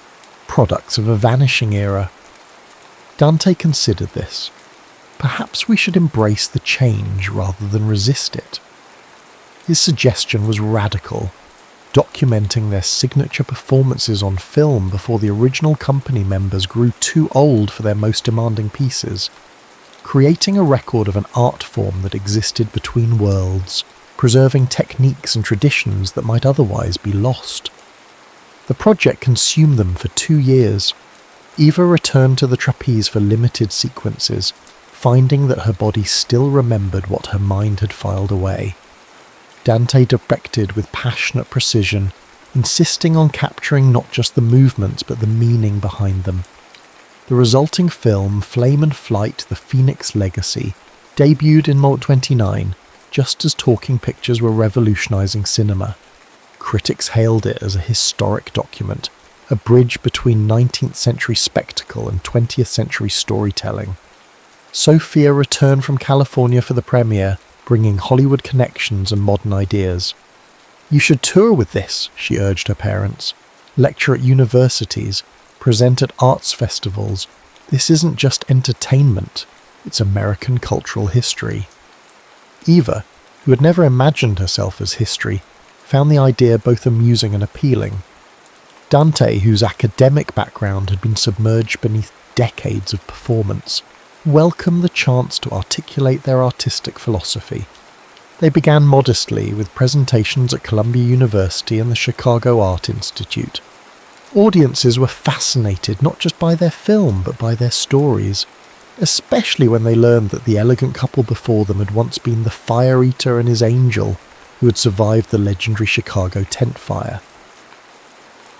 products of a vanishing era. Dante considered this. Perhaps we should embrace the change rather than resist it. His suggestion was radical, documenting their signature performances on film before the original company members grew too old for their most demanding pieces, creating a record of an art form that existed between worlds, preserving techniques and traditions that might otherwise be lost. The project consumed them for 2 years. Eva returned to the trapeze for limited sequences, finding that her body still remembered what her mind had filed away. Dante directed with passionate precision, insisting on capturing not just the movements but the meaning behind them. The resulting film, Flame and Flight, The Phoenix Legacy, debuted in Molt 29, just as talking pictures were revolutionizing cinema. Critics hailed it as a historic document, a bridge between 19th century spectacle and 20th century storytelling. Sophia returned from California for the premiere, bringing Hollywood connections and modern ideas. "You should tour with this," she urged her parents. "Lecture at universities, present at arts festivals. This isn't just entertainment, it's American cultural history." Eva, who had never imagined herself as history, found the idea both amusing and appealing. Dante, whose academic background had been submerged beneath decades of performance, welcomed the chance to articulate their artistic philosophy. They began modestly with presentations at Columbia University and the Chicago Art Institute. Audiences were fascinated not just by their film but by their stories, especially when they learned that the elegant couple before them had once been the fire eater and his angel who had survived the legendary Chicago tent fire.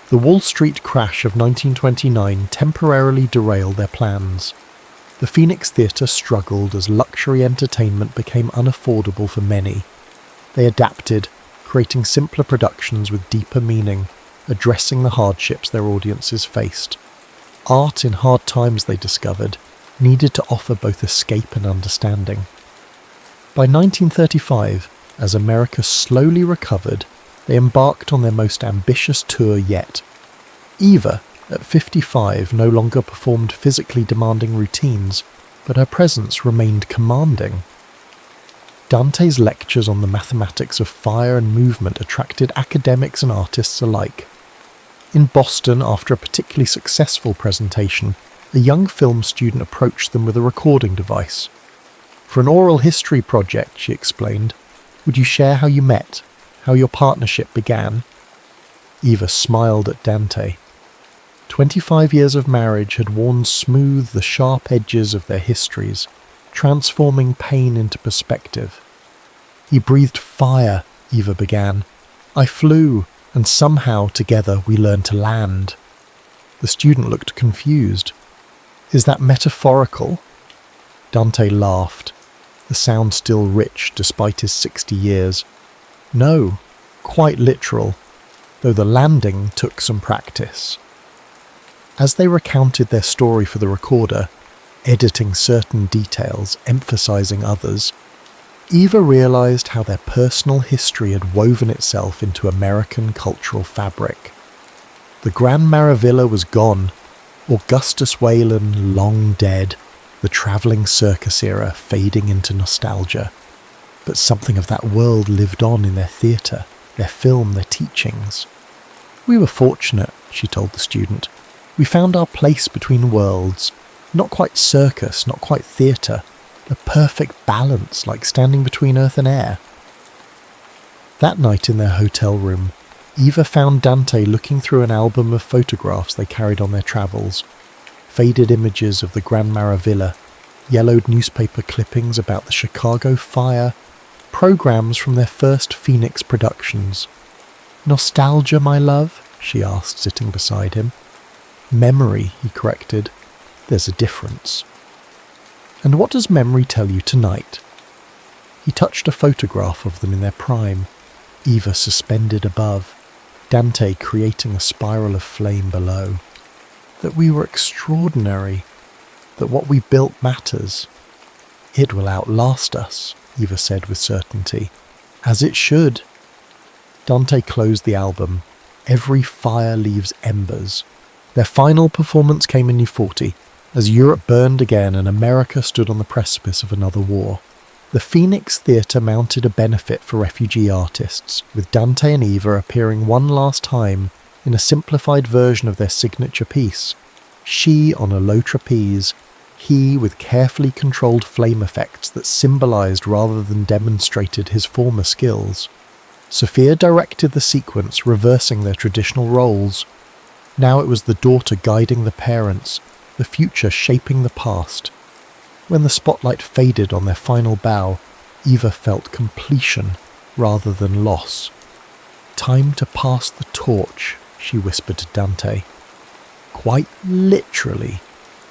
The Wall Street crash of 1929 temporarily derailed their plans. The Phoenix Theatre struggled as luxury entertainment became unaffordable for many. They adapted, creating simpler productions with deeper meaning, addressing the hardships their audiences faced. Art in hard times, they discovered, needed to offer both escape and understanding. By 1935, as America slowly recovered, they embarked on their most ambitious tour yet. Eva, at 55, no longer performed physically demanding routines, but her presence remained commanding. Dante's lectures on the mathematics of fire and movement attracted academics and artists alike. In Boston, after a particularly successful presentation, a young film student approached them with a recording device. "For an oral history project," she explained, "would you share how you met, how your partnership began?" Eva smiled at Dante. 25 years of marriage had worn smooth the sharp edges of their histories, transforming pain into perspective. "He breathed fire," Eva began. "I flew, and somehow together we learned to land." The student looked confused. "Is that metaphorical?" Dante laughed, the sound still rich despite his 60 years. "No, quite literal, though the landing took some practice." As they recounted their story for the recorder, editing certain details, emphasizing others, Eva realized how their personal history had woven itself into American cultural fabric. The Grand Maravilla was gone, Augustus Wayland long dead, the travelling circus era fading into nostalgia. But something of that world lived on in their theatre, their film, their teachings. "We were fortunate," she told the student. "We found our place between worlds, not quite circus, not quite theatre, a perfect balance like standing between earth and air." That night in their hotel room, Eva found Dante looking through an album of photographs they carried on their travels. Faded images of the Grand Maravilla, yellowed newspaper clippings about the Chicago fire, programs from their first Phoenix productions. "Nostalgia, my love?" she asked, sitting beside him. "Memory," he corrected. "There's a difference." "And what does memory tell you tonight?" He touched a photograph of them in their prime, Eva suspended above, Dante creating a spiral of flame below. "That we were extraordinary, that what we built matters. It will outlast us," Eva said with certainty. "As it should." Dante closed the album. Every fire leaves embers. Their final performance came in U40, as Europe burned again and America stood on the precipice of another war. The Phoenix Theatre mounted a benefit for refugee artists, with Dante and Eva appearing one last time in a simplified version of their signature piece. She on a low trapeze, he with carefully controlled flame effects that symbolized rather than demonstrated his former skills. Sophia directed the sequence, reversing their traditional roles. Now it was the daughter guiding the parents, the future shaping the past. When the spotlight faded on their final bow, Eva felt completion rather than loss. "Time to pass the torch," she whispered to Dante. "Quite literally,"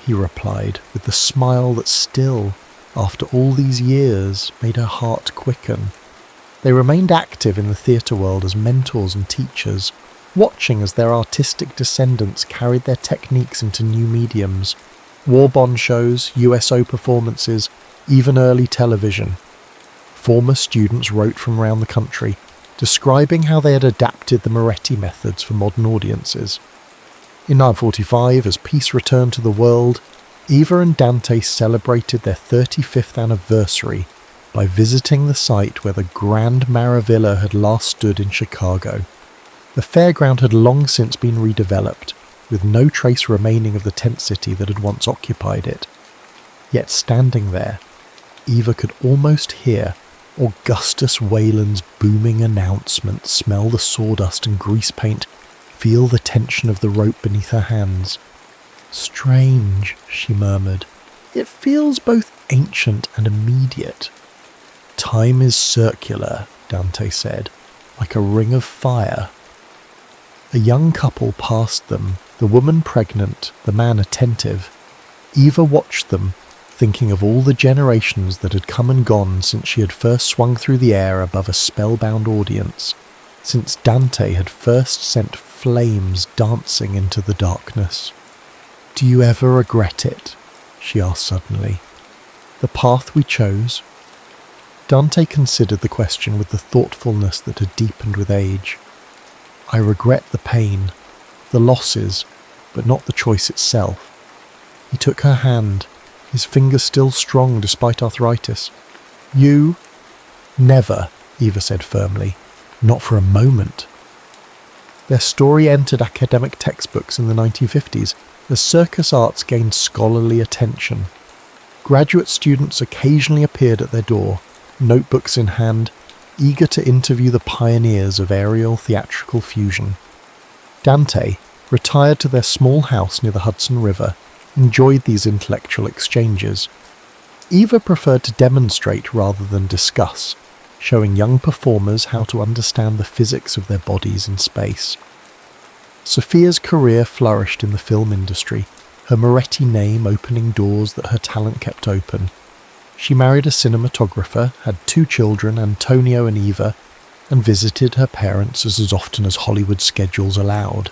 he replied, with the smile that still, after all these years, made her heart quicken. They remained active in the theatre world as mentors and teachers, watching as their artistic descendants carried their techniques into new mediums. War bond shows, USO performances, even early television. Former students wrote from around the country, describing how they had adapted the Moretti methods for modern audiences. In 1945, as peace returned to the world, Eva and Dante celebrated their 35th anniversary by visiting the site where the Grand Maravilla had last stood in Chicago. The fairground had long since been redeveloped, with no trace remaining of the tent city that had once occupied it. Yet standing there, Eva could almost hear Augustus Wayland's booming announcement, smell the sawdust and grease paint, feel the tension of the rope beneath her hands. "Strange," she murmured. "It feels both ancient and immediate." "Time is circular," Dante said, "like a ring of fire." A young couple passed them, the woman pregnant, the man attentive. Eva watched them, thinking of all the generations that had come and gone since she had first swung through the air above a spellbound audience, since Dante had first sent flames dancing into the darkness. "Do you ever regret it?" she asked suddenly. "The path we chose?" Dante considered the question with the thoughtfulness that had deepened with age. I regret the pain, the losses, but not the choice itself. He took her hand, his fingers still strong despite arthritis. You? Never, Eva said firmly. Not for a moment. Their story entered academic textbooks in the 1950s as circus arts gained scholarly attention. Graduate students occasionally appeared at their door, notebooks in hand, eager to interview the pioneers of aerial theatrical fusion. Dante, retired to their small house near the Hudson River, enjoyed these intellectual exchanges. Eva preferred to demonstrate rather than discuss, showing young performers how to understand the physics of their bodies in space. Sophia's career flourished in the film industry, her Moretti name opening doors that her talent kept open. She married a cinematographer, had 2 children, Antonio and Eva, and visited her parents as often as Hollywood schedules allowed.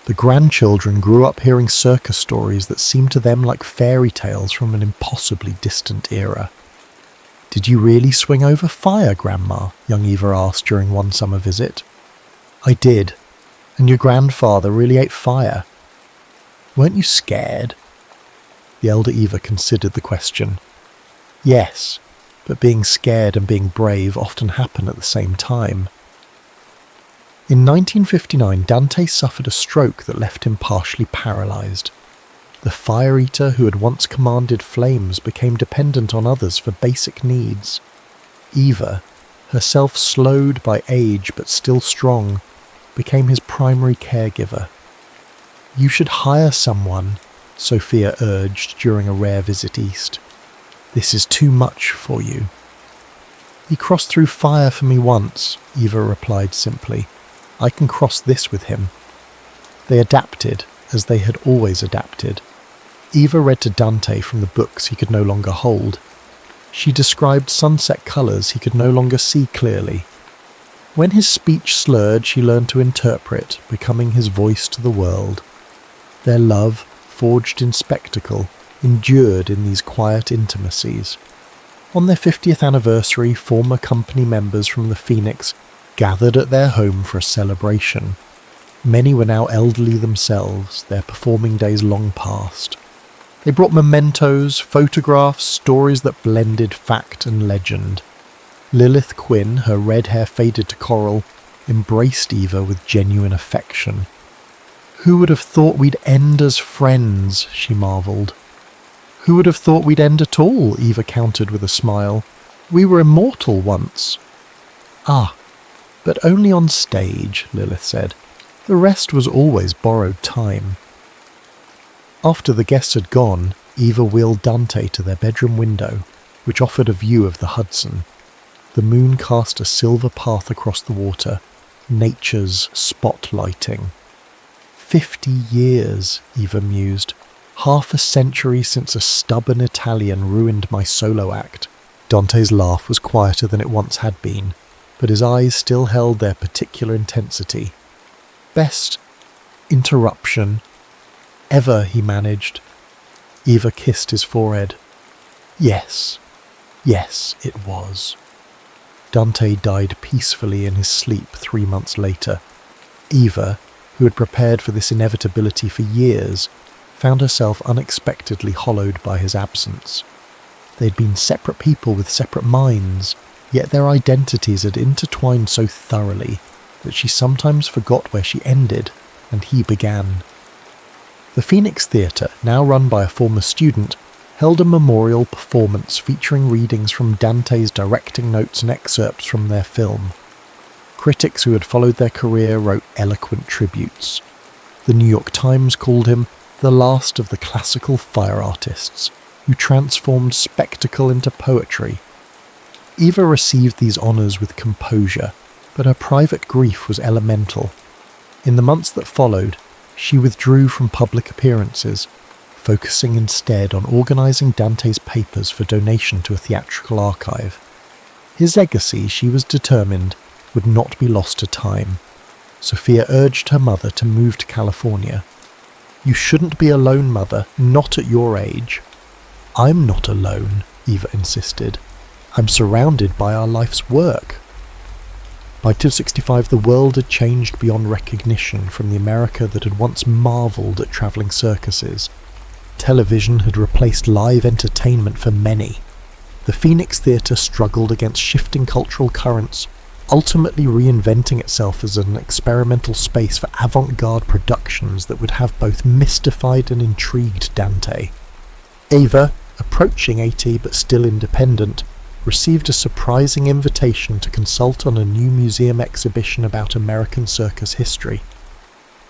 The grandchildren grew up hearing circus stories that seemed to them like fairy tales from an impossibly distant era. "Did you really swing over fire, Grandma?" young Eva asked during one summer visit. "I did. And your grandfather really ate fire. Weren't you scared?" The elder Eva considered the question. Yes, but being scared and being brave often happen at the same time. In 1959, Dante suffered a stroke that left him partially paralysed. The fire eater who had once commanded flames became dependent on others for basic needs. Eva, herself slowed by age but still strong, became his primary caregiver. "You should hire someone," Sophia urged during a rare visit east. "This is too much for you." "He crossed through fire for me once," Eva replied simply. "I can cross this with him." They adapted, as they had always adapted. Eva read to Dante from the books he could no longer hold. She described sunset colours he could no longer see clearly. When his speech slurred, she learned to interpret, becoming his voice to the world. Their love, forged in spectacle, endured in these quiet intimacies. On their 50th anniversary, former company members from the Phoenix gathered at their home for a celebration. Many were now elderly themselves, their performing days long past. They brought mementos, photographs, stories that blended fact and legend. Lilith Quinn, her red hair faded to coral, embraced Eva with genuine affection. "Who would have thought we'd end as friends?" she marvelled. "Who would have thought we'd end at all?" Eva countered with a smile. "We were immortal once." "Ah, but only on stage," Lilith said. "The rest was always borrowed time." After the guests had gone, Eva wheeled Dante to their bedroom window, which offered a view of the Hudson. The moon cast a silver path across the water, nature's spotlighting. 50 years, Eva mused. Half a century since a stubborn Italian ruined my solo act. Dante's laugh was quieter than it once had been, but his eyes still held their particular intensity. "Best interruption ever," he managed. Eva kissed his forehead. Yes, it was. Dante died peacefully in his sleep 3 months later. Eva, who had prepared for this inevitability for years, found herself unexpectedly hollowed by his absence. They'd been separate people with separate minds, yet their identities had intertwined so thoroughly that she sometimes forgot where she ended and he began. The Phoenix Theatre, now run by a former student, held a memorial performance featuring readings from Dante's directing notes and excerpts from their film. Critics who had followed their career wrote eloquent tributes. The New York Times called him the last of the classical fire artists, who transformed spectacle into poetry. Eva received these honours with composure, but her private grief was elemental. In the months that followed, she withdrew from public appearances, focusing instead on organising Dante's papers for donation to a theatrical archive. His legacy, she was determined, would not be lost to time. Sophia urged her mother to move to California. "You shouldn't be alone, Mother, not at your age." "I'm not alone," Eva insisted. I'm surrounded by our life's work. By 265, the world had changed beyond recognition from the America that had once marvelled at travelling circuses. Television had replaced live entertainment for many. The Phoenix Theatre struggled against shifting cultural currents, ultimately reinventing itself as an experimental space for avant-garde productions that would have both mystified and intrigued Dante. Ava, approaching 80 but still independent, received a surprising invitation to consult on a new museum exhibition about American circus history.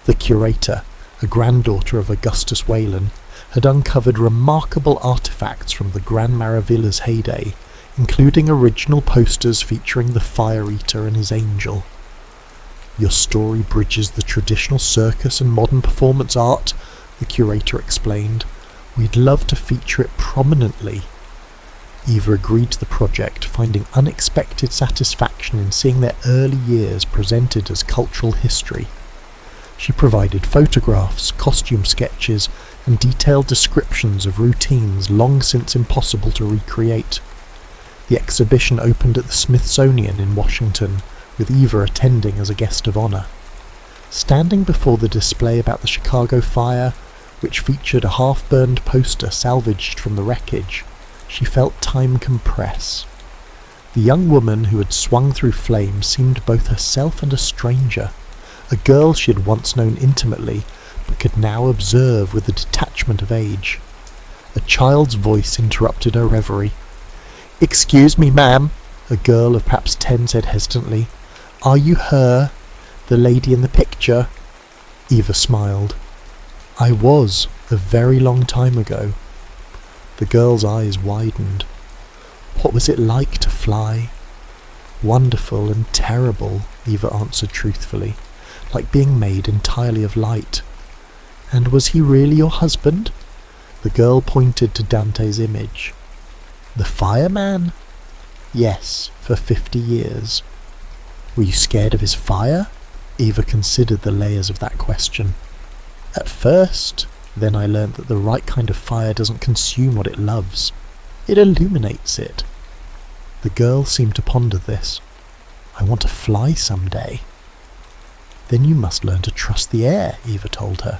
The curator, a granddaughter of Augustus Whalen, had uncovered remarkable artifacts from the Grand Maravilla's heyday, including original posters featuring the Fire Eater and his angel. "Your story bridges the traditional circus and modern performance art," the curator explained. "We'd love to feature it prominently." Eva agreed to the project, finding unexpected satisfaction in seeing their early years presented as cultural history. She provided photographs, costume sketches, and detailed descriptions of routines long since impossible to recreate. The exhibition opened at the Smithsonian in Washington, with Eva attending as a guest of honour. Standing before the display about the Chicago fire, which featured a half-burned poster salvaged from the wreckage, she felt time compress. The young woman who had swung through flames seemed both herself and a stranger, a girl she had once known intimately, but could now observe with the detachment of age. A child's voice interrupted her reverie. "Excuse me, ma'am," a girl of perhaps 10 said hesitantly. "Are you her? The lady in the picture?" Eva smiled. "I was, a very long time ago." The girl's eyes widened. "What was it like to fly?" "Wonderful and terrible," Eva answered truthfully, "like being made entirely of light." "And was he really your husband?" The girl pointed to Dante's image. "The fireman?" "Yes, for 50 years." "Were you scared of his fire?" Eva considered the layers of that question. "At first. Then I learnt that the right kind of fire doesn't consume what it loves. It illuminates it." The girl seemed to ponder this. "I want to fly someday." "Then you must learn to trust the air," Eva told her.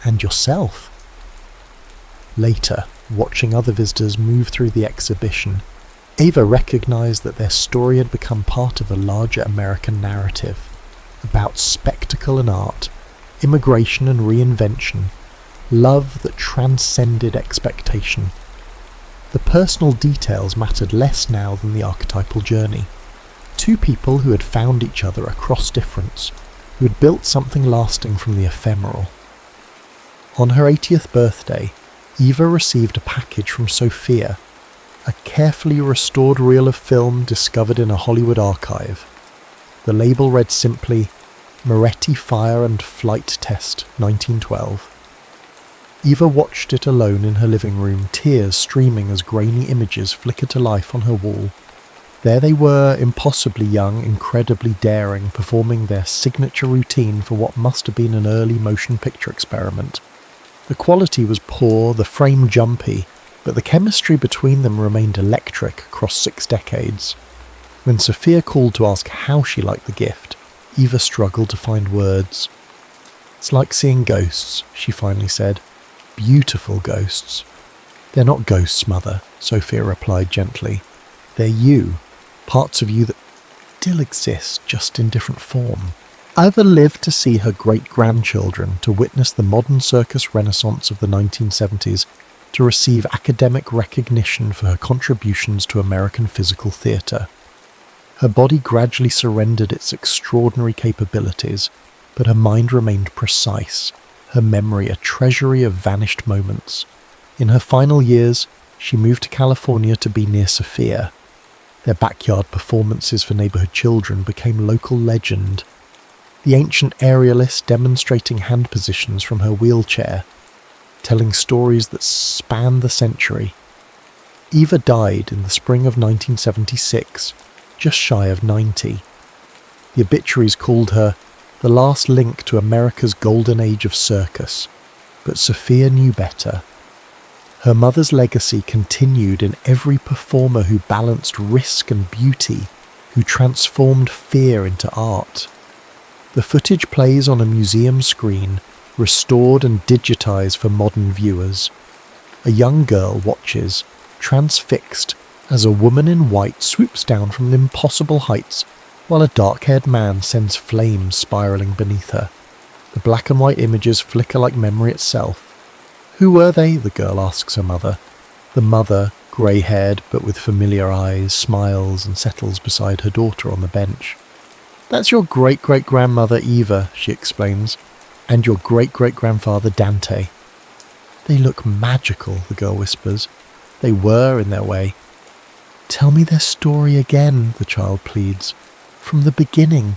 "And yourself." Later, watching other visitors move through the exhibition, Ava recognised that their story had become part of a larger American narrative, about spectacle and art, immigration and reinvention, love that transcended expectation. The personal details mattered less now than the archetypal journey. Two people who had found each other across difference, who had built something lasting from the ephemeral. On her 80th birthday, Eva received a package from Sophia, a carefully restored reel of film discovered in a Hollywood archive. The label read simply, "Moretti Fire and Flight Test, 1912. Eva watched it alone in her living room, tears streaming as grainy images flickered to life on her wall. There they were, impossibly young, incredibly daring, performing their signature routine for what must have been an early motion picture experiment. The quality was poor, the frame jumpy, but the chemistry between them remained electric across 6 decades. When Sophia called to ask how she liked the gift, Eva struggled to find words. "It's like seeing ghosts," she finally said. "Beautiful ghosts." "They're not ghosts, Mother," Sophia replied gently. "They're you, parts of you that still exist, just in different form." Eva lived to see her great-grandchildren, to witness the modern circus renaissance of the 1970s, to receive academic recognition for her contributions to American physical theatre. Her body gradually surrendered its extraordinary capabilities, but her mind remained precise, her memory a treasury of vanished moments. In her final years, she moved to California to be near Sophia. Their backyard performances for neighborhood children became local legend. The ancient aerialist demonstrating hand positions from her wheelchair, telling stories that spanned the century. Eva died in the spring of 1976, just shy of 90. The obituaries called her the last link to America's golden age of circus, but Sophia knew better. Her mother's legacy continued in every performer who balanced risk and beauty, who transformed fear into art. The footage plays on a museum screen, restored and digitized for modern viewers. A young girl watches, transfixed, as a woman in white swoops down from impossible heights, while a dark-haired man sends flames spiraling beneath her. The black and white images flicker like memory itself. Who were they? The girl asks her mother. The mother, grey-haired but with familiar eyes, smiles and settles beside her daughter on the bench. That's your great-great-grandmother Eva, she explains, and your great-great-grandfather Dante. They look magical, the girl whispers. They were in their way. Tell me their story again, the child pleads. From the beginning.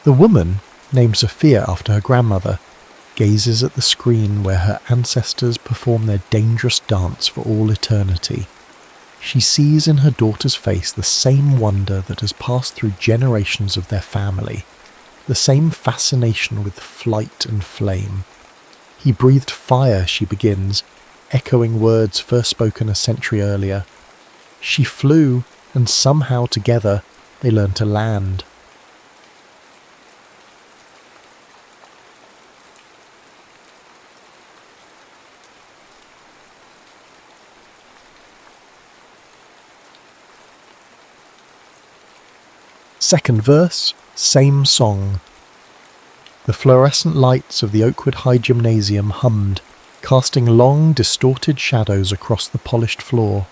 The woman, named Sophia after her grandmother, gazes at the screen where her ancestors perform their dangerous dance for all eternity. She sees in her daughter's face the same wonder that has passed through generations of their family, the same fascination with flight and flame. He breathed fire, she begins, echoing words first spoken a century earlier. She flew, and somehow together they learned to land. Second verse, same song. The fluorescent lights of the Oakwood High Gymnasium hummed, casting long, distorted shadows across the polished floor.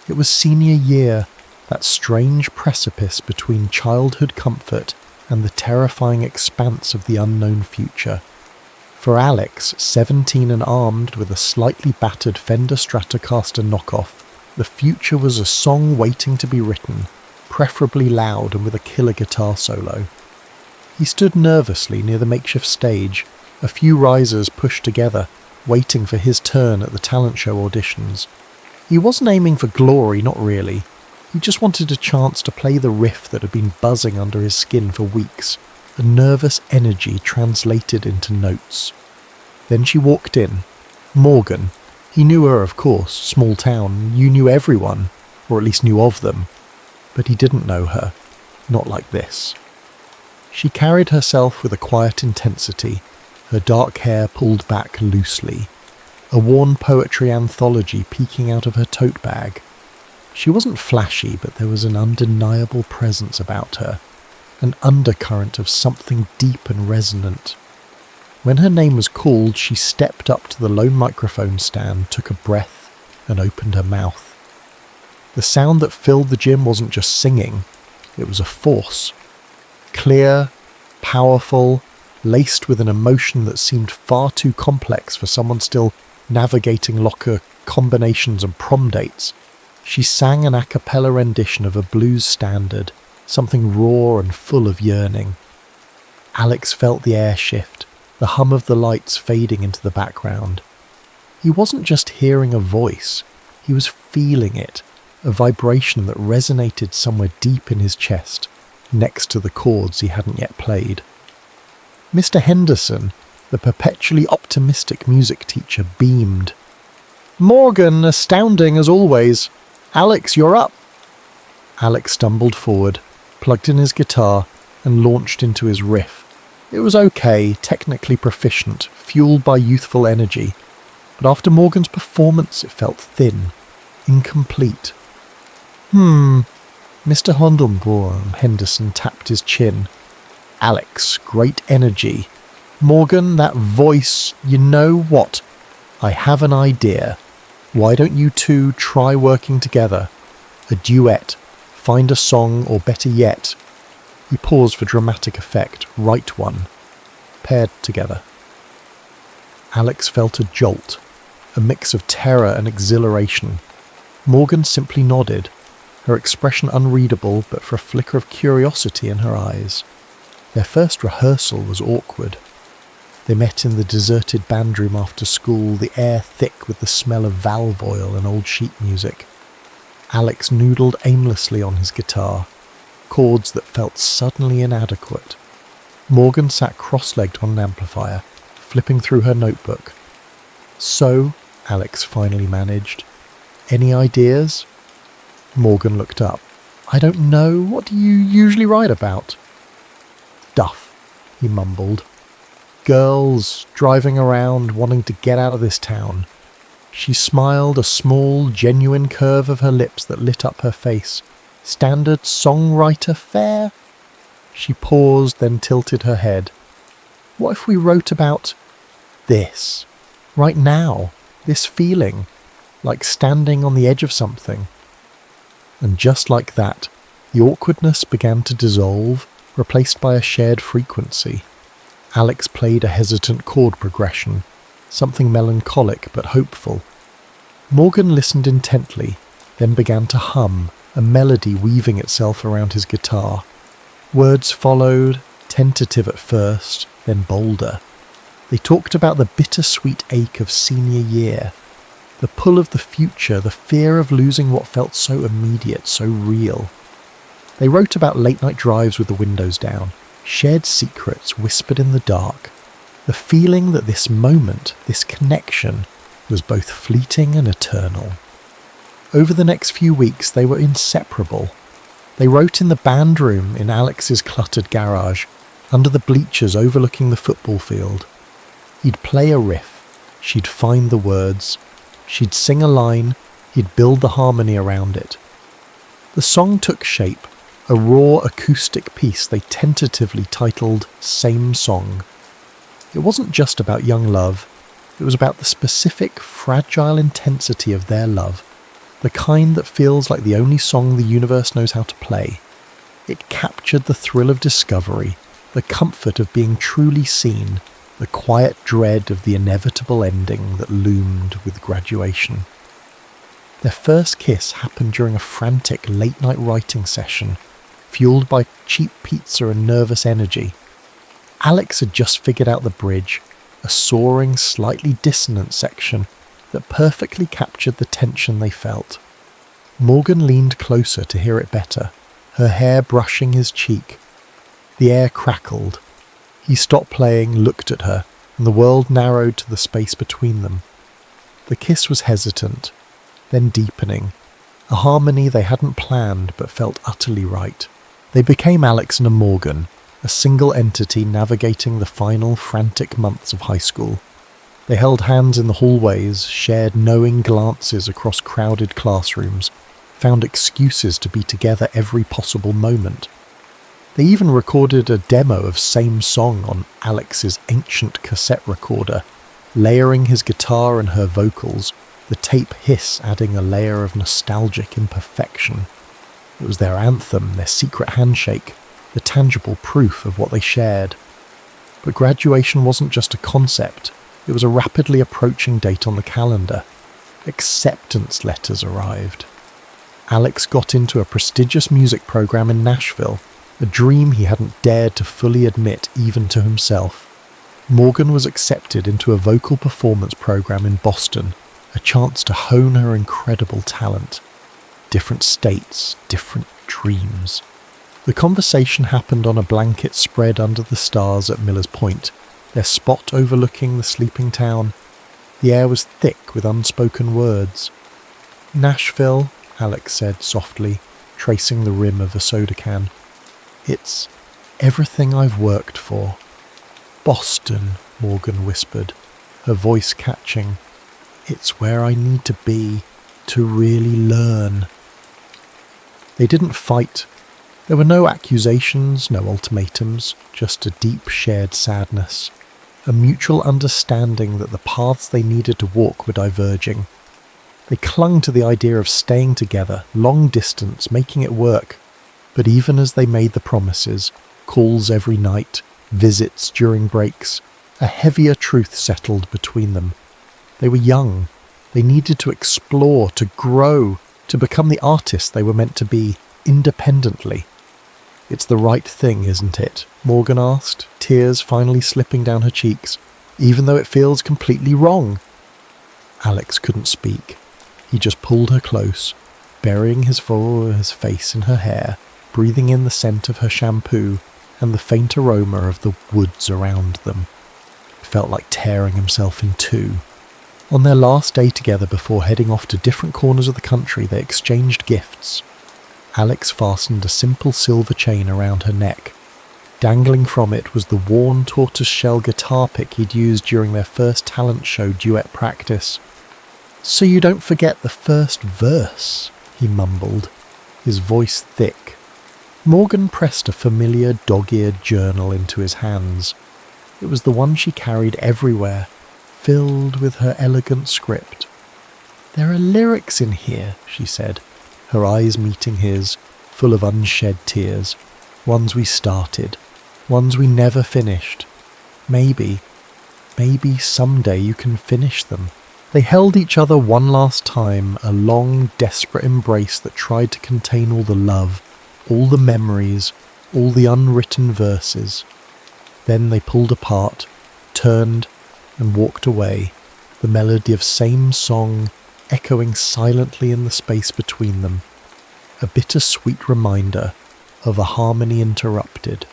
It was senior year, that strange precipice between childhood comfort and the terrifying expanse of the unknown future. For Alex, 17 and armed with a slightly battered Fender Stratocaster knockoff, the future was a song waiting to be written, preferably loud and with a killer guitar solo. He stood nervously near the makeshift stage, a few risers pushed together, waiting for his turn at the talent show auditions. He wasn't aiming for glory, not really. He just wanted a chance to play the riff that had been buzzing under his skin for weeks, a nervous energy translated into notes. Then she walked in. Morgan. He knew her, of course, small town. You knew everyone, or at least knew of them. But he didn't know her, not like this. She carried herself with a quiet intensity, her dark hair pulled back loosely, a worn poetry anthology peeking out of her tote bag. She wasn't flashy, but there was an undeniable presence about her, an undercurrent of something deep and resonant. When her name was called, she stepped up to the lone microphone stand, took a breath, and opened her mouth. The sound that filled the gym wasn't just singing, it was a force. Clear, powerful, laced with an emotion that seemed far too complex for someone still navigating locker combinations and prom dates. She sang an a cappella rendition of a blues standard, something raw and full of yearning. Alex felt the air shift, the hum of the lights fading into the background. He wasn't just hearing a voice, he was feeling it. A vibration that resonated somewhere deep in his chest, next to the chords he hadn't yet played. Mr. Henderson, the perpetually optimistic music teacher, beamed. Morgan, astounding as always. Alex, you're up. Alex stumbled forward, plugged in his guitar, and launched into his riff. It was okay, technically proficient, fueled by youthful energy, but after Morgan's performance it felt thin, incomplete. Mr. Hondelborn, Henderson tapped his chin. Alex, great energy. Morgan, that voice, you know what? I have an idea. Why don't you two try working together? A duet. Find a song, or better yet. He paused for dramatic effect. Write one. Paired together. Alex felt a jolt, a mix of terror and exhilaration. Morgan simply nodded, her expression unreadable but for a flicker of curiosity in her eyes. Their first rehearsal was awkward. They met in the deserted band room after school, the air thick with the smell of valve oil and old sheet music. Alex noodled aimlessly on his guitar, chords that felt suddenly inadequate. Morgan sat cross-legged on an amplifier, flipping through her notebook. So, Alex finally managed. Any ideas? Morgan looked up. I don't know. What do you usually write about? Duff, he mumbled. Girls driving around wanting to get out of this town. She smiled, a small, genuine curve of her lips that lit up her face. Standard songwriter fare? She paused, then tilted her head. What if we wrote about this? Right now? This feeling? Like standing on the edge of something? And just like that, the awkwardness began to dissolve, replaced by a shared frequency. Alex played a hesitant chord progression, something melancholic but hopeful. Morgan listened intently, then began to hum, a melody weaving itself around his guitar. Words followed, tentative at first, then bolder. They talked about the bittersweet ache of senior year, the pull of the future, the fear of losing what felt so immediate, so real. They wrote about late-night drives with the windows down, shared secrets whispered in the dark, the feeling that this moment, this connection, was both fleeting and eternal. Over the next few weeks they were inseparable. They wrote in the band room in Alex's cluttered garage, under the bleachers overlooking the football field. He'd play a riff, she'd find the words, she'd sing a line, he'd build the harmony around it. The song took shape, a raw acoustic piece they tentatively titled Same Song. It wasn't just about young love, it was about the specific, fragile intensity of their love, the kind that feels like the only song the universe knows how to play. It captured the thrill of discovery, the comfort of being truly seen, the quiet dread of the inevitable ending that loomed with graduation. Their first kiss happened during a frantic late-night writing session, fueled by cheap pizza and nervous energy. Alex had just figured out the bridge, a soaring, slightly dissonant section that perfectly captured the tension they felt. Morgan leaned closer to hear it better, her hair brushing his cheek. The air crackled. He stopped playing, looked at her, and the world narrowed to the space between them. The kiss was hesitant, then deepening, a harmony they hadn't planned but felt utterly right. They became Alex and a Morgan, a single entity navigating the final frantic months of high school. They held hands in the hallways, shared knowing glances across crowded classrooms, found excuses to be together every possible moment. They even recorded a demo of Same Song on Alex's ancient cassette recorder, layering his guitar and her vocals, the tape hiss adding a layer of nostalgic imperfection. It was their anthem, their secret handshake, the tangible proof of what they shared. But graduation wasn't just a concept, it was a rapidly approaching date on the calendar. Acceptance letters arrived. Alex got into a prestigious music program in Nashville, a dream he hadn't dared to fully admit even to himself. Morgan was accepted into a vocal performance program in Boston, a chance to hone her incredible talent. Different states, different dreams. The conversation happened on a blanket spread under the stars at Miller's Point, their spot overlooking the sleeping town. The air was thick with unspoken words. Nashville, Alex said softly, tracing the rim of a soda can. It's everything I've worked for. Boston, Morgan whispered, her voice catching. It's where I need to be to really learn. They didn't fight. There were no accusations, no ultimatums, just a deep shared sadness, a mutual understanding that the paths they needed to walk were diverging. They clung to the idea of staying together, long distance, making it work. But even as they made the promises, calls every night, visits during breaks, a heavier truth settled between them. They were young. They needed to explore, to grow, to become the artists they were meant to be, independently. It's the right thing, isn't it? Morgan asked, tears finally slipping down her cheeks, even though it feels completely wrong. Alex couldn't speak. He just pulled her close, burying his face in her hair, breathing in the scent of her shampoo and the faint aroma of the woods around them. It felt like tearing himself in two. On their last day together before heading off to different corners of the country, they exchanged gifts. Alex fastened a simple silver chain around her neck. Dangling from it was the worn tortoiseshell guitar pick he'd used during their first talent show duet practice. "So you don't forget the first verse," he mumbled, his voice thick. Morgan pressed a familiar dog-eared journal into his hands. It was the one she carried everywhere, filled with her elegant script. "There are lyrics in here," she said, her eyes meeting his, full of unshed tears. "Ones we started, ones we never finished. Maybe someday you can finish them." They held each other one last time, a long, desperate embrace that tried to contain all the love, all the memories, all the unwritten verses. Then they pulled apart, turned, and walked away, the melody of same song echoing silently in the space between them, a bittersweet reminder of a harmony interrupted.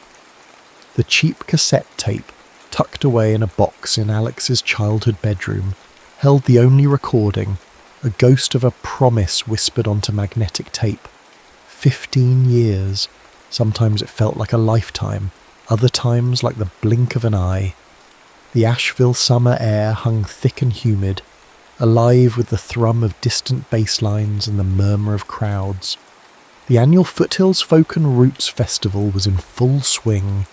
The cheap cassette tape, tucked away in a box in Alex's childhood bedroom, held the only recording, a ghost of a promise whispered onto magnetic tape. 15 years. Sometimes it felt like a lifetime, other times like the blink of an eye. The Asheville summer air hung thick and humid, alive with the thrum of distant bass lines and the murmur of crowds. The annual Foothills Folk and Roots Festival was in full swing,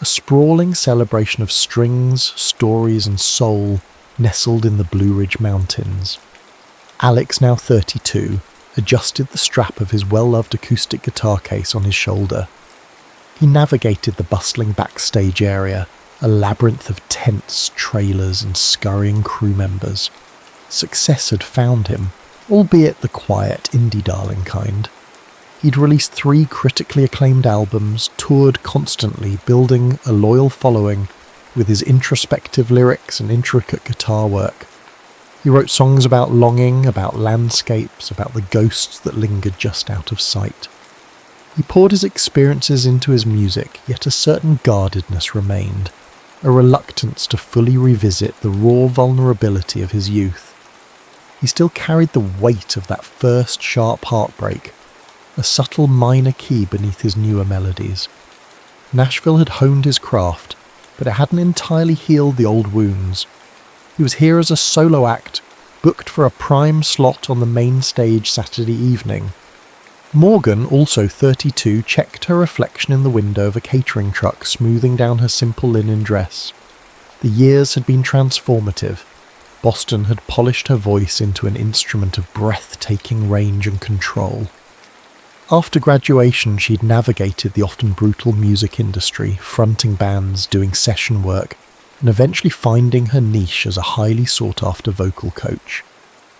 a sprawling celebration of strings, stories and soul nestled in the Blue Ridge Mountains. Alex, now 32, adjusted the strap of his well-loved acoustic guitar case on his shoulder. He navigated the bustling backstage area, a labyrinth of tents, trailers and scurrying crew members. Success had found him, albeit the quiet indie darling kind. He'd released 3 critically acclaimed albums, toured constantly, building a loyal following with his introspective lyrics and intricate guitar work. He wrote songs about longing, about landscapes, about the ghosts that lingered just out of sight. He poured his experiences into his music, yet a certain guardedness remained, a reluctance to fully revisit the raw vulnerability of his youth. He still carried the weight of that first sharp heartbreak, a subtle minor key beneath his newer melodies. Nashville had honed his craft, but it hadn't entirely healed the old wounds. He was here as a solo act, booked for a prime slot on the main stage Saturday evening. Morgan, also 32, checked her reflection in the window of a catering truck smoothing down her simple linen dress. The years had been transformative. Boston had polished her voice into an instrument of breathtaking range and control. After graduation, she'd navigated the often brutal music industry, fronting bands, doing session work, and eventually finding her niche as a highly sought-after vocal coach.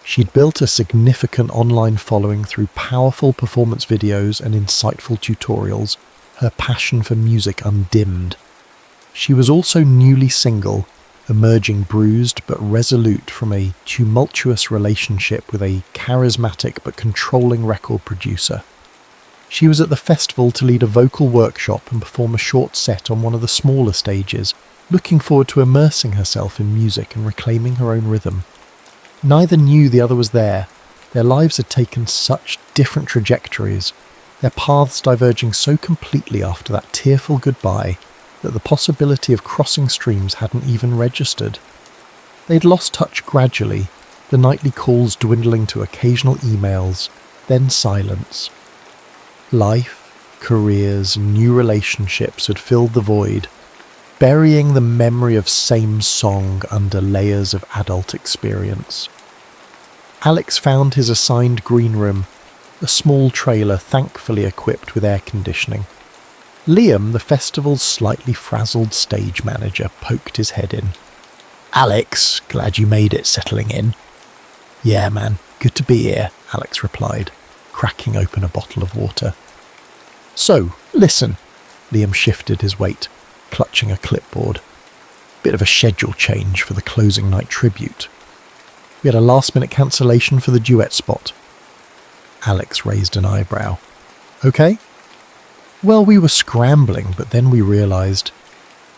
She'd built a significant online following through powerful performance videos and insightful tutorials, her passion for music undimmed. She was also newly single, emerging bruised but resolute from a tumultuous relationship with a charismatic but controlling record producer. She was at the festival to lead a vocal workshop and perform a short set on one of the smaller stages, looking forward to immersing herself in music and reclaiming her own rhythm. Neither knew the other was there. Their lives had taken such different trajectories, their paths diverging so completely after that tearful goodbye that the possibility of crossing streams hadn't even registered. They'd lost touch gradually, the nightly calls dwindling to occasional emails, then silence. Life, careers, and new relationships had filled the void, burying the memory of same song under layers of adult experience. Alex found his assigned green room, a small trailer thankfully equipped with air conditioning. Liam, the festival's slightly frazzled stage manager, poked his head in. "Alex, glad you made it settling in." "Yeah, man, good to be here," Alex replied, cracking open a bottle of water. "So, listen." Liam shifted his weight, clutching a clipboard. Bit of a schedule change for the closing night tribute. We had a last-minute cancellation for the duet spot. Alex raised an eyebrow. "Okay?" "Well, we were scrambling, but then we realised...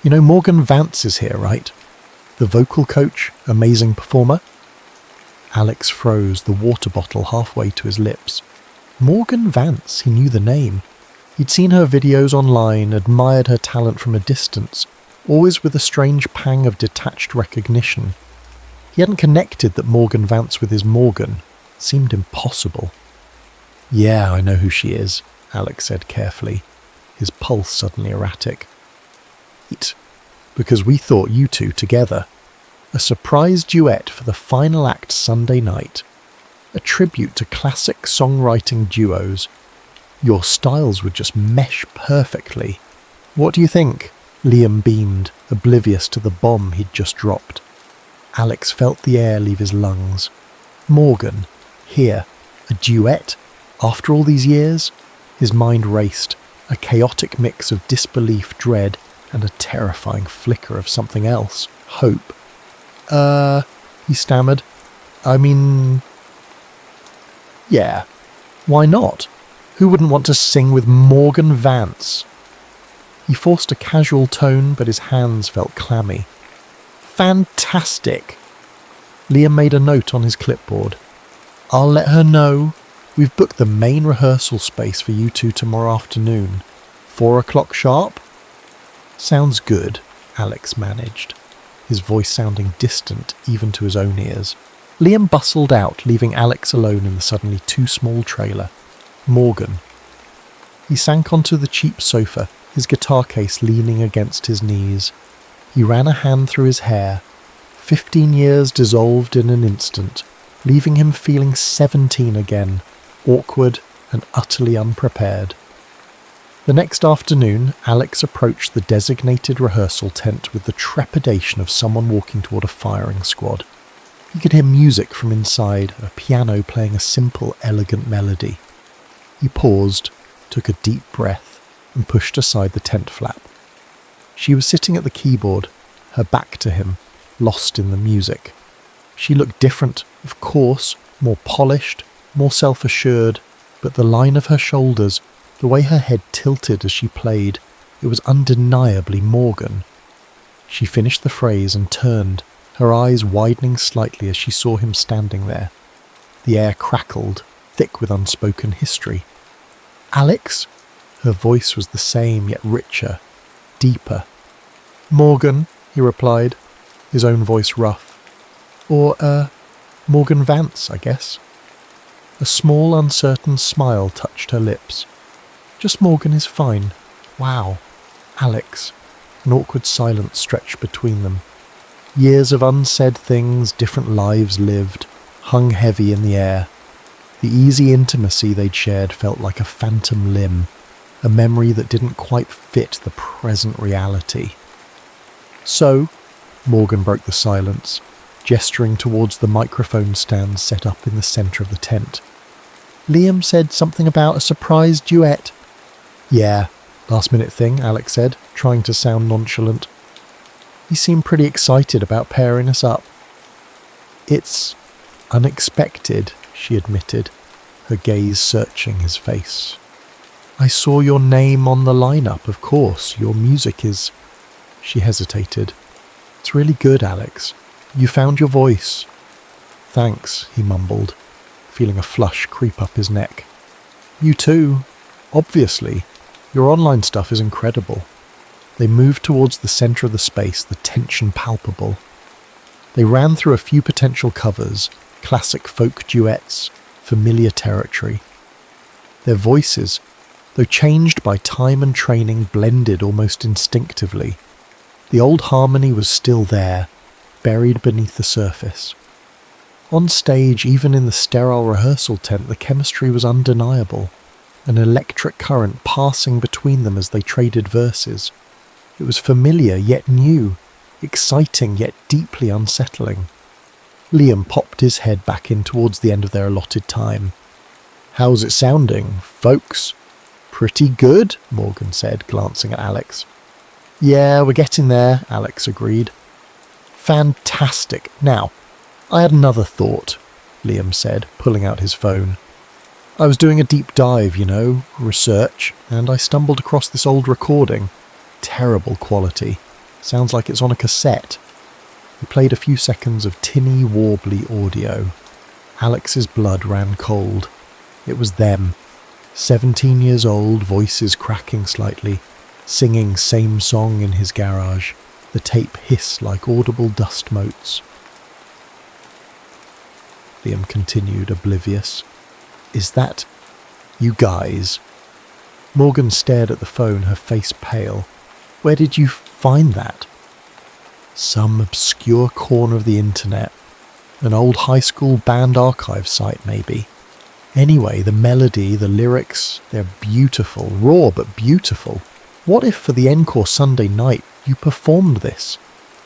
You know Morgan Vance is here, right? The vocal coach, amazing performer. Alex froze, the water bottle halfway to his lips. Morgan Vance, he knew the name. He'd seen her videos online, admired her talent from a distance, always with a strange pang of detached recognition. He hadn't connected that Morgan Vance with his Morgan. It seemed impossible. "Yeah, I know who she is," Alex said carefully, his pulse suddenly erratic. "Eat, because we thought you two together. A surprise duet for the final act Sunday night. A tribute to classic songwriting duos. Your styles would just mesh perfectly. What do you think?" Liam beamed, oblivious to the bomb he'd just dropped. Alex felt the air leave his lungs. Morgan, here, a duet? After all these years? His mind raced, a chaotic mix of disbelief, dread, and a terrifying flicker of something else, hope. He stammered. Yeah, why not? Who wouldn't want to sing with Morgan Vance? He forced a casual tone, but his hands felt clammy. Fantastic! Liam made a note on his clipboard. "I'll let her know. We've booked the main rehearsal space for you two tomorrow afternoon. 4 o'clock sharp?" "Sounds good," Alex managed, his voice sounding distant even to his own ears. Liam bustled out, leaving Alex alone in the suddenly too small trailer. Morgan. He sank onto the cheap sofa, his guitar case leaning against his knees. He ran a hand through his hair. 15 years dissolved in an instant, leaving him feeling 17 again, awkward and utterly unprepared. The next afternoon, Alex approached the designated rehearsal tent with the trepidation of someone walking toward a firing squad. He could hear music from inside, a piano playing a simple, elegant melody. He paused, took a deep breath, and pushed aside the tent flap. She was sitting at the keyboard, her back to him, lost in the music. She looked different, of course, more polished, more self-assured, but the line of her shoulders, the way her head tilted as she played, it was undeniably Morgan. She finished the phrase and turned, her eyes widening slightly as she saw him standing there. The air crackled, thick with unspoken history. "Alex?" Her voice was the same, yet richer, deeper. "Morgan," he replied, his own voice rough. "Or, Morgan Vance, I guess." A small, uncertain smile touched her lips. "Just Morgan is fine." "Wow. Alex." An awkward silence stretched between them. Years of unsaid things, different lives lived, hung heavy in the air. The easy intimacy they'd shared felt like a phantom limb, a memory that didn't quite fit the present reality. "So," Morgan broke the silence, gesturing towards the microphone stand set up in the centre of the tent. "Liam said something about a surprise duet." "Yeah, last-minute thing," Alex said, trying to sound nonchalant. "He seemed pretty excited about pairing us up." "It's unexpected," she admitted, her gaze searching his face. "I saw your name on the lineup, of course. Your music is..." She hesitated. "It's really good, Alex. You found your voice." "Thanks," he mumbled, feeling a flush creep up his neck. "You too. Obviously. Your online stuff is incredible." They moved towards the centre of the space, the tension palpable. They ran through a few potential covers, classic folk duets, familiar territory. Their voices, though changed by time and training, blended almost instinctively. The old harmony was still there, buried beneath the surface. On stage, even in the sterile rehearsal tent, the chemistry was undeniable, an electric current passing between them as they traded verses. It was familiar yet new, exciting yet deeply unsettling. Liam popped his head back in towards the end of their allotted time. "How's it sounding, folks?" "Pretty good," Morgan said, glancing at Alex. "Yeah, we're getting there," Alex agreed. "Fantastic. Now, I had another thought," Liam said, pulling out his phone. "I was doing a deep dive, research, and I stumbled across this old recording. Terrible quality. Sounds like it's on a cassette." He played a few seconds of tinny, warbly audio. Alex's blood ran cold. It was them, 17 years old, voices cracking slightly, singing same song in his garage. The tape hissed like audible dust motes. Liam continued, oblivious. Is that you guys? Morgan stared at the phone, her face pale. Where did you find that? Some obscure corner of the internet. An old high school band archive site, maybe. Anyway, the melody, the lyrics, they're beautiful, raw but beautiful. What if for the encore Sunday night you performed this?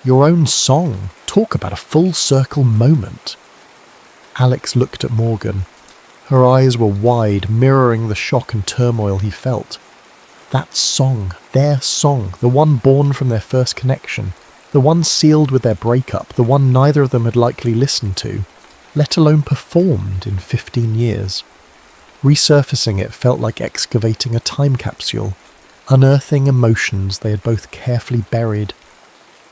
Your own song. Talk about a full circle moment. Alex looked at Morgan. Her eyes were wide, mirroring the shock and turmoil he felt. That song, their song, the one born from their first connection, the one sealed with their breakup, the one neither of them had likely listened to, let alone performed in 15 years. Resurfacing it felt like excavating a time capsule, unearthing emotions they had both carefully buried.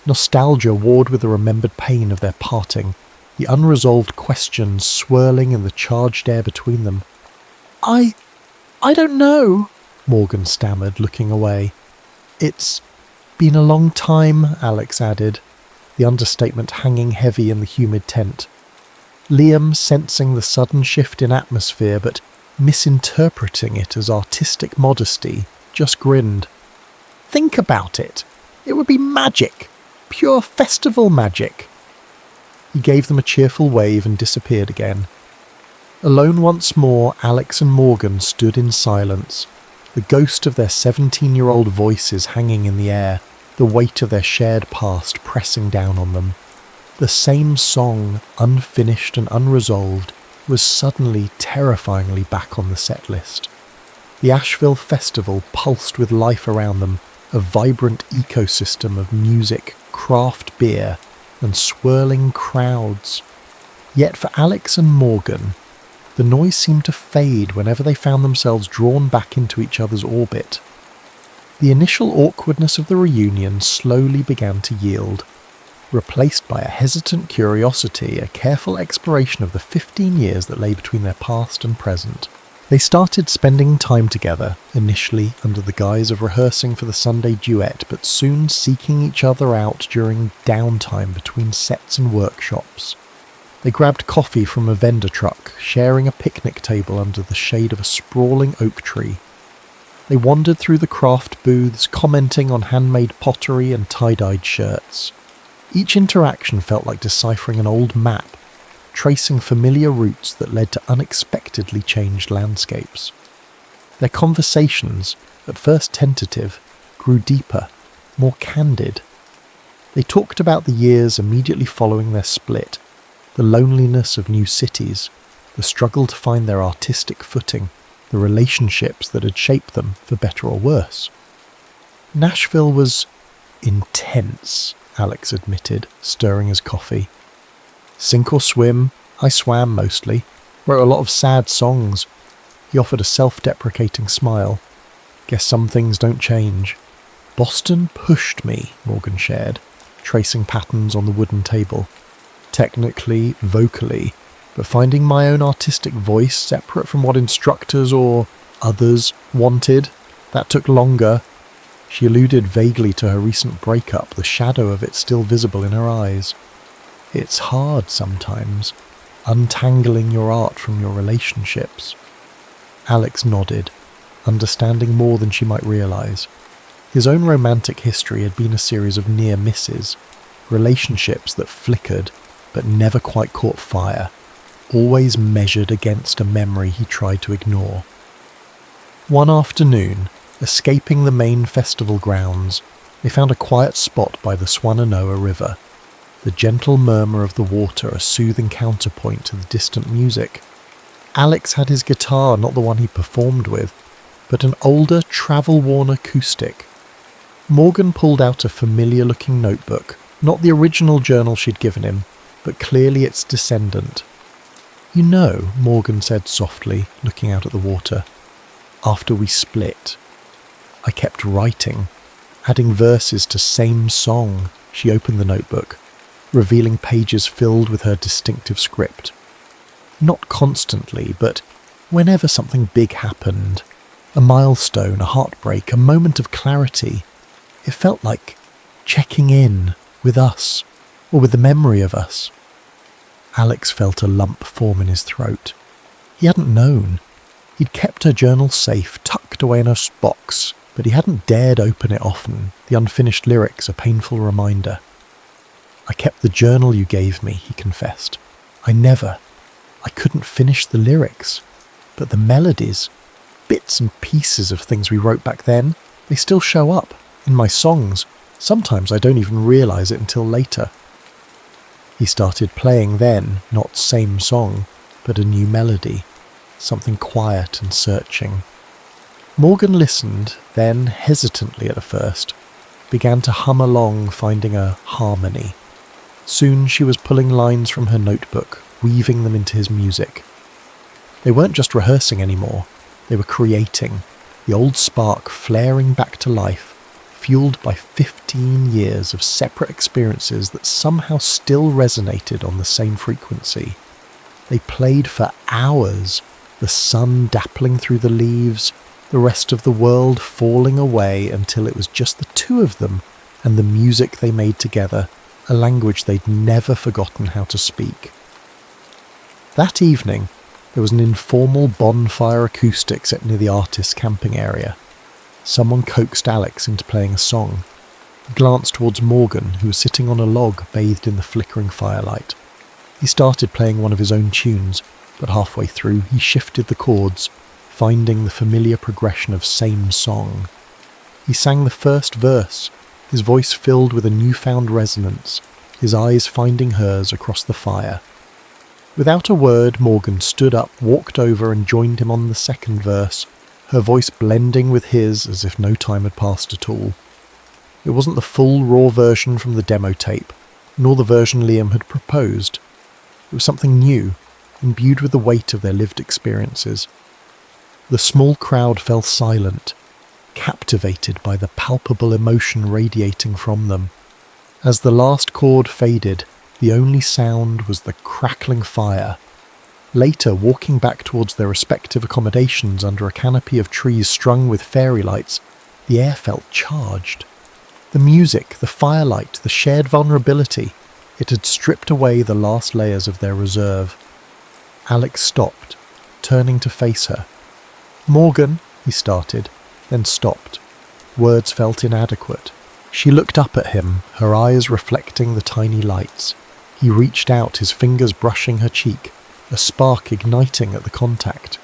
Nostalgia warred with the remembered pain of their parting, the unresolved questions swirling in the charged air between them. I don't know, Morgan stammered, looking away. It's been a long time, Alex added, the understatement hanging heavy in the humid tent. Liam, sensing the sudden shift in atmosphere but misinterpreting it as artistic modesty, just grinned. Think about it. It would be magic. Pure festival magic. He gave them a cheerful wave and disappeared again. Alone once more, Alex and Morgan stood in silence, the ghost of their 17-year-old voices hanging in the air, the weight of their shared past pressing down on them. The same song, unfinished and unresolved, was suddenly terrifyingly back on the set list. The Asheville Festival pulsed with life around them, a vibrant ecosystem of music, craft beer, and swirling crowds. Yet for Alex and Morgan, the noise seemed to fade whenever they found themselves drawn back into each other's orbit. The initial awkwardness of the reunion slowly began to yield, replaced by a hesitant curiosity, a careful exploration of the 15 years that lay between their past and present. They started spending time together, initially under the guise of rehearsing for the Sunday duet, but soon seeking each other out during downtime between sets and workshops. They grabbed coffee from a vendor truck, sharing a picnic table under the shade of a sprawling oak tree. They wandered through the craft booths, commenting on handmade pottery and tie-dyed shirts. Each interaction felt like deciphering an old map, tracing familiar routes that led to unexpectedly changed landscapes. Their conversations, at first tentative, grew deeper, more candid. They talked about the years immediately following their split, the loneliness of new cities, the struggle to find their artistic footing, the relationships that had shaped them for better or worse. Nashville was intense, Alex admitted, stirring his coffee. Sink or swim, I swam mostly, wrote a lot of sad songs. He offered a self-deprecating smile. Guess some things don't change. Boston pushed me, Morgan shared, tracing patterns on the wooden table. Technically, vocally, but finding my own artistic voice separate from what instructors or others wanted, that took longer. She alluded vaguely to her recent breakup, the shadow of it still visible in her eyes. It's hard sometimes, untangling your art from your relationships. Alex nodded, understanding more than she might realise. His own romantic history had been a series of near misses, relationships that flickered but never quite caught fire, always measured against a memory he tried to ignore. One afternoon, escaping the main festival grounds, they found a quiet spot by the Swannanoa River, the gentle murmur of the water a soothing counterpoint to the distant music. Alex had his guitar, not the one he performed with, but an older, travel-worn acoustic. Morgan pulled out a familiar-looking notebook, not the original journal she'd given him, but clearly its descendant. You know, Morgan said softly, looking out at the water, after we split, I kept writing, adding verses to same song. She opened the notebook, revealing pages filled with her distinctive script. Not constantly, but whenever something big happened, a milestone, a heartbreak, a moment of clarity, it felt like checking in with us, or with the memory of us. Alex felt a lump form in his throat. He hadn't known. He'd kept her journal safe, tucked away in her box, but he hadn't dared open it often, the unfinished lyrics a painful reminder. "I kept the journal you gave me," he confessed. I couldn't finish the lyrics. But the melodies, bits and pieces of things we wrote back then, they still show up in my songs. Sometimes I don't even realise it until later." He started playing then, not same song, but a new melody, something quiet and searching. Morgan listened, then, hesitantly at first, began to hum along, finding a harmony. Soon she was pulling lines from her notebook, weaving them into his music. They weren't just rehearsing anymore, they were creating, the old spark flaring back to life, fueled by 15 years of separate experiences that somehow still resonated on the same frequency. They played for hours, the sun dappling through the leaves, the rest of the world falling away until it was just the two of them and the music they made together, a language they'd never forgotten how to speak. That evening, there was an informal bonfire acoustic set near the artist's camping area. Someone coaxed Alex into playing a song. He glanced towards Morgan, who was sitting on a log bathed in the flickering firelight. He started playing one of his own tunes, but halfway through he shifted the chords, finding the familiar progression of same song. He sang the first verse, his voice filled with a newfound resonance, his eyes finding hers across the fire. Without a word, Morgan stood up, walked over and joined him on the second verse, her voice blending with his as if no time had passed at all. It wasn't the full raw version from the demo tape, nor the version Liam had proposed. It was something new, imbued with the weight of their lived experiences. The small crowd fell silent, captivated by the palpable emotion radiating from them. As the last chord faded, the only sound was the crackling fire. Later, walking back towards their respective accommodations under a canopy of trees strung with fairy lights, the air felt charged. The music, the firelight, the shared vulnerability, it had stripped away the last layers of their reserve. Alex stopped, turning to face her. "Morgan," he started, then stopped. Words felt inadequate. She looked up at him, her eyes reflecting the tiny lights. He reached out, his fingers brushing her cheek, a spark igniting at the contact.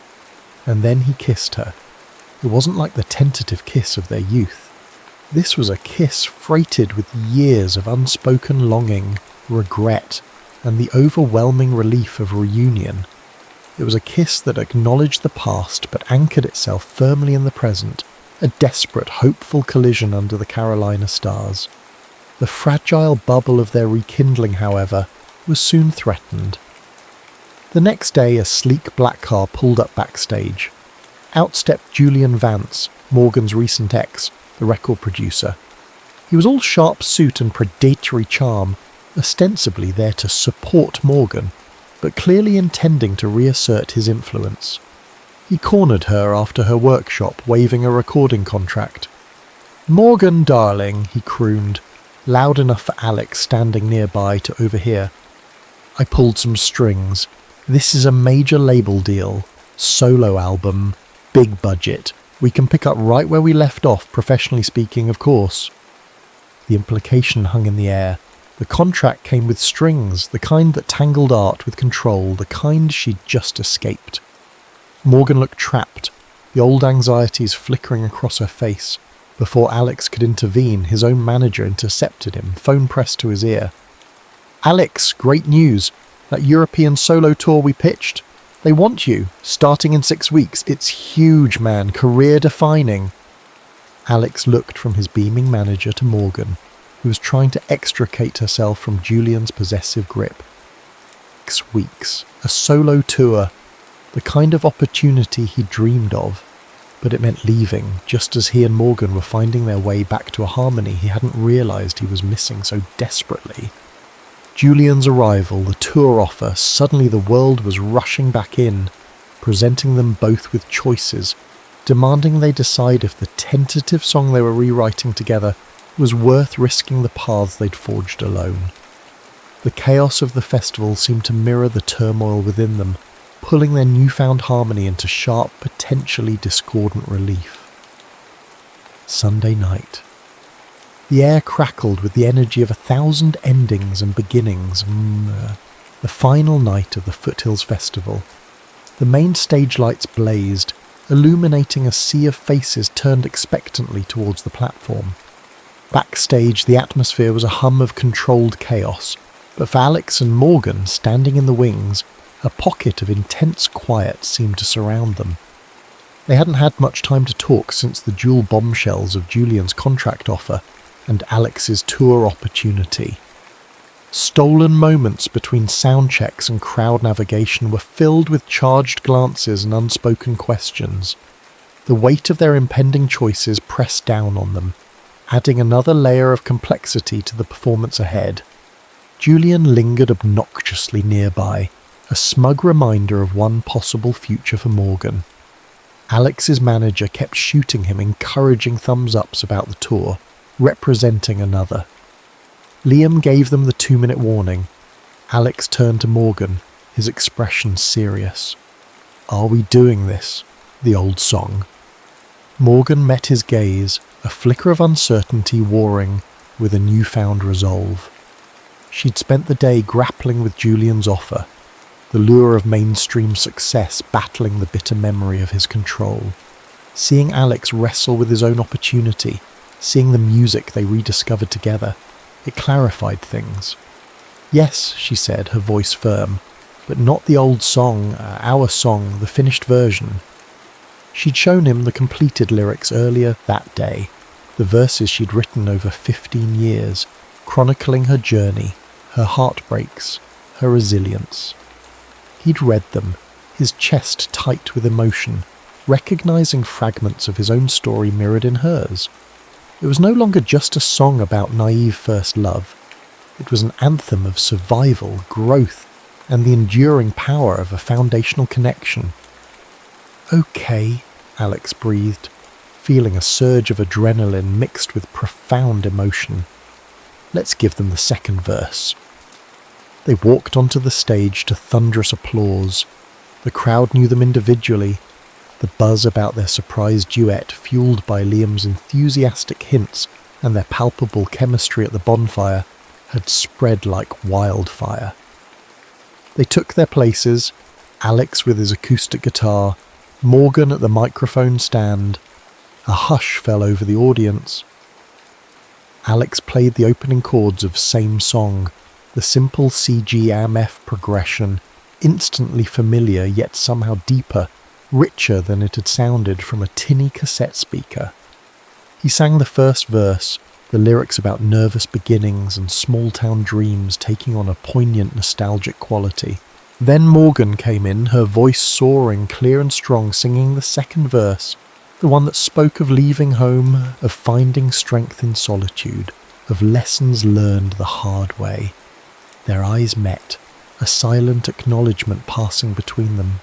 And then he kissed her. It wasn't like the tentative kiss of their youth. This was a kiss freighted with years of unspoken longing, regret, and the overwhelming relief of reunion. It was a kiss that acknowledged the past but anchored itself firmly in the present, a desperate, hopeful collision under the Carolina stars. The fragile bubble of their rekindling, however, was soon threatened. The next day, a sleek black car pulled up backstage. Out stepped Julian Vance, Morgan's recent ex, the record producer. He was all sharp suit and predatory charm, ostensibly there to support Morgan, but clearly intending to reassert his influence. He cornered her after her workshop, waving a recording contract. "Morgan, darling," he crooned, loud enough for Alex standing nearby to overhear. "I pulled some strings. This is a major label deal. Solo album. Big budget. We can pick up right where we left off, professionally speaking, of course." The implication hung in the air. The contract came with strings, the kind that tangled art with control, the kind she'd just escaped. Morgan looked trapped, the old anxieties flickering across her face. Before Alex could intervene, his own manager intercepted him, phone pressed to his ear. "Alex, great news. That European solo tour we pitched. They want you, starting in 6 weeks. It's huge, man, career-defining." Alex looked from his beaming manager to Morgan, who was trying to extricate herself from Julian's possessive grip. 6 weeks, a solo tour, the kind of opportunity he dreamed of. But it meant leaving, just as he and Morgan were finding their way back to a harmony he hadn't realised he was missing so desperately. Julian's arrival, the tour offer, suddenly the world was rushing back in, presenting them both with choices, demanding they decide if the tentative song they were rewriting together was worth risking the paths they'd forged alone. The chaos of the festival seemed to mirror the turmoil within them, pulling their newfound harmony into sharp, potentially discordant relief. Sunday night. The air crackled with the energy of 1,000 endings and beginnings. The final night of the Foothills Festival. The main stage lights blazed, illuminating a sea of faces turned expectantly towards the platform. Backstage, the atmosphere was a hum of controlled chaos, but for Alex and Morgan, standing in the wings, a pocket of intense quiet seemed to surround them. They hadn't had much time to talk since the dual bombshells of Julian's contract offer and Alex's tour opportunity. Stolen moments between sound checks and crowd navigation were filled with charged glances and unspoken questions. The weight of their impending choices pressed down on them, adding another layer of complexity to the performance ahead. Julian lingered obnoxiously nearby, a smug reminder of one possible future for Morgan. Alex's manager kept shooting him encouraging thumbs-ups about the tour, representing another. Liam gave them the 2-minute warning. Alex turned to Morgan, his expression serious. "Are we doing this?" The old song. Morgan met his gaze, a flicker of uncertainty warring with a newfound resolve. She'd spent the day grappling with Julian's offer, the lure of mainstream success battling the bitter memory of his control. Seeing Alex wrestle with his own opportunity, seeing the music they rediscovered together, it clarified things. "Yes," she said, her voice firm, "but not the old song, our song, the finished version." She'd shown him the completed lyrics earlier that day, the verses she'd written over 15 years, chronicling her journey, her heartbreaks, her resilience. He'd read them, his chest tight with emotion, recognizing fragments of his own story mirrored in hers. It was no longer just a song about naive first love. It was an anthem of survival, growth, and the enduring power of a foundational connection. "Okay," Alex breathed, feeling a surge of adrenaline mixed with profound emotion. "Let's give them the second verse." They walked onto the stage to thunderous applause. The crowd knew them individually, the buzz about their surprise duet fueled by Liam's enthusiastic hints and their palpable chemistry at the bonfire had spread like wildfire. They took their places, Alex with his acoustic guitar, Morgan at the microphone stand. A hush fell over the audience. Alex played the opening chords of Same Song, the simple CG AM/F progression, instantly familiar yet somehow deeper, richer than it had sounded from a tinny cassette speaker. He sang the first verse, the lyrics about nervous beginnings and small-town dreams taking on a poignant nostalgic quality. Then Morgan came in, her voice soaring clear and strong, singing the second verse, the one that spoke of leaving home, of finding strength in solitude, of lessons learned the hard way. Their eyes met, a silent acknowledgement passing between them.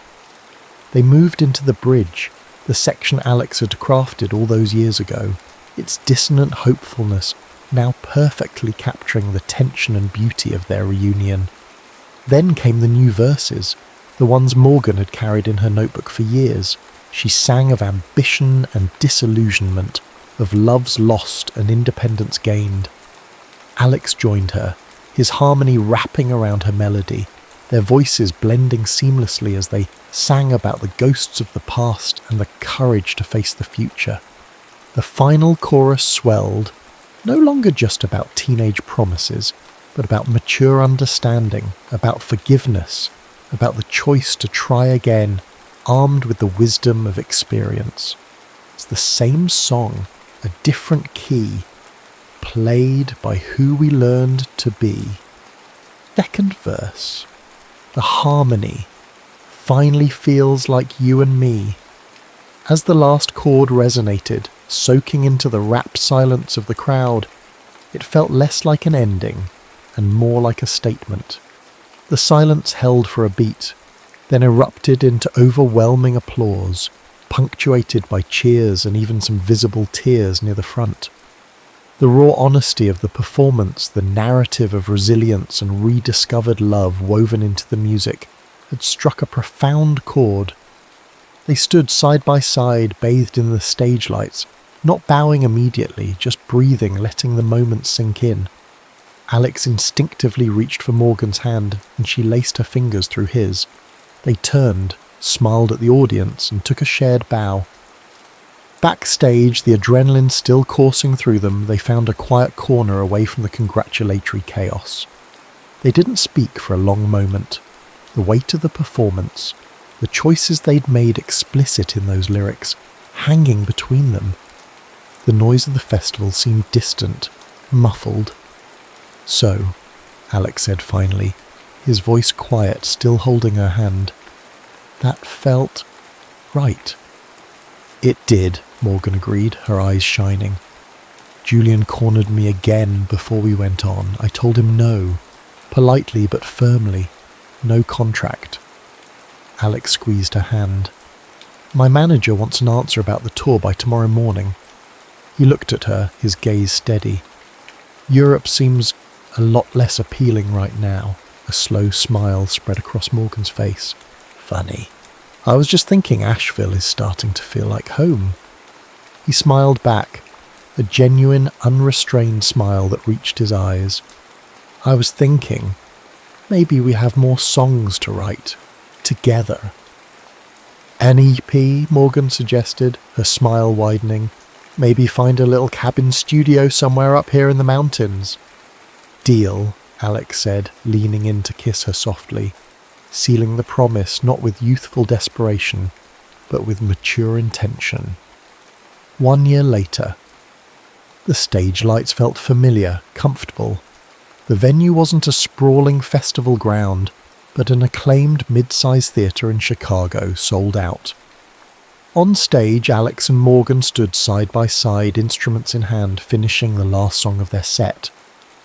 They moved into the bridge, the section Alex had crafted all those years ago, its dissonant hopefulness now perfectly capturing the tension and beauty of their reunion. Then came the new verses, the ones Morgan had carried in her notebook for years. She sang of ambition and disillusionment, of loves lost and independence gained. Alex joined her, his harmony wrapping around her melody, their voices blending seamlessly as they sang about the ghosts of the past and the courage to face the future. The final chorus swelled, no longer just about teenage promises, but about mature understanding, about forgiveness, about the choice to try again, armed with the wisdom of experience. It's the same song, a different key, played by who we learned to be. Second verse. The harmony finally feels like you and me. As the last chord resonated, soaking into the rapt silence of the crowd, it felt less like an ending and more like a statement. The silence held for a beat, then erupted into overwhelming applause, punctuated by cheers and even some visible tears near the front. The raw honesty of the performance, the narrative of resilience and rediscovered love woven into the music, had struck a profound chord. They stood side by side, bathed in the stage lights, not bowing immediately, just breathing, letting the moment sink in. Alex instinctively reached for Morgan's hand, and she laced her fingers through his. They turned, smiled at the audience, and took a shared bow. Backstage, the adrenaline still coursing through them, they found a quiet corner away from the congratulatory chaos. They didn't speak for a long moment. The weight of the performance, the choices they'd made explicit in those lyrics, hanging between them. The noise of the festival seemed distant, muffled. "So," Alex said finally, his voice quiet, still holding her hand. "That felt right." "It did," Morgan agreed, her eyes shining. "Julian cornered me again before we went on. I told him no, politely but firmly. No contract." Alex squeezed her hand. "My manager wants an answer about the tour by tomorrow morning." He looked at her, his gaze steady. "Europe seems a lot less appealing right now." A slow smile spread across Morgan's face. "Funny. I was just thinking Asheville is starting to feel like home." He smiled back, a genuine, unrestrained smile that reached his eyes. "I was thinking, maybe we have more songs to write, together." "An EP," Morgan suggested, her smile widening. "Maybe find a little cabin studio somewhere up here in the mountains." "Deal," Alex said, leaning in to kiss her softly, sealing the promise not with youthful desperation, but with mature intention. 1 year later. The stage lights felt familiar, comfortable. The venue wasn't a sprawling festival ground, but an acclaimed mid-sized theatre in Chicago, sold out. On stage, Alex and Morgan stood side by side, instruments in hand, finishing the last song of their set.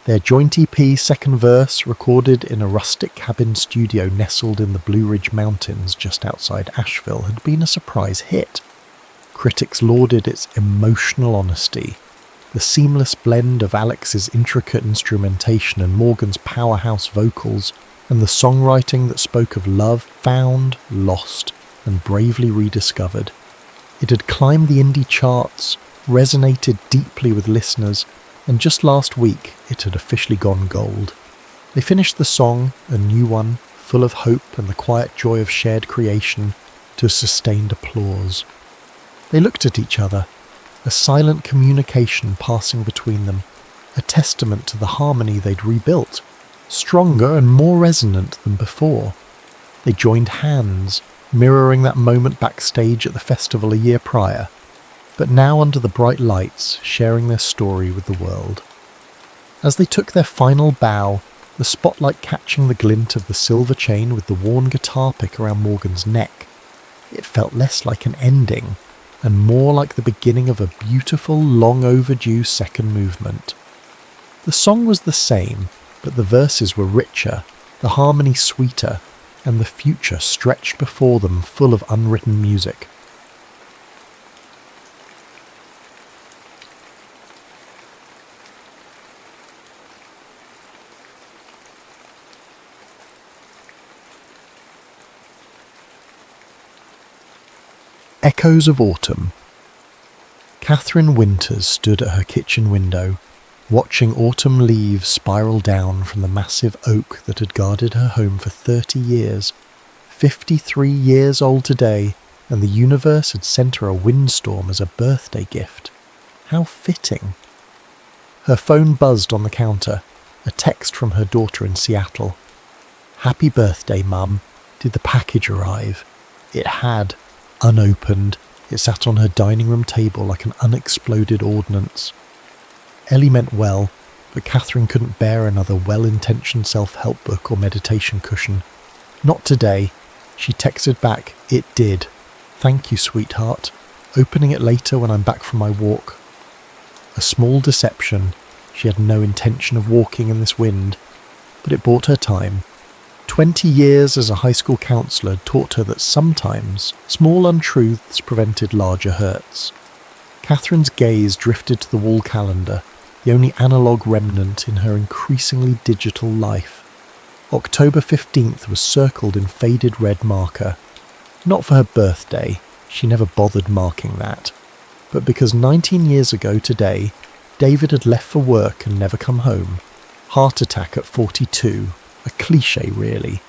Their joint EP second verse, recorded in a rustic cabin studio nestled in the Blue Ridge Mountains just outside Asheville, had been a surprise hit. Critics lauded its emotional honesty, the seamless blend of Alex's intricate instrumentation and Morgan's powerhouse vocals, and the songwriting that spoke of love found, lost, and bravely rediscovered. It had climbed the indie charts, resonated deeply with listeners, and just last week it had officially gone gold. They finished the song, a new one, full of hope and the quiet joy of shared creation, to sustained applause. They looked at each other, a silent communication passing between them, a testament to the harmony they'd rebuilt, stronger and more resonant than before. They joined hands, mirroring that moment backstage at the festival a year prior, but now under the bright lights, sharing their story with the world. As they took their final bow, the spotlight catching the glint of the silver chain with the worn guitar pick around Morgan's neck, it felt less like an ending, and more like the beginning of a beautiful, long overdue second movement. The song was the same, but the verses were richer, the harmony sweeter, and the future stretched before them full of unwritten music. Echoes of Autumn. Catherine Winters stood at her kitchen window, watching autumn leaves spiral down from the massive oak that had guarded her home for 30 years. 53 years old today, and the universe had sent her a windstorm as a birthday gift. How fitting. Her phone buzzed on the counter, a text from her daughter in Seattle. "Happy birthday, Mum. Did the package arrive?" It had. Unopened, it sat on her dining room table like an unexploded ordnance. Ellie meant well, but Catherine couldn't bear another well-intentioned self-help book or meditation cushion. "Not today." She texted back, "It did. Thank you, sweetheart. Opening it later when I'm back from my walk." A small deception. She had no intention of walking in this wind, but it bought her time. 20 years as a high school counsellor taught her that sometimes small untruths prevented larger hurts. Catherine's gaze drifted to the wall calendar, the only analogue remnant in her increasingly digital life. October 15th was circled in faded red marker. Not for her birthday, she never bothered marking that, but because 19 years ago today, David had left for work and never come home. Heart attack at 42, a cliché really,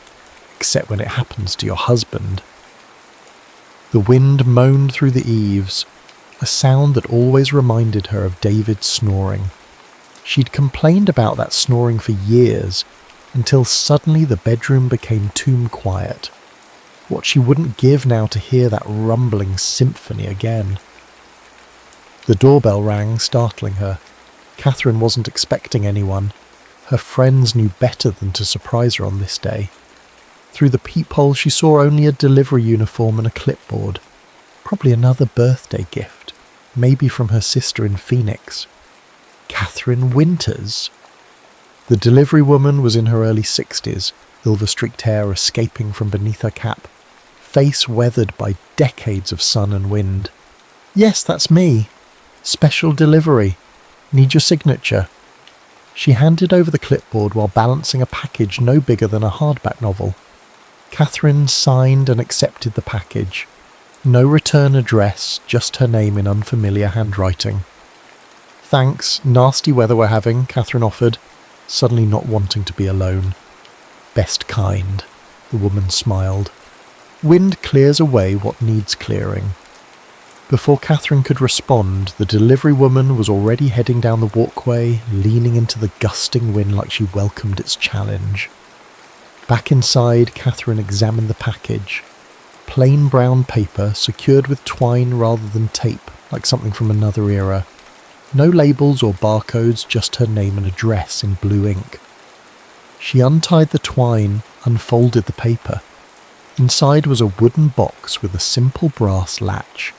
except when it happens to your husband. The wind moaned through the eaves, a sound that always reminded her of David's snoring. She'd complained about that snoring for years, until suddenly the bedroom became tomb quiet. What she wouldn't give now to hear that rumbling symphony again. The doorbell rang, startling her. Catherine wasn't expecting anyone. Her friends knew better than to surprise her on this day. Through the peephole she saw only a delivery uniform and a clipboard. Probably another birthday gift, maybe from her sister in Phoenix. Catherine Winters? The delivery woman was in her early 60s, silver-streaked hair escaping from beneath her cap, face weathered by decades of sun and wind. "Yes, that's me. Special delivery. Need your signature." She handed over the clipboard while balancing a package no bigger than a hardback novel. Catherine signed and accepted the package. No return address, just her name in unfamiliar handwriting. "Thanks, nasty weather we're having," Catherine offered, suddenly not wanting to be alone. "Best kind," the woman smiled. "Wind clears away what needs clearing." Before Catherine could respond, the delivery woman was already heading down the walkway, leaning into the gusting wind like she welcomed its challenge. Back inside, Catherine examined the package. Plain brown paper, secured with twine rather than tape, like something from another era. No labels or barcodes, just her name and address in blue ink. She untied the twine, unfolded the paper. Inside was a wooden box with a simple brass latch.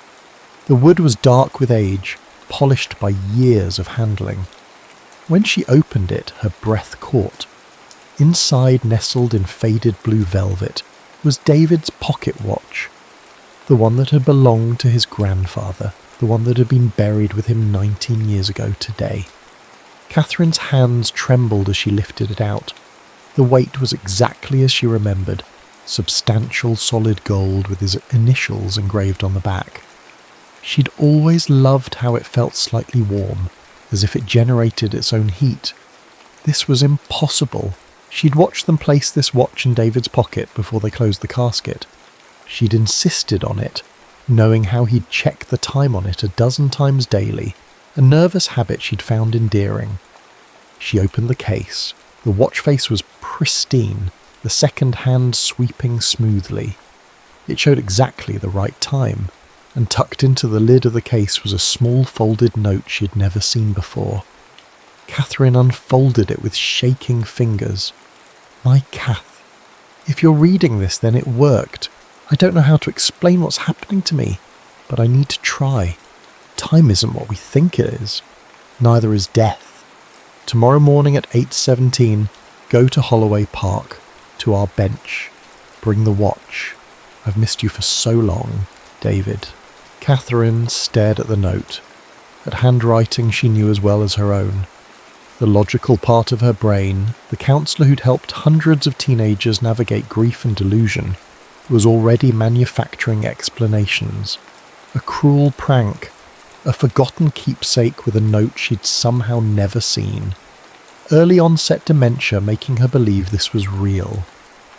The wood was dark with age, polished by years of handling. When she opened it, her breath caught. Inside, nestled in faded blue velvet, was David's pocket watch. The one that had belonged to his grandfather, the one that had been buried with him 19 years ago today. Catherine's hands trembled as she lifted it out. The weight was exactly as she remembered, substantial solid gold with his initials engraved on the back. She'd always loved how it felt slightly warm, as if it generated its own heat. This was impossible. She'd watched them place this watch in David's pocket before they closed the casket. She'd insisted on it, knowing how he'd check the time on it a dozen times daily, a nervous habit she'd found endearing. She opened the case. The watch face was pristine, the second hand sweeping smoothly. It showed exactly the right time, and tucked into the lid of the case was a small folded note she'd never seen before. Catherine unfolded it with shaking fingers. "My Kath, if you're reading this, then it worked. I don't know how to explain what's happening to me, but I need to try. Time isn't what we think it is. Neither is death. Tomorrow morning at 8:17, go to Holloway Park, to our bench. Bring the watch. I've missed you for so long, David." Catherine stared at the note, at handwriting she knew as well as her own. The logical part of her brain, the counsellor who'd helped hundreds of teenagers navigate grief and delusion, was already manufacturing explanations. A cruel prank, a forgotten keepsake with a note she'd somehow never seen. Early onset dementia making her believe this was real.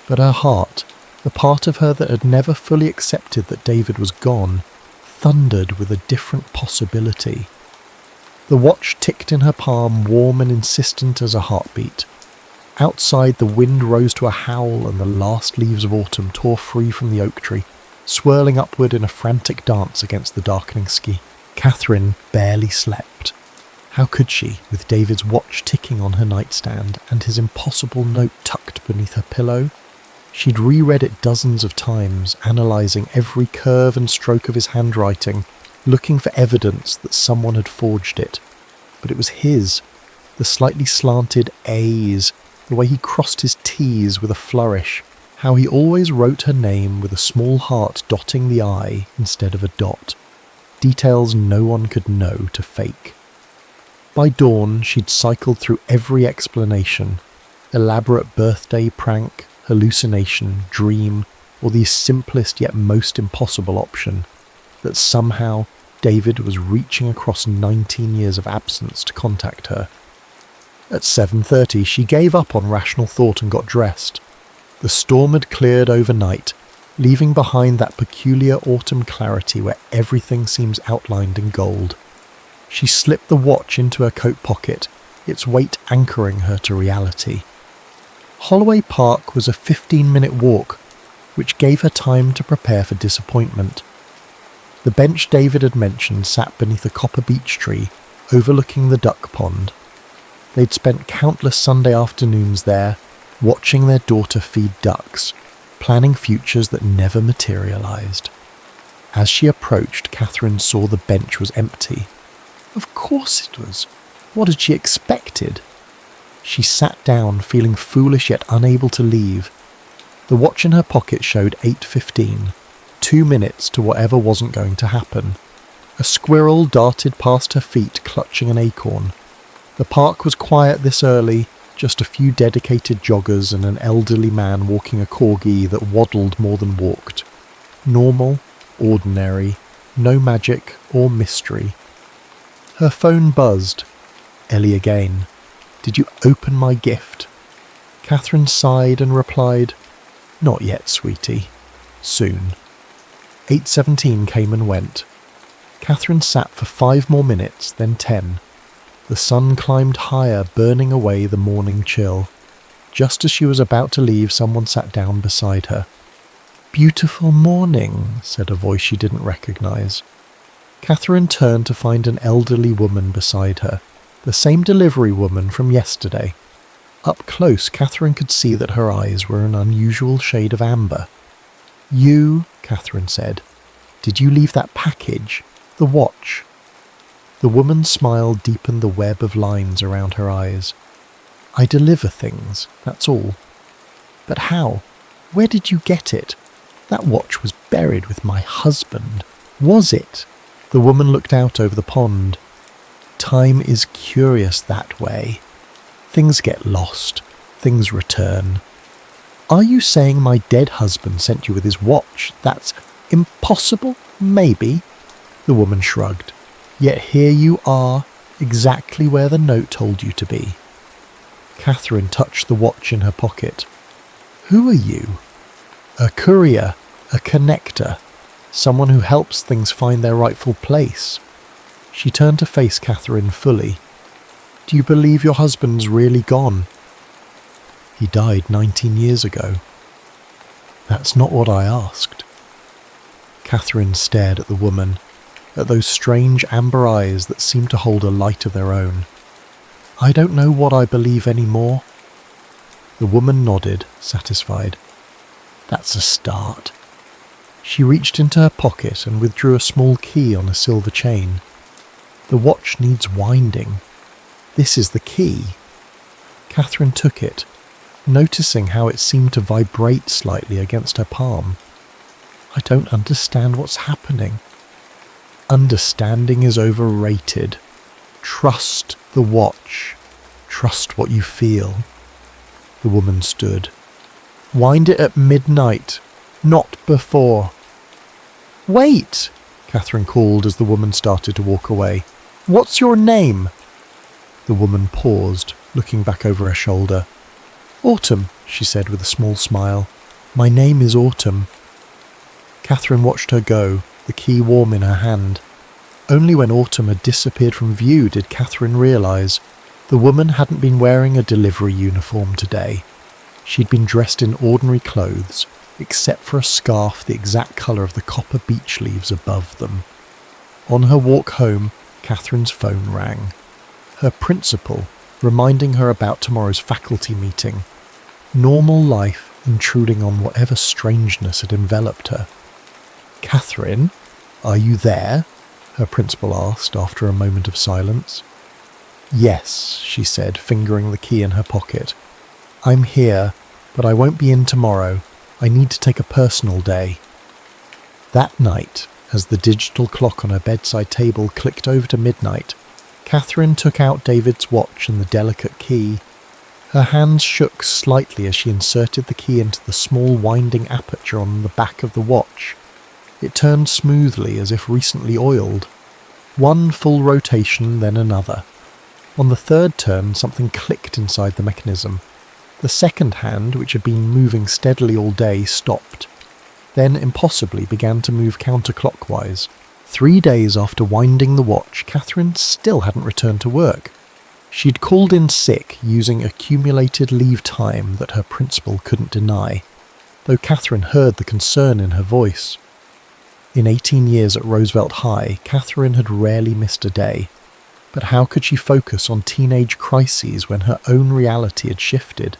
But her heart, the part of her that had never fully accepted that David was gone, thundered with a different possibility. The watch ticked in her palm, warm and insistent as a heartbeat. Outside, the wind rose to a howl and the last leaves of autumn tore free from the oak tree, swirling upward in a frantic dance against the darkening sky. Catherine barely slept. How could she, with David's watch ticking on her nightstand and his impossible note tucked beneath her pillow? She'd reread it dozens of times, analysing every curve and stroke of his handwriting, looking for evidence that someone had forged it. But it was his. The slightly slanted A's, the way he crossed his T's with a flourish, how he always wrote her name with a small heart dotting the I instead of a dot. Details no one could know to fake. By dawn, she'd cycled through every explanation. Elaborate birthday prank, hallucination, dream, or the simplest yet most impossible option, that somehow David was reaching across 19 years of absence to contact her. At 7:30, she gave up on rational thought and got dressed. The storm had cleared overnight, leaving behind that peculiar autumn clarity where everything seems outlined in gold. She slipped the watch into her coat pocket, its weight anchoring her to reality. Holloway Park was a 15-minute walk, which gave her time to prepare for disappointment. The bench David had mentioned sat beneath a copper beech tree, overlooking the duck pond. They'd spent countless Sunday afternoons there, watching their daughter feed ducks, planning futures that never materialised. As she approached, Catherine saw the bench was empty. Of course it was. What had she expected? She sat down, feeling foolish yet unable to leave. The watch in her pocket showed 8:15, 2 minutes to whatever wasn't going to happen. A squirrel darted past her feet, clutching an acorn. The park was quiet this early, just a few dedicated joggers and an elderly man walking a corgi that waddled more than walked. Normal, ordinary, no magic or mystery. Her phone buzzed. Ellie again. "Did you open my gift?" Catherine sighed and replied, "Not yet, sweetie. Soon." 8:17 came and went. Catherine sat for 5 more minutes, then 10. The sun climbed higher, burning away the morning chill. Just as she was about to leave, someone sat down beside her. "Beautiful morning," said a voice she didn't recognise. Catherine turned to find an elderly woman beside her, the same delivery woman from yesterday. Up close, Catherine could see that her eyes were an unusual shade of amber. "You," Catherine said, "did you leave that package? The watch?" The woman's smile deepened the web of lines around her eyes. "I deliver things, that's all." "But how? Where did you get it? That watch was buried with my husband. Was it?" The woman looked out over the pond. "Time is curious that way. Things get lost. Things return." "Are you saying my dead husband sent you with his watch? That's impossible? Maybe." The woman shrugged. "Yet here you are, exactly where the note told you to be." Catherine touched the watch in her pocket. "Who are you?" "A courier, a connector, someone who helps things find their rightful place." She turned to face Catherine fully. "Do you believe your husband's really gone?" "He died 19 years ago." "That's not what I asked." Catherine stared at the woman, at those strange amber eyes that seemed to hold a light of their own. "I don't know what I believe anymore." The woman nodded, satisfied. "That's a start." She reached into her pocket and withdrew a small key on a silver chain. "The watch needs winding. This is the key." Catherine took it, noticing how it seemed to vibrate slightly against her palm. "I don't understand what's happening." "Understanding is overrated. Trust the watch. Trust what you feel." The woman stood. "Wind it at midnight, not before." "Wait!" Catherine called as the woman started to walk away. "What's your name?" The woman paused, looking back over her shoulder. "Autumn," she said with a small smile. "My name is Autumn." Catherine watched her go, the key warm in her hand. Only when Autumn had disappeared from view did Catherine realise the woman hadn't been wearing a delivery uniform today. She'd been dressed in ordinary clothes, except for a scarf the exact colour of the copper beech leaves above them. On her walk home, Catherine's phone rang. Her principal, reminding her about tomorrow's faculty meeting. Normal life intruding on whatever strangeness had enveloped her. "Catherine, are you there?" her principal asked after a moment of silence. "Yes," she said, fingering the key in her pocket. I'm here, but I won't be in tomorrow. I need to take a personal day. That night, as the digital clock on her bedside table clicked over to midnight, Catherine took out David's watch and the delicate key. Her hands shook slightly as she inserted the key into the small winding aperture on the back of the watch. It turned smoothly as if recently oiled. One full rotation, then another. On the third turn, something clicked inside the mechanism. The second hand, which had been moving steadily all day, stopped. Then, impossibly, began to move counterclockwise. 3 days after winding the watch, Catherine still hadn't returned to work. She'd called in sick using accumulated leave time that her principal couldn't deny, though Catherine heard the concern in her voice. In 18 years at Roosevelt High, Catherine had rarely missed a day. But how could she focus on teenage crises when her own reality had shifted?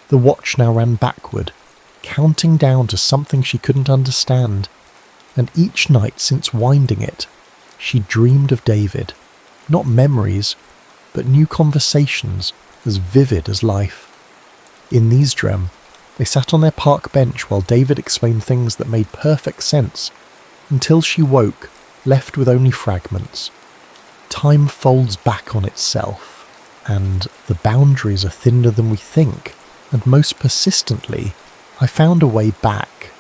The watch now ran backward, counting down to something she couldn't understand, and each night since winding it, she dreamed of David. Not memories, but new conversations, as vivid as life. In these dreams, they sat on their park bench while David explained things that made perfect sense, until she woke, left with only fragments. Time folds back on itself, and the boundaries are thinner than we think, and most persistently, I found a way back.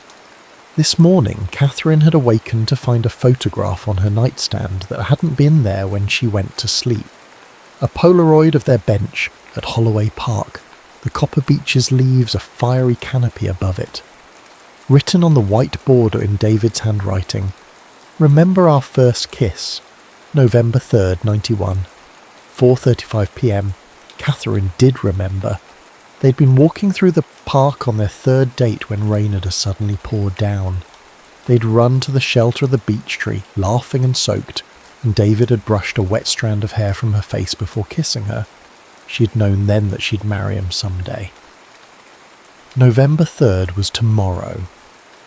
This morning, Catherine had awakened to find a photograph on her nightstand that hadn't been there when she went to sleep. A Polaroid of their bench at Holloway Park, the copper beech's leaves a fiery canopy above it. Written on the white border in David's handwriting, "Remember our first kiss, November 3rd, 91. 4:35 p.m. Catherine did remember. They'd been walking through the park on their third date when rain had suddenly poured down. They'd run to the shelter of the beech tree, laughing and soaked, and David had brushed a wet strand of hair from her face before kissing her. She'd known then that she'd marry him someday. November 3rd was tomorrow,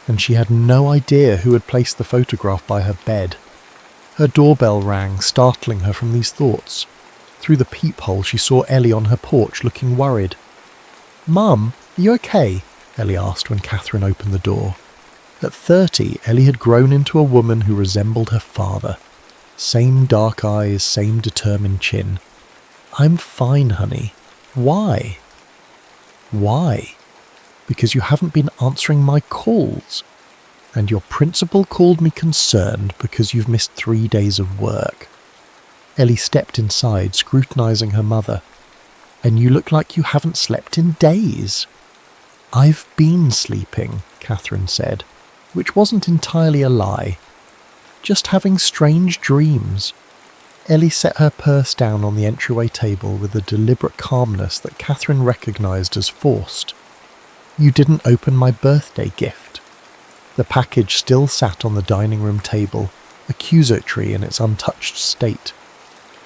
and she had no idea who had placed the photograph by her bed. Her doorbell rang, startling her from these thoughts. Through the peephole she saw Ellie on her porch looking worried. "Mum, are you okay?" Ellie asked when Catherine opened the door. At 30, Ellie had grown into a woman who resembled her father. Same dark eyes, same determined chin. "I'm fine, honey. Why?" "Why? Because you haven't been answering my calls. And your principal called me concerned because you've missed 3 days of work." Ellie stepped inside, scrutinizing her mother. "And you look like you haven't slept in days." "I've been sleeping," Catherine said, which wasn't entirely a lie. "Just having strange dreams." Ellie set her purse down on the entryway table with a deliberate calmness that Catherine recognised as forced. "You didn't open my birthday gift." The package still sat on the dining room table, accusatory in its untouched state.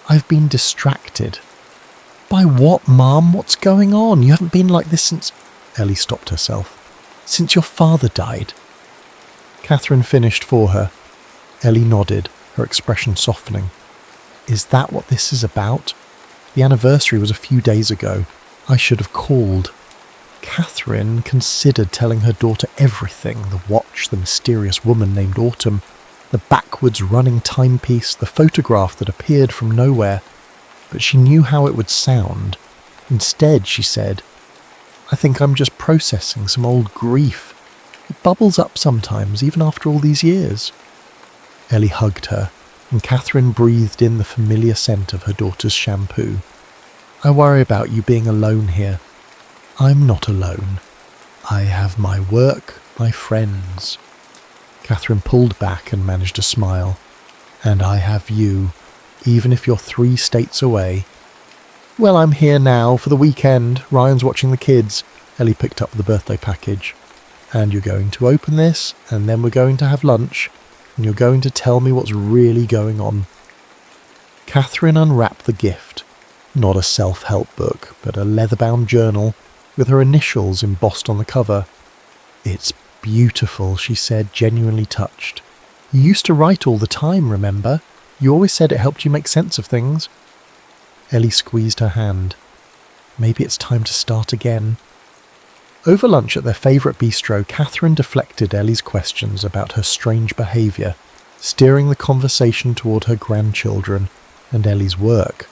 "I've been distracted." "By what, Mum? What's going on? You haven't been like this since—" Ellie stopped herself. "Since your father died." Catherine finished for her. Ellie nodded, her expression softening. "Is that what this is about? The anniversary was a few days ago. I should have called." Catherine considered telling her daughter everything: the watch, the mysterious woman named Autumn, the backwards running timepiece, the photograph that appeared from nowhere. But she knew how it would sound. Instead, she said, "I think I'm just processing some old grief. It bubbles up sometimes, even after all these years." Ellie hugged her, and Catherine breathed in the familiar scent of her daughter's shampoo. "I worry about you being alone here." "I'm not alone. I have my work, my friends." Catherine pulled back and managed a smile. "And I have you, even if you're 3 states away." "Well, I'm here now for the weekend. Ryan's watching the kids." Ellie picked up the birthday package. "And you're going to open this, and then we're going to have lunch, and you're going to tell me what's really going on." Catherine unwrapped the gift. Not a self-help book, but a leather-bound journal with her initials embossed on the cover. "It's beautiful," she said, genuinely touched. "You used to write all the time, remember? You always said it helped you make sense of things." Ellie squeezed her hand. Maybe it's time to start again. Over lunch at their favourite bistro, Catherine deflected Ellie's questions about her strange behaviour, steering the conversation toward her grandchildren and Ellie's work.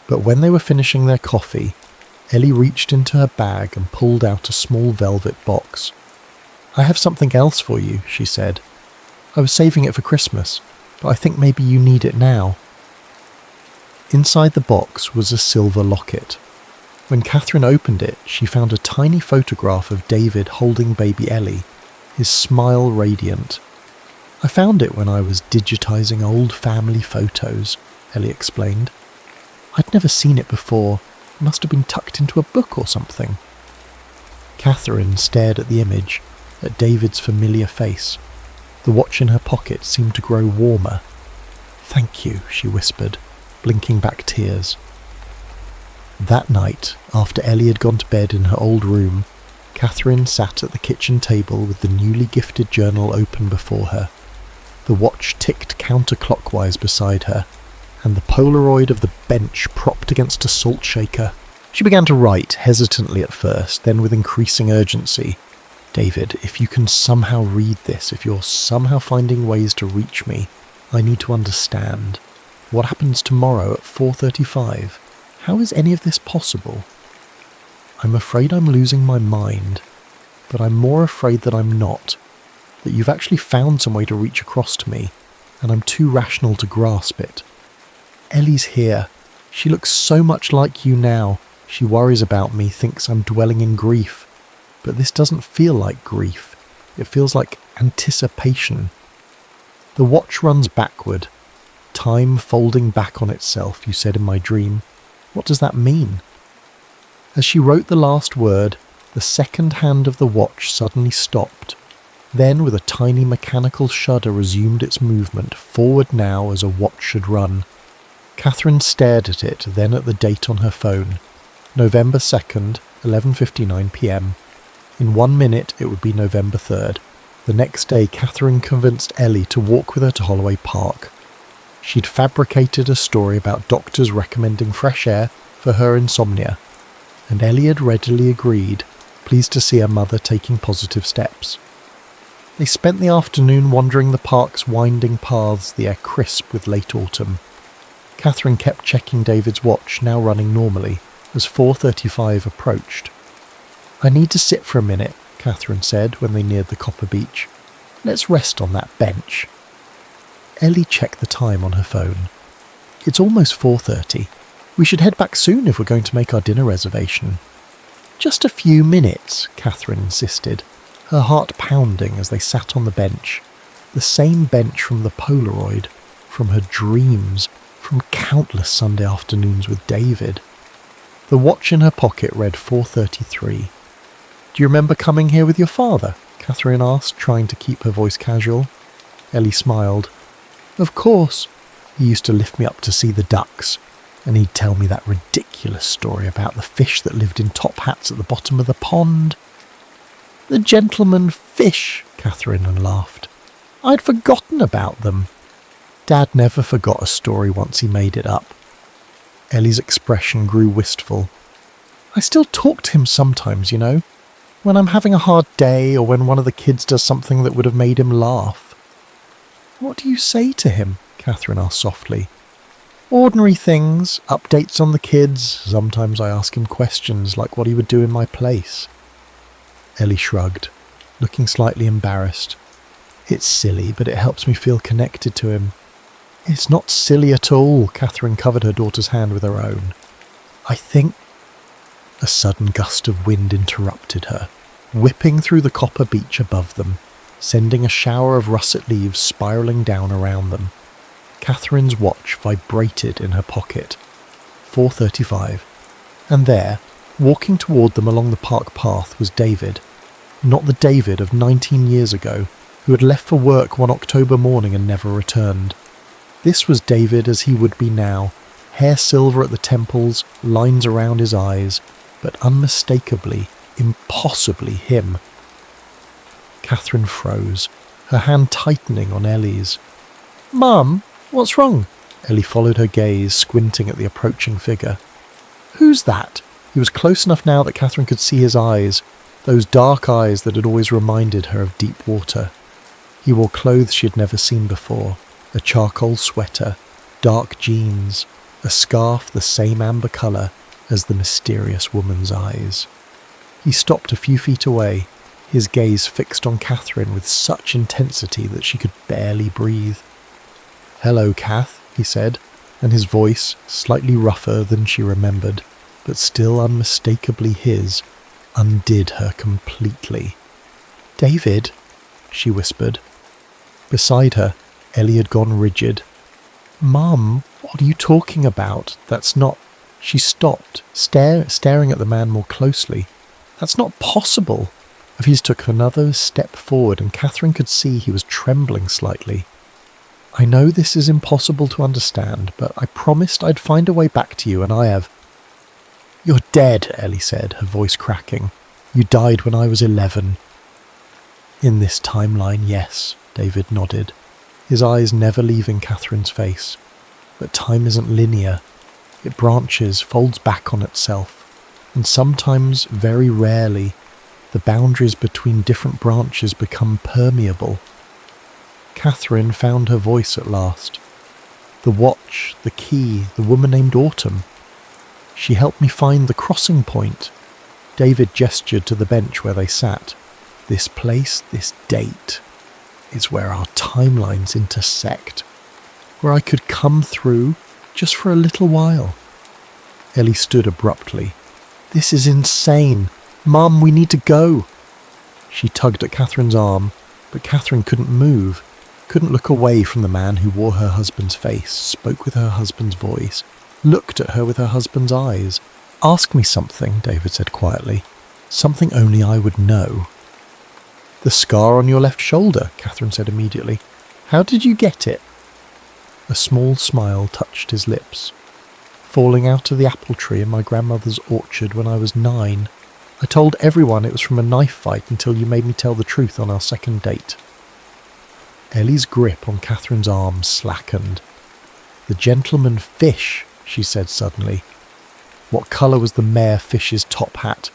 But when they were finishing their coffee, Ellie reached into her bag and pulled out a small velvet box. "I have something else for you," she said. "I was saving it for Christmas, but I think maybe you need it now." Inside the box was a silver locket. When Catherine opened it, she found a tiny photograph of David holding baby Ellie, his smile radiant. "I found it when I was digitizing old family photos," Ellie explained. "I'd never seen it before. It must have been tucked into a book or something." Catherine stared at the image, at David's familiar face. The watch in her pocket seemed to grow warmer. "Thank you," she whispered, blinking back tears. That night, after Ellie had gone to bed in her old room, Catherine sat at the kitchen table with the newly gifted journal open before her. The watch ticked counterclockwise beside her, and the Polaroid of the bench propped against a salt shaker. She began to write, hesitantly at first, then with increasing urgency. "David, if you can somehow read this, if you're somehow finding ways to reach me, I need to understand. What happens tomorrow at 4:35? How is any of this possible? I'm afraid I'm losing my mind, but I'm more afraid that I'm not, that you've actually found some way to reach across to me, and I'm too rational to grasp it. Ellie's here. She looks so much like you now. She worries about me, thinks I'm dwelling in grief. But this doesn't feel like grief. It feels like anticipation. The watch runs backward. Time folding back on itself, you said in my dream. What does that mean?" As she wrote the last word, the second hand of the watch suddenly stopped. Then, with a tiny mechanical shudder, resumed its movement, forward now as a watch should run. Catherine stared at it, then at the date on her phone. November 2nd, 11:59 p.m. In 1 minute, it would be November 3rd. The next day, Catherine convinced Ellie to walk with her to Holloway Park. She'd fabricated a story about doctors recommending fresh air for her insomnia, and Ellie had readily agreed, pleased to see her mother taking positive steps. They spent the afternoon wandering the park's winding paths, the air crisp with late autumn. Catherine kept checking David's watch, now running normally, as 4:35 approached. "I need to sit for a minute," Catherine said when they neared the copper beach. "Let's rest on that bench." Ellie checked the time on her phone. "It's almost 4:30. We should head back soon if we're going to make our dinner reservation." "Just a few minutes," Catherine insisted, her heart pounding as they sat on the bench. The same bench from the Polaroid, from her dreams, from countless Sunday afternoons with David. The watch in her pocket read 4:33. "Do you remember coming here with your father?" Catherine asked, trying to keep her voice casual. Ellie smiled. "Of course. He used to lift me up to see the ducks, and he'd tell me that ridiculous story about the fish that lived in top hats at the bottom of the pond." "The gentleman fish," Catherine laughed. "I'd forgotten about them." Dad never forgot a story once he made it up. Ellie's expression grew wistful. "I still talk to him sometimes, you know, when I'm having a hard day or when one of the kids does something that would have made him laugh." "What do you say to him?" Catherine asked softly. "Ordinary things, updates on the kids. Sometimes I ask him questions like what he would do in my place." Ellie shrugged, looking slightly embarrassed. "It's silly, but it helps me feel connected to him." "It's not silly at all," Catherine covered her daughter's hand with her own. "I think—" A sudden gust of wind interrupted her, whipping through the copper beach above them, sending a shower of russet leaves spiralling down around them. Catherine's watch vibrated in her pocket. 4:35. And there, walking toward them along the park path, was David. Not the David of 19 years ago, who had left for work one October morning and never returned. This was David as he would be now, hair silver at the temples, lines around his eyes, but unmistakably, impossibly him. Catherine froze, her hand tightening on Ellie's. "Mum, what's wrong?" Ellie followed her gaze, squinting at the approaching figure. Who's that? He was close enough now that Catherine could see his eyes, those dark eyes that had always reminded her of deep water. He wore clothes she had never seen before, a charcoal sweater, dark jeans, a scarf the same amber colour as the mysterious woman's eyes. He stopped a few feet away, his gaze fixed on Catherine with such intensity that she could barely breathe. "Hello, Kath," he said, and his voice, slightly rougher than she remembered, but still unmistakably his, undid her completely. "David," she whispered. Beside her, Ellie had gone rigid. "Mum, what are you talking about? That's not—" She stopped, staring at the man more closely. "That's not possible." Hafiz took another step forward, and Catherine could see he was trembling slightly. "I know this is impossible to understand, but I promised I'd find a way back to you, and I have." "You're dead," Ellie said, her voice cracking. "You died when I was 11. "In this timeline, yes," David nodded, his eyes never leaving Catherine's face. "But time isn't linear. It branches, folds back on itself, and sometimes, very rarely, the boundaries between different branches become permeable." Catherine found her voice at last. "The watch, the key, the woman named Autumn. She helped me find the crossing point." David gestured to the bench where they sat. "This place, this date, is where our timelines intersect. Where I could come through just for a little while." Ellie stood abruptly. "This is insane. Mum, we need to go." She tugged at Catherine's arm, but Catherine couldn't move, couldn't look away from the man who wore her husband's face, spoke with her husband's voice, looked at her with her husband's eyes. "Ask me something," David said quietly. "Something only I would know." "The scar on your left shoulder," Catherine said immediately. "How did you get it?" A small smile touched his lips. "Falling out of the apple tree in my grandmother's orchard when I was 9. I told everyone it was from a knife fight until you made me tell the truth on our second date." Ellie's grip on Catherine's arm slackened. "The gentleman fish," she said suddenly. "What colour was the mayor fish's top hat?"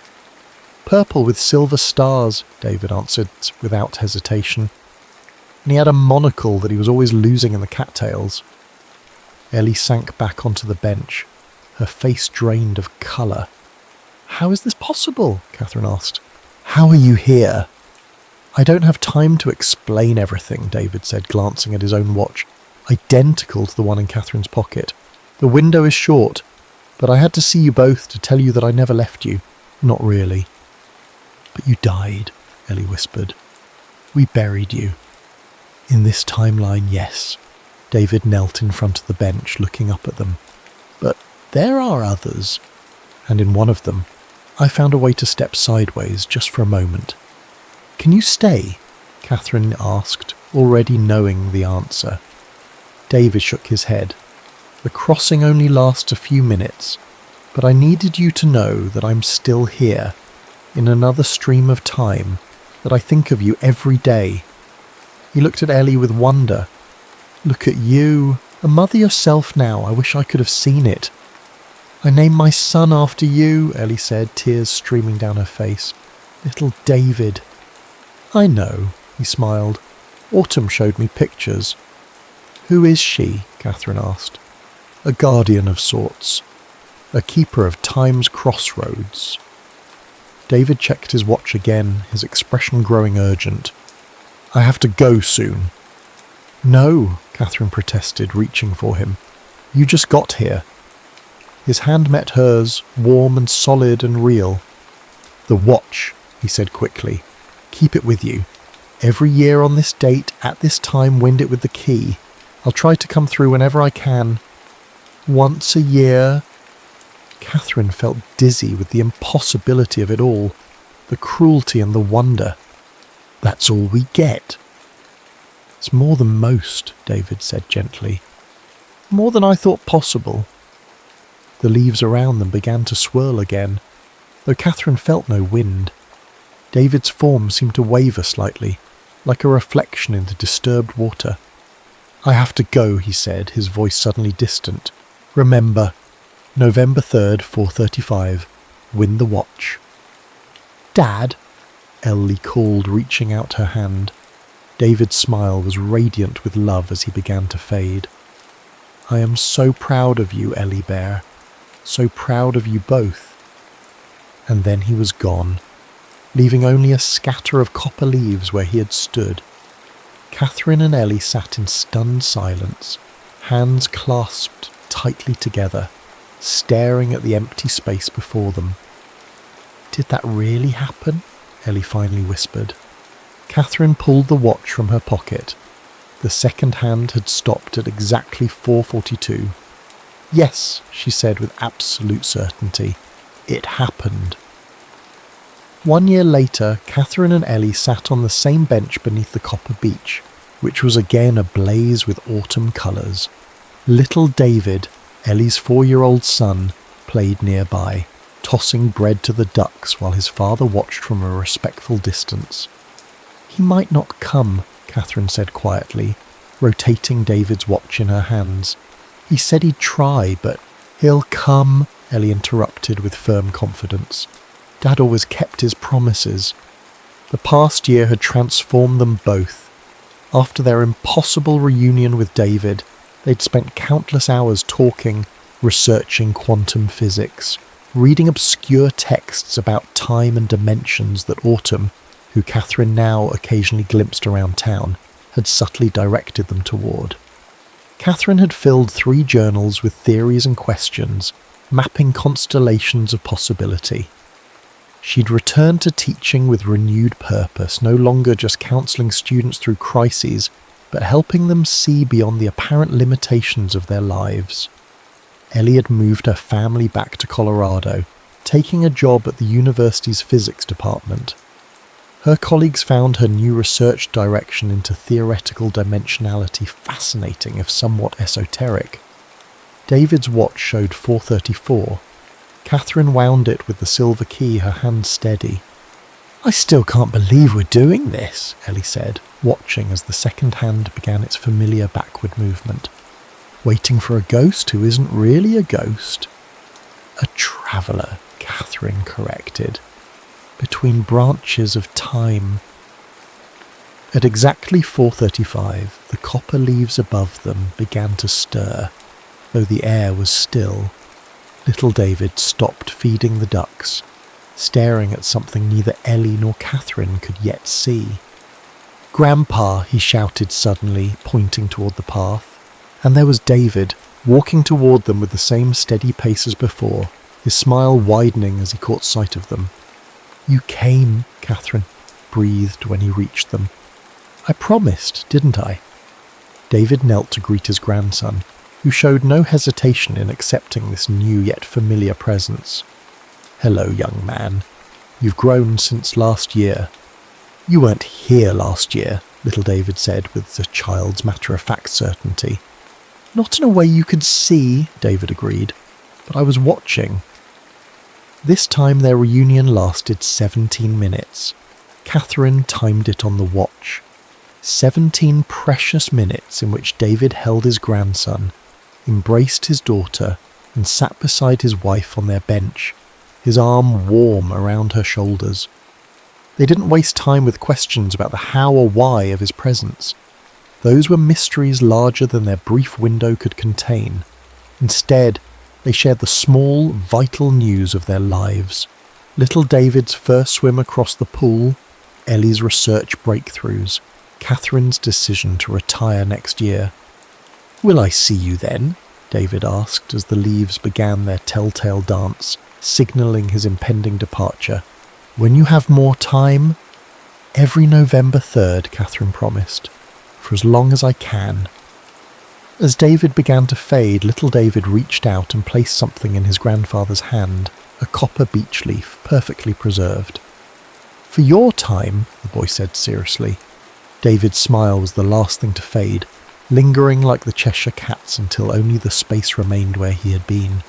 "Purple with silver stars," David answered without hesitation. "And he had a monocle that he was always losing in the cattails." Ellie sank back onto the bench, her face drained of colour. "How is this possible?" Catherine asked. "How are you here?" "I don't have time to explain everything," David said, glancing at his own watch, identical to the one in Catherine's pocket. "The window is short, but I had to see you both to tell you that I never left you. Not really." "But you died," Ellie whispered. "We buried you." "In this timeline, yes." David knelt in front of the bench, looking up at them. "But there are others. And in one of them, I found a way to step sideways just for a moment." "Can you stay?" Catherine asked, already knowing the answer. David shook his head. "The crossing only lasts a few minutes, but I needed you to know that I'm still here, in another stream of time, that I think of you every day." He looked at Ellie with wonder. "Look at you, a mother yourself now. I wish I could have seen it." "I named my son after you," Ellie said, tears streaming down her face. "Little David." "I know," he smiled. "Autumn showed me pictures." "Who is she?" Catherine asked. "A guardian of sorts. A keeper of time's crossroads." David checked his watch again, his expression growing urgent. "I have to go soon." "No," Catherine protested, reaching for him. "You just got here." His hand met hers, warm and solid and real. "The watch," he said quickly. "Keep it with you. Every year on this date, at this time, wind it with the key. I'll try to come through whenever I can. Once a year." Catherine felt dizzy with the impossibility of it all, the cruelty and the wonder. "That's all we get." "It's more than most," David said gently. "More than I thought possible." The leaves around them began to swirl again, though Catherine felt no wind. David's form seemed to waver slightly, like a reflection in the disturbed water. "I have to go," he said, his voice suddenly distant. "Remember." November 3rd, 4:35. Win the watch. Dad, Ellie called, reaching out her hand. David's smile was radiant with love as he began to fade. I am so proud of you, Ellie Bear. So proud of you both. And then he was gone, leaving only a scatter of copper leaves where he had stood. Catherine and Ellie sat in stunned silence, hands clasped tightly together, staring at the empty space before them. Did that really happen? Ellie finally whispered. Catherine pulled the watch from her pocket. The second hand had stopped at exactly 4:42. Yes, she said with absolute certainty. It happened. 1 year later, Catherine and Ellie sat on the same bench beneath the copper beach, which was again ablaze with autumn colours. Little David, Ellie's 4-year-old son, played nearby, tossing bread to the ducks while his father watched from a respectful distance. He might not come, Catherine said quietly, rotating David's watch in her hands. He said he'd try, but he'll come, Ellie interrupted with firm confidence. Dad always kept his promises. The past year had transformed them both. After their impossible reunion with David, they'd spent countless hours talking, researching quantum physics, reading obscure texts about time and dimensions that Autumn, who Catherine now occasionally glimpsed around town, had subtly directed them toward. Catherine had filled 3 journals with theories and questions, mapping constellations of possibility. She'd returned to teaching with renewed purpose, no longer just counselling students through crises, but helping them see beyond the apparent limitations of their lives. Ellie had moved her family back to Colorado, taking a job at the university's physics department. Her colleagues found her new research direction into theoretical dimensionality fascinating if somewhat esoteric. David's watch showed 4:34. Catherine wound it with the silver key, her hand steady. I still can't believe we're doing this, Ellie said, watching as the second hand began its familiar backward movement. Waiting for a ghost who isn't really a ghost. A traveller, Catherine corrected. Between branches of time. At exactly 4:35, the copper leaves above them began to stir, though the air was still. Little David stopped feeding the ducks, staring at something neither Ellie nor Catherine could yet see. Grandpa, he shouted suddenly, pointing toward the path, and there was David, walking toward them with the same steady pace as before, his smile widening as he caught sight of them. You came, Catherine breathed when he reached them. I promised, didn't I? David knelt to greet his grandson, who showed no hesitation in accepting this new yet familiar presence. Hello, young man. You've grown since last year. You weren't here last year, little David said with a child's matter-of-fact certainty. Not in a way you could see, David agreed, but I was watching. This time their reunion lasted 17 minutes. Catherine timed it on the watch. 17 precious minutes in which David held his grandson, embraced his daughter, and sat beside his wife on their bench, his arm warm around her shoulders. They didn't waste time with questions about the how or why of his presence. Those were mysteries larger than their brief window could contain. Instead, they shared the small, vital news of their lives. Little David's first swim across the pool, Ellie's research breakthroughs, Catherine's decision to retire next year. Will I see you then? David asked as the leaves began their telltale dance, signalling his impending departure. When you have more time? Every November 3rd, Catherine promised. For as long as I can. As David began to fade, little David reached out and placed something in his grandfather's hand, a copper beech leaf, perfectly preserved. For your time, the boy said seriously. David's smile was the last thing to fade, lingering like the Cheshire Cat's until only the space remained where he had been.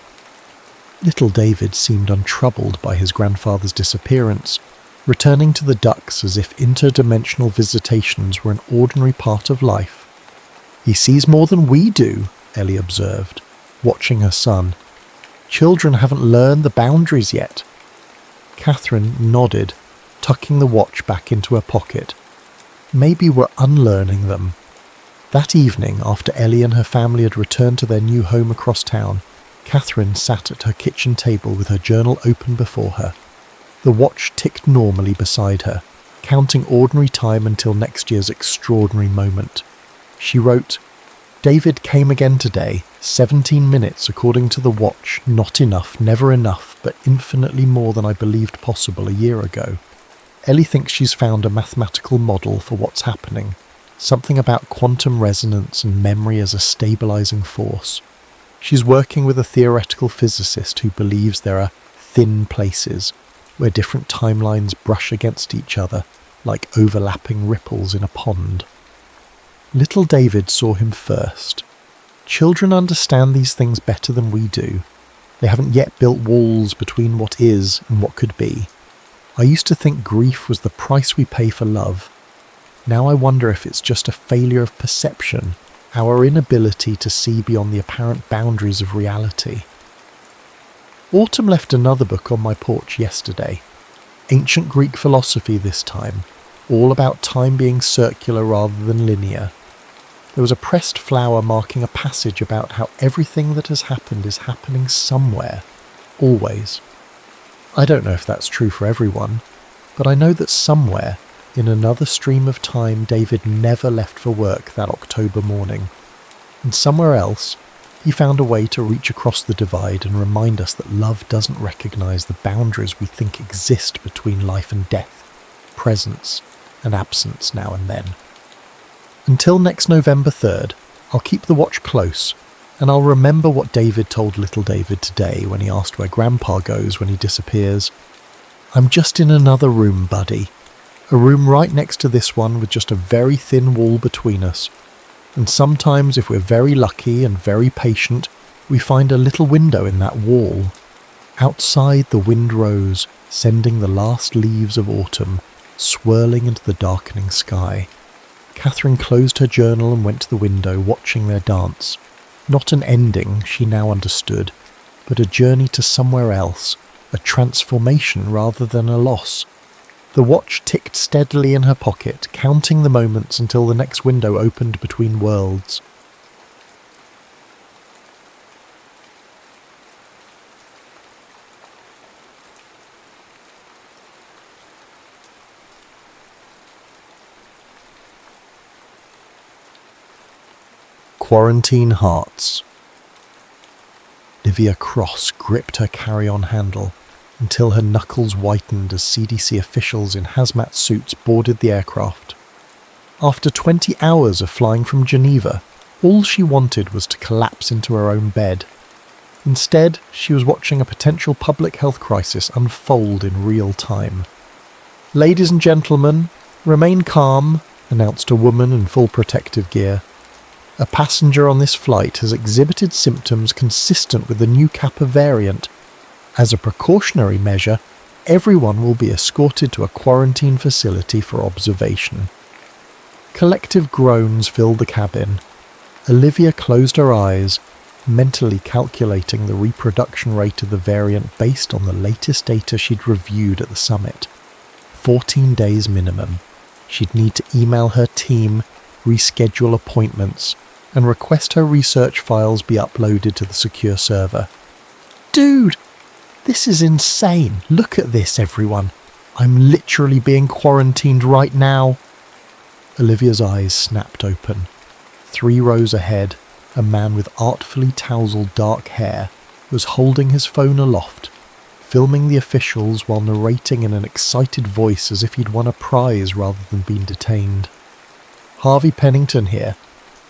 Little David seemed untroubled by his grandfather's disappearance, returning to the ducks as if interdimensional visitations were an ordinary part of life. He sees more than we do, Ellie observed, watching her son. Children haven't learned the boundaries yet. Catherine nodded, tucking the watch back into her pocket. Maybe we're unlearning them. That evening, after Ellie and her family had returned to their new home across town, Catherine sat at her kitchen table with her journal open before her. The watch ticked normally beside her, counting ordinary time until next year's extraordinary moment. She wrote, "David came again today, 17 minutes according to the watch, not enough, never enough, but infinitely more than I believed possible a year ago. Ellie thinks she's found a mathematical model for what's happening, something about quantum resonance and memory as a stabilizing force. She's working with a theoretical physicist who believes there are thin places, where different timelines brush against each other like overlapping ripples in a pond. Little David saw him first. Children understand these things better than we do. They haven't yet built walls between what is and what could be. I used to think grief was the price we pay for love. Now I wonder if it's just a failure of perception, our inability to see beyond the apparent boundaries of reality." Autumn left another book on my porch yesterday. Ancient Greek philosophy this time, all about time being circular rather than linear. There was a pressed flower marking a passage about how everything that has happened is happening somewhere, always. I don't know if that's true for everyone, but I know that somewhere, in another stream of time, David never left for work that October morning. And somewhere else, he found a way to reach across the divide and remind us that love doesn't recognise the boundaries we think exist between life and death, presence and absence now and then. Until next November 3rd, I'll keep the watch close, and I'll remember what David told little David today when he asked where Grandpa goes when he disappears. "I'm just in another room, buddy. A room right next to this one with just a very thin wall between us. And sometimes, if we're very lucky and very patient, we find a little window in that wall. Outside, the wind rose, sending the last leaves of autumn swirling into the darkening sky." Catherine closed her journal and went to the window, watching their dance. Not an ending, she now understood, but a journey to somewhere else, a transformation rather than a loss. The watch ticked steadily in her pocket, counting the moments until the next window opened between worlds. Quarantine Hearts. Livia Cross gripped her carry-on handle until her knuckles whitened as CDC officials in hazmat suits boarded the aircraft. After 20 hours of flying from Geneva, all she wanted was to collapse into her own bed. Instead, she was watching a potential public health crisis unfold in real time. "Ladies and gentlemen, remain calm," announced a woman in full protective gear. "A passenger on this flight has exhibited symptoms consistent with the new Kappa variant. As a precautionary measure, everyone will be escorted to a quarantine facility for observation." Collective groans filled the cabin. Olivia closed her eyes, mentally calculating the reproduction rate of the variant based on the latest data she'd reviewed at the summit. 14 days minimum. She'd need to email her team, reschedule appointments, and request her research files be uploaded to the secure server. "Dude, this is insane. Look at this, everyone. I'm literally being quarantined right now." Olivia's eyes snapped open. 3 rows ahead, a man with artfully tousled dark hair was holding his phone aloft, filming the officials while narrating in an excited voice as if he'd won a prize rather than been detained. "Harvey Pennington here,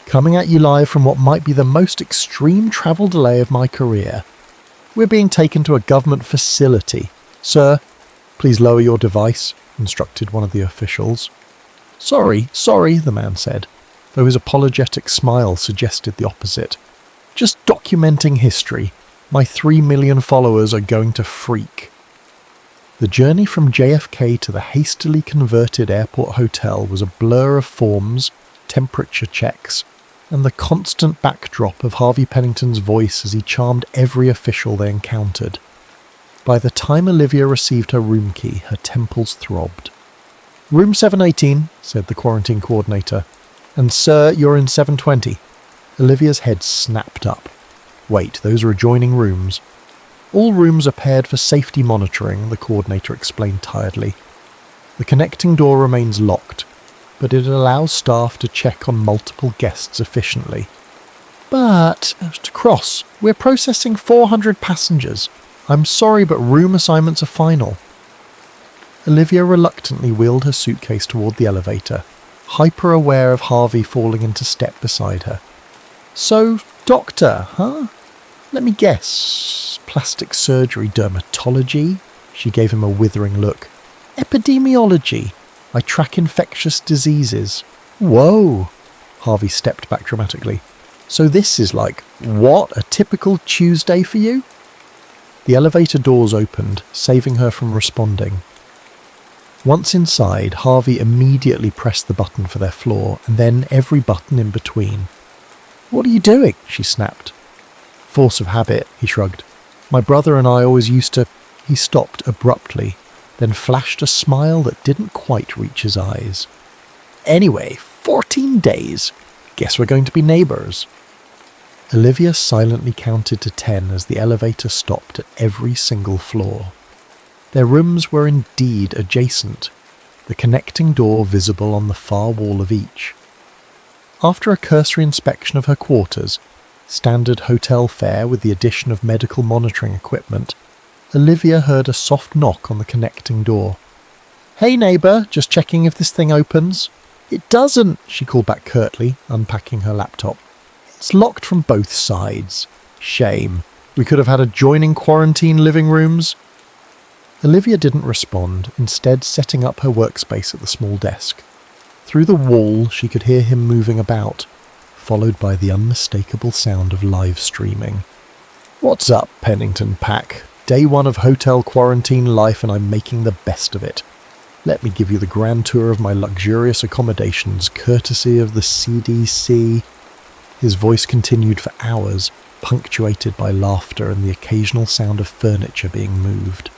coming at you live from what might be the most extreme travel delay of my career. We're being taken to a government facility. Sir, please lower your device," instructed one of the officials. Sorry, the man said, though his apologetic smile suggested the opposite. "Just documenting history. My 3 million followers are going to freak." The journey from JFK to the hastily converted airport hotel was a blur of forms, temperature checks, and the constant backdrop of Harvey Pennington's voice as he charmed every official they encountered. By the time Olivia received her room key, her temples throbbed. "Room 718, said the quarantine coordinator. "And sir, you're in 720. Olivia's head snapped up. "Wait, those are adjoining rooms." "All rooms are paired for safety monitoring," the coordinator explained tiredly. "The connecting door remains locked, but it allows staff to check on multiple guests efficiently." "But, to cross, we're processing 400 passengers. I'm sorry, but room assignments are final." Olivia reluctantly wheeled her suitcase toward the elevator, hyper-aware of Harvey falling into step beside her. "So, doctor, huh? Let me guess. Plastic surgery, dermatology?" She gave him a withering look. "Epidemiology. I track infectious diseases." "Whoa!" Harvey stepped back dramatically. "So this is like, what, a typical Tuesday for you?" The elevator doors opened, saving her from responding. Once inside, Harvey immediately pressed the button for their floor, and then every button in between. "What are you doing?" she snapped. "Force of habit," he shrugged. "My brother and I always used to—" He stopped abruptly, then flashed a smile that didn't quite reach his eyes. "Anyway, 14 days. Guess we're going to be neighbours." Olivia silently counted to 10 as the elevator stopped at every single floor. Their rooms were indeed adjacent, the connecting door visible on the far wall of each. After a cursory inspection of her quarters, standard hotel fare with the addition of medical monitoring equipment, Olivia heard a soft knock on the connecting door. "Hey neighbour, just checking if this thing opens." "It doesn't," she called back curtly, unpacking her laptop. "It's locked from both sides." "Shame. We could have had adjoining quarantine living rooms." Olivia didn't respond, instead setting up her workspace at the small desk. Through the wall she could hear him moving about, followed by the unmistakable sound of live streaming. "What's up, Pennington Pack? Day 1 of hotel quarantine life and I'm making the best of it. Let me give you the grand tour of my luxurious accommodations, courtesy of the CDC." His voice continued for hours, punctuated by laughter and the occasional sound of furniture being moved.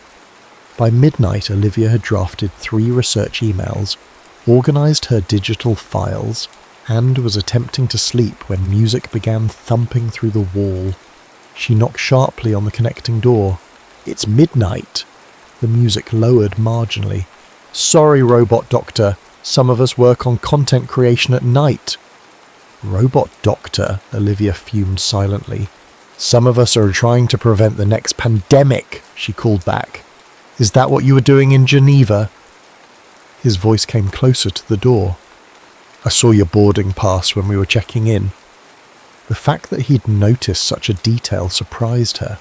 By midnight, Olivia had drafted 3 research emails, organised her digital files, and was attempting to sleep when music began thumping through the wall. She knocked sharply on the connecting door. "It's midnight." The music lowered marginally. "Sorry, Robot Doctor. Some of us work on content creation at night." "Robot Doctor," Olivia fumed silently. "Some of us are trying to prevent the next pandemic," she called back. "Is that what you were doing in Geneva?" His voice came closer to the door. "I saw your boarding pass when we were checking in." The fact that he'd noticed such a detail surprised her.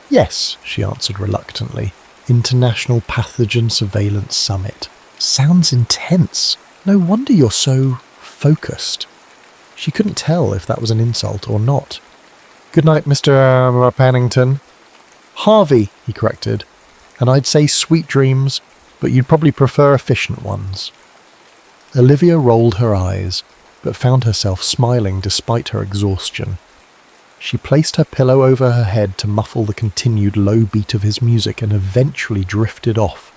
"Yes," she answered reluctantly. "International Pathogen Surveillance Summit. Sounds intense. No wonder you're so focused." She couldn't tell if that was an insult or not. "Good night, Mr. Pennington." "Harvey," he corrected. "And I'd say sweet dreams, but you'd probably prefer efficient ones." Olivia rolled her eyes, but found herself smiling despite her exhaustion. She placed her pillow over her head to muffle the continued low beat of his music and eventually drifted off,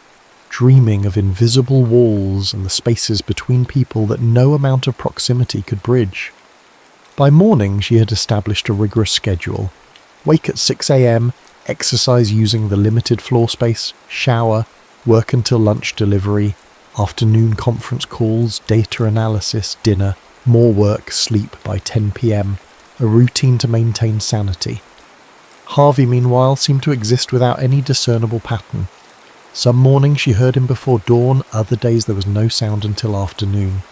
dreaming of invisible walls and the spaces between people that no amount of proximity could bridge. By morning she had established a rigorous schedule. Wake at 6 a.m, exercise using the limited floor space, shower, work until lunch delivery, afternoon conference calls, data analysis, dinner, more work, sleep by 10 p.m, a routine to maintain sanity. Harvey, meanwhile, seemed to exist without any discernible pattern. Some mornings she heard him before dawn, other days there was no sound until afternoon.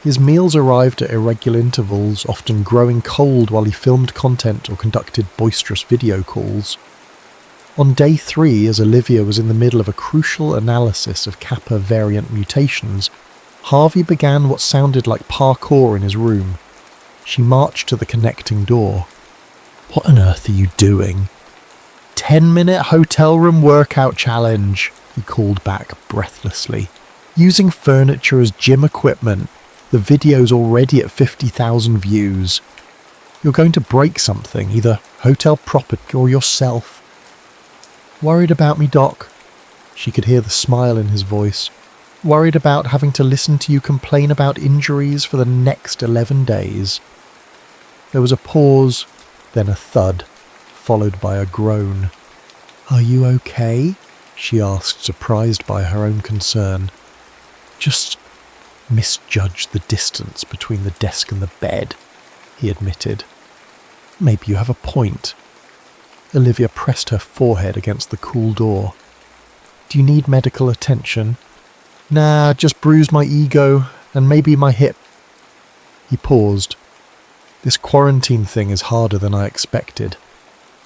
His meals arrived at irregular intervals, often growing cold while he filmed content or conducted boisterous video calls. On day 3, as Olivia was in the middle of a crucial analysis of Kappa variant mutations, Harvey began what sounded like parkour in his room. She marched to the connecting door. "What on earth are you doing?" 10-minute hotel room workout challenge, he called back breathlessly. "Using furniture as gym equipment. The video's already at 50,000 views. You're going to break something, either hotel property or yourself. Worried about me, Doc? She could hear the smile in his voice. Worried about having to listen to you complain about injuries for the next 11 days. There was a pause, then a thud, followed by a groan. Are you okay? She asked, surprised by her own concern. Just misjudged the distance between the desk and the bed, he admitted. Maybe you have a point. Olivia pressed her forehead against the cool door. Do you need medical attention? Nah, just bruised my ego and maybe my hip. He paused. This quarantine thing is harder than I expected.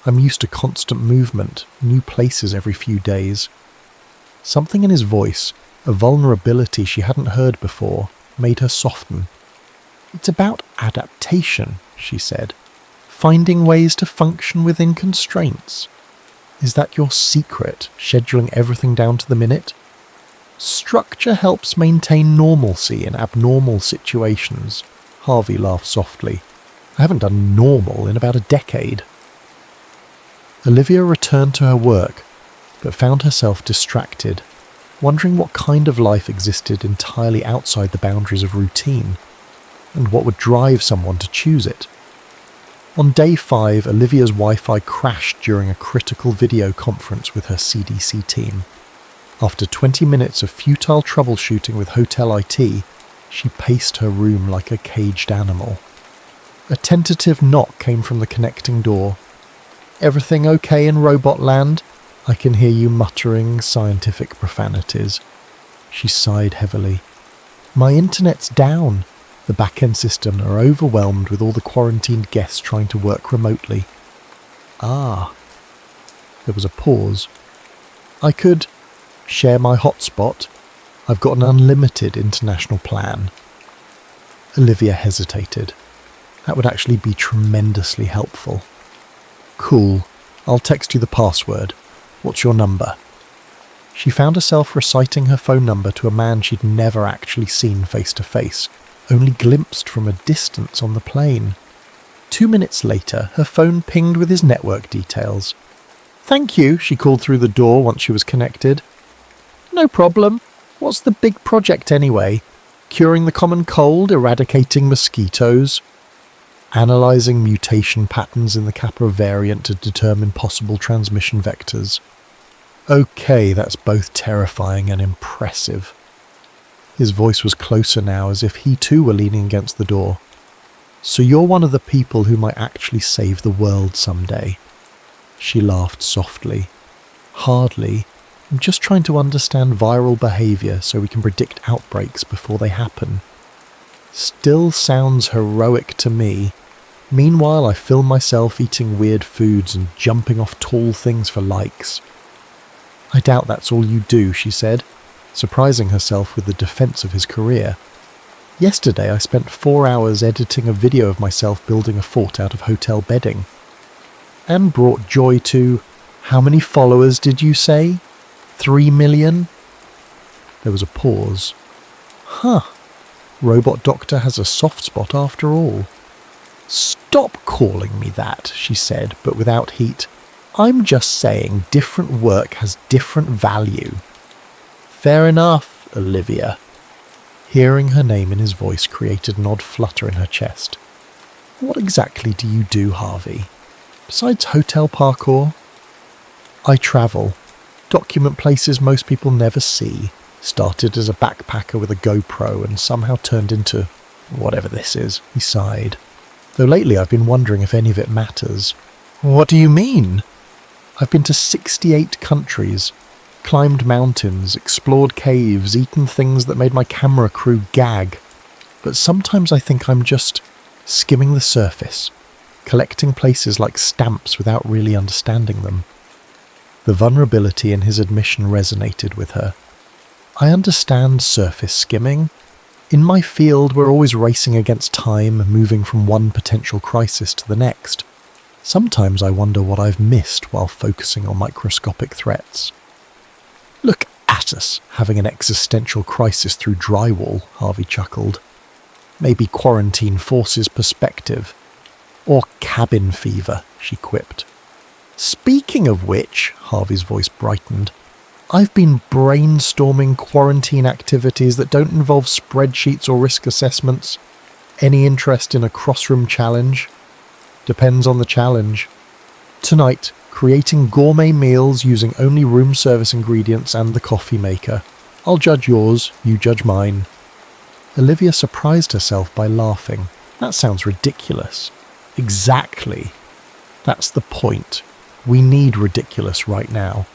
I'm used to constant movement, new places every few days. Something in his voice, a vulnerability she hadn't heard before, made her soften. It's about adaptation, she said. Finding ways to function within constraints. Is that your secret, scheduling everything down to the minute? Structure helps maintain normalcy in abnormal situations. Harvey laughed softly. I haven't done normal in about a decade. Olivia returned to her work, but found herself distracted, wondering what kind of life existed entirely outside the boundaries of routine, and what would drive someone to choose it. On day 5, Olivia's Wi-Fi crashed during a critical video conference with her CDC team. After 20 minutes of futile troubleshooting with hotel IT, she paced her room like a caged animal. A tentative knock came from the connecting door. Everything okay in robot land? I can hear you muttering scientific profanities. She sighed heavily. My internet's down. The back-end system are overwhelmed with all the quarantined guests trying to work remotely. Ah. There was a pause. I could share my hotspot. I've got an unlimited international plan. Olivia hesitated. That would actually be tremendously helpful. Cool. I'll text you the password. What's your number? She found herself reciting her phone number to a man she'd never actually seen face to face, only glimpsed from a distance on the plane. 2 minutes later, her phone pinged with his network details. Thank you, she called through the door once she was connected. No problem. What's the big project anyway? Curing the common cold, eradicating mosquitoes? Analysing mutation patterns in the Kappa variant to determine possible transmission vectors. Okay, that's both terrifying and impressive. His voice was closer now, as if he too were leaning against the door. So you're one of the people who might actually save the world someday. She laughed softly. Hardly. I'm just trying to understand viral behaviour so we can predict outbreaks before they happen. Still sounds heroic to me. Meanwhile, I film myself eating weird foods and jumping off tall things for likes. I doubt that's all you do, she said, surprising herself with the defence of his career. Yesterday I spent 4 hours editing a video of myself building a fort out of hotel bedding. And brought joy to, how many followers did you say? 3 million? There was a pause. Huh. Robot Doctor has a soft spot after all. Stop calling me that, she said, but without heat. I'm just saying different work has different value. Fair enough, Olivia. Hearing her name in his voice created an odd flutter in her chest. What exactly do you do, Harvey? Besides hotel parkour? I travel. Document places most people never see. Started as a backpacker with a GoPro and somehow turned into whatever this is, he sighed. Though lately I've been wondering if any of it matters. What do you mean? I've been to 68 countries, climbed mountains, explored caves, eaten things that made my camera crew gag. But sometimes I think I'm just skimming the surface, collecting places like stamps without really understanding them. The vulnerability in his admission resonated with her. I understand surface skimming. In my field, we're always racing against time, moving from one potential crisis to the next. Sometimes I wonder what I've missed while focusing on microscopic threats. Look at us, having an existential crisis through drywall, Harvey chuckled. Maybe quarantine forces perspective. Or cabin fever, she quipped. Speaking of which, Harvey's voice brightened, I've been brainstorming quarantine activities that don't involve spreadsheets or risk assessments. Any interest in a crossroom challenge? Depends on the challenge. Tonight, creating gourmet meals using only room service ingredients and the coffee maker. I'll judge yours, you judge mine. Olivia surprised herself by laughing. That sounds ridiculous. Exactly. That's the point. We need ridiculous right now.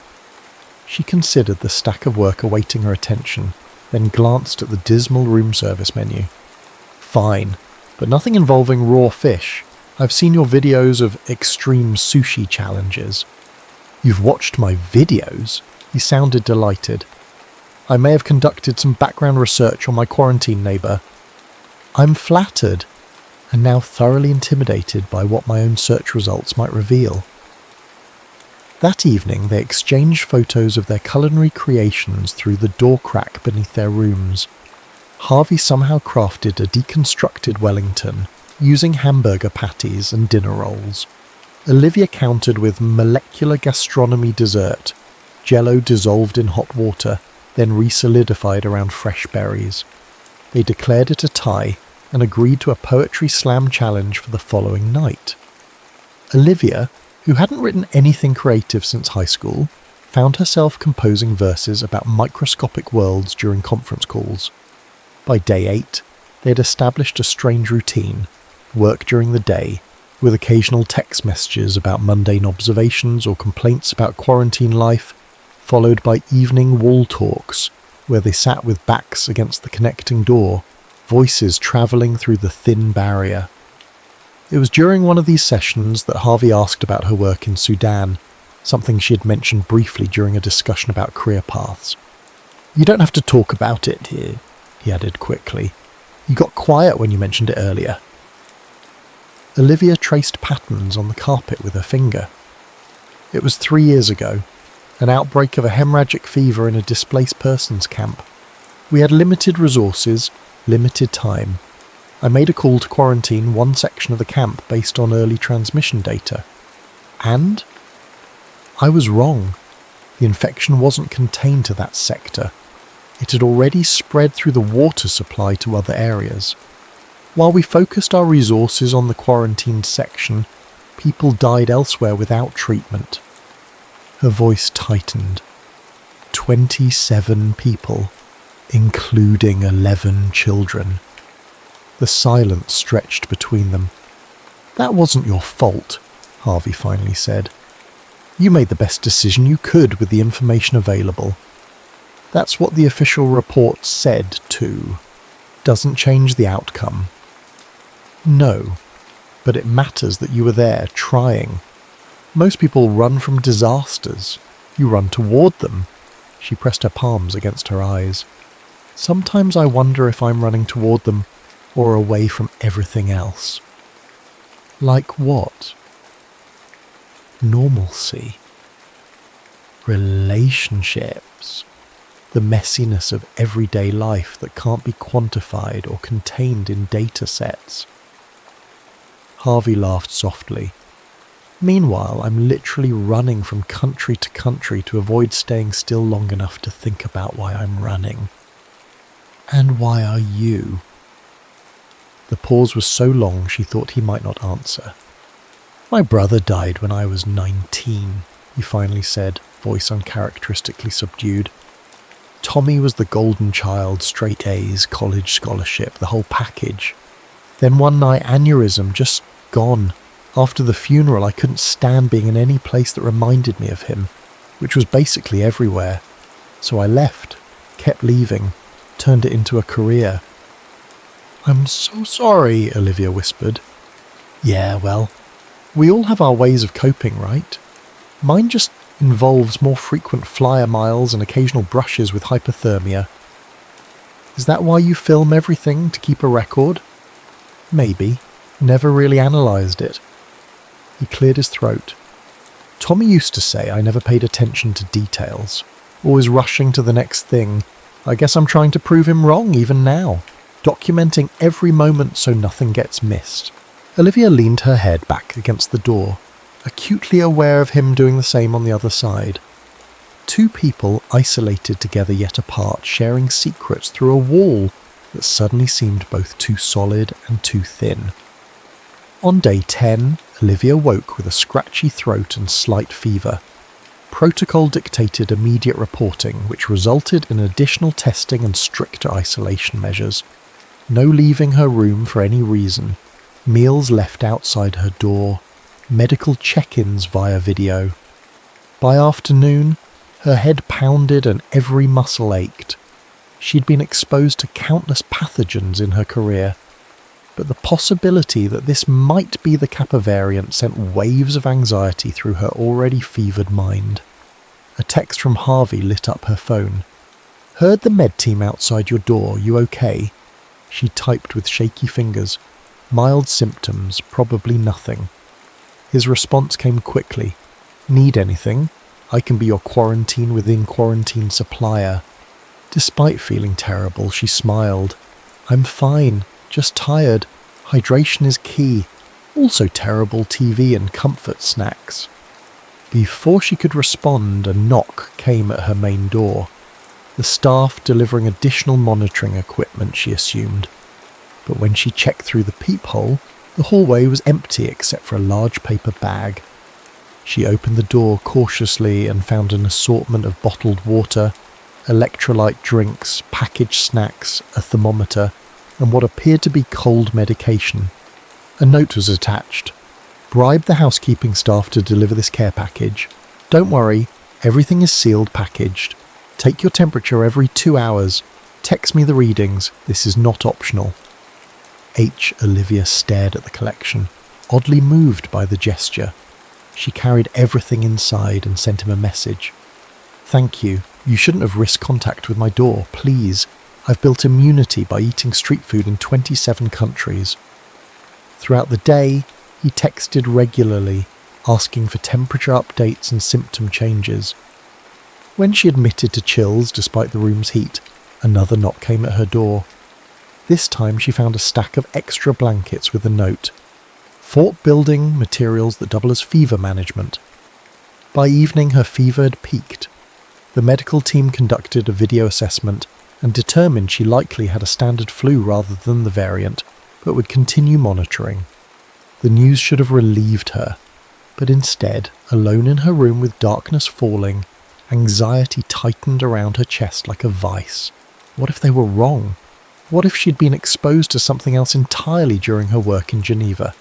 She considered the stack of work awaiting her attention, then glanced at the dismal room service menu. Fine, but nothing involving raw fish. I've seen your videos of extreme sushi challenges. You've watched my videos? He sounded delighted. I may have conducted some background research on my quarantine neighbour. I'm flattered, and now thoroughly intimidated by what my own search results might reveal. That evening they exchanged photos of their culinary creations through the door crack beneath their rooms. Harvey somehow crafted a deconstructed Wellington, using hamburger patties and dinner rolls. Olivia countered with molecular gastronomy dessert, jello dissolved in hot water, then re-solidified around fresh berries. They declared it a tie and agreed to a poetry slam challenge for the following night. Olivia, who hadn't written anything creative since high school, found herself composing verses about microscopic worlds during conference calls. By day 8, they had established a strange routine, work during the day, with occasional text messages about mundane observations or complaints about quarantine life, followed by evening wall talks, where they sat with backs against the connecting door, voices travelling through the thin barrier. It was during one of these sessions that Harvey asked about her work in Sudan, something she had mentioned briefly during a discussion about career paths. You don't have to talk about it here, he added quickly. You got quiet when you mentioned it earlier. Olivia traced patterns on the carpet with her finger. It was 3 years ago, an outbreak of a hemorrhagic fever in a displaced persons camp. We had limited resources, limited time. I made a call to quarantine one section of the camp based on early transmission data. And I was wrong. The infection wasn't contained to that sector. It had already spread through the water supply to other areas. While we focused our resources on the quarantined section, people died elsewhere without treatment. Her voice tightened. 27 people, including 11 children. The silence stretched between them. That wasn't your fault, Harvey finally said. You made the best decision you could with the information available. That's what the official report said, too. Doesn't change the outcome. No, but it matters that you were there, trying. Most people run from disasters. You run toward them. She pressed her palms against her eyes. Sometimes I wonder if I'm running toward them, or away from everything else. Like what? Normalcy. Relationships. The messiness of everyday life that can't be quantified or contained in data sets. Harvey laughed softly. Meanwhile, I'm literally running from country to country to avoid staying still long enough to think about why I'm running. And why are you? The pause was so long she thought he might not answer. My brother died when I was 19, he finally said, voice uncharacteristically subdued. Tommy was the golden child, straight A's, college scholarship, the whole package. Then one night, aneurysm, just gone. After the funeral, I couldn't stand being in any place that reminded me of him, which was basically everywhere. So I left, kept leaving, turned it into a career. I'm so sorry, Olivia whispered. Yeah, well, we all have our ways of coping, right? Mine just involves more frequent flyer miles and occasional brushes with hypothermia. Is that why you film everything, to keep a record? Maybe. Never really analysed it. He cleared his throat. Tommy used to say I never paid attention to details, always rushing to the next thing. I guess I'm trying to prove him wrong even now. documenting every moment so nothing gets missed. Olivia leaned her head back against the door, acutely aware of him doing the same on the other side. Two people isolated together yet apart, sharing secrets through a wall that suddenly seemed both too solid and too thin. On day 10, Olivia woke with a scratchy throat and slight fever. Protocol dictated immediate reporting, which resulted in additional testing and stricter isolation measures. No leaving her room for any reason, meals left outside her door, medical check-ins via video. By afternoon, her head pounded and every muscle ached. She'd been exposed to countless pathogens in her career, but the possibility that this might be the Kappa variant sent waves of anxiety through her already fevered mind. A text from Harvey lit up her phone. "Heard the med team outside your door, you okay?" She typed with shaky fingers. Mild symptoms, probably nothing. His response came quickly. "Need anything? I can be your quarantine within quarantine supplier." Despite feeling terrible, she smiled. "I'm fine. Just tired. Hydration is key. Also terrible TV and comfort snacks." Before she could respond, a knock came at her main door. The staff delivering additional monitoring equipment, she assumed. But when she checked through the peephole, the hallway was empty except for a large paper bag. She opened the door cautiously and found an assortment of bottled water, electrolyte drinks, packaged snacks, a thermometer, and what appeared to be cold medication. A note was attached. "Bribe the housekeeping staff to deliver this care package. Don't worry, everything is sealed packaged. Take your temperature every 2 hours. Text me the readings. This is not optional." Olivia stared at the collection, oddly moved by the gesture. She carried everything inside and sent him a message. "Thank you. You shouldn't have risked contact with my door, please. I've built immunity by eating street food in 27 countries." Throughout the day, he texted regularly, asking for temperature updates and symptom changes. When she admitted to chills despite the room's heat, another knock came at her door. This time she found a stack of extra blankets with a note. "Fort building materials that double as fever management." By evening her fever had peaked. The medical team conducted a video assessment and determined she likely had a standard flu rather than the variant, but would continue monitoring. The news should have relieved her, but instead, alone in her room with darkness falling, anxiety tightened around her chest like a vice. What if they were wrong? What if she'd been exposed to something else entirely during her work in Geneva?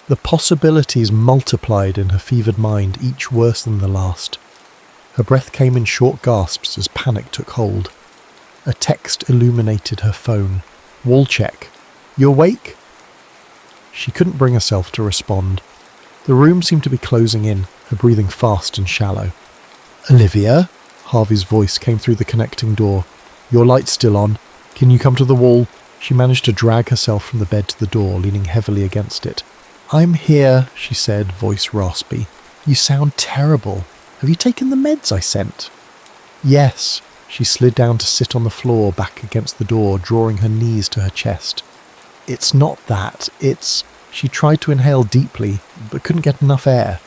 The possibilities multiplied in her fevered mind, each worse than the last. Her breath came in short gasps as panic took hold. A text illuminated her phone. "Wall check. You awake?" She couldn't bring herself to respond. The room seemed to be closing in, her breathing fast and shallow. "Olivia?" Harvey's voice came through the connecting door. "Your light's still on. Can you come to the wall?" She managed to drag herself from the bed to the door, leaning heavily against it. "I'm here," she said, voice raspy. "You sound terrible. Have you taken the meds I sent?" "Yes." She slid down to sit on the floor back against the door, drawing her knees to her chest. "It's not that. It's..." She tried to inhale deeply, but couldn't get enough air.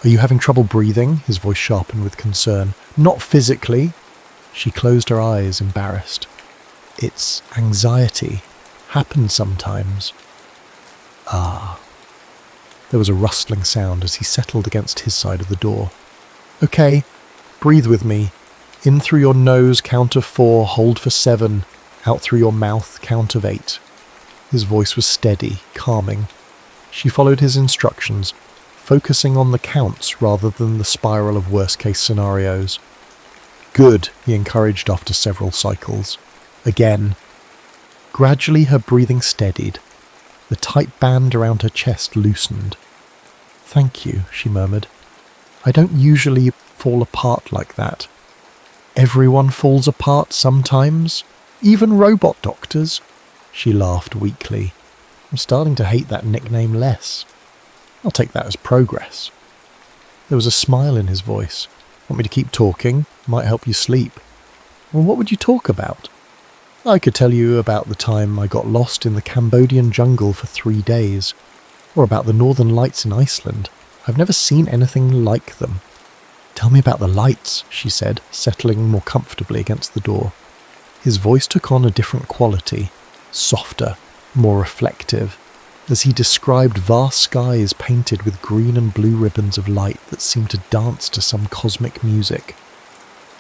"Are you having trouble breathing?" His voice sharpened with concern. "Not physically." She closed her eyes, embarrassed. "It's anxiety. Happens sometimes." "Ah." There was a rustling sound as he settled against his side of the door. "Okay, breathe with me. In through your nose, count of 4, hold for 7. Out through your mouth, count of 8. His voice was steady, calming. She followed his instructions, focusing on the counts rather than the spiral of worst-case scenarios. "Good," he encouraged after several cycles. Again. Gradually her breathing steadied. The tight band around her chest loosened. "Thank you," she murmured. "I don't usually fall apart like that." "Everyone falls apart sometimes, even robot doctors." She laughed weakly. "I'm starting to hate that nickname less. I'll take that as progress." There was a smile in his voice. "Want me to keep talking? Might help you sleep." "Well, what would you talk about?" I could tell you about the time I got lost in the Cambodian jungle for 3 days, or about the northern lights in Iceland. I've never seen anything like them. Tell me about the lights, she said, settling more comfortably against the door. His voice took on a different quality, softer, more reflective, as he described vast skies painted with green and blue ribbons of light that seemed to dance to some cosmic music.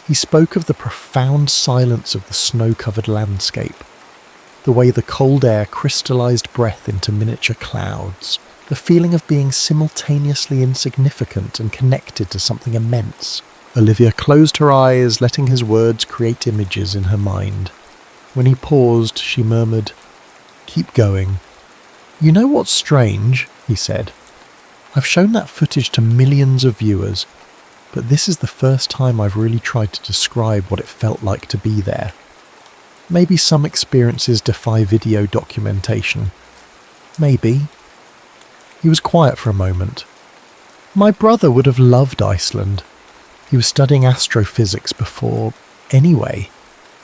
He spoke of the profound silence of the snow-covered landscape, the way the cold air crystallized breath into miniature clouds, the feeling of being simultaneously insignificant and connected to something immense. Olivia closed her eyes, letting his words create images in her mind. When he paused, she murmured, "Keep going." "You know what's strange?" he said. "I've shown that footage to millions of viewers, but this is the first time I've really tried to describe what it felt like to be there. Maybe some experiences defy video documentation. Maybe." He was quiet for a moment. "My brother would have loved Iceland. He was studying astrophysics before. Anyway,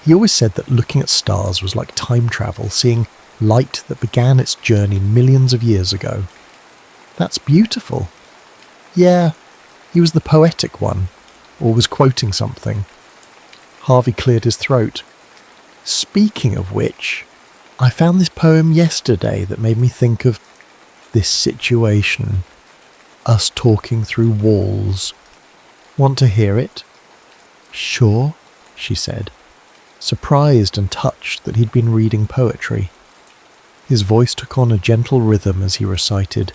he always said that looking at stars was like time travel, seeing light that began its journey millions of years ago. That's beautiful." "Yeah, he was the poetic one, or was quoting something." Harvey cleared his throat. "Speaking of which, I found this poem yesterday that made me think of this situation. Us talking through walls. Want to hear it?" "Sure," she said, surprised and touched that he'd been reading poetry. His voice took on a gentle rhythm as he recited,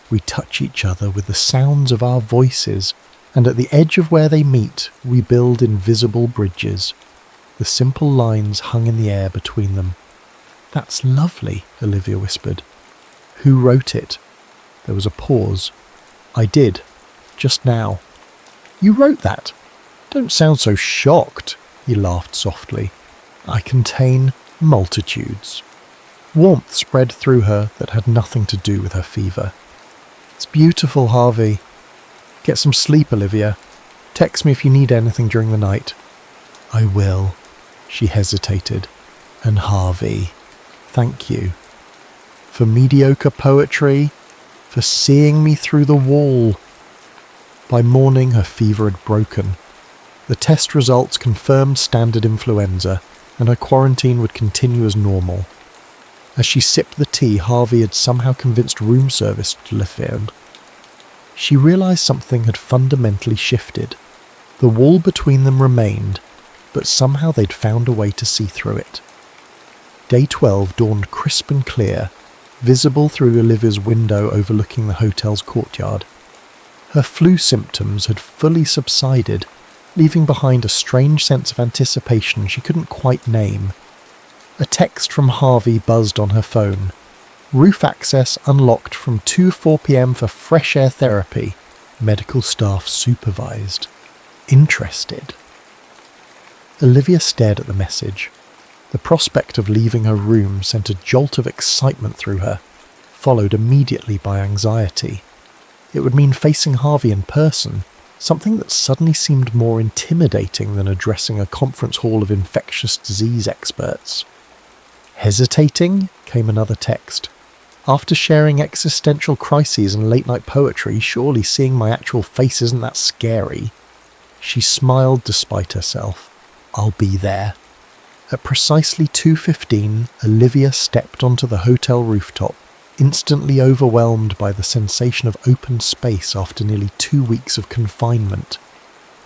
"We touch each other with the sounds of our voices, and at the edge of where they meet, we build invisible bridges. The simple lines hung in the air between them." "That's lovely," Olivia whispered. "Who wrote it?" There was a pause. "I did. Just now." "You wrote that? Don't sound so shocked." He laughed softly. "I contain multitudes." Warmth spread through her that had nothing to do with her fever. "It's beautiful, Harvey. Get some sleep, Olivia. Text me if you need anything during the night." "I will." She hesitated. "And Harvey, thank you. For mediocre poetry, for seeing me through the wall." By morning, her fever had broken. The test results confirmed standard influenza, and her quarantine would continue as normal. As she sipped the tea, Harvey had somehow convinced room service to le faire. She realised something had fundamentally shifted. The wall between them remained, but somehow they'd found a way to see through it. Day 12 dawned crisp and clear, visible through Olivia's window overlooking the hotel's courtyard. Her flu symptoms had fully subsided, leaving behind a strange sense of anticipation she couldn't quite name. A text from Harvey buzzed on her phone. "Roof access unlocked from 2-4 p.m. for fresh air therapy. Medical staff supervised." Interested. Olivia stared at the message. The prospect of leaving her room sent a jolt of excitement through her, followed immediately by anxiety. It would mean facing Harvey in person, something that suddenly seemed more intimidating than addressing a conference hall of infectious disease experts. "Hesitating?" came another text. "After sharing existential crises and late-night poetry, surely seeing my actual face isn't that scary." She smiled despite herself. "I'll be there." At precisely 2:15, Olivia stepped onto the hotel rooftop, instantly overwhelmed by the sensation of open space after nearly 2 weeks of confinement.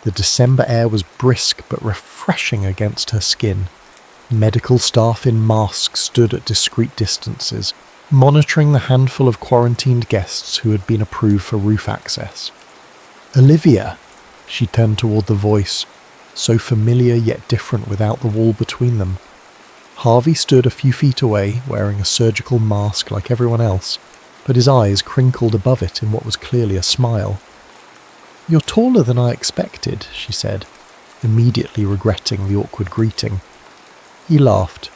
The December air was brisk but refreshing against her skin. Medical staff in masks stood at discreet distances, monitoring the handful of quarantined guests who had been approved for roof access. "Olivia!" She turned toward the voice, so familiar yet different without the wall between them. Harvey stood a few feet away, wearing a surgical mask like everyone else, but his eyes crinkled above it in what was clearly a smile. "You're taller than I expected," she said, immediately regretting the awkward greeting. He laughed.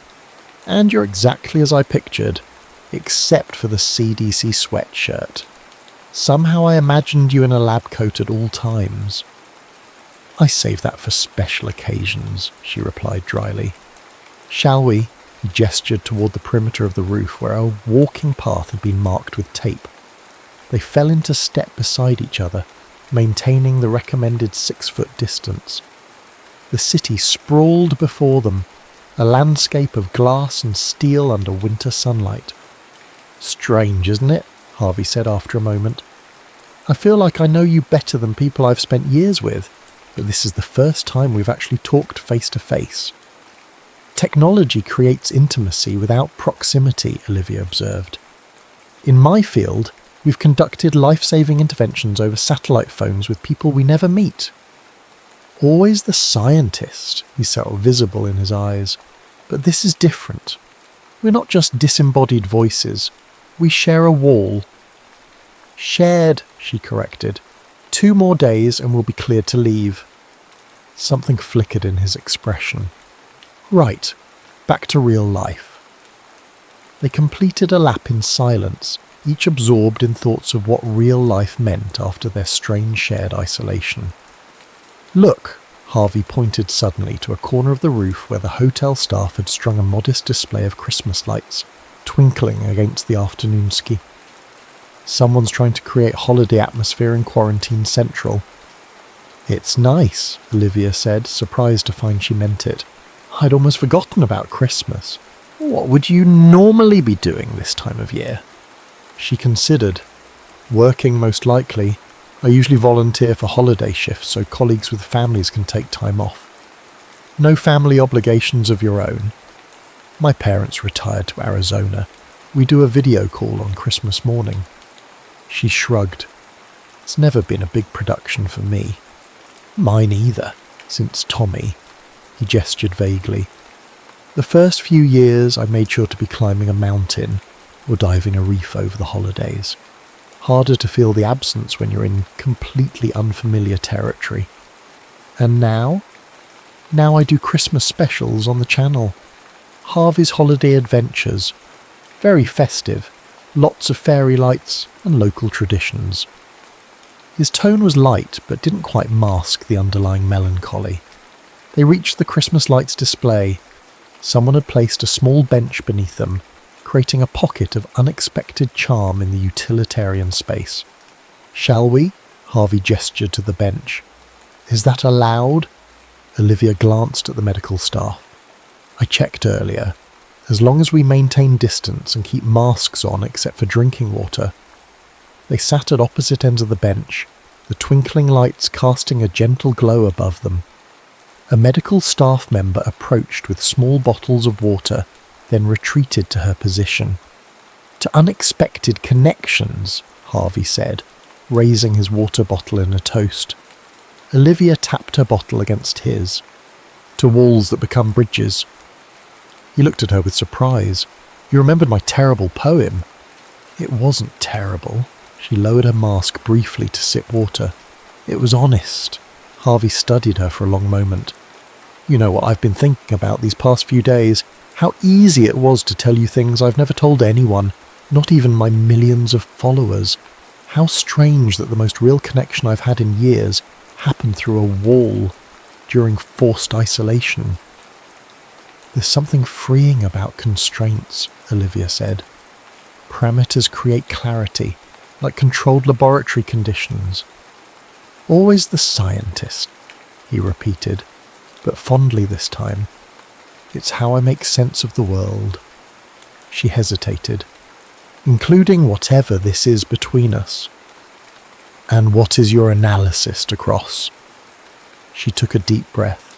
"And you're exactly as I pictured, except for the CDC sweatshirt. Somehow I imagined you in a lab coat at all times." "I save that for special occasions," she replied dryly. Shall we? He gestured toward the perimeter of the roof where a walking path had been marked with tape. They fell into step beside each other, maintaining the recommended 6-foot distance. The city sprawled before them, a landscape of glass and steel under winter sunlight. Strange, isn't it? Harvey said after a moment. I feel like I know you better than people I've spent years with, but this is the first time we've actually talked face to face. Technology creates intimacy without proximity, Olivia observed. In my field, we've conducted life-saving interventions over satellite phones with people we never meet. Always the scientist, he saw visible in his eyes. But this is different. We're not just disembodied voices. We share a wall. Shared, she corrected. 2 more days and we'll be cleared to leave. Something flickered in his expression. Right, back to real life. They completed a lap in silence, each absorbed in thoughts of what real life meant after their strange shared isolation. Look, Harvey pointed suddenly to a corner of the roof where the hotel staff had strung a modest display of Christmas lights, twinkling against the afternoon sky. Someone's trying to create holiday atmosphere in Quarantine Central. It's nice, Olivia said, surprised to find she meant it. I'd almost forgotten about Christmas. What would you normally be doing this time of year? She considered. Working, most likely. I usually volunteer for holiday shifts so colleagues with families can take time off. No family obligations of your own. My parents retired to Arizona. We do a video call on Christmas morning. She shrugged. It's never been a big production for me. Mine either, since Tommy. He gestured vaguely. The first few years I made sure to be climbing a mountain or diving a reef over the holidays. Harder to feel the absence when you're in completely unfamiliar territory. And now? Now I do Christmas specials on the channel. Harvey's Holiday Adventures. Very festive. Lots of fairy lights and local traditions. His tone was light but didn't quite mask the underlying melancholy. They reached the Christmas lights display. Someone had placed a small bench beneath them, creating a pocket of unexpected charm in the utilitarian space. Shall we? Harvey gestured to the bench. Is that allowed? Olivia glanced at the medical staff. I checked earlier. As long as we maintain distance and keep masks on except for drinking water. They sat at opposite ends of the bench, the twinkling lights casting a gentle glow above them. A medical staff member approached with small bottles of water, then retreated to her position. To unexpected connections, Harvey said, raising his water bottle in a toast. Olivia tapped her bottle against his. To walls that become bridges. He looked at her with surprise. You remembered my terrible poem. It wasn't terrible. She lowered her mask briefly to sip water. It was honest. Harvey studied her for a long moment. You know what I've been thinking about these past few days. How easy it was to tell you things I've never told anyone, not even my millions of followers. How strange that the most real connection I've had in years happened through a wall, during forced isolation. There's something freeing about constraints, Olivia said. Parameters create clarity, like controlled laboratory conditions. Always the scientist, he repeated, but fondly this time. It's how I make sense of the world. She hesitated. Including whatever this is between us. And what is your analysis to cross? She took a deep breath.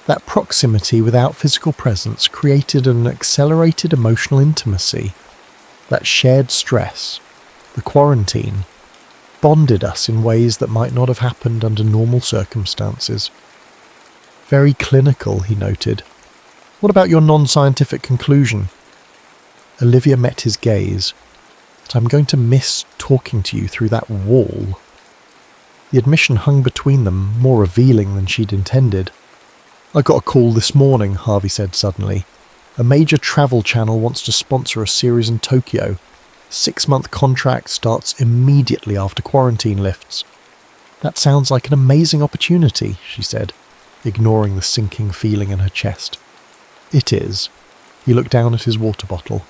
That proximity without physical presence created an accelerated emotional intimacy. That shared stress, the quarantine, bonded us in ways that might not have happened under normal circumstances. Very clinical, he noted. What about your non-scientific conclusion? Olivia met his gaze. But I'm going to miss talking to you through that wall. The admission hung between them, more revealing than she'd intended. I got a call this morning, Harvey said suddenly. A major travel channel wants to sponsor a series in Tokyo. 6-month contract starts immediately after quarantine lifts. That sounds like an amazing opportunity, she said, ignoring the sinking feeling in her chest. It is. He looked down at his water bottle.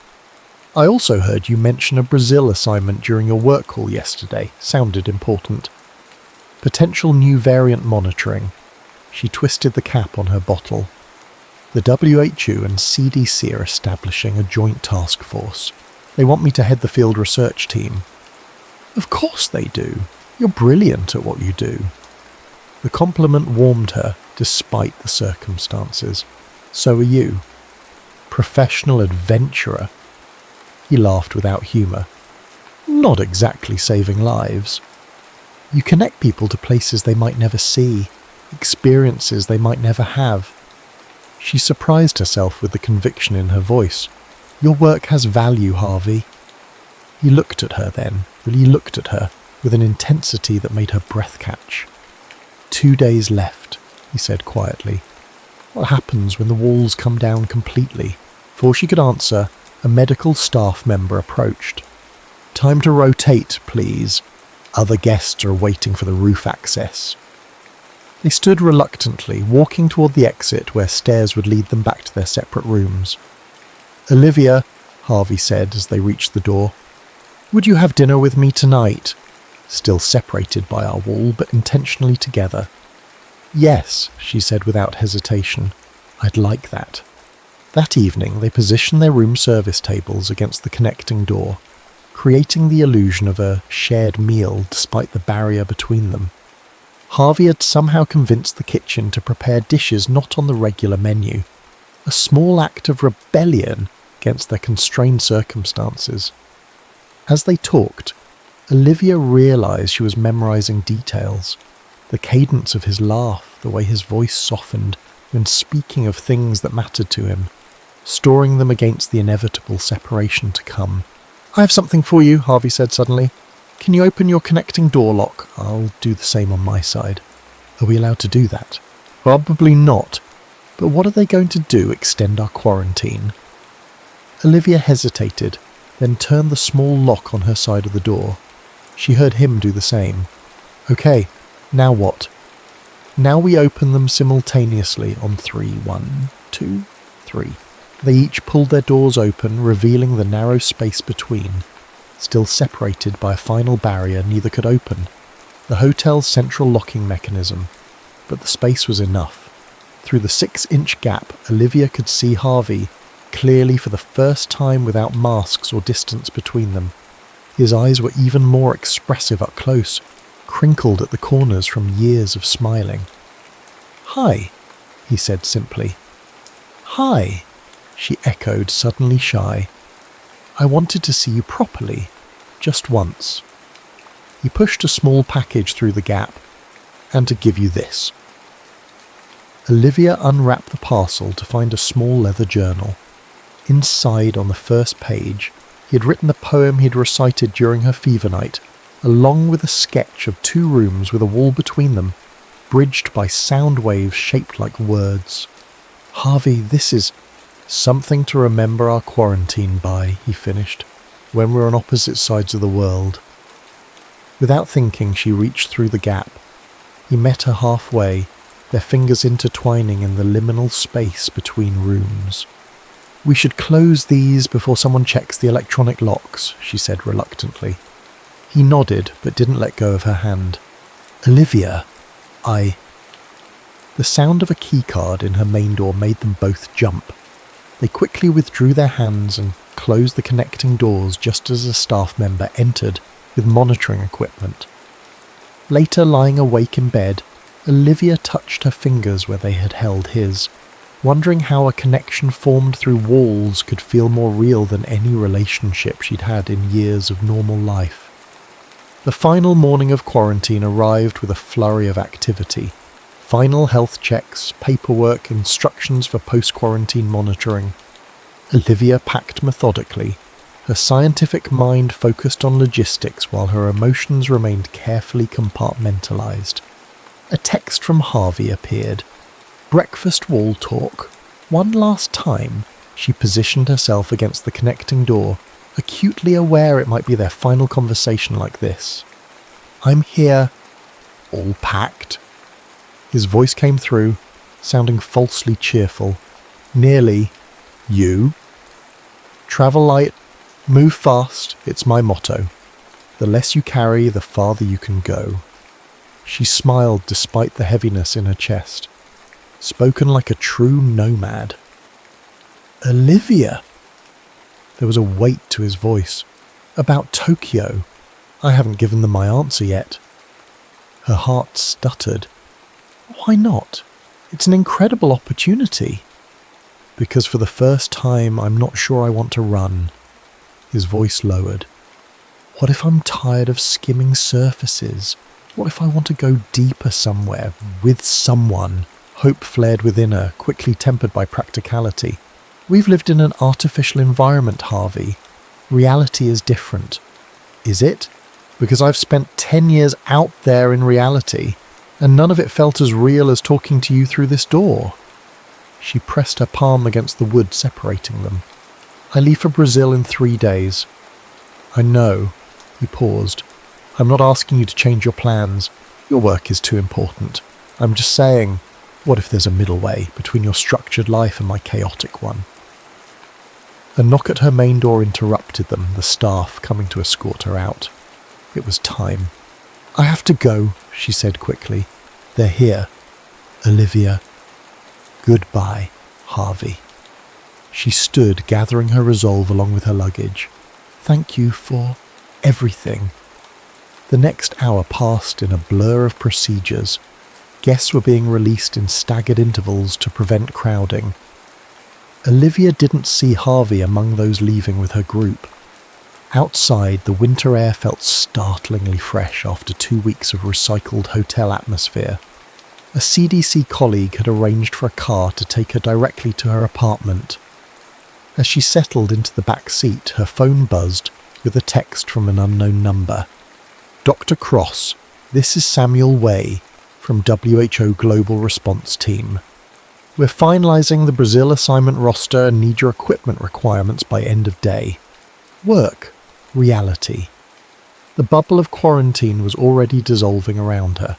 I also heard you mention a Brazil assignment during your work call yesterday. Sounded important. Potential new variant monitoring. She twisted the cap on her bottle. The WHO and CDC are establishing a joint task force. They want me to head the field research team. Of course they do. You're brilliant at what you do. The compliment warmed her, despite the circumstances. So are you. Professional adventurer. He laughed without humour. Not exactly saving lives. You connect people to places they might never see, experiences they might never have. She surprised herself with the conviction in her voice. Your work has value, Harvey. He looked at her then, really looked at her, with an intensity that made her breath catch. 2 days left, he said quietly. What happens when the walls come down completely? Before she could answer, a medical staff member approached. Time to rotate, please. Other guests are waiting for the roof access. They stood reluctantly, walking toward the exit where stairs would lead them back to their separate rooms. Olivia, Harvey said as they reached the door, would you have dinner with me tonight? Still separated by our wall, but intentionally together. Yes, she said without hesitation. I'd like that. That evening they positioned their room service tables against the connecting door, creating the illusion of a shared meal despite the barrier between them. Harvey had somehow convinced the kitchen to prepare dishes not on the regular menu, a small act of rebellion against their constrained circumstances. As they talked, Olivia realised she was memorising details, the cadence of his laugh, the way his voice softened when speaking of things that mattered to him, storing them against the inevitable separation to come. I have something for you, Harvey said suddenly. Can you open your connecting door lock? I'll do the same on my side. Are we allowed to do that? Probably not. But what are they going to do, extend our quarantine? Olivia hesitated, then turned the small lock on her side of the door. She heard him do the same. Okay, now what? Now we open them simultaneously on 3. 1, 2, 3. They each pulled their doors open, revealing the narrow space between. Still separated by a final barrier neither could open, the hotel's central locking mechanism, but the space was enough. Through the 6-inch gap, Olivia could see Harvey, clearly for the first time without masks or distance between them. His eyes were even more expressive up close, crinkled at the corners from years of smiling. Hi, he said simply. Hi, she echoed, suddenly shy. I wanted to see you properly, just once. He pushed a small package through the gap, and to give you this. Olivia unwrapped the parcel to find a small leather journal. Inside, on the first page, he had written the poem he'd recited during her fever night, along with a sketch of 2 rooms with a wall between them, bridged by sound waves shaped like words. Harvey, this is something to remember our quarantine by, he finished, when we're on opposite sides of the world. Without thinking, she reached through the gap. He met her halfway, their fingers intertwining in the liminal space between rooms. We should close these before someone checks the electronic locks, she said reluctantly. He nodded, but didn't let go of her hand. Olivia, The sound of a keycard in her main door made them both jump. They quickly withdrew their hands and closed the connecting doors just as a staff member entered with monitoring equipment. Later, lying awake in bed, Olivia touched her fingers where they had held his, wondering how a connection formed through walls could feel more real than any relationship she'd had in years of normal life. The final morning of quarantine arrived with a flurry of activity. Final health checks, paperwork, instructions for post-quarantine monitoring. Olivia packed methodically, her scientific mind focused on logistics while her emotions remained carefully compartmentalized. A text from Harvey appeared. Breakfast wall talk. One last time, she positioned herself against the connecting door, acutely aware it might be their final conversation like this. I'm here. All packed. His voice came through, sounding falsely cheerful. Nearly. You? Travel light, move fast, it's my motto. The less you carry, the farther you can go. She smiled despite the heaviness in her chest. Spoken like a true nomad. Olivia! There was a weight to his voice. About Tokyo. I haven't given them my answer yet. Her heart stuttered. Why not? It's an incredible opportunity. Because for the first time, I'm not sure I want to run. His voice lowered. What if I'm tired of skimming surfaces? What if I want to go deeper somewhere, with someone? Hope flared within her, quickly tempered by practicality. We've lived in an artificial environment, Harvey. Reality is different. Is it? Because I've spent 10 years out there in reality, and none of it felt as real as talking to you through this door. She pressed her palm against the wood separating them. I leave for Brazil in 3 days. I know. He paused. I'm not asking you to change your plans. Your work is too important. I'm just saying, what if there's a middle way between your structured life and my chaotic one? A knock at her main door interrupted them, the staff coming to escort her out. It was time. I have to go, she said quickly. They're here. Olivia. Goodbye, Harvey. She stood, gathering her resolve along with her luggage. Thank you for everything. The next hour passed in a blur of procedures. Guests were being released in staggered intervals to prevent crowding. Olivia didn't see Harvey among those leaving with her group. Outside, the winter air felt startlingly fresh after 2 weeks of recycled hotel atmosphere. A CDC colleague had arranged for a car to take her directly to her apartment. As she settled into the back seat, her phone buzzed with a text from an unknown number. Dr. Cross, this is Samuel Way from WHO Global Response Team. We're finalising the Brazil assignment roster and need your equipment requirements by end of day. Work. Reality. The bubble of quarantine was already dissolving around her.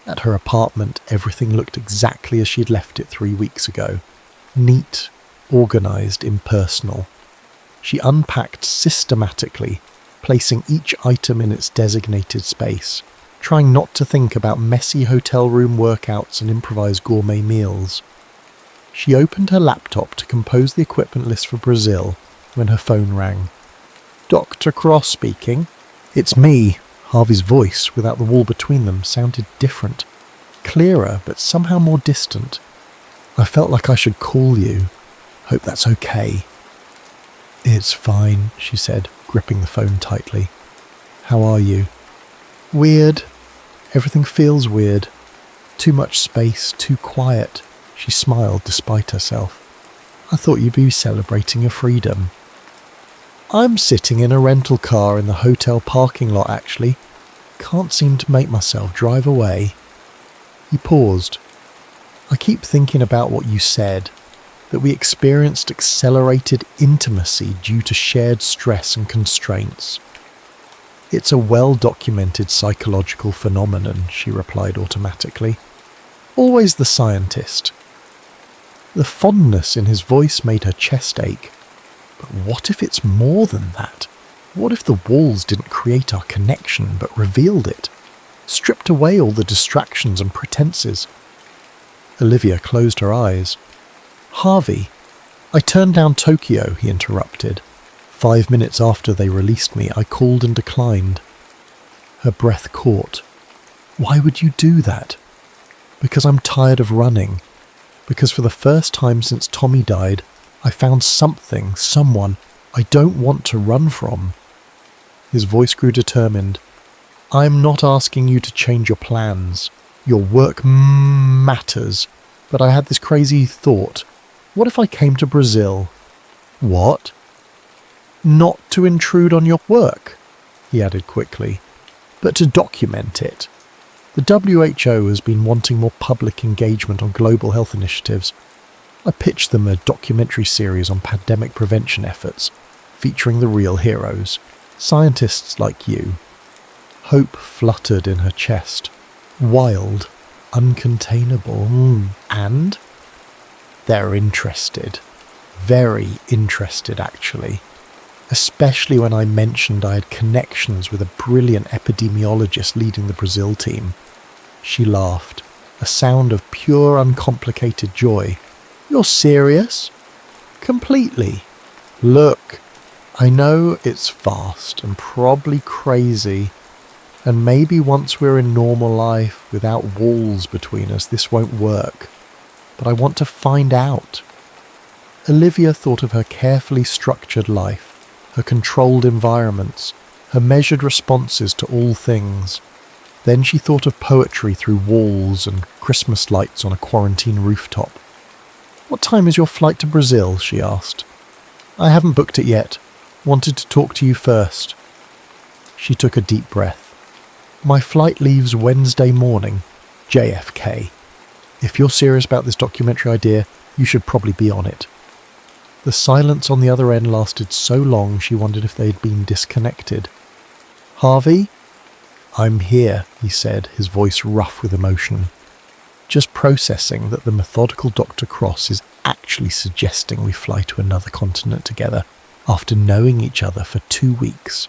At her apartment, everything looked exactly as she'd left it 3 weeks ago. Neat, organised, impersonal. She unpacked systematically, placing each item in its designated space, trying not to think about messy hotel room workouts and improvised gourmet meals. She opened her laptop to compose the equipment list for Brazil when her phone rang. Dr. Cross speaking. It's me. Harvey's voice, without the wall between them, sounded different. Clearer, but somehow more distant. I felt like I should call you. Hope that's okay. It's fine, she said, gripping the phone tightly. How are you? Weird. Everything feels weird. Too much space, too quiet. She smiled despite herself. I thought you'd be celebrating your freedom. I'm sitting in a rental car in the hotel parking lot, actually. Can't seem to make myself drive away. He paused. I keep thinking about what you said, that we experienced accelerated intimacy due to shared stress and constraints. It's a well-documented psychological phenomenon, she replied automatically. Always the scientist. The fondness in his voice made her chest ache. But what if it's more than that? What if the walls didn't create our connection but revealed it? Stripped away all the distractions and pretenses? Olivia closed her eyes. Harvey, I turned down Tokyo, he interrupted. 5 minutes after they released me, I called and declined. Her breath caught. Why would you do that? Because I'm tired of running. Because for the first time since Tommy died, I found something, someone, I don't want to run from. His voice grew determined. I'm not asking you to change your plans. Your work matters. But I had this crazy thought. What if I came to Brazil? What? Not to intrude on your work, he added quickly, but to document it. The WHO has been wanting more public engagement on global health initiatives. I pitched them a documentary series on pandemic prevention efforts, featuring the real heroes, scientists like you. Hope fluttered in her chest. Wild, uncontainable, and? They're interested. Very interested, actually. Especially when I mentioned I had connections with a brilliant epidemiologist leading the Brazil team. She laughed, a sound of pure, uncomplicated joy. You're serious? Completely. Look, I know it's vast and probably crazy, and maybe once we're in normal life without walls between us, this won't work. But I want to find out. Olivia thought of her carefully structured life, her controlled environments, her measured responses to all things. Then she thought of poetry through walls and Christmas lights on a quarantine rooftop. What time is your flight to Brazil? She asked. I haven't booked it yet. Wanted to talk to you first. She took a deep breath. My flight leaves Wednesday morning, JFK. If you're serious about this documentary idea, you should probably be on it. The silence on the other end lasted so long she wondered if they'd been disconnected. Harvey? I'm here, he said, his voice rough with emotion. Just processing that the methodical Dr. Cross is actually suggesting we fly to another continent together after knowing each other for 2 weeks.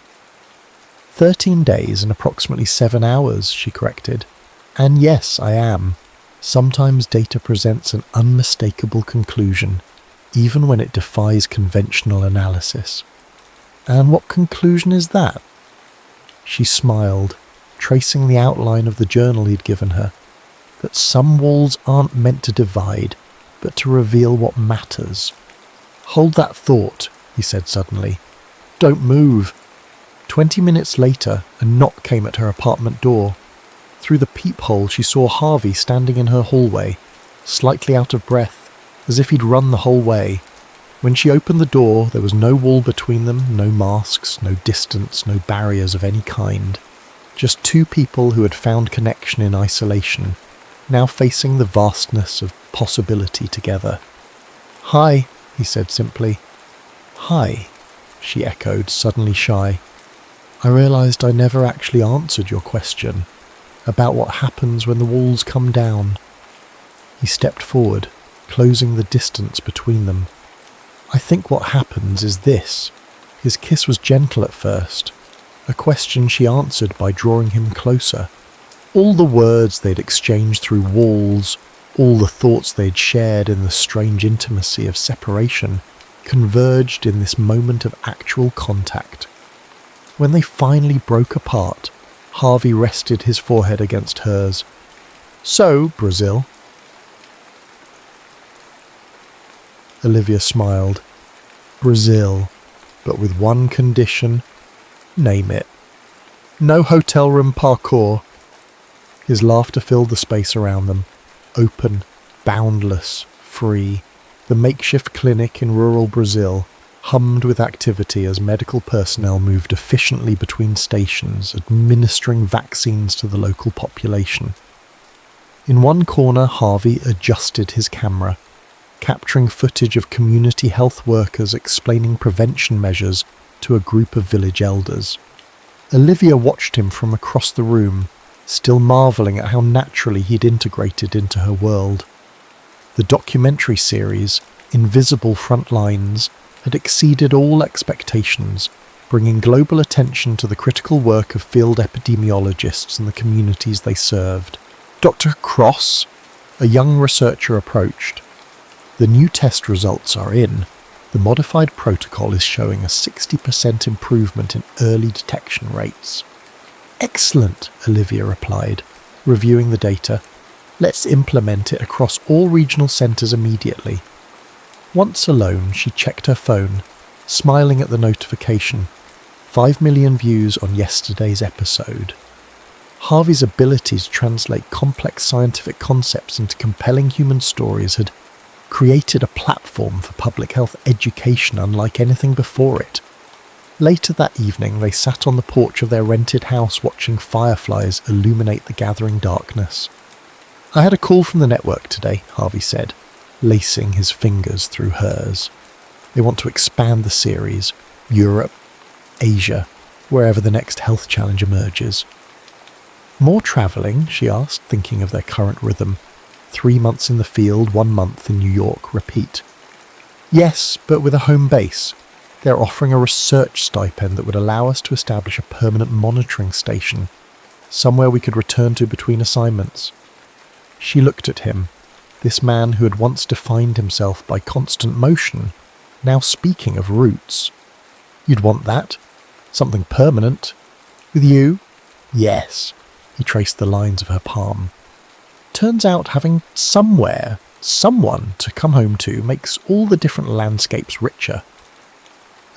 13 days and approximately 7 hours, she corrected. And yes, I am. Sometimes data presents an unmistakable conclusion, even when it defies conventional analysis. And what conclusion is that? She smiled, tracing the outline of the journal he'd given her, that some walls aren't meant to divide, but to reveal what matters. Hold that thought, he said suddenly. Don't move. 20 minutes later, a knock came at her apartment door. Through the peephole, she saw Harvey standing in her hallway, slightly out of breath, as if he'd run the whole way. When she opened the door, there was no wall between them, no masks, no distance, no barriers of any kind. Just two people who had found connection in isolation, now facing the vastness of possibility together. Hi, he said simply. Hi, she echoed, suddenly shy. I realised I never actually answered your question about what happens when the walls come down. He stepped forward, closing the distance between them. I think what happens is this. His kiss was gentle at first, a question she answered by drawing him closer. All the words they'd exchanged through walls, all the thoughts they'd shared in the strange intimacy of separation, converged in this moment of actual contact. When they finally broke apart, Harvey rested his forehead against hers. So, Brazil? Olivia smiled. Brazil, but with one condition. Name it. No hotel room parkour. His laughter filled the space around them. Open, boundless, free. The makeshift clinic in rural Brazil hummed with activity as medical personnel moved efficiently between stations, administering vaccines to the local population. In one corner, Harvey adjusted his camera, capturing footage of community health workers explaining prevention measures to a group of village elders. Olivia watched him from across the room, still marvelling at how naturally he'd integrated into her world. The documentary series, Invisible Frontlines, had exceeded all expectations, bringing global attention to the critical work of field epidemiologists and the communities they served. Dr. Cross, a young researcher, approached. The new test results are in. The modified protocol is showing a 60% improvement in early detection rates. Excellent, Olivia replied, reviewing the data. Let's implement it across all regional centres immediately. Once alone, she checked her phone, smiling at the notification. 5 million views on yesterday's episode. Harvey's ability to translate complex scientific concepts into compelling human stories had created a platform for public health education unlike anything before it. Later that evening, they sat on the porch of their rented house watching fireflies illuminate the gathering darkness. I had a call from the network today, Harvey said, lacing his fingers through hers. They want to expand the series, Europe, Asia, wherever the next health challenge emerges. More travelling, she asked, thinking of their current rhythm. 3 months in the field, 1 month in New York, repeat. Yes, but with a home base. They're offering a research stipend that would allow us to establish a permanent monitoring station, somewhere we could return to between assignments. She looked at him, this man who had once defined himself by constant motion, now speaking of roots. You'd want that? Something permanent? With you? Yes. He traced the lines of her palm. Turns out having somewhere, someone to come home to makes all the different landscapes richer.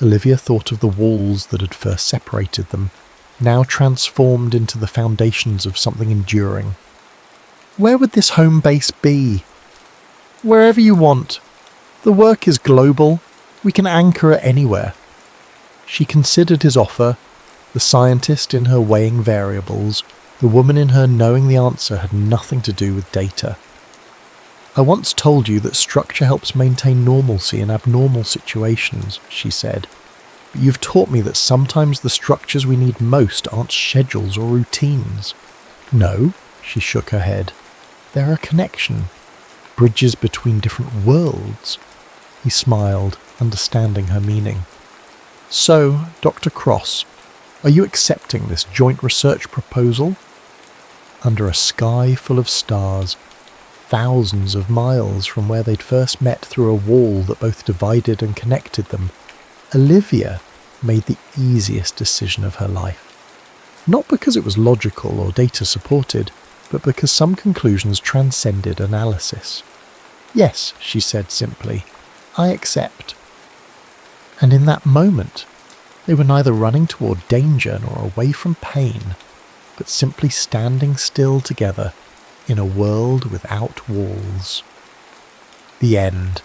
Olivia thought of the walls that had first separated them, now transformed into the foundations of something enduring. Where would this home base be? Wherever you want. The work is global. We can anchor it anywhere. She considered his offer, the scientist in her weighing variables, the woman in her knowing the answer had nothing to do with data. I once told you that structure helps maintain normalcy in abnormal situations, she said. But you've taught me that sometimes the structures we need most aren't schedules or routines. No, she shook her head. They're a connection. Bridges between different worlds. He smiled, understanding her meaning. So, Dr. Cross, are you accepting this joint research proposal? Under a sky full of stars, thousands of miles from where they'd first met through a wall that both divided and connected them, Olivia made the easiest decision of her life. Not because it was logical or data supported, but because some conclusions transcended analysis. Yes, she said simply, I accept. And in that moment, they were neither running toward danger nor away from pain, but simply standing still together in a world without walls. The end.